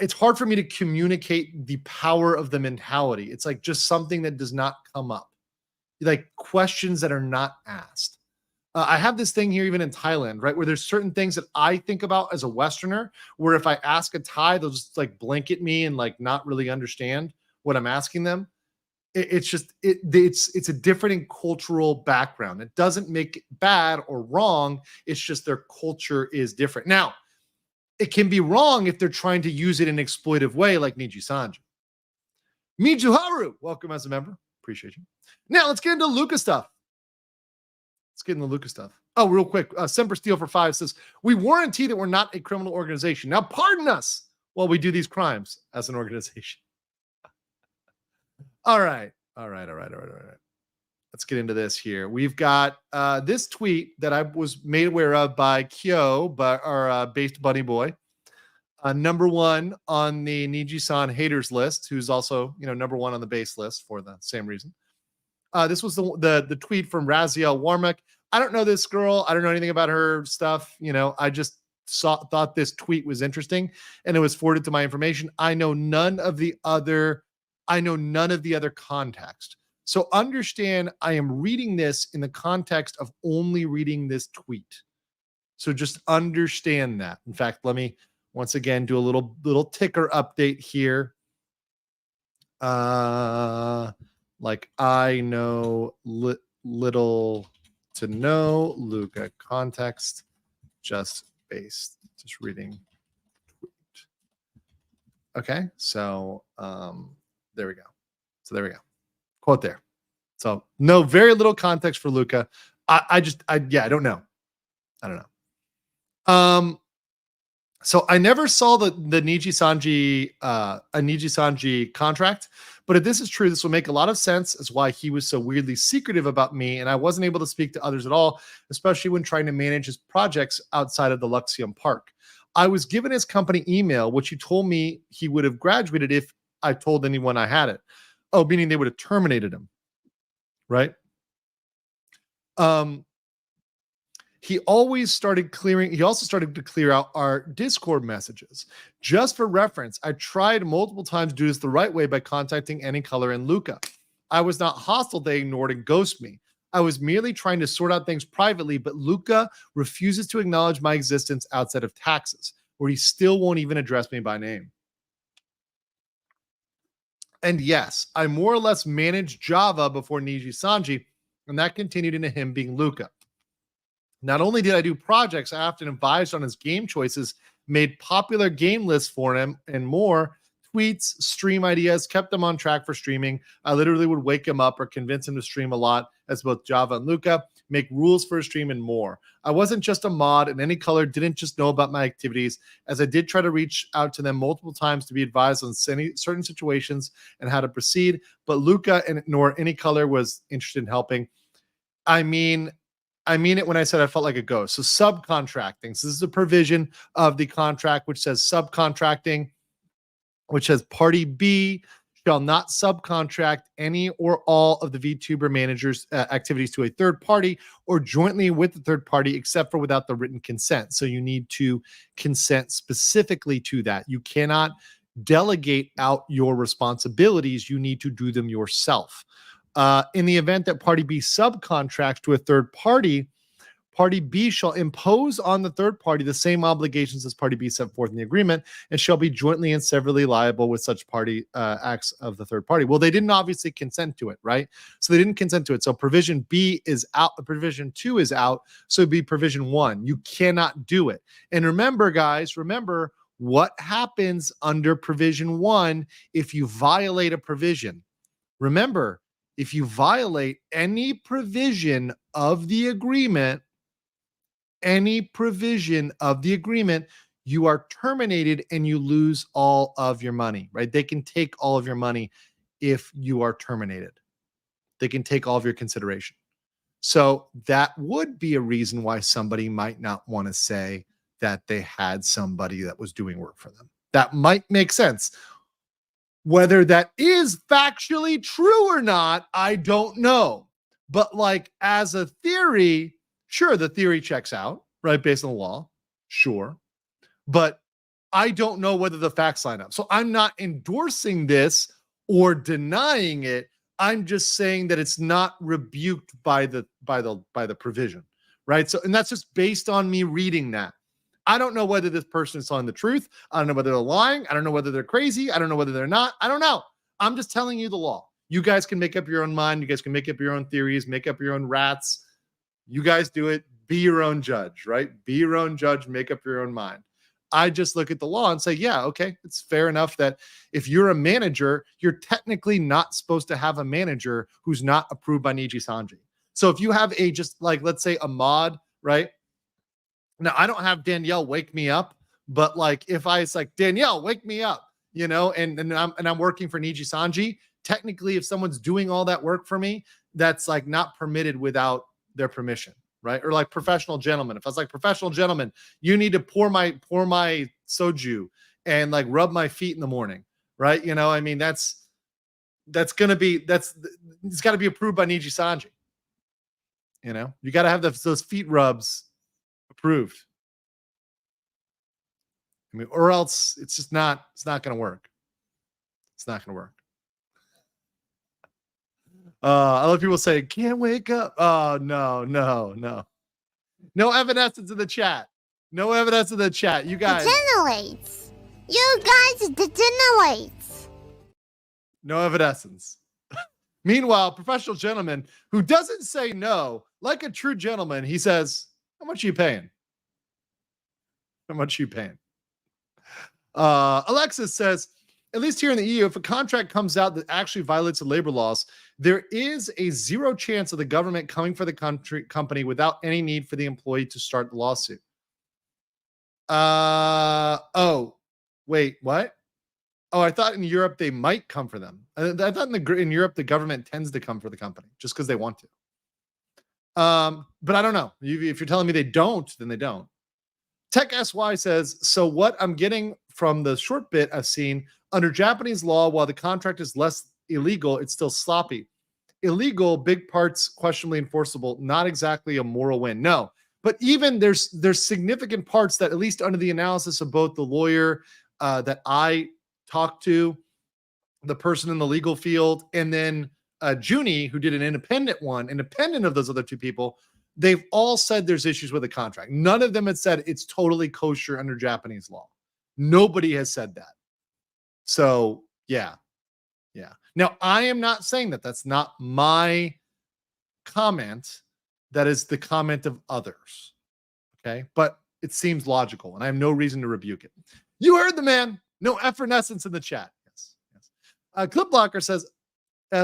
It's hard for me to communicate the power of the mentality. It's like just something that does not come up. Like questions that are not asked. I have this thing here even in Thailand, right, where there's certain things that I think about as a Westerner, where if I ask a Thai, they'll just like blink at me and like not really understand what I'm asking them. It's a different cultural background. It doesn't make it bad or wrong. It's just their culture is different. Now, it can be wrong if they're trying to use it in an exploitive way, like Nijisanji. Mijuharu, welcome as a member. Appreciate you. Now, let's get into Luca stuff. Oh, real quick. Semper Steel for 5 says, we warranty that we're not a criminal organization. Now, pardon us while we do these crimes as an organization. All right. Let's get into this here. We've got this tweet that I was made aware of by Kyo, by our based bunny boy. Number 1 on the Niji-san haters list, who's also, number 1 on the base list for the same reason. This was the tweet from Raziel Warmack. I don't know this girl. I don't know anything about her stuff. I just thought this tweet was interesting, and it was forwarded to my information. I know none of the other context. So understand, I am reading this in the context of only reading this tweet. So just understand that. In fact, let me once again do a little ticker update here. Like I know little to no Luca context, just reading tweet. Okay, so there we go. Quote there. So no, very little context for Luca. I don't know. So I never saw the Nijisanji contract, but if this is true, this will make a lot of sense as why he was so weirdly secretive about me, and I wasn't able to speak to others at all, especially when trying to manage his projects outside of the Luxium Park. I was given his company email, which he told me he would have graduated if I told anyone I had it. Oh, meaning they would have terminated him, right? He also started to clear out our Discord messages. Just for reference, I tried multiple times to do this the right way by contacting Any Color and Luca. I was not hostile. They ignored and ghosted me. I was merely trying to sort out things privately, but Luca refuses to acknowledge my existence outside of taxes, where he still won't even address me by name. And yes, I more or less managed Java before Nijisanji, and that continued into him being Luca. Not only did I do projects, I often advised on his game choices, made popular game lists for him, and more tweets, stream ideas, kept them on track for streaming. I literally would wake him up or convince him to stream a lot as both Java and Luca, make rules for a stream and more. I wasn't just a mod, and Any Color didn't just know about my activities, as I did try to reach out to them multiple times to be advised on certain situations and how to proceed, but Luca nor Any Color was interested in helping. I mean it when I said I felt like a ghost. So subcontracting. So this is a provision of the contract which says subcontracting, which says Party B shall not subcontract any or all of the VTuber managers' activities to a third party or jointly with the third party, except for without the written consent. So you need to consent specifically to that. You cannot delegate out your responsibilities. You need to do them yourself. In the event that Party B subcontracts to a third party, Party B shall impose on the third party the same obligations as Party B set forth in the agreement and shall be jointly and severally liable with such party acts of the third party. Well, they didn't obviously consent to it, right? So they didn't consent to it. So provision B is out. Provision 2 is out. So it'd be provision 1. You cannot do it. And remember, guys, what happens under provision 1 if you violate a provision. Remember, if you violate any provision of the agreement, you are terminated and you lose all of your money, right? They can take all of your money if you are terminated. They can take all of your consideration. So that would be a reason why somebody might not want to say that they had somebody that was doing work for them. That might make sense. Whether that is factually true or not, I don't know. But like as a theory, sure, the theory checks out, right? Based on the law, sure. But I don't know whether the facts line up. So I'm not endorsing this or denying it. I'm just saying that it's not rebuked by the provision, right? So, and that's just based on me reading that. I don't know whether this person is telling the truth. I don't know whether they're lying. I don't know whether they're crazy. I don't know whether they're not. I don't know. I'm just telling you the law. You guys can make up your own mind. You guys can make up your own theories, make up your own rats. You guys do it. Be your own judge, right? Be your own judge. Make up your own mind. I just look at the law and say, yeah, okay, it's fair enough that if you're a manager, you're technically not supposed to have a manager who's not approved by Nijisanji. So if you have a just like, let's say a mod, right? Now, I don't have Danielle wake me up, but like if it's like, Danielle, wake me up, you know, and I'm working for Nijisanji, technically if someone's doing all that work for me, that's like not permitted without their permission, right? Or like professional gentlemen. If I was like, professional gentlemen, you need to pour my soju and like rub my feet in the morning, right? You know, I mean, it's got to be approved by Nijisanji. You know, you got to have those feet rubs approved. I mean, or else it's just not, it's not going to work. It's not going to work. I love people saying, can't wake up. Oh, no. No evanescence in the chat. No evidence in the chat. You guys. Degenerates. You guys degenerates. No evanescence. Meanwhile, professional gentleman who doesn't say no, like a true gentleman, he says, how much are you paying? How much are you paying? Alexis says, at least here in the EU, if a contract comes out that actually violates the labor laws, there is a 0 chance of the government coming for the company without any need for the employee to start the lawsuit. Oh, wait, what? Oh, I thought in Europe they might come for them. I thought in Europe the government tends to come for the company just because they want to. But I don't know. If you're telling me they don't, then they don't. Tech SY says, so what I'm getting from the short bit I've seen, under Japanese law, while the contract is less illegal, it's still sloppy. Illegal, big parts questionably enforceable, not exactly a moral win. No, but even there's significant parts that, at least under the analysis of both the lawyer that I talked to, the person in the legal field, and then Junie, who did an independent one, independent of those other two people, they've all said there's issues with the contract. None of them had said it's totally kosher under Japanese law. Nobody has said that. So, yeah. Now, I am not saying that. That's not my comment. That is the comment of others. Okay? But it seems logical, and I have no reason to rebuke it. You heard the man. No effervescence in the chat. Clip Blocker says,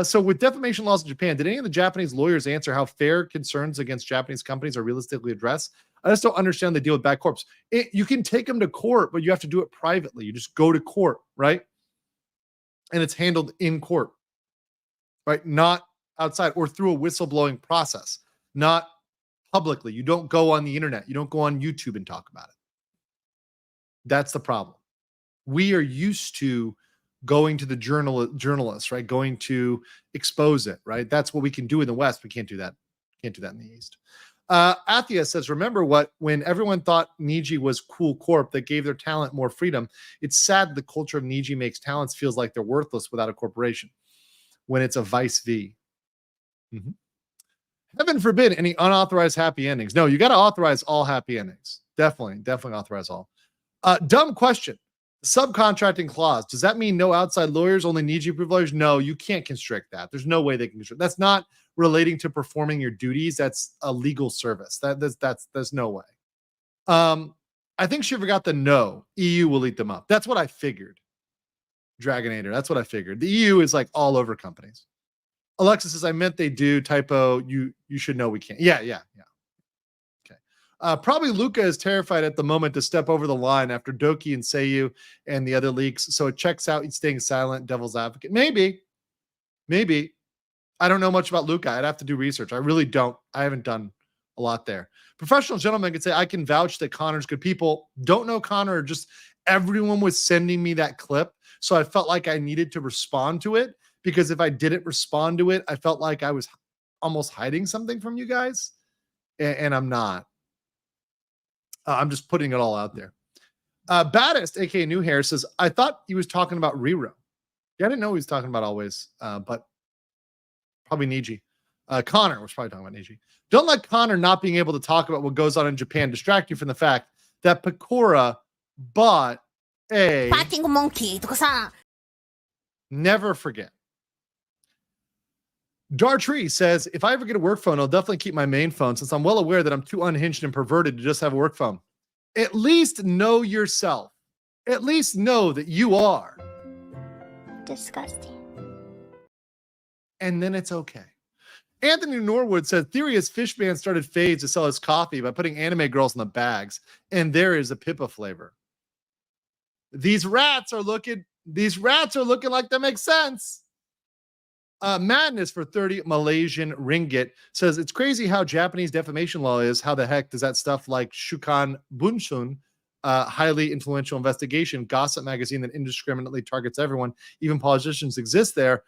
so with defamation laws in Japan, did any of the Japanese lawyers answer how fair concerns against Japanese companies are realistically addressed? I just don't understand the deal with bad corps. You can take them to court, but you have to do it privately. You just go to court, right? And it's handled in court, right? Not outside or through a whistleblowing process, not publicly. You don't go on the internet. You don't go on YouTube and talk about it. That's the problem. We are used to going to the journalists, right? Going to expose it, right? That's what we can do in the West. We can't do that. Can't do that in the East. Athia says, remember when everyone thought Niji was cool corp that gave their talent more freedom. It's sad the culture of Niji makes talents feels like they're worthless without a corporation when it's a vice V. Mm-hmm. Heaven forbid any unauthorized happy endings. No, you got to authorize all happy endings. Definitely authorize all. Dumb question. Subcontracting clause. Does that mean no outside lawyers, only Niji approved lawyers? No, you can't constrict that. There's no way they can constrict. That's not relating to performing your duties. That's a legal service. There's no way. I think she forgot the no. EU will eat them up. That's what I figured. Dragonator. That's what I figured. The EU is like all over companies. Alexa says, I meant they do. Typo. You should know we can't. Yeah. Okay. Probably Luca is terrified at the moment to step over the line after Doki and Seiyu and the other leaks. So it checks out. He's staying silent. Devil's advocate. Maybe. I don't know much about Luca. I'd have to do research. I really don't. I haven't done a lot there. Professional gentlemen could say, I can vouch that Connor's good. People don't know Connor. Just everyone was sending me that clip. So I felt like I needed to respond to it, because if I didn't respond to it, I felt like I was almost hiding something from you guys. And I'm not. I'm just putting it all out there. Baddest, aka New Hair, says, I thought he was talking about Riro. Yeah, I didn't know he was talking about Always, but probably Niji. Connor was probably talking about Niji. Don't let Connor not being able to talk about what goes on in Japan distract you from the fact that Pecora bought a... Never forget. Dartree says, if I ever get a work phone, I'll definitely keep my main phone since I'm well aware that I'm too unhinged and perverted to just have a work phone. At least know yourself. At least know that you are Disgusting. And then it's okay. Anthony Norwood said, theory is Fishman started Fades to sell his coffee by putting anime girls in the bags. And there is a Pippa flavor. These rats are looking like they make sense. Madness for 30 Malaysian ringgit says, it's crazy how Japanese defamation law is. How the heck does that stuff like Shukan Bunshun, highly influential investigation, gossip magazine that indiscriminately targets everyone, even politicians, exist there?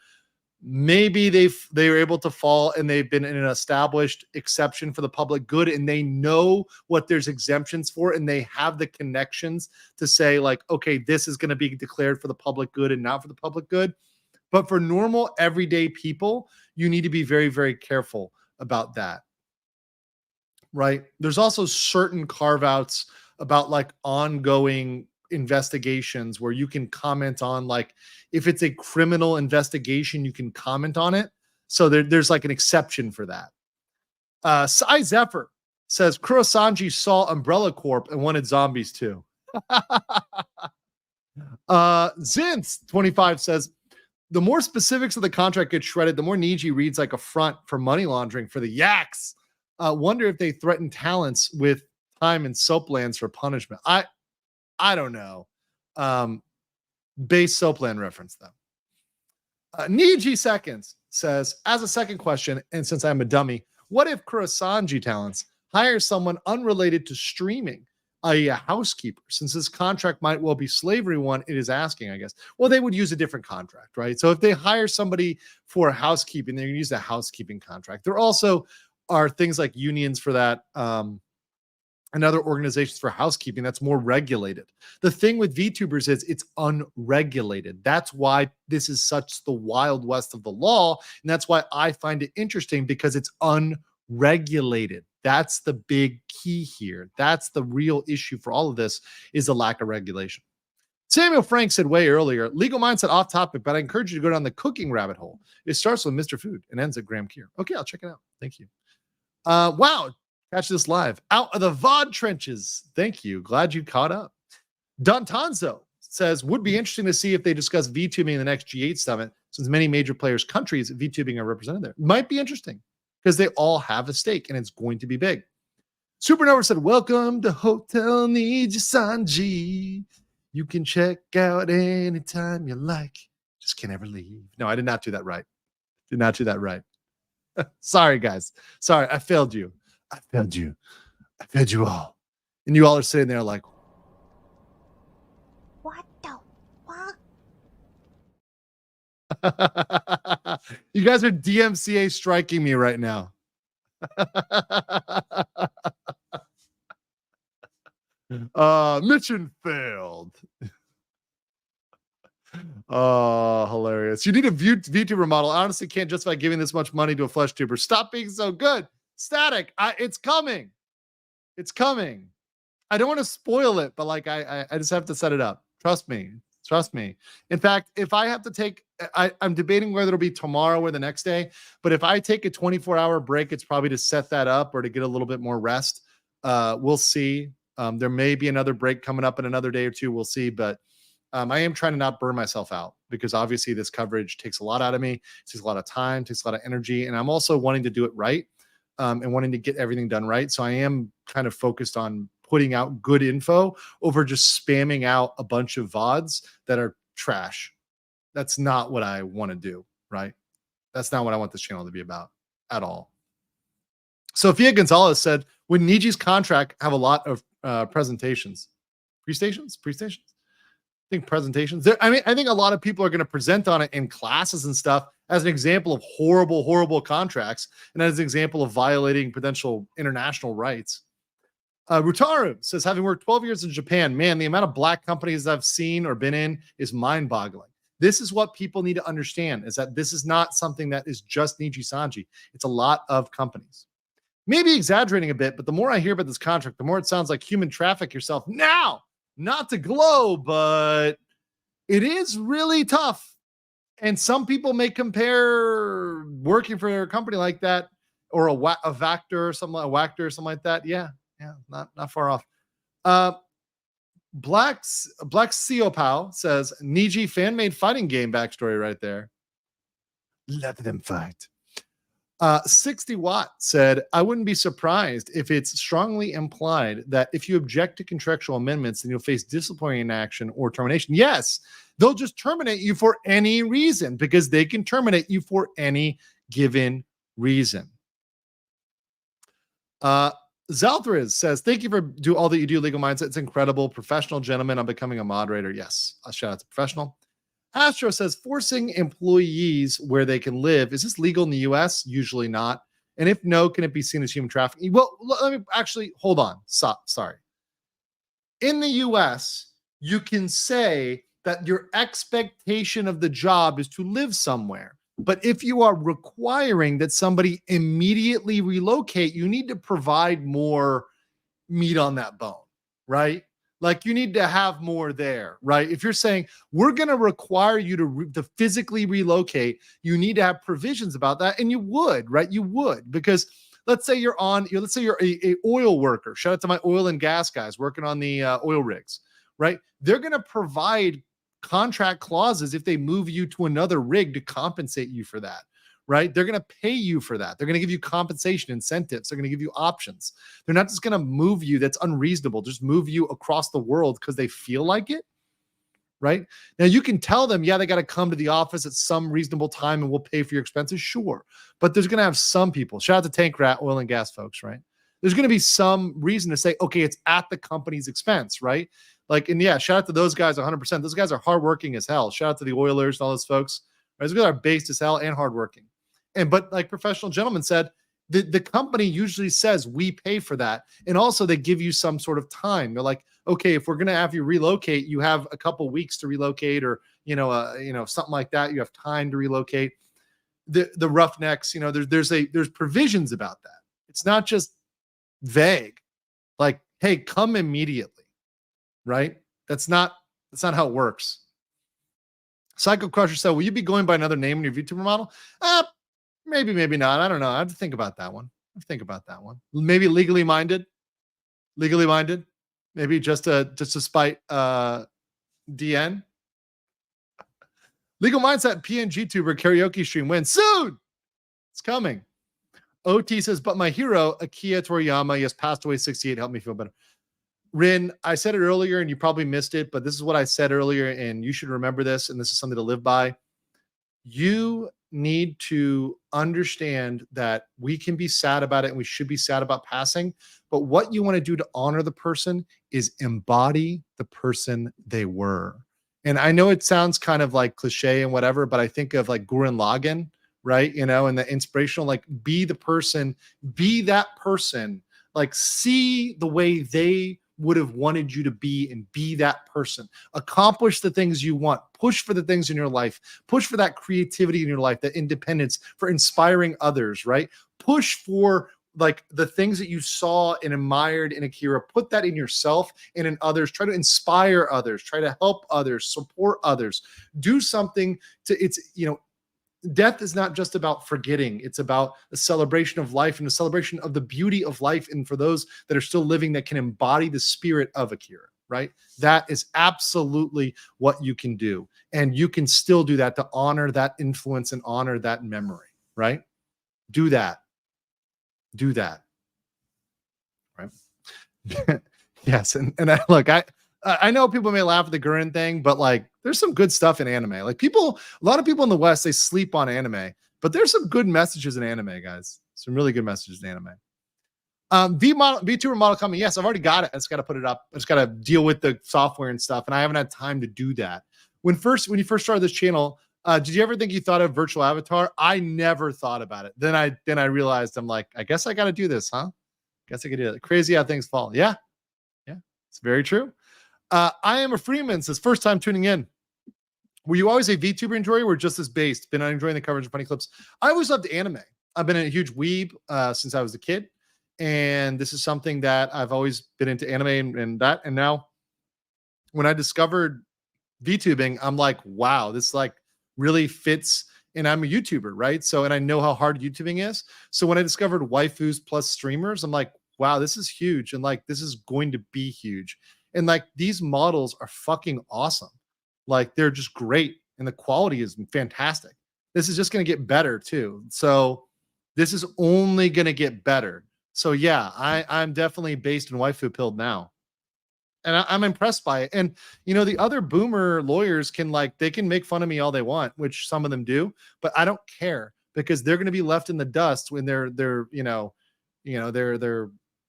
Maybe they were able to fall and they've been in an established exception for the public good, and they know what there's exemptions for, and they have the connections to say, like, okay, this is going to be declared for the public good and not for the public good. But for normal, everyday people, you need to be very, very careful about that, right? There's also certain carve-outs about like ongoing investigations where you can comment on, like, if it's a criminal investigation, you can comment on it. So there's like an exception for that. Sai Zephyr says, Kurosanji saw Umbrella Corp and wanted zombies too. Zinth25 says, the more specifics of the contract get shredded, the more Niji reads like a front for money laundering for the yaks. Wonder if they threaten talents with time and soaplands for punishment. I don't know. Base soapland reference though. Niji Seconds says, as a second question, and since I'm a dummy, what if Kurosanji Talents hires someone unrelated to streaming, a housekeeper, since this contract might well be slavery one it is asking, I guess? Well, they would use a different contract, right? So if they hire somebody for housekeeping, they're going to use a housekeeping contract. There also are things like unions for that, and other organizations for housekeeping that's more regulated. The thing with VTubers is it's unregulated. That's why this is such the wild west of the law. And that's why I find it interesting, because it's unregulated. That's the big key here. That's the real issue for all of this, is the lack of regulation. Samuel Frank said way earlier, legal mindset off topic, but I encourage you to go down the cooking rabbit hole. It starts with Mr. Food and ends at Graham Keir. Okay, I'll check it out. Thank you. Wow. Catch this live. Out of the VOD trenches. Thank you. Glad you caught up. Dantanzo says, would be interesting to see if they discuss VTubing in the next G8 summit, since many major players' countries VTubing are represented there. Might be interesting because they all have a stake and it's going to be big. Supernova said, welcome to Hotel Nijisanji. You can check out anytime you like. Just can't ever leave. No, I did not do that right. Did not do that right. Sorry, guys. Sorry, I failed you. I failed you. I failed you all. And you all are sitting there like, What the fuck? you guys are DMCA striking me right now. Mission failed. Oh, hilarious. You need a VTuber model. I honestly can't justify giving this much money to a flesh tuber. Stop being so good. Static. It's coming. It's coming. I don't want to spoil it, but like I just have to set it up. Trust me. Trust me. In fact, if I have to take, I'm debating whether it'll be tomorrow or the next day, but if I take a 24-hour break, it's probably to set that up or to get a little bit more rest. We'll see. There may be another break coming up in another day or two. We'll see. But I am trying to not burn myself out because obviously this coverage takes a lot out of me. It takes a lot of time, takes a lot of energy. And I'm also wanting to do it right and wanting to get everything done right. So I am kind of focused on putting out good info over just spamming out a bunch of VODs that are trash. That's not what I want to do, right? That's not what I want this channel to be about at all. Sophia Gonzalez said, would Niji's contract have a lot of presentations? Pre-stations? I think presentations. I think a lot of people are going to present on it in classes and stuff as an example of horrible contracts and as an example of violating potential international rights. Rutaru says, having worked 12 years in Japan, man, the amount of black companies I've seen or been in is mind-boggling. This is what people need to understand, is that this is not something that is just Nijisanji. It's a lot of companies. Maybe exaggerating a bit, but the more I hear about this contract, the more it sounds like human traffic yourself now. Not to glow, but it is really tough. And some people may compare working for a company like that or a Vactor or something, a Wactor or something like that. Yeah, not far off. Black Seopao says, Niji fan-made fighting game backstory right there. Let them fight. 60 Watt said, I wouldn't be surprised if it's strongly implied that if you object to contractual amendments, then you'll face disciplinary action or termination. Yes, they'll just terminate you for any reason because they can terminate you for any given reason. Zalthriz says, thank you for all that you do, Legal Mindset. It's incredible. Professional gentleman. I'm becoming a moderator. Yes, a shout out to professional. Astro says, forcing employees where they can live. Is this legal in the U.S.? Usually not. And if no, can it be seen as human trafficking? Well, let me actually, hold on. Sorry. In the U.S., you can say that your expectation of the job is to live somewhere. But if you are requiring that somebody immediately relocate, you need to provide more meat on that bone, right? Like you need to have more there, right? If you're saying we're going to require you to physically relocate, you need to have provisions about that. And you would, right? You would, because let's say you're a oil worker. Shout out to my oil and gas guys working on the oil rigs, right? They're going to provide contract clauses if they move you to another rig to compensate you for that, right? They're going to pay you for that. They're going to give you compensation incentives. They're going to give you options. They're not just going to move you. That's unreasonable. Just move you across the world because they feel like it, right? Now you can tell them, yeah, they got to come to the office at some reasonable time and we'll pay for your expenses. Sure. But there's going to have some people, shout out to Tank Rat, oil and gas folks, right? There's going to be some reason to say, okay, it's at the company's expense, right? Like, and yeah, shout out to those guys 100%. Those guys are hardworking as hell. Shout out to the Oilers and all those folks. Right? Those guys are based as hell and hardworking. But like professional gentleman said, the company usually says we pay for that. And also they give you some sort of time. They're like, okay, if we're going to have you relocate, you have a couple weeks to relocate or, something like that. You have time to relocate. The Roughnecks, there's provisions about that. It's not just vague. Like, hey, come immediately. Right? That's not how it works. Psycho Crusher said, will you be going by another name in your VTuber model? Maybe, maybe not. I don't know. I have to think about that one. Maybe legally minded. Maybe just to spite DN. Legal Mindset PNG tuber karaoke stream wins soon. It's coming. OT says, but my hero, Akiya Toriyama, he has passed away 68. Help me feel better. Rin, I said it earlier and you probably missed it, but this is what I said earlier and you should remember this, and this is something to live by. You need to understand that we can be sad about it and we should be sad about passing, but what you want to do to honor the person is embody the person they were. And I know it sounds kind of like cliche and whatever, but I think of like Gurren Lagann, right? You know, and the inspirational, like be the person, be that person, like see the way they would have wanted you to be and be that person. Accomplish the things you want. Push for the things in your life. Push for that creativity in your life, that independence, for inspiring others, right? Push for like the things that you saw and admired in Akira. Put that in yourself and in others. Try to inspire others. Try to help others, support others. Do something to, it's, you know, death is not just about forgetting. It's about a celebration of life and a celebration of the beauty of life. And for those that are still living, that can embody the spirit of Akira, right? That is absolutely what you can do. And you can still do that to honor that influence and honor that memory, right? Do that. Do that. Right? Yes. And I, look, I know people may laugh at the Gurren thing, but like there's some good stuff in anime. Like people, a lot of people in the West, they sleep on anime, but there's some good messages in anime, guys. Some really good messages in anime. VTuber model coming. Yes, I've already got it. I just got to put it up. I just got to deal with the software and stuff. And I haven't had time to do that. When you first started this channel, did you ever think you thought of virtual avatar? I never thought about it. Then I realized, I'm like, I guess I got to do this, huh? Guess I could do it. Crazy how things fall. Yeah. Yeah. It's very true. I am a Freeman says, first time tuning in. Were you always a VTuber enjoyer or just as based? Been enjoying the coverage of funny clips. I always loved anime. I've been a huge weeb since I was a kid. And this is something that I've always been into anime and that. And now when I discovered VTubing, I'm like, wow, this like really fits. And I'm a YouTuber, right? So, and I know how hard YouTubing is. So when I discovered waifus plus streamers, I'm like, wow, this is huge. And like, this is going to be huge. And like, these models are fucking awesome. Like, they're just great. And the quality is fantastic. This is just going to get better too. So this is only going to get better. So yeah, I'm definitely based in waifu pilled now. And I'm impressed by it. And, you know, the other boomer lawyers can they can make fun of me all they want, which some of them do, but I don't care because they're going to be left in the dust when they're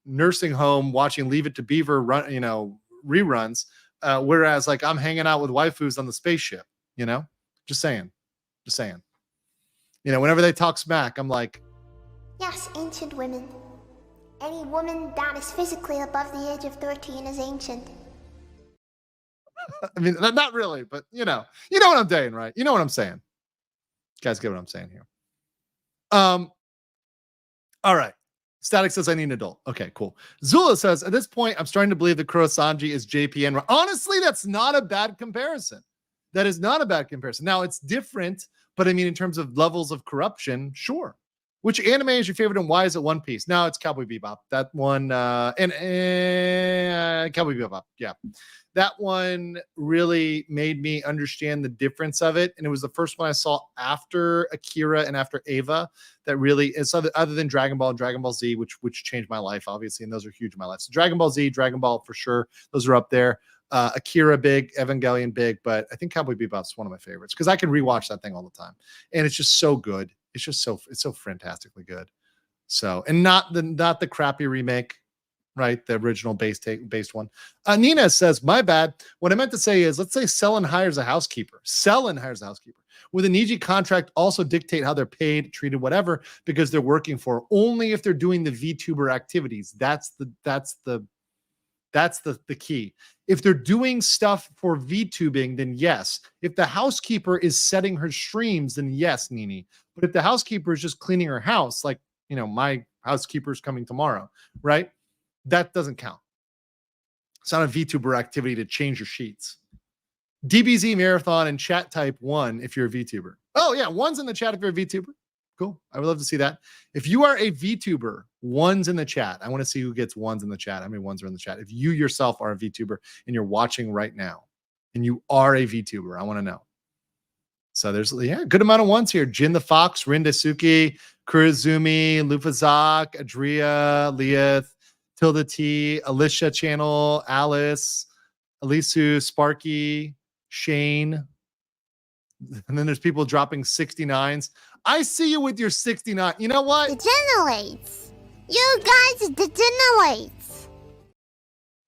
nursing home watching Leave It to Beaver reruns. Whereas like I'm hanging out with waifus on the spaceship, just saying, whenever they talk smack, I'm like, Yes, ancient women. Any woman that is physically above the age of 13 is ancient. I mean, not really, but you know what I'm saying, right? You know what I'm saying. You guys get what I'm saying here. All right. Static says I need an adult. Okay, cool. Zula says, at this point, I'm starting to believe that Kurosanji is JPN. Honestly, that's not a bad comparison. That is not a bad comparison. Now, it's different, but I mean, in terms of levels of corruption, sure. Which anime is your favorite and why is it One Piece? Now it's Cowboy Bebop. That one, Cowboy Bebop. Yeah. That one really made me understand the difference of it. And it was the first one I saw after Akira and after Eva that really is other than Dragon Ball and Dragon Ball Z, which changed my life, obviously. And those are huge in my life. So Dragon Ball Z, Dragon Ball for sure. Those are up there. Akira big, Evangelion big, but I think Cowboy Bebop is one of my favorites because I can rewatch that thing all the time. And it's just so good. It's just it's so fantastically good. So, and not the crappy remake, right? The original based one. Nina says, my bad. What I meant to say is, let's say Selen hires a housekeeper. With a Niji contract also dictate how they're paid, treated, whatever, because they're working for only if they're doing the VTuber activities. That's the key. If they're doing stuff for VTubing, then yes. If the housekeeper is setting her streams, then yes, Nini. But if the housekeeper is just cleaning her house, like, my housekeeper's coming tomorrow, right? That doesn't count. It's not a VTuber activity to change your sheets. DBZ Marathon and chat type 1 if you're a VTuber. Oh, yeah. 1's in the chat if you're a VTuber. Cool. I would love to see that. If you are a VTuber, 1's in the chat. I want to see who gets 1's in the chat. How many 1's are in the chat? If you yourself are a VTuber and you're watching right now, and you are a VTuber. I want to know. So there's good amount of ones here. Jin the Fox, Rindasuki, Kurizumi, Lufazak, Adria, Leith, Tilda T, Alicia Channel, Alice, Elisu, Sparky, Shane. And then there's people dropping 69s. I see you with your 69. You know what? Degenerates. You guys degenerates.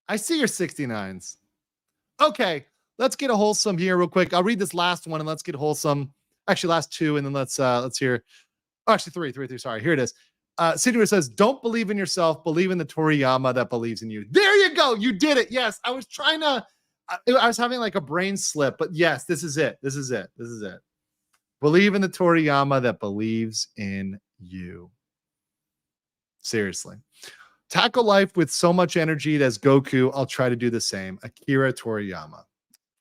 I see your 69s. Okay, let's get a wholesome here real quick. I'll read this last one and let's get wholesome. Actually, last two, and then let's hear. Oh, actually, three. Sorry, here it is. Seedy says, "Don't believe in yourself. Believe in the Toriyama that believes in you." There you go. You did it. Yes, I was trying to. I was having like a brain slip, but yes, this is it. This is it. Believe in the Toriyama that believes in you. Seriously. Tackle life with so much energy as Goku. I'll try to do the same. Akira Toriyama.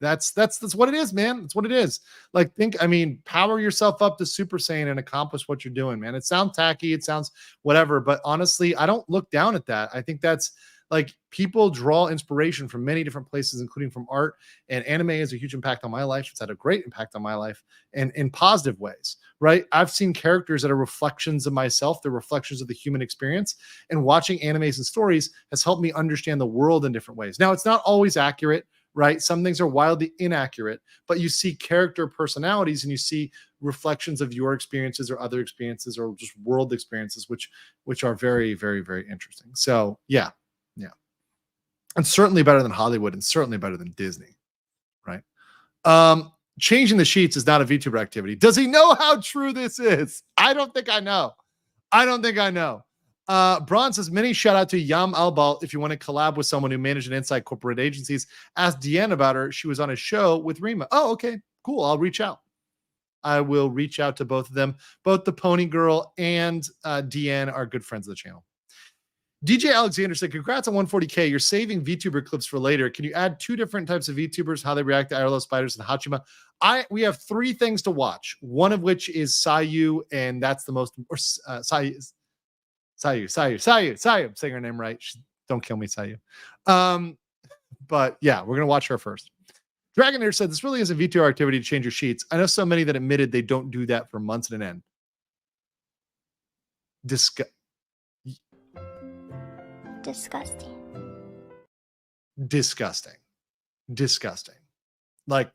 That's what it is, man. That's what it is. Like, power yourself up to Super Saiyan and accomplish what you're doing, man. It sounds tacky. It sounds whatever, but honestly, I don't look down at that. I think that's like people draw inspiration from many different places, including from art, and anime has a huge impact on my life. It's had a great impact on my life and in positive ways, right? I've seen characters that are reflections of myself. They're reflections of the human experience, and watching animes and stories has helped me understand the world in different ways. Now, it's not always accurate, right? Some things are wildly inaccurate, but you see character personalities and you see reflections of your experiences or other experiences or just world experiences, which are very, very, very interesting. So yeah. And certainly better than Hollywood and certainly better than Disney, right? Changing the sheets is not a VTuber activity. Does he know how true this is? I don't think I know. Braun says, many shout out to Yam Albal if you want to collab with someone who managed an inside corporate agencies. Ask Deanne about her. She was on a show with Rima. Oh, okay, cool. I'll reach out. I will reach out to both of them. Both the Pony Girl and Deanne are good friends of the channel. DJ Alexander said, congrats on 140K. You're saving VTuber clips for later. Can you add two different types of VTubers, how they react to Arlo Spiders and Hachima? We have three things to watch. One of which is Sayu, and that's the most, or Sayu. I'm saying her name right. Don't kill me, Sayu. But yeah, we're going to watch her first. Dragonair said, this really is a VTuber activity to change your sheets. I know so many that admitted they don't do that for months at an end. Disgusting. Like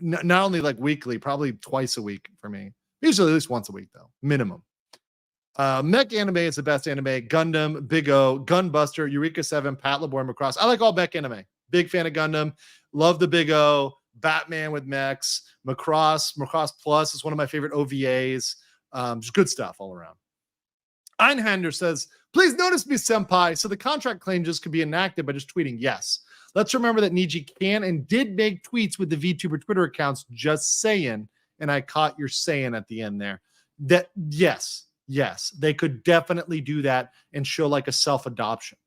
not only like weekly, probably twice a week for me. Usually at least once a week though, minimum. Mech anime is the best anime. Gundam, Big O, Gunbuster, Eureka 7, Pat LeBoy, Macross. I like all mech anime. Big fan of Gundam. Love the Big O. Batman with mechs. Macross Plus is one of my favorite OVAs. Just good stuff all around. Einhander says, please notice me, senpai. So the contract changes could be enacted by just tweeting yes. Let's remember that Niji can and did make tweets with the VTuber Twitter accounts, just saying, and I caught your saying at the end there. That yes, they could definitely do that and show like a self-adoption.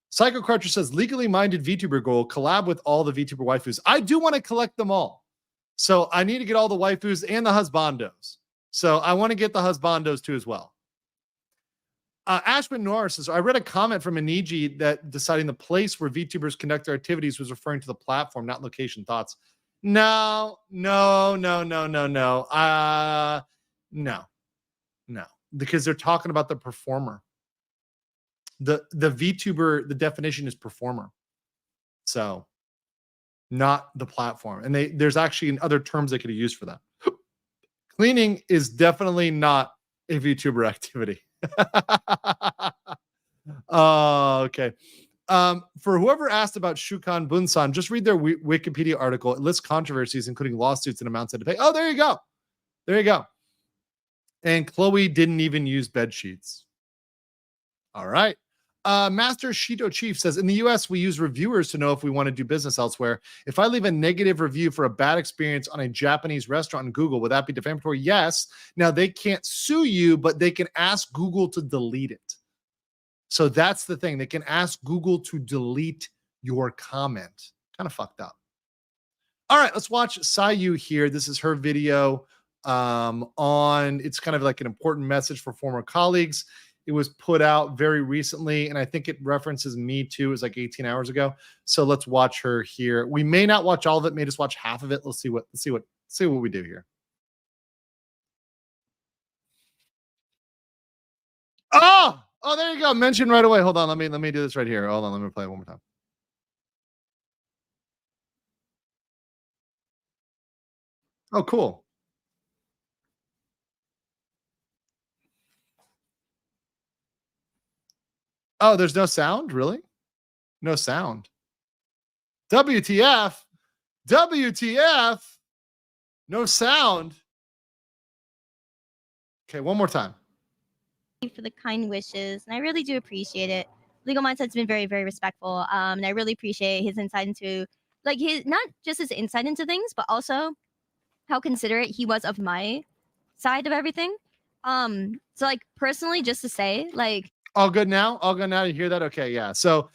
Psycho Crutcher says, legally minded VTuber goal, collab with all the VTuber waifus. I do want to collect them all. So I need to get all the waifus and the husbandos. So I want to get the husbandos too as well. Ashman Norris says, I read a comment from Aniji that deciding the place where VTubers conduct their activities was referring to the platform, not location. Thoughts? No. No, because they're talking about the performer. The VTuber, the definition is performer. So not the platform. And there's actually other terms they could have used for that. Cleaning is definitely not a VTuber activity. Okay. For whoever asked about Shukan Bunsan, just read their Wikipedia article. It lists controversies, including lawsuits and amounts had to pay. Oh, there you go. And Chloe didn't even use bed sheets. All right. Master Shito Chief says, in the US, we use reviewers to know if we want to do business elsewhere. If I leave a negative review for a bad experience on a Japanese restaurant in Google, would that be defamatory? Yes. Now, they can't sue you, but they can ask Google to delete it. So that's the thing. They can ask Google to delete your comment. Kind of fucked up. All right, let's watch Sayu here. This is her video it's kind of like an important message for former colleagues. It was put out very recently, and I think it references Me Too. It was like 18 hours ago. So let's watch her here. We may not watch all of it, may just watch half of it. Let's see what we do here. Oh, there you go. Mention right away. Hold on. Let me do this right here. Hold on. Let me play it one more time. Oh, cool. Oh, there's no sound? Really? No sound. WTF? WTF? No sound. Okay, one more time. For the kind wishes, and I really do appreciate it. Legal Mindset's been very, very respectful, and I really appreciate his insight into, like, his not just his insight into things, but also how considerate he was of my side of everything. So, like, personally, just to say, like, all good now. You hear that? Okay, yeah. So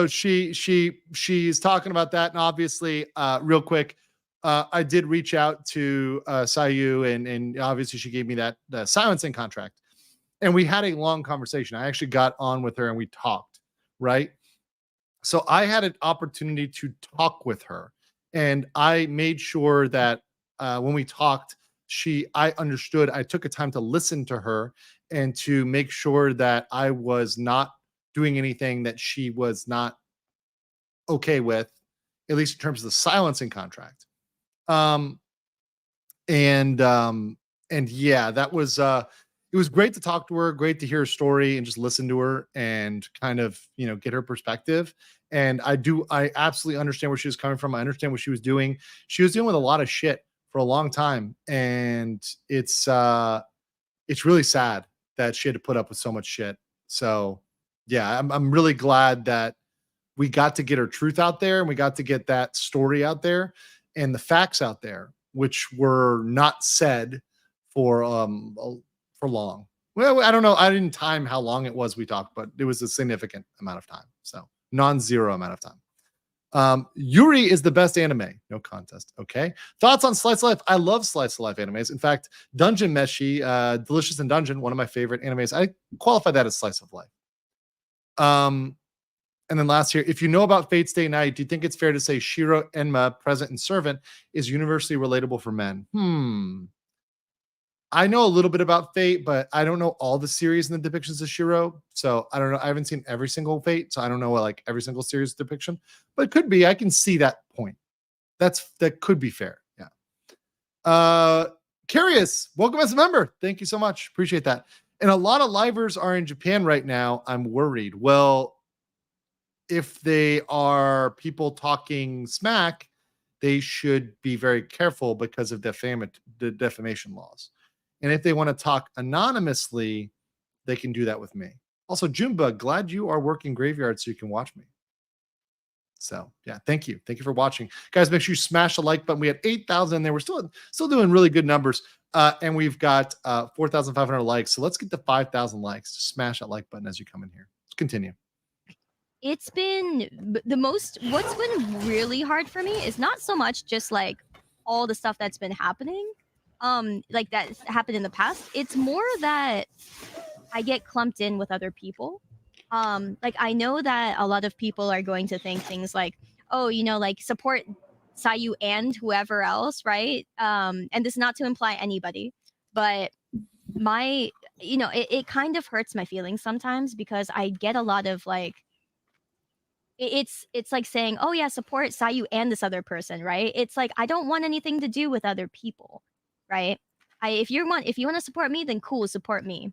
she's talking about that, and obviously, real quick, I did reach out to Sayu, and obviously she gave me that silencing contract. And we had a long conversation. I actually got on with her and we talked, right? So I had an opportunity to talk with her, and I made sure that when we talked, I understood. I took a time to listen to her and to make sure that I was not doing anything that she was not okay with, at least in terms of the silencing contract. And yeah, that was it was great to talk to her, great to hear her story and just listen to her and kind of, get her perspective. And I absolutely understand where she was coming from. I understand what she was doing. She was dealing with a lot of shit for a long time. And it's really sad that she had to put up with so much shit. So yeah, I'm really glad that we got to get her truth out there, and we got to get that story out there and the facts out there, which were not said for long. Well, I don't know. I didn't time how long it was we talked, but it was a significant amount of time. So non-zero amount of time. Yuri is the best anime. No contest. Okay. Thoughts on Slice of Life? I love Slice of Life animes. In fact, Dungeon Meshi, Delicious in Dungeon, one of my favorite animes. I qualify that as Slice of Life. And then last here, if you know about Fate Stay Night, do you think it's fair to say Shiro Enma, Present and Servant, is universally relatable for men? I know a little bit about Fate, but I don't know all the series and the depictions of Shiro. So I don't know. I haven't seen every single Fate, so I don't know like every single series depiction. But it could be. I can see that point. That could be fair. Yeah. Curious, welcome as a member. Thank you so much. Appreciate that. And a lot of livers are in Japan right now. I'm worried. Well, if they are people talking smack, they should be very careful because of the defamation laws. And if they want to talk anonymously, they can do that with me. Also, Jumba, glad you are working graveyard so you can watch me. So yeah, thank you. Thank you for watching. Guys, make sure you smash the like button. We had 8,000 there. We're still doing really good numbers. And we've got 4,500 likes. So let's get to 5,000 likes. Just smash that like button as you come in here. Let's continue. it's been what's been really hard for me is not so much just like all the stuff that's been happening, like that's happened in the past. It's more that I get clumped in with other people. Like I know that a lot of people are going to think things like, oh, you know, like support Sayu and whoever else, right? And this is not to imply anybody, but it kind of hurts my feelings sometimes because I get a lot of like, it's like saying, oh yeah, support Sayu and this other person, right? It's like I don't want anything to do with other people, right? If you want to support me, then cool, support me,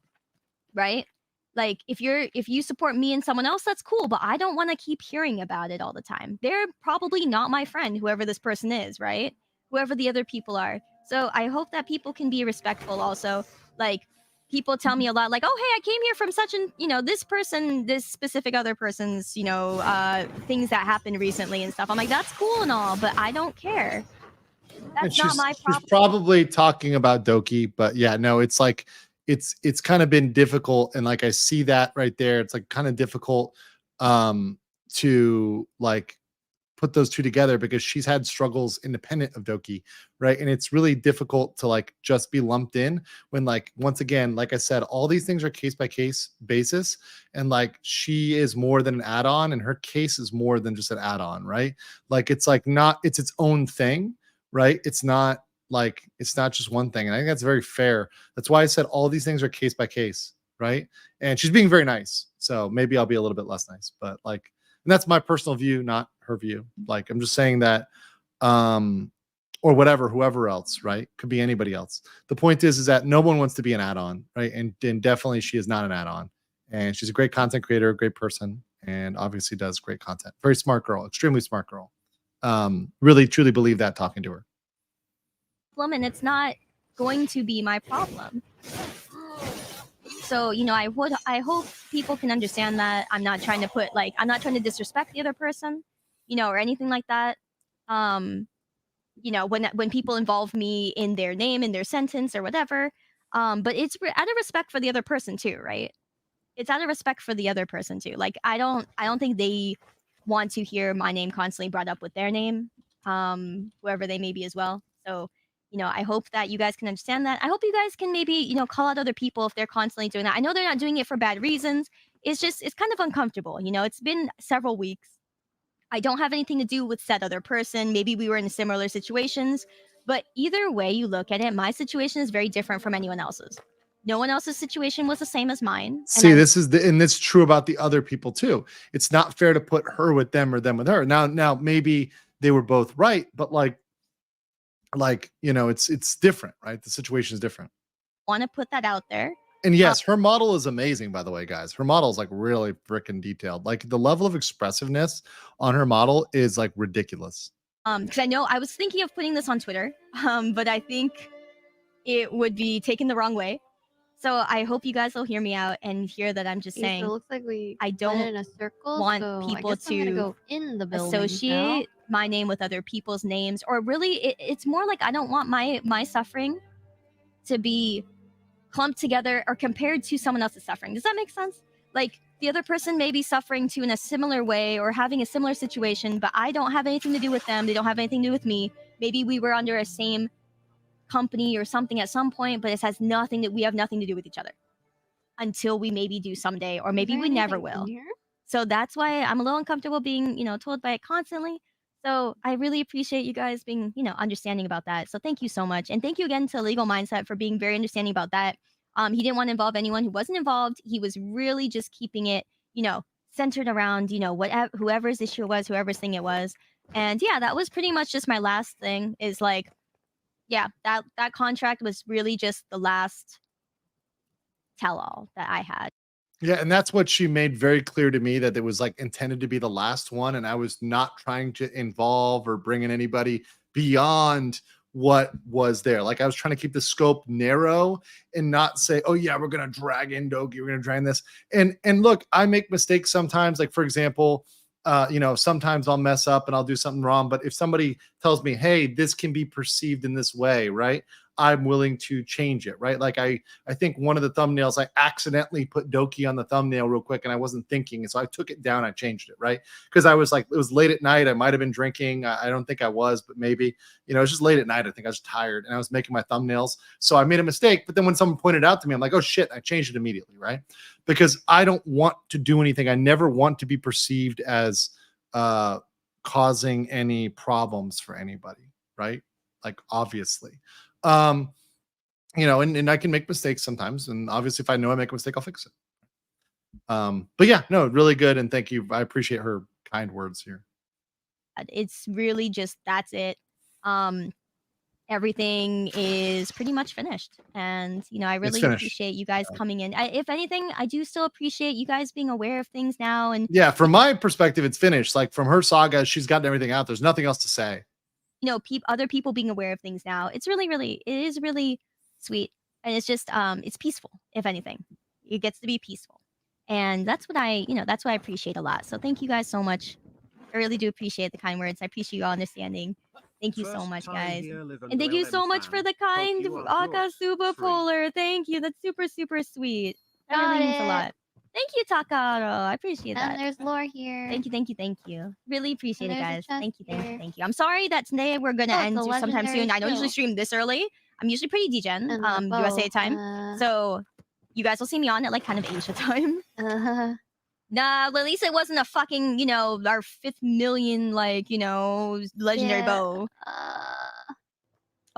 right? Like if you support me and someone else, that's cool, but I don't want to keep hearing about it all the time. They're probably not my friend, whoever this person is, right? Whoever the other people are. So I hope that people can be respectful also. Like people tell me a lot like, oh, hey, I came here from such an, this person, this specific other person's, things that happened recently and stuff. I'm like, that's cool and all, but I don't care. That's not my problem. She's probably talking about Doki, but yeah, no, it's like, it's kind of been difficult. And like, I see that right there. It's like kind of difficult to like put those two together because she's had struggles independent of Doki, right? And it's really difficult to like just be lumped in when, like, once again, like I said, all these things are case by case basis, and like she is more than an add-on and her case is more than just an add-on, right? Like it's like not, it's its own thing, right? It's not like, it's not just one thing. And I think that's very fair. That's why I said all these things are case by case, right? And she's being very nice. So maybe I'll be a little bit less nice, but like, and that's my personal view, not her view. Like, I'm just saying that, or whatever, whoever else, right? Could be anybody else. The point is that no one wants to be an add-on, right? And definitely she is not an add-on. And she's a great content creator, great person, and obviously does great content. Very smart girl, extremely smart girl. Really, truly believe that talking to her. And it's not going to be my problem. So, you know, I hope people can understand that I'm not trying to put, like, I'm not trying to disrespect the other person, you know, or anything like that. You know, when people involve me in their name, in their sentence or whatever, but it's out of respect for the other person too, right? It's out of respect for the other person too. Like, I don't think they want to hear my name constantly brought up with their name, whoever they may be as well. So, you know, I hope that you guys can understand that. I hope you guys can maybe, you know, call out other people if they're constantly doing that. I know they're not doing it for bad reasons. It's just, it's kind of uncomfortable. You know, it's been several weeks. I don't have anything to do with said other person. Maybe we were in similar situations, but either way you look at it, my situation is very different from anyone else's. No one else's situation was the same as mine. See, this is the, and it's true about the other people too. It's not fair to put her with them or them with her. Now maybe they were both right, but like, you know, it's different, right? The situation is different. Want to put that out there. And yes, her model is amazing, by the way, guys. Her model is like really freaking detailed. Like the level of expressiveness on her model is like ridiculous. Because I know I was thinking of putting this on Twitter, but I think it would be taken the wrong way. So I hope you guys will hear me out and hear that I'm just saying. So it looks like we I don't in a circle, want so people to go in the associate my name with other people's names, or really, it's more like I don't want my suffering to be clumped together or compared to someone else's suffering. Does that make sense? Like the other person may be suffering too in a similar way or having a similar situation, but I don't have anything to do with them. They don't have anything to do with me. Maybe we were under a same company or something at some point, but it has nothing that we have nothing to do with each other until we maybe do someday, or maybe we never will. So that's why I'm a little uncomfortable being, you know, told by it constantly. So I really appreciate you guys being, you know, understanding about that. So thank you so much. And thank you again to Legal Mindset for being very understanding about that. He didn't want to involve anyone who wasn't involved. He was really just keeping it, you know, centered around, you know, whatever, whoever's issue it was, whoever's thing it was. And yeah, that was pretty much just my last thing is like, yeah, that contract was really just the last tell-all that I had. Yeah, and that's what she made very clear to me, that it was like intended to be the last one, and I was not trying to involve or bring in anybody beyond what was there. Like I was trying to keep the scope narrow and not say, oh yeah, we're gonna drag in Doki, we're gonna drag this. And look, I make mistakes sometimes. Like for example, you know, sometimes I'll mess up and I'll do something wrong. But if somebody tells me, hey, this can be perceived in this way, right? I'm willing to change it, right? Like I think one of the thumbnails, I accidentally put Doki on the thumbnail real quick and I wasn't thinking. And so I took it down, I changed it, right? Because I was like, it was late at night. I might've been drinking. I don't think I was, but maybe, you know, it was just late at night. I think I was tired and I was making my thumbnails. So I made a mistake. But then when someone pointed out to me, I'm like, oh shit, I changed it immediately, right? Because I don't want to do anything. I never want to be perceived as causing any problems for anybody, right? Like obviously. You know, and I can make mistakes sometimes, and obviously if I know I make a mistake, I'll fix it. But yeah, no, really good, and thank you. I appreciate her kind words here. It's really just, that's it. Everything is pretty much finished, and you know, I really appreciate you guys coming in. If anything, I do still appreciate you guys being aware of things now. And yeah, from my perspective, it's finished. Like from her saga, she's gotten everything out. There's nothing else to say. You know, other people being aware of things now. It's really, really, it is really sweet, and it's just, it's peaceful. If anything, it gets to be peaceful, and that's what I appreciate a lot. So thank you guys so much. I really do appreciate the kind words. I appreciate you all understanding. Thank you so much, guys. And thank you so much for the kind Aka Super Polar. Thank you. That's super, super sweet. That really means a lot. Thank you, Takaro. I appreciate that. And there's lore here. Thank you. Really appreciate it, there's a guys. chest Thank you. here. I'm sorry that today we're gonna Oh, end it's a sometime soon. legendary I don't usually skill. stream this early. I'm usually pretty degen, And the USA bow, time. So you guys will see me on at like kind of Asia time. Nah, at least it wasn't a fucking, our 5th million, legendary bow.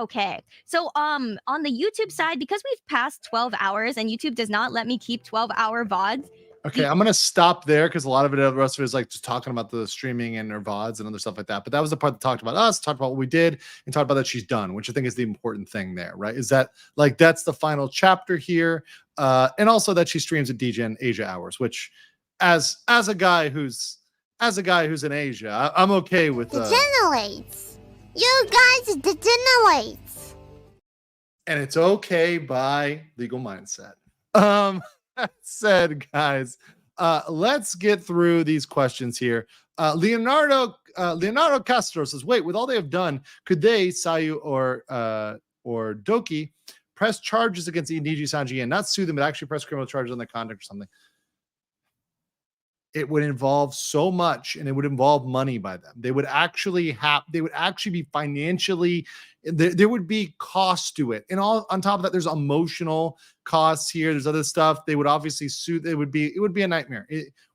Okay. So on the YouTube side, because we've passed 12 hours and YouTube does not let me keep 12-hour VODs. Okay, I'm gonna stop there because a lot of it, the rest of it is like just talking about the streaming and her VODs and other stuff like that. But that was the part that talked about us, talked about what we did, and talked about that she's done, which I think is the important thing there, right? Is that like that's the final chapter here, and also that she streams at DGen Asia hours, which as a guy who's in Asia, I'm okay with. Degenerates. You guys degenerates. And it's okay by Legal Mindset. That said, guys, let's get through these questions here. Leonardo Castro says, wait, with all they have done, could they, Sayu or Doki, press charges against Nijisanji and not sue them, but actually press criminal charges on their conduct or something? It would involve so much, and it would involve money by them. They would actually be financially, there would be costs to it. And all on top of that, there's emotional costs here. There's other stuff. They would obviously sue. It would be a nightmare.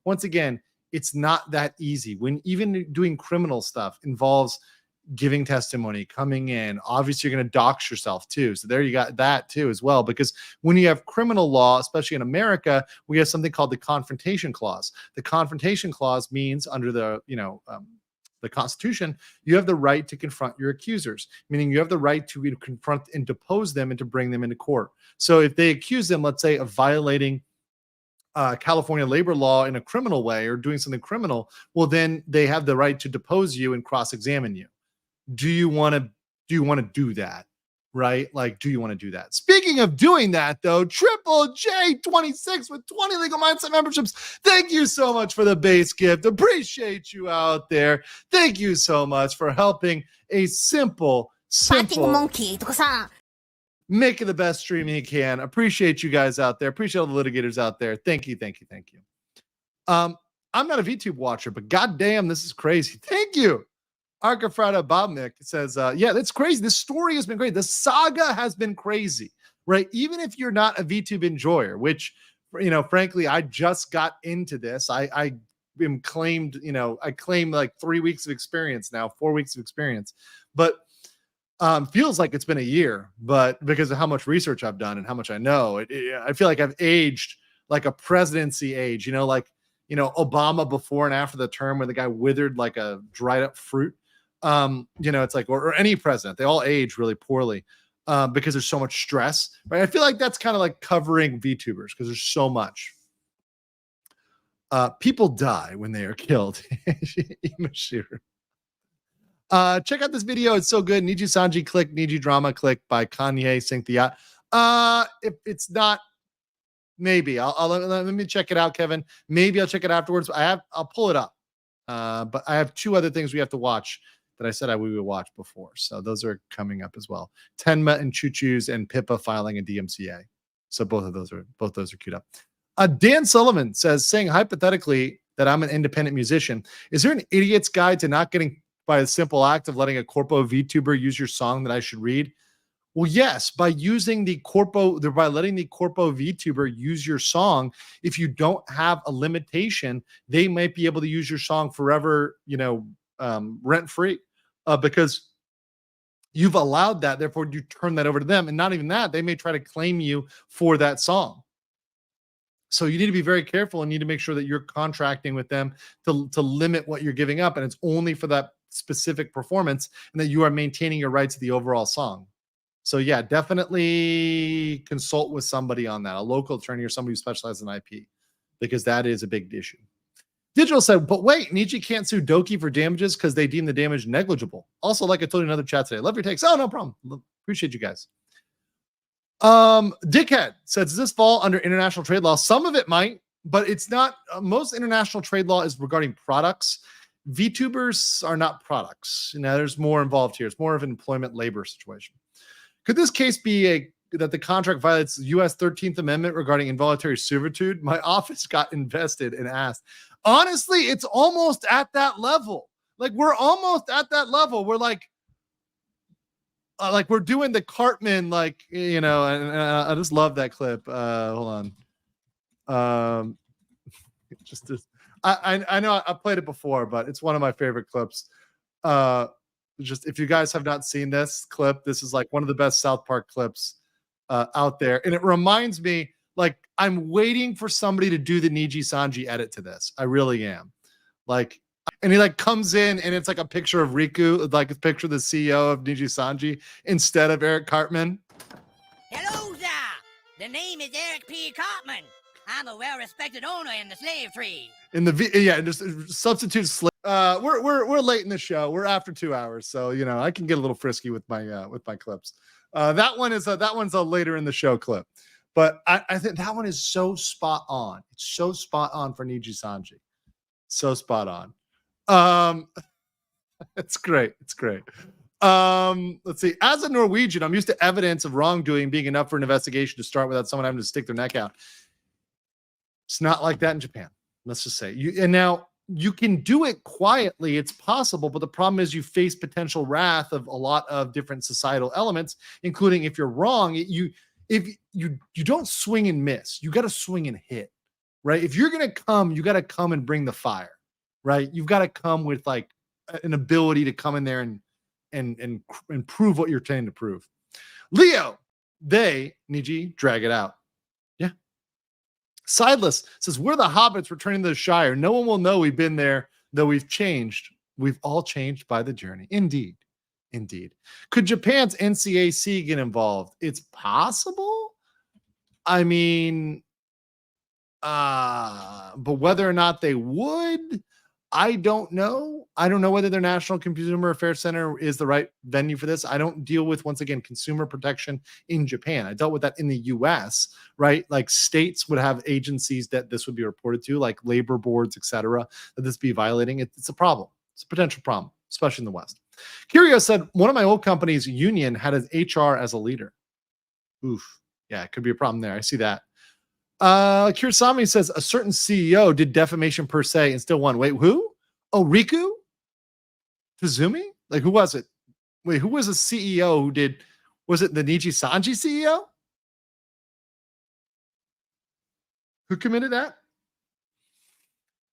Once again, it's not that easy. When even doing criminal stuff involves giving testimony, coming in, obviously you're going to dox yourself too. So there you got that too as well, because when you have criminal law, especially in America, we have something called the confrontation clause. The confrontation clause means under the Constitution, you have the right to confront your accusers, meaning you have the right to confront and depose them and to bring them into court. So if they accuse them, let's say, of violating California labor law in a criminal way or doing something criminal, well, then they have the right to depose you and cross-examine you. Do you want to do that? Right? Like, do you want to do that? Speaking of doing that, though, Triple J26 with 20 Legal Mindset memberships. Thank you so much for the base gift. Appreciate you out there. Thank you so much for helping a simple monkey make it the best stream you can. Appreciate you guys out there. Appreciate all the litigators out there. Thank you. I'm not a VTube watcher, but goddamn, this is crazy. Thank you. Arcafrada Bobnik says, yeah, that's crazy. This story has been great. The saga has been crazy, right? Even if you're not a VTube enjoyer, which, frankly, I just got into this. I am claimed, I claim like 3 weeks of experience now, 4 weeks of experience, but feels like it's been a year, but because of how much research I've done and how much I know, I feel like I've aged like a presidency age, Obama before and after the term when the guy withered like a dried up fruit. It's like, or any president, they all age really poorly because there's so much stress, right? I feel like that's kind of like covering VTubers because there's so much. People die when they are killed. Check out this video. It's so good. Nijisanji click, Niji Drama click by Kanye Sink the Yacht. If it's not, maybe I'll let me check it out, Kevin. Maybe I'll check it afterwards. I'll pull it up. But I have 2 other things we have to watch that I said we would watch before. So those are coming up as well. Tenma and Choo-Choo's and Pippa filing a DMCA. So both those are queued up. Dan Sullivan says, saying hypothetically that I'm an independent musician, is there an idiot's guide to not getting by a simple act of letting a corpo VTuber use your song that I should read? Well, yes, by letting the corpo VTuber use your song, if you don't have a limitation, they might be able to use your song forever, rent free, because you've allowed that. Therefore, you turn that over to them, and not even that, they may try to claim you for that song. So you need to be very careful and need to make sure that you're contracting with them to limit what you're giving up, and it's only for that specific performance, and that you are maintaining your rights to the overall song. So yeah, definitely consult with somebody on that, a local attorney or somebody who specializes in IP, because that is a big issue. Digital said, but wait, Niji can't sue Doki for damages because they deem the damage negligible. Also, like I told you in another chat today, love your takes. Oh, no problem. Appreciate you guys. Dickhead said, does this fall under international trade law? Some of it might, but it's not. Most international trade law is regarding products. VTubers are not products. There's more involved here. It's more of an employment labor situation. Could this case be that the contract violates U.S. 13th Amendment regarding involuntary servitude, my office got invested and asked. Honestly, it's almost at that level. Like, we're almost at that level. We're like we're doing the Cartman, like, you know, and I just love that clip. Hold on. I know I played it before, but it's one of my favorite clips. Just if you guys have not seen this clip, this is like one of the best South Park clips out there. And it reminds me, like, I'm waiting for somebody to do the Nijisanji edit to this. I really am. Like, and he like comes in and it's like a picture of Riku, like a picture of the CEO of Nijisanji instead of Eric Cartman. Hello there. The name is Eric P. Cartman. I'm a well-respected owner in the slave trade. In the yeah, just substitute slave. We're late in the show. We're after 2 hours, so you know I can get a little frisky with my clips. That one's a later in the show clip, but I think that one is so spot on. It's so spot on for Nijisanji. So spot on. It's great. It's great. Let's see. As a Norwegian, I'm used to evidence of wrongdoing being enough for an investigation to start without someone having to stick their neck out. It's not like that in Japan. Let's just say and now you can do it quietly. It's possible, but the problem is you face potential wrath of a lot of different societal elements, including if you're wrong, if you don't swing and miss, you got to swing and hit, right? If you're going to come, you got to come and bring the fire, right? You've got to come with like an ability to come in there and prove what you're trying to prove. Leo, Niji, drag it out. Yeah. Sideless says, we're the hobbits returning to the Shire. No one will know we've been there, though we've changed. We've all changed by the journey. Indeed. Indeed. Could Japan's NCAC get involved? It's possible. I mean, but whether or not they would, I don't know. I don't know whether their National Consumer Affairs Center is the right venue for this. I don't deal with, once again, consumer protection in Japan. I dealt with that in the US, right? Like states would have agencies that this would be reported to, like labor boards, etc., that this be violating. It's a problem. It's a potential problem, especially in the West. Curio said, one of my old company's union had an HR as a leader. Oof. Yeah, it could be a problem there. I see that. Kursami says a certain CEO did defamation per se and still won. Wait, who? Oh, Riku? Tazumi? Like, who was it? Wait, who was a CEO who did? Was it the Nijisanji CEO? Who committed that?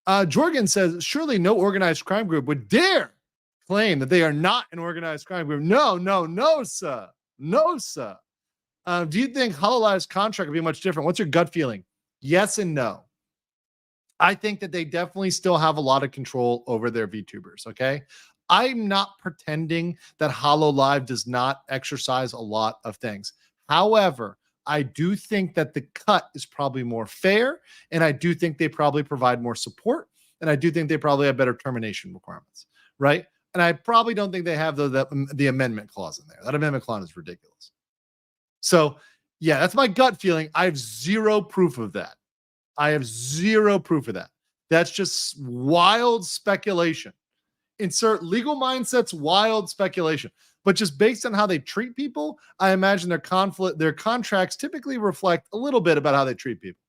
Jorgen says, surely no organized crime group would dare claim that they are not an organized crime group. No, sir. No, sir. Do you think HoloLive's contract would be much different? What's your gut feeling? Yes and no. I think that they definitely still have a lot of control over their VTubers, okay? I'm not pretending that HoloLive does not exercise a lot of things. However, I do think that the cut is probably more fair, and I do think they probably provide more support, and I do think they probably have better termination requirements, right? And I probably don't think they have the amendment clause in there. That amendment clause is ridiculous. So, yeah, that's my gut feeling. I have zero proof of that. That's just wild speculation. Insert legal mindsets, wild speculation. But just based on how they treat people, I imagine their contracts typically reflect a little bit about how they treat people.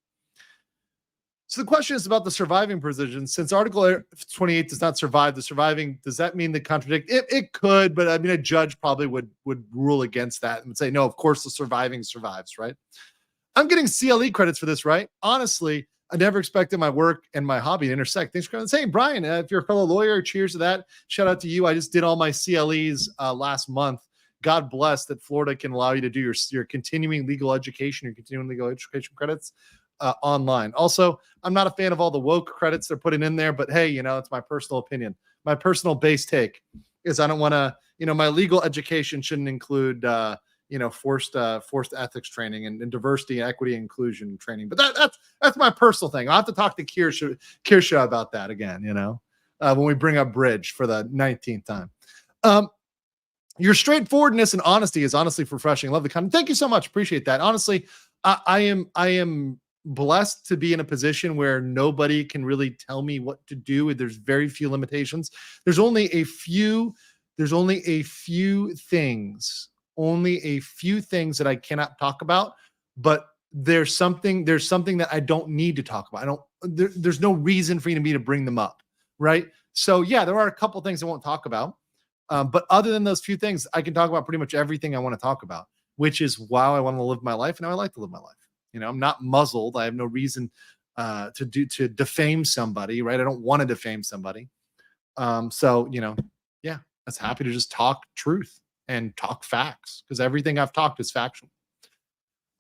So the question is about the surviving provision. Since Article 28 does not survive, the surviving, does that mean they contradict? It could, but I mean, a judge probably would rule against that and say, no, of course the surviving survives, right? I'm getting CLE credits for this, right? Honestly, I never expected my work and my hobby to intersect. Thanks for coming. Hey, Brian, if you're a fellow lawyer, cheers to that. Shout out to you. I just did all my CLEs last month. God bless that Florida can allow you to do your continuing legal education, your continuing legal education credits online. Also, I'm not a fan of all the woke credits they're putting in there, but hey, it's my personal opinion. My personal base take is I don't want to, my legal education shouldn't include, forced ethics training and diversity, equity, inclusion training. But that's my personal thing. I'll have to talk to Kirsha about that again, when we bring up Bridge for the 19th time. Your straightforwardness and honesty is honestly refreshing. Love the content. Thank you so much. Appreciate that. Honestly, I am blessed to be in a position where nobody can really tell me what to do. There's very few limitations. There's only a few things only a few things that I cannot talk about, but there's something that I don't need to talk about. There's no reason for me to bring them up, right? So yeah, there are a couple things I won't talk about. But other than those few things, I can talk about pretty much everything I want to talk about, which is how I want to live my life and how I like to live my life. I'm not muzzled. I have no reason to defame somebody, right? I don't want to defame somebody. So, yeah, I was happy to just talk truth and talk facts, because everything I've talked is factual.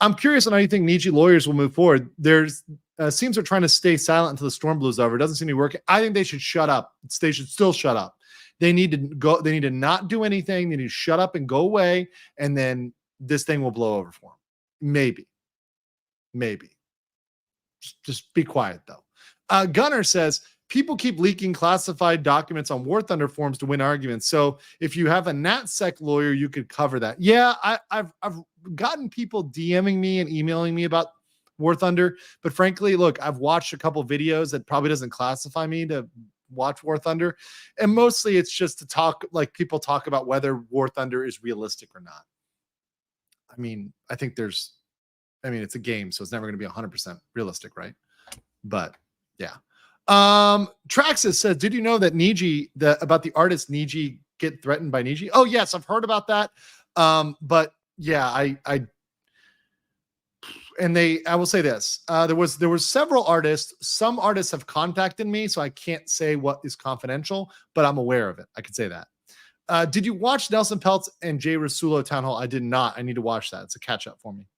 I'm curious on how you think Niji lawyers will move forward. There's seems they're trying to stay silent until the storm blows over. It doesn't seem to be working. I think they should shut up. They should still shut up. They need to go. They need to not do anything. They need to shut up and go away, and then this thing will blow over for them. Maybe. Just be quiet though. Gunner says people keep leaking classified documents on War Thunder forums to win arguments. So if you have a NatSec lawyer, you could cover that. Yeah, I've gotten people DMing me and emailing me about War Thunder, but frankly, look, I've watched a couple videos that probably doesn't classify me to watch War Thunder, and mostly it's just to talk, like people talk about whether War Thunder is realistic or not. I think it's a game, so it's never going to be 100% realistic, right? But yeah. Traxxas says, did you know that about the artist Niji get threatened by Niji? Oh yes, I've heard about that. But yeah, I will say this. There was several artists. Some artists have contacted me, so I can't say what is confidential, but I'm aware of it. I can say that. Did you watch Nelson Peltz and Jay Rasulo Town Hall? I did not. I need to watch that. It's a catch up for me.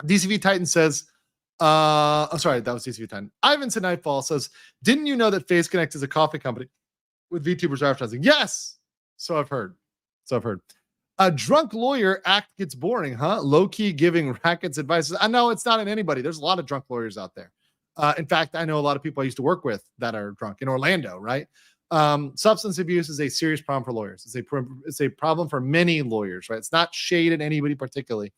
DCV Titan says, I'm sorry, that was DCV Titan. Ivan to Nightfall says, didn't you know that Face Connect is a coffee company with VTubers advertising? Yes. So I've heard. A drunk lawyer act gets boring, huh? Low-key giving rackets advice. I know it's not in anybody. There's a lot of drunk lawyers out there. In fact, I know a lot of people I used to work with that are drunk in Orlando, right? Substance abuse is a serious problem for lawyers. It's a problem for many lawyers, right? It's not shade at anybody particularly.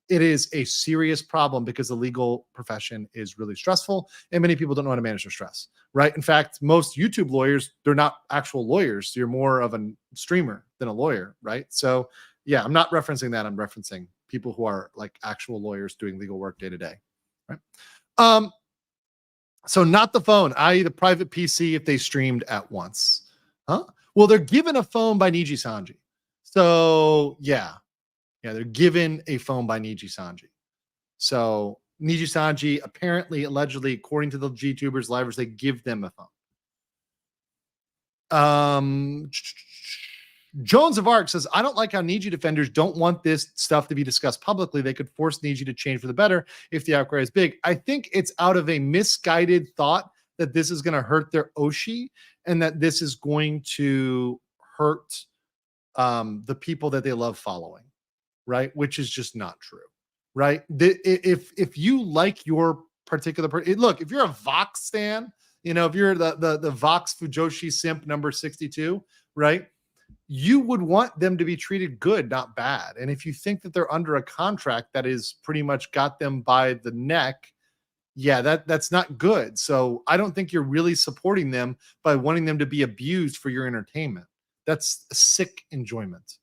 It is a serious problem because the legal profession is really stressful and many people don't know how to manage their stress, right? In fact, most YouTube lawyers, they're not actual lawyers. You're more of a streamer than a lawyer, right? So yeah, I'm not referencing that. I'm referencing people who are like actual lawyers doing legal work day to day, right? So not the phone, i.e. the private PC if they streamed at once. Huh? Well, they're given a phone by Nijisanji. So yeah, they're given a phone by Nijisanji. So Nijisanji apparently, allegedly, according to the GTubers, livers, they give them a phone. Jones of Arc says, I don't like how Niji defenders don't want this stuff to be discussed publicly. They could force Niji to change for the better if the outcry is big. I think it's out of a misguided thought that this is going to hurt their Oshi and that this is going to hurt the people that they love following, right? Which is just not true, right? If you like your particular look, if you're a Vox stan, if you're the Vox Fujoshi simp number 62, right? You would want them to be treated good, not bad. And if you think that they're under a contract that is pretty much got them by the neck, yeah, that's not good. So I don't think you're really supporting them by wanting them to be abused for your entertainment. That's a sick enjoyment.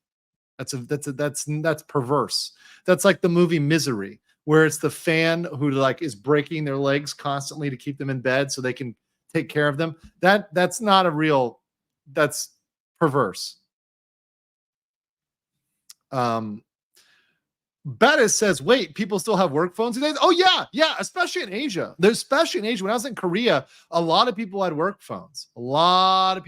That's perverse. That's like the movie Misery, where it's the fan who like is breaking their legs constantly to keep them in bed so they can take care of them. That's not a real, that's perverse. Bettis says, wait, people still have work phones today? Oh yeah, especially in Asia. Especially in Asia. When I was in Korea, a lot of people had work phones. I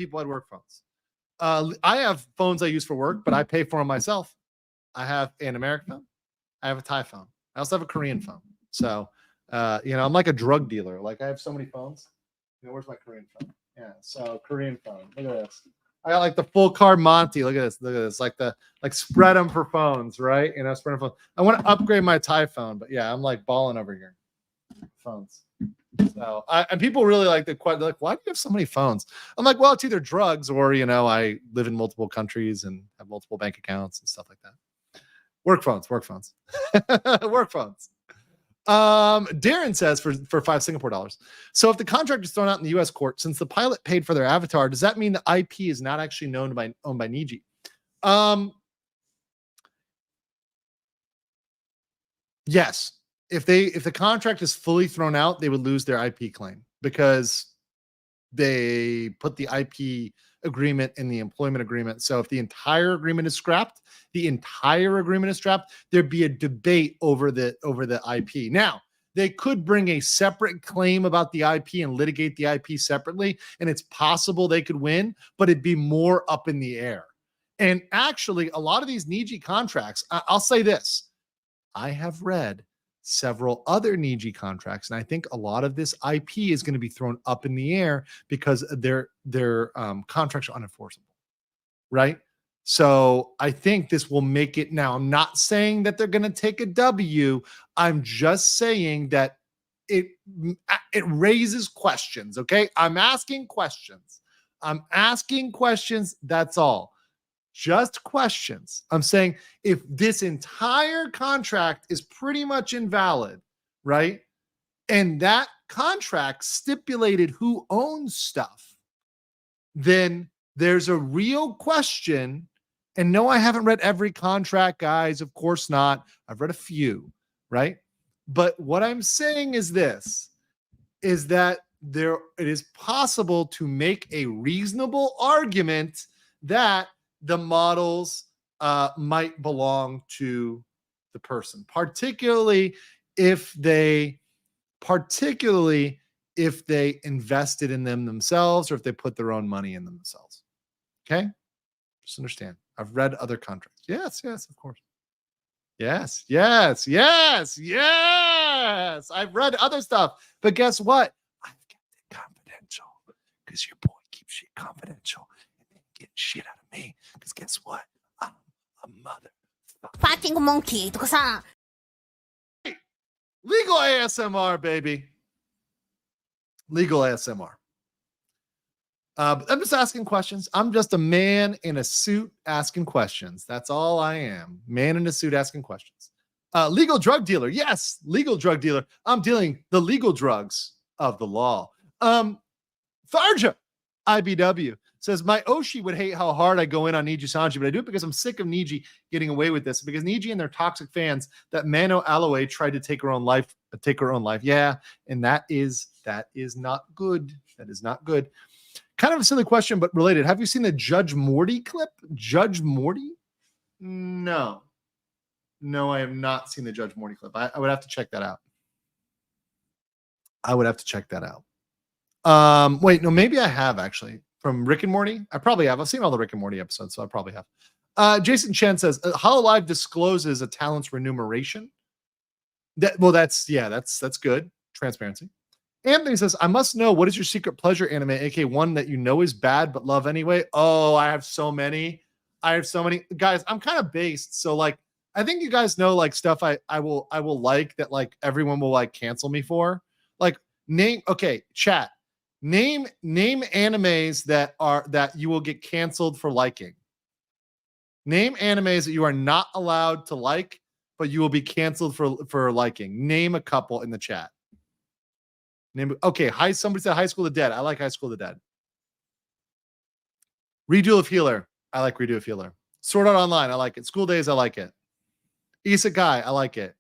have phones I use for work, but I pay for them myself. I have an American phone. I have a Thai phone. I also have a Korean phone. So, I'm like a drug dealer. Like I have so many phones. Where's my Korean phone? Yeah. So Korean phone. Look at this. I got like the full card Monty. Look at this. Like spread them for phones, right? Spread them for phones. I want to upgrade my Thai phone, but yeah, I'm like balling over here. Phones. So and people really like they're like, why do you have so many phones? I'm like, well, it's either drugs or I live in multiple countries and have multiple bank accounts and stuff like that. Work phones. Work phones. Darren says for $5 Singapore. So if the contract is thrown out in the US court, since the pilot paid for their avatar, does that mean the IP is not actually owned by Niji? Yes. If the contract is fully thrown out, they would lose their IP claim because they put the IP agreement in the employment agreement. So if the entire agreement is scrapped, there'd be a debate over the IP. Now, they could bring a separate claim about the IP and litigate the IP separately, and it's possible they could win, but it'd be more up in the air. And actually, a lot of these Niji contracts, I'll say this, I have read several other Niji contracts, and I think a lot of this IP is going to be thrown up in the air because their contracts are unenforceable, right? So I think this will make it. Now, I'm not saying that they're going to take a W. I'm just saying that it raises questions. Okay, I'm asking questions. That's all. Just questions. I'm saying if this entire contract is pretty much invalid, right? And that contract stipulated who owns stuff, then there's a real question. And no, I haven't read every contract, guys. Of course not. I've read a few, right? But what I'm saying is this, is that it is possible to make a reasonable argument that the models might belong to the person, particularly if they invested in them themselves or if they put their own money in them themselves. Okay? Just understand. I've read other contracts. Yes, of course. Yes. I've read other stuff. But guess what? I've kept it confidential because your boy keeps shit confidential. Get shit out of me because guess what? I'm a mother. Fighting monkey とかさ。 Legal ASMR, baby. Legal ASMR. I'm just asking questions. I'm just a man in a suit asking questions. That's all I am. Man in a suit asking questions. Legal drug dealer. Yes, legal drug dealer. I'm dealing the legal drugs of the law. Tharja, IBW. Says, my Oshi would hate how hard I go in on Nijisanji, but I do it because I'm sick of Niji getting away with this. Because Niji and their toxic fans, that Mano Aloe tried to take her own life. Yeah, and that is not good. That is not good. Kind of a silly question, but related. Have you seen the Judge Morty clip? Judge Morty? No, I have not seen the Judge Morty clip. I would have to check that out. Wait, no, maybe I have actually. From Rick and Morty? I probably have. I've seen all the Rick and Morty episodes, so I probably have. Jason Chen says, HoloLive discloses a talent's remuneration. That's good. Transparency. Anthony says, I must know, what is your secret pleasure anime, aka one that you know is bad but love anyway? Oh, I have so many. Guys, I'm kind of based. So like, I think you guys know like stuff I will like that like everyone will like cancel me for. Like chat. Name animes that you will get canceled for liking. Name animes that you are not allowed to like, but you will be canceled for liking. Name a couple in the chat. Somebody said High School of the Dead. I like High School of the Dead. Redo of Healer. I like Redo of Healer. Sword Art Online. I like it. School Days. I like it. Isekai. I like it.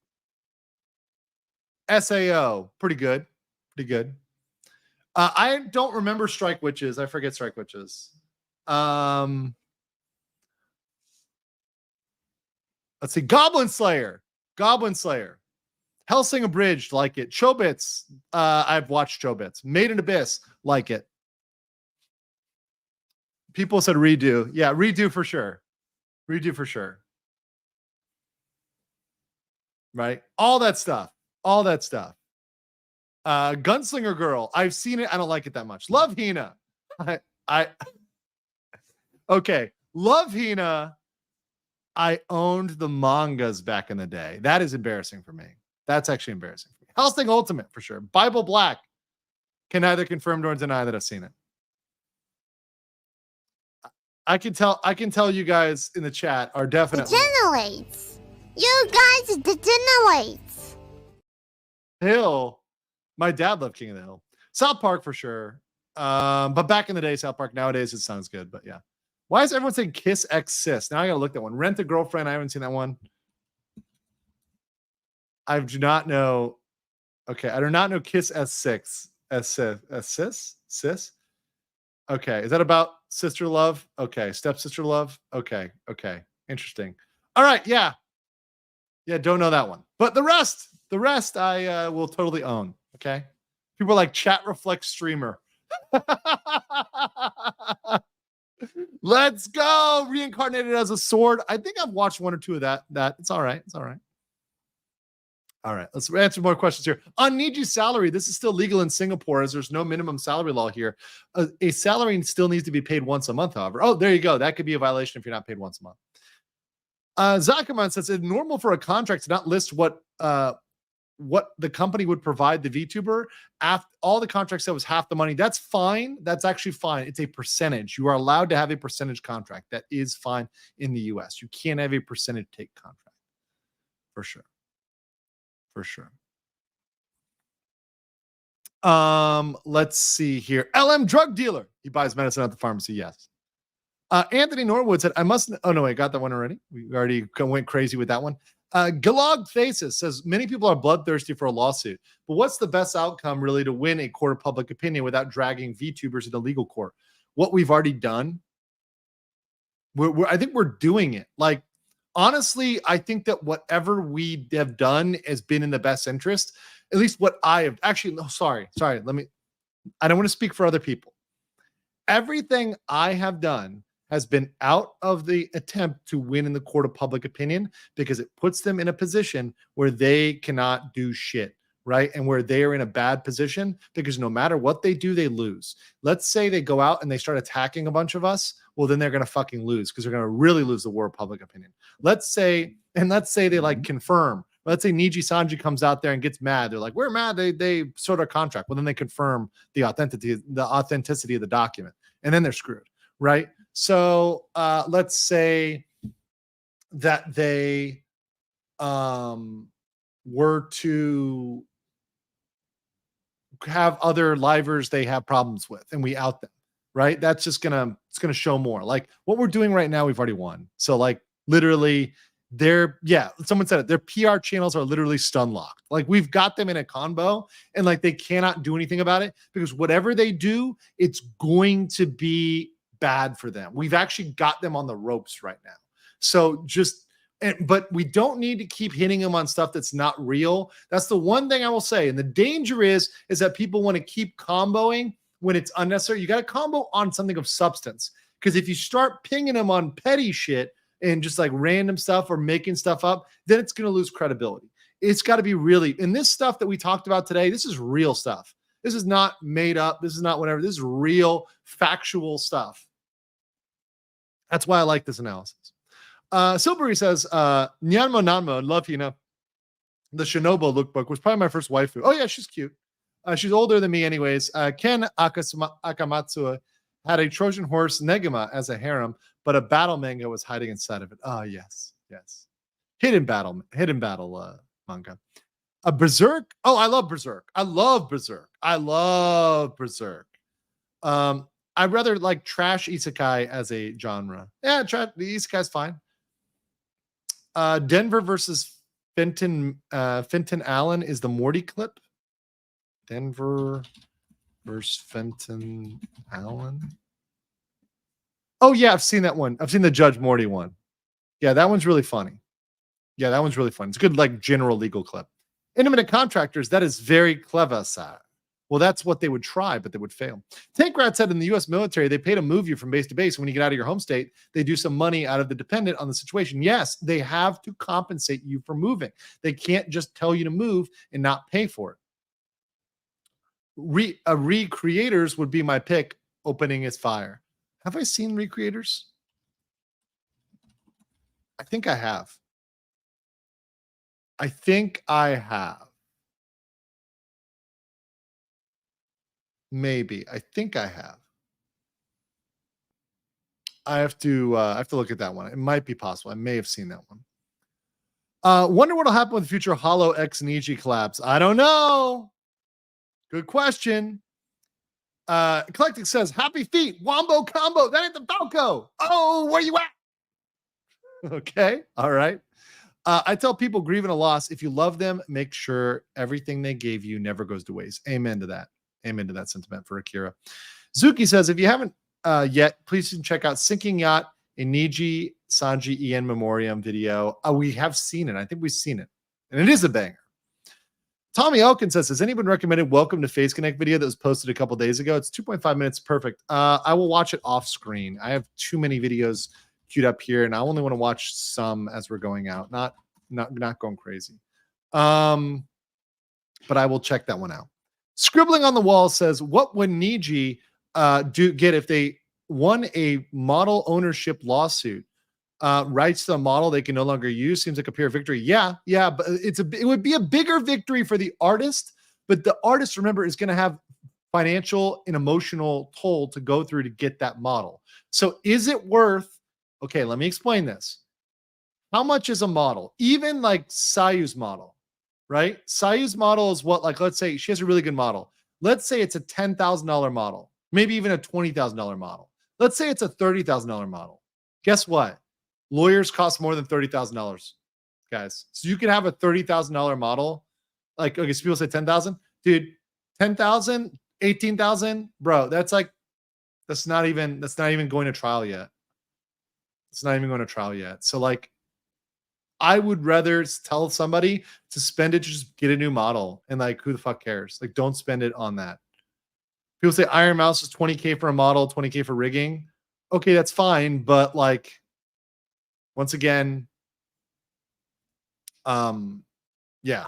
SAO. Pretty good. I don't remember Strike Witches. I forget Strike Witches. Let's see. Goblin Slayer. Hellsing Abridged. Like it. Chobits. I've watched Chobits. Made in Abyss. Like it. People said Redo. Yeah, Redo for sure. Right? All that stuff. Gunslinger Girl. I've seen it. I don't like it that much. Love Hina. Okay. Love Hina. I owned the mangas back in the day. That is embarrassing for me. That's actually embarrassing for me. Hellsing Ultimate for sure. Bible Black. Can neither confirm nor deny that I've seen it. I can tell you guys in the chat are definitely Degenerates. You guys degenerates. Hill. My dad loved King of the Hill. South Park for sure. But back in the day, South Park. Nowadays, it sounds good. But yeah. Why is everyone saying Kiss X Sis? Now I gotta look at that one. Rent a Girlfriend. I haven't seen that one. I do not know. Okay, I do not know Kiss S6. Sis? Okay, is that about sister love? Okay, stepsister love? Okay, interesting. All right, yeah. Yeah, don't know that one. But the rest I will totally own, okay? People are like chat reflect streamer. Let's go. Reincarnated as a sword. I think I've watched one or two of that. It's all right. All right, let's answer more questions here. On Niji's salary, this is still legal in Singapore as there's no minimum salary law here. A salary still needs to be paid once a month, however. Oh, there you go. That could be a violation if you're not paid once a month. Zakaman says it's normal for a contract to not list what the company would provide the VTuber. After all the contracts said was half the money. That's fine. That's actually fine. It's a percentage. You are allowed to have a percentage contract. That is fine in the US. You can't have a percentage take contract. For sure. Let's see here. LM drug dealer. He buys medicine at the pharmacy. Yes. Anthony Norwood said, I mustn't. Oh, no, I got that one already. We already went crazy with that one. Galog Faces says, many people are bloodthirsty for a lawsuit, but what's the best outcome really to win a court of public opinion without dragging VTubers into legal court? What we've already done. I think we're doing it. Like, honestly, I think that whatever we have done has been in the best interest. At least what I have actually, no, sorry. I don't want to speak for other people. Everything I have done has been out of the attempt to win in the court of public opinion because it puts them in a position where they cannot do shit, right? And where they are in a bad position because no matter what they do, they lose. Let's say they go out and they start attacking a bunch of us. Well, then they're going to fucking lose because they're going to really lose the war of public opinion. Let's say they like confirm. Let's say Nijisanji comes out there and gets mad. They're like, we're mad. They sort our contract. Well, then they confirm the authenticity of the document. And then they're screwed, right? So let's say that they were to have other livers they have problems with and we out them, right? That's just gonna show more. Like what we're doing right now, we've already won. So like literally someone said it, their PR channels are literally stun locked. Like we've got them in a combo and like they cannot do anything about it because whatever they do, it's going to be bad for them. We've actually got them on the ropes right now. So but we don't need to keep hitting them on stuff that's not real. That's the one thing I will say. And the danger is that people want to keep comboing when it's unnecessary. You got to combo on something of substance. Because if you start pinging them on petty shit and just like random stuff or making stuff up, then it's going to lose credibility. It's got to be really, and this stuff that we talked about today, this is real stuff. This is not made up. This is not whatever. This is real, factual stuff. That's why I like this analysis. Silbury says, Nyanmo Nanmo, love you know. The Shinobu lookbook was probably my first waifu. Oh, yeah, she's cute. She's older than me, anyways. Ken Akamatsu had a Trojan horse Negima as a harem, but a battle manga was hiding inside of it. Oh, yes. Hidden battle manga. A Berserk. Oh, I love Berserk. I'd rather like trash isekai as a genre. Yeah, the isekai's fine. Denver versus Fenton Allen is the Morty clip. Denver versus Fenton Allen. Oh, yeah, I've seen that one. I've seen the Judge Morty one. Yeah, that one's really funny. It's a good, like, general legal clip. Intermittent contractors, that is very clever, sir. Well, that's what they would try, but they would fail. Tankrat said in the U.S. military, they pay to move you from base to base. When you get out of your home state, they do some money out of the dependent on the situation. Yes, they have to compensate you for moving. They can't just tell you to move and not pay for it. Recreators would be my pick. Opening is fire. Have I seen Recreators? I think I have. Maybe. I think I have. I have to look at that one. It might be possible. I may have seen that one. Wonder what'll happen with future Hollow X Niji collabs. I don't know. Good question. Eclectic says, happy feet, Wombo combo. That ain't the Falco. Oh, where you at? Okay. All right. I tell people grieving a loss, if you love them, make sure everything they gave you never goes to waste. Amen to that. Amen to that sentiment for Akira. Zuki says, if you haven't yet, please check out Sinking Yacht, a Nijisanji in Memoriam video. We have seen it. I think we've seen it. And it is a banger. Tommy Elkin says, has anyone recommended Welcome to Face Connect video that was posted a couple days ago? It's 2.5 minutes. Perfect. I will watch it off screen. I have too many videos queued up here, and I only want to watch some as we're going out. Not going crazy. But I will check that one out. Scribbling on the Wall says, what would Niji get if they won a model ownership lawsuit? Rights to the model they can no longer use. Seems like a pure victory. Yeah, but it would be a bigger victory for the artist, but the artist, remember, is going to have financial and emotional toll to go through to get that model. So is it worth, okay, let me explain this. How much is a model? Even like Sayu's model, right? Sayu's model is what, like, let's say she has a really good model. Let's say it's a $10,000 model, maybe even a $20,000 model. Let's say it's a $30,000 model. Guess what? Lawyers cost more than $30,000, guys. So you can have a $30,000 model. Like, okay, so people say 10,000, dude, 10,000, 18,000, bro. That's not even going to trial yet. It's not even going to trial yet. So like, I would rather tell somebody to spend it to just get a new model, and like, who the fuck cares? Like, don't spend it on that. People say Iron Mouse is $20K for a model, $20K for rigging. Okay, that's fine, but like, once again, yeah.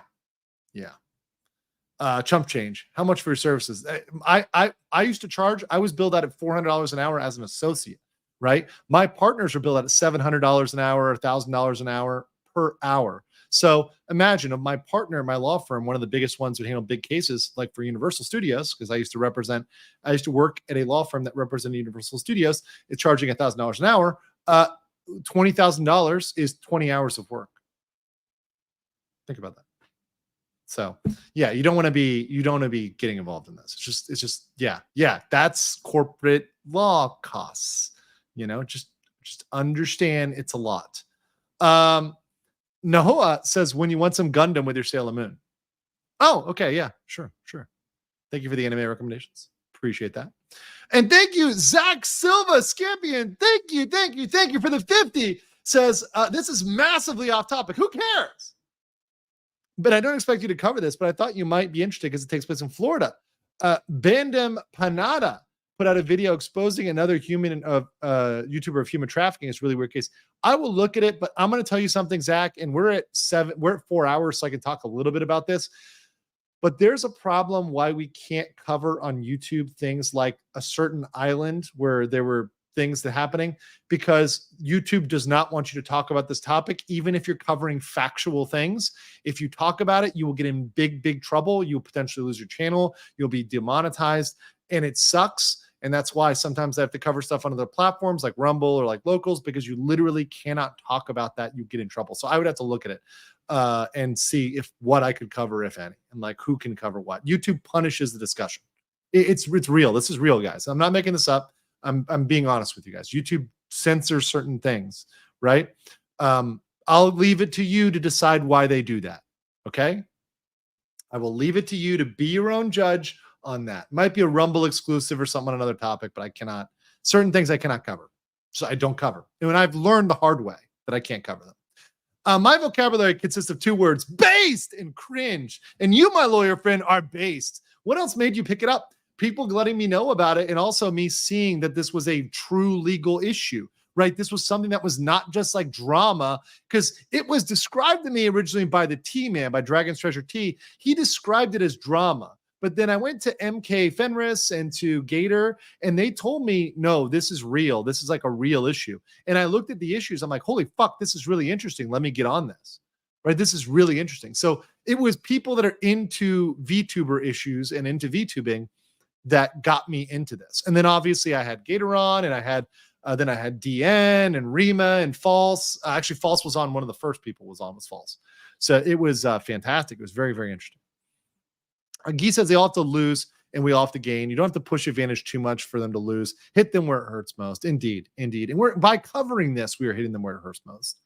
Chump change. How much for your services? I used to charge. I was billed out at $400 an hour as an associate, right? My partners are billed out at $700 an hour, $1,000 an hour per hour. So imagine of my partner, my law firm, one of the biggest ones who handle big cases, like for Universal Studios, because I used to work at a law firm that represented Universal Studios. It's charging $1,000 an hour. $20,000 is 20 hours of work. Think about that. So yeah, you don't want to be getting involved in this. It's just, yeah, that's corporate law costs, just understand it's a lot. Nahoa says, when you want some Gundam with your Sailor Moon. Oh, okay. Yeah, sure. Thank you for the anime recommendations. Appreciate that. And thank you, Zach Silva, Scampion. Thank you for the 50. Says, this is massively off topic. Who cares? But I don't expect you to cover this, but I thought you might be interested because it takes place in Florida. Bandem Panada put out a video exposing another YouTuber of human trafficking. It's a really weird case. I will look at it, but I'm going to tell you something, Zach, and we're at 4 hours, so I can talk a little bit about this. But there's a problem why we can't cover on YouTube things like a certain island where there were things that happening, because YouTube does not want you to talk about this topic, even if you're covering factual things. If you talk about it, you will get in big trouble. You'll potentially lose your channel. You'll be demonetized, and it sucks. And that's why sometimes I have to cover stuff on other platforms like Rumble or like Locals, because you literally cannot talk about that. You get in trouble. So I would have to look at it and see if what I could cover, if any, and like who can cover what. YouTube punishes the discussion. It's real. This is real, guys. I'm not making this up. I'm being honest with you guys. YouTube censors certain things, right? I'll leave it to you to decide why they do that. Okay? I will leave it to you to be your own judge on that. Might be a Rumble exclusive or something on another topic, but certain things I cannot cover. So I don't cover. And I've learned the hard way that I can't cover them. My vocabulary consists of 2 words, based and cringe. And you, my lawyer friend, are based. What else made you pick it up? People letting me know about it, and also me seeing that this was a true legal issue, right? This was something that was not just like drama, because it was described to me originally by the T-Man, by Dragon's Treasure T. He described it as drama. But then I went to MK Fenris and to Gator, and they told me, no, this is real. This is like a real issue. And I looked at the issues. I'm like, holy fuck, this is really interesting. Let me get on this, right? This is really interesting. So it was people that are into VTuber issues and into VTubing that got me into this. And then obviously I had Gator on, and I had DN and Rima and False. Actually, False was on. One of the first people was False. So it was fantastic. It was very, very interesting. Guy says they all have to lose and we all have to gain. You don't have to push advantage too much for them to lose. Hit them where it hurts most. Indeed. And by covering this, we are hitting them where it hurts most.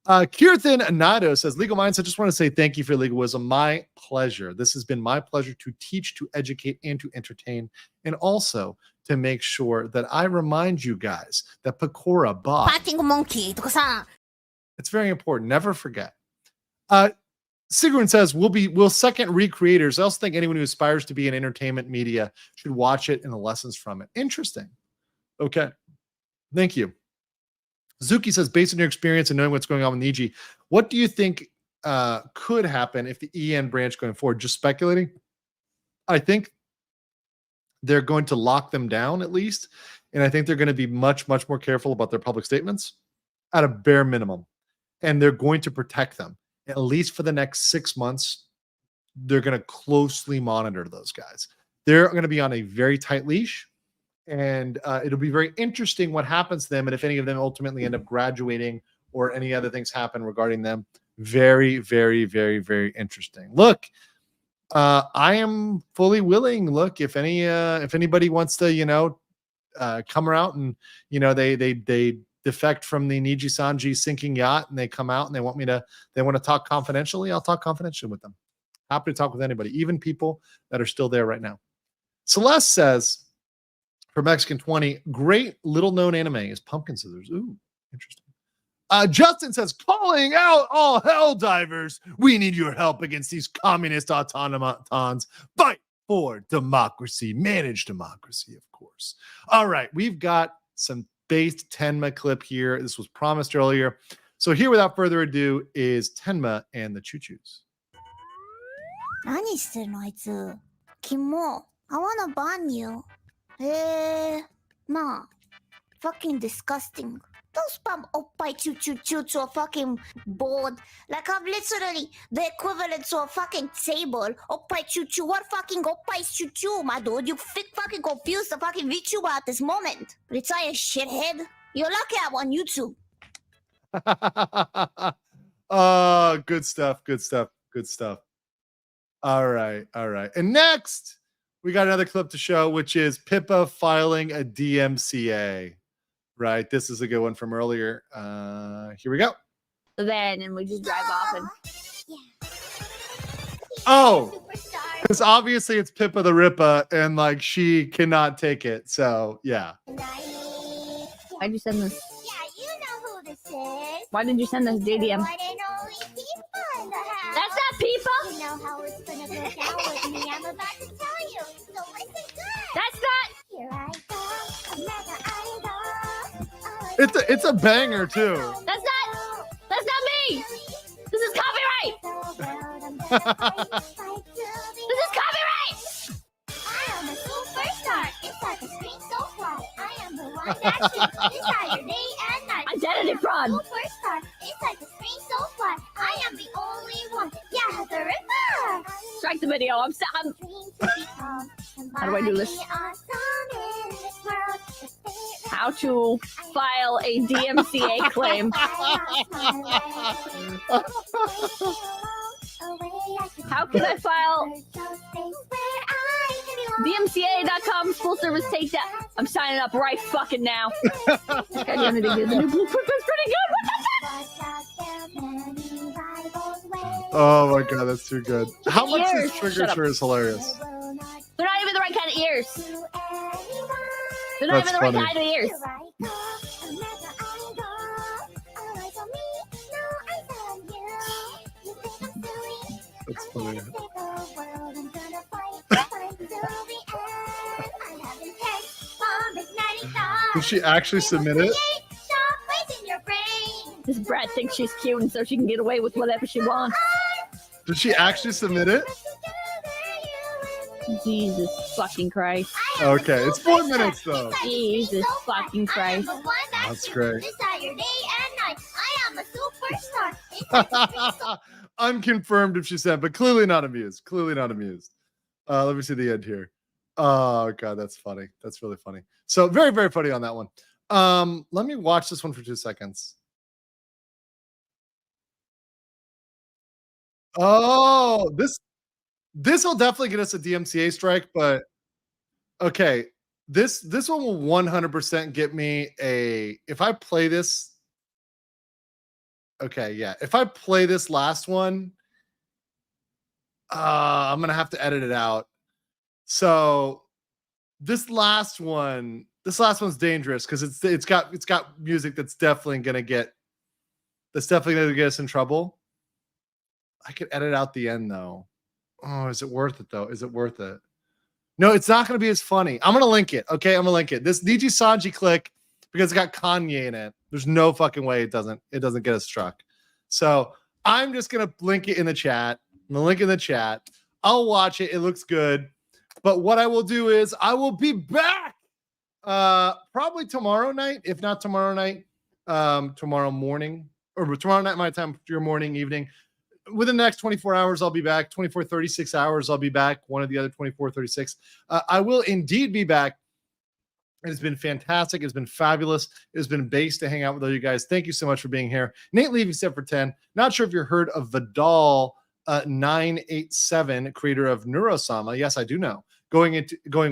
Kirthan Anado says, Legal Mindset, just want to say thank you for your legal wisdom. My pleasure. This has been my pleasure to teach, to educate, and to entertain, and also to make sure that I remind you guys that Pecora bought. Fighting monkey とかさ。 It's very important. Never forget. Sigrun says, we'll second recreators. I also think anyone who aspires to be in entertainment media should watch it and the lessons from it. Interesting. Okay. Thank you. Zuki says, based on your experience and knowing what's going on with Niji, what do you think could happen if the EN branch going forward? Just speculating. I think they're going to lock them down at least. And I think they're going to be much, much more careful about their public statements at a bare minimum. And they're going to protect them. At least for the next 6 months, they're going to closely monitor those guys. They're going to be on a very tight leash. And it'll be very interesting what happens to them and if any of them ultimately end up graduating or any other things happen regarding them. Very, very, very, very interesting. Look, I am fully willing. Look, if anybody wants to, come out and, they defect from the Nijisanji sinking yacht and they come out and they want to talk confidentially, I'll talk confidentially with them. Happy to talk with anybody, even people that are still there right now. Celeste says, for Mexican 20, great little known anime is Pumpkin Scissors. Ooh, interesting. Justin says, calling out all hell divers. We need your help against these communist automatons. Fight for democracy. Manage democracy, of course. All right, we've got some based Tenma clip here. This was promised earlier. So here, without further ado, is Tenma and the Choo-Choos. 何してるのあいつ。キモ。I wanna ban you. まあ。Fucking disgusting. Don't spam oppai choo choo choo to a fucking board. Like I'm literally the equivalent to a fucking table. Oppai choo choo. What fucking oppai choo choo, my dude? You fucking confused the fucking VTuber at this moment. Retire, shithead. You're lucky I'm on YouTube. Oh, good stuff. Good stuff. Good stuff. All right. All right. And next, we got another clip to show, which is Pippa filing a DMCA. Right. This is a good one from earlier. Here we go. Then and we just drive off and oh, because obviously it's Pippa the Rippa and like she cannot take it. So yeah. Why'd you send this? Yeah, you know who this is. Why did you send this JDM? That's not Pippa. You know how it's gonna go down with me. I'm about to tell you. So listen good. That's not. Here I go. Another idol. It's a banger too. That's not me. This is copyright. This is copyright. I am a superstar. Inside the screen so fly. I am the one that shoots inside your day and night. Identity fraud. Superstar. Inside the screen so fly. I am the only one. Yeah, the Ripper. Strike the video. I'm How do I do this? How to file a DMCA claim. How can I file DMCA.com full service takedown? I'm signing up right fucking now. Identity here. The new blueprint is pretty good. What the fuck? Oh my god, that's too good. How much Ears. this trigger is hilarious. They're not even the right kind of ears. They're not That's even the right funny. kind of ears. That's funny. Did she actually submit it? This brat thinks she's cute and so she can get away with whatever she wants. Did she actually submit it? Jesus fucking Christ. Okay, it's 4 minutes though. Jesus fucking Christ. That's great. I am a superstar. Unconfirmed if she said, but clearly not amused. Clearly not amused. Let me see the end here. Oh god, that's funny. That's really funny. So very, very funny on that one. Let me watch this one for 2 seconds. Oh, this will definitely get us a DMCA strike, but okay, this one will 100% get me a. If I play this Okay, yeah. If I play this last one, I'm gonna have to edit it out. So this last one's dangerous because it's got music that's definitely gonna get us in trouble. I could edit out the end though. Oh, is it worth it though? Is it worth it? No, it's not gonna be as funny. I'm gonna link it. Okay, I'm gonna link it. This Nijisanji click because it's got Kanye in it. There's no fucking way it doesn't get us struck. So I'm just gonna link it in the chat. I'm gonna link it in the chat. I'll watch it. It looks good. But what I will do is I will be back probably tomorrow night, if not tomorrow night, tomorrow morning, or tomorrow night my time, your morning, evening. Within the next 24 hours, I'll be back. 24, 36 hours, I'll be back. One of the other 24, 36. I will indeed be back. It has been fantastic. It's been fabulous. It has been base to hang out with all you guys. Thank you so much for being here. Nate leaving set for 10. Not sure if you heard of Vidal 987, creator of Neurosama. Yes, I do know. Going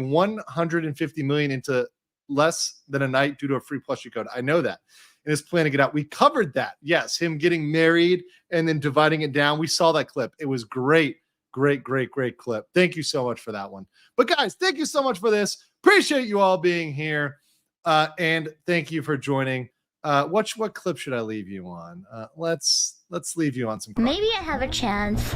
150 million into less than a night due to a free plushie code. I know that. And his plan to get out. We covered that. Yes, him getting married and then dividing it down. We saw that clip. It was great. Great clip. Thank you so much for that one. But guys, thank you so much for this. Appreciate you all being here. And thank you for joining. What clip should I leave you on? Let's leave you on some. Maybe I have a chance.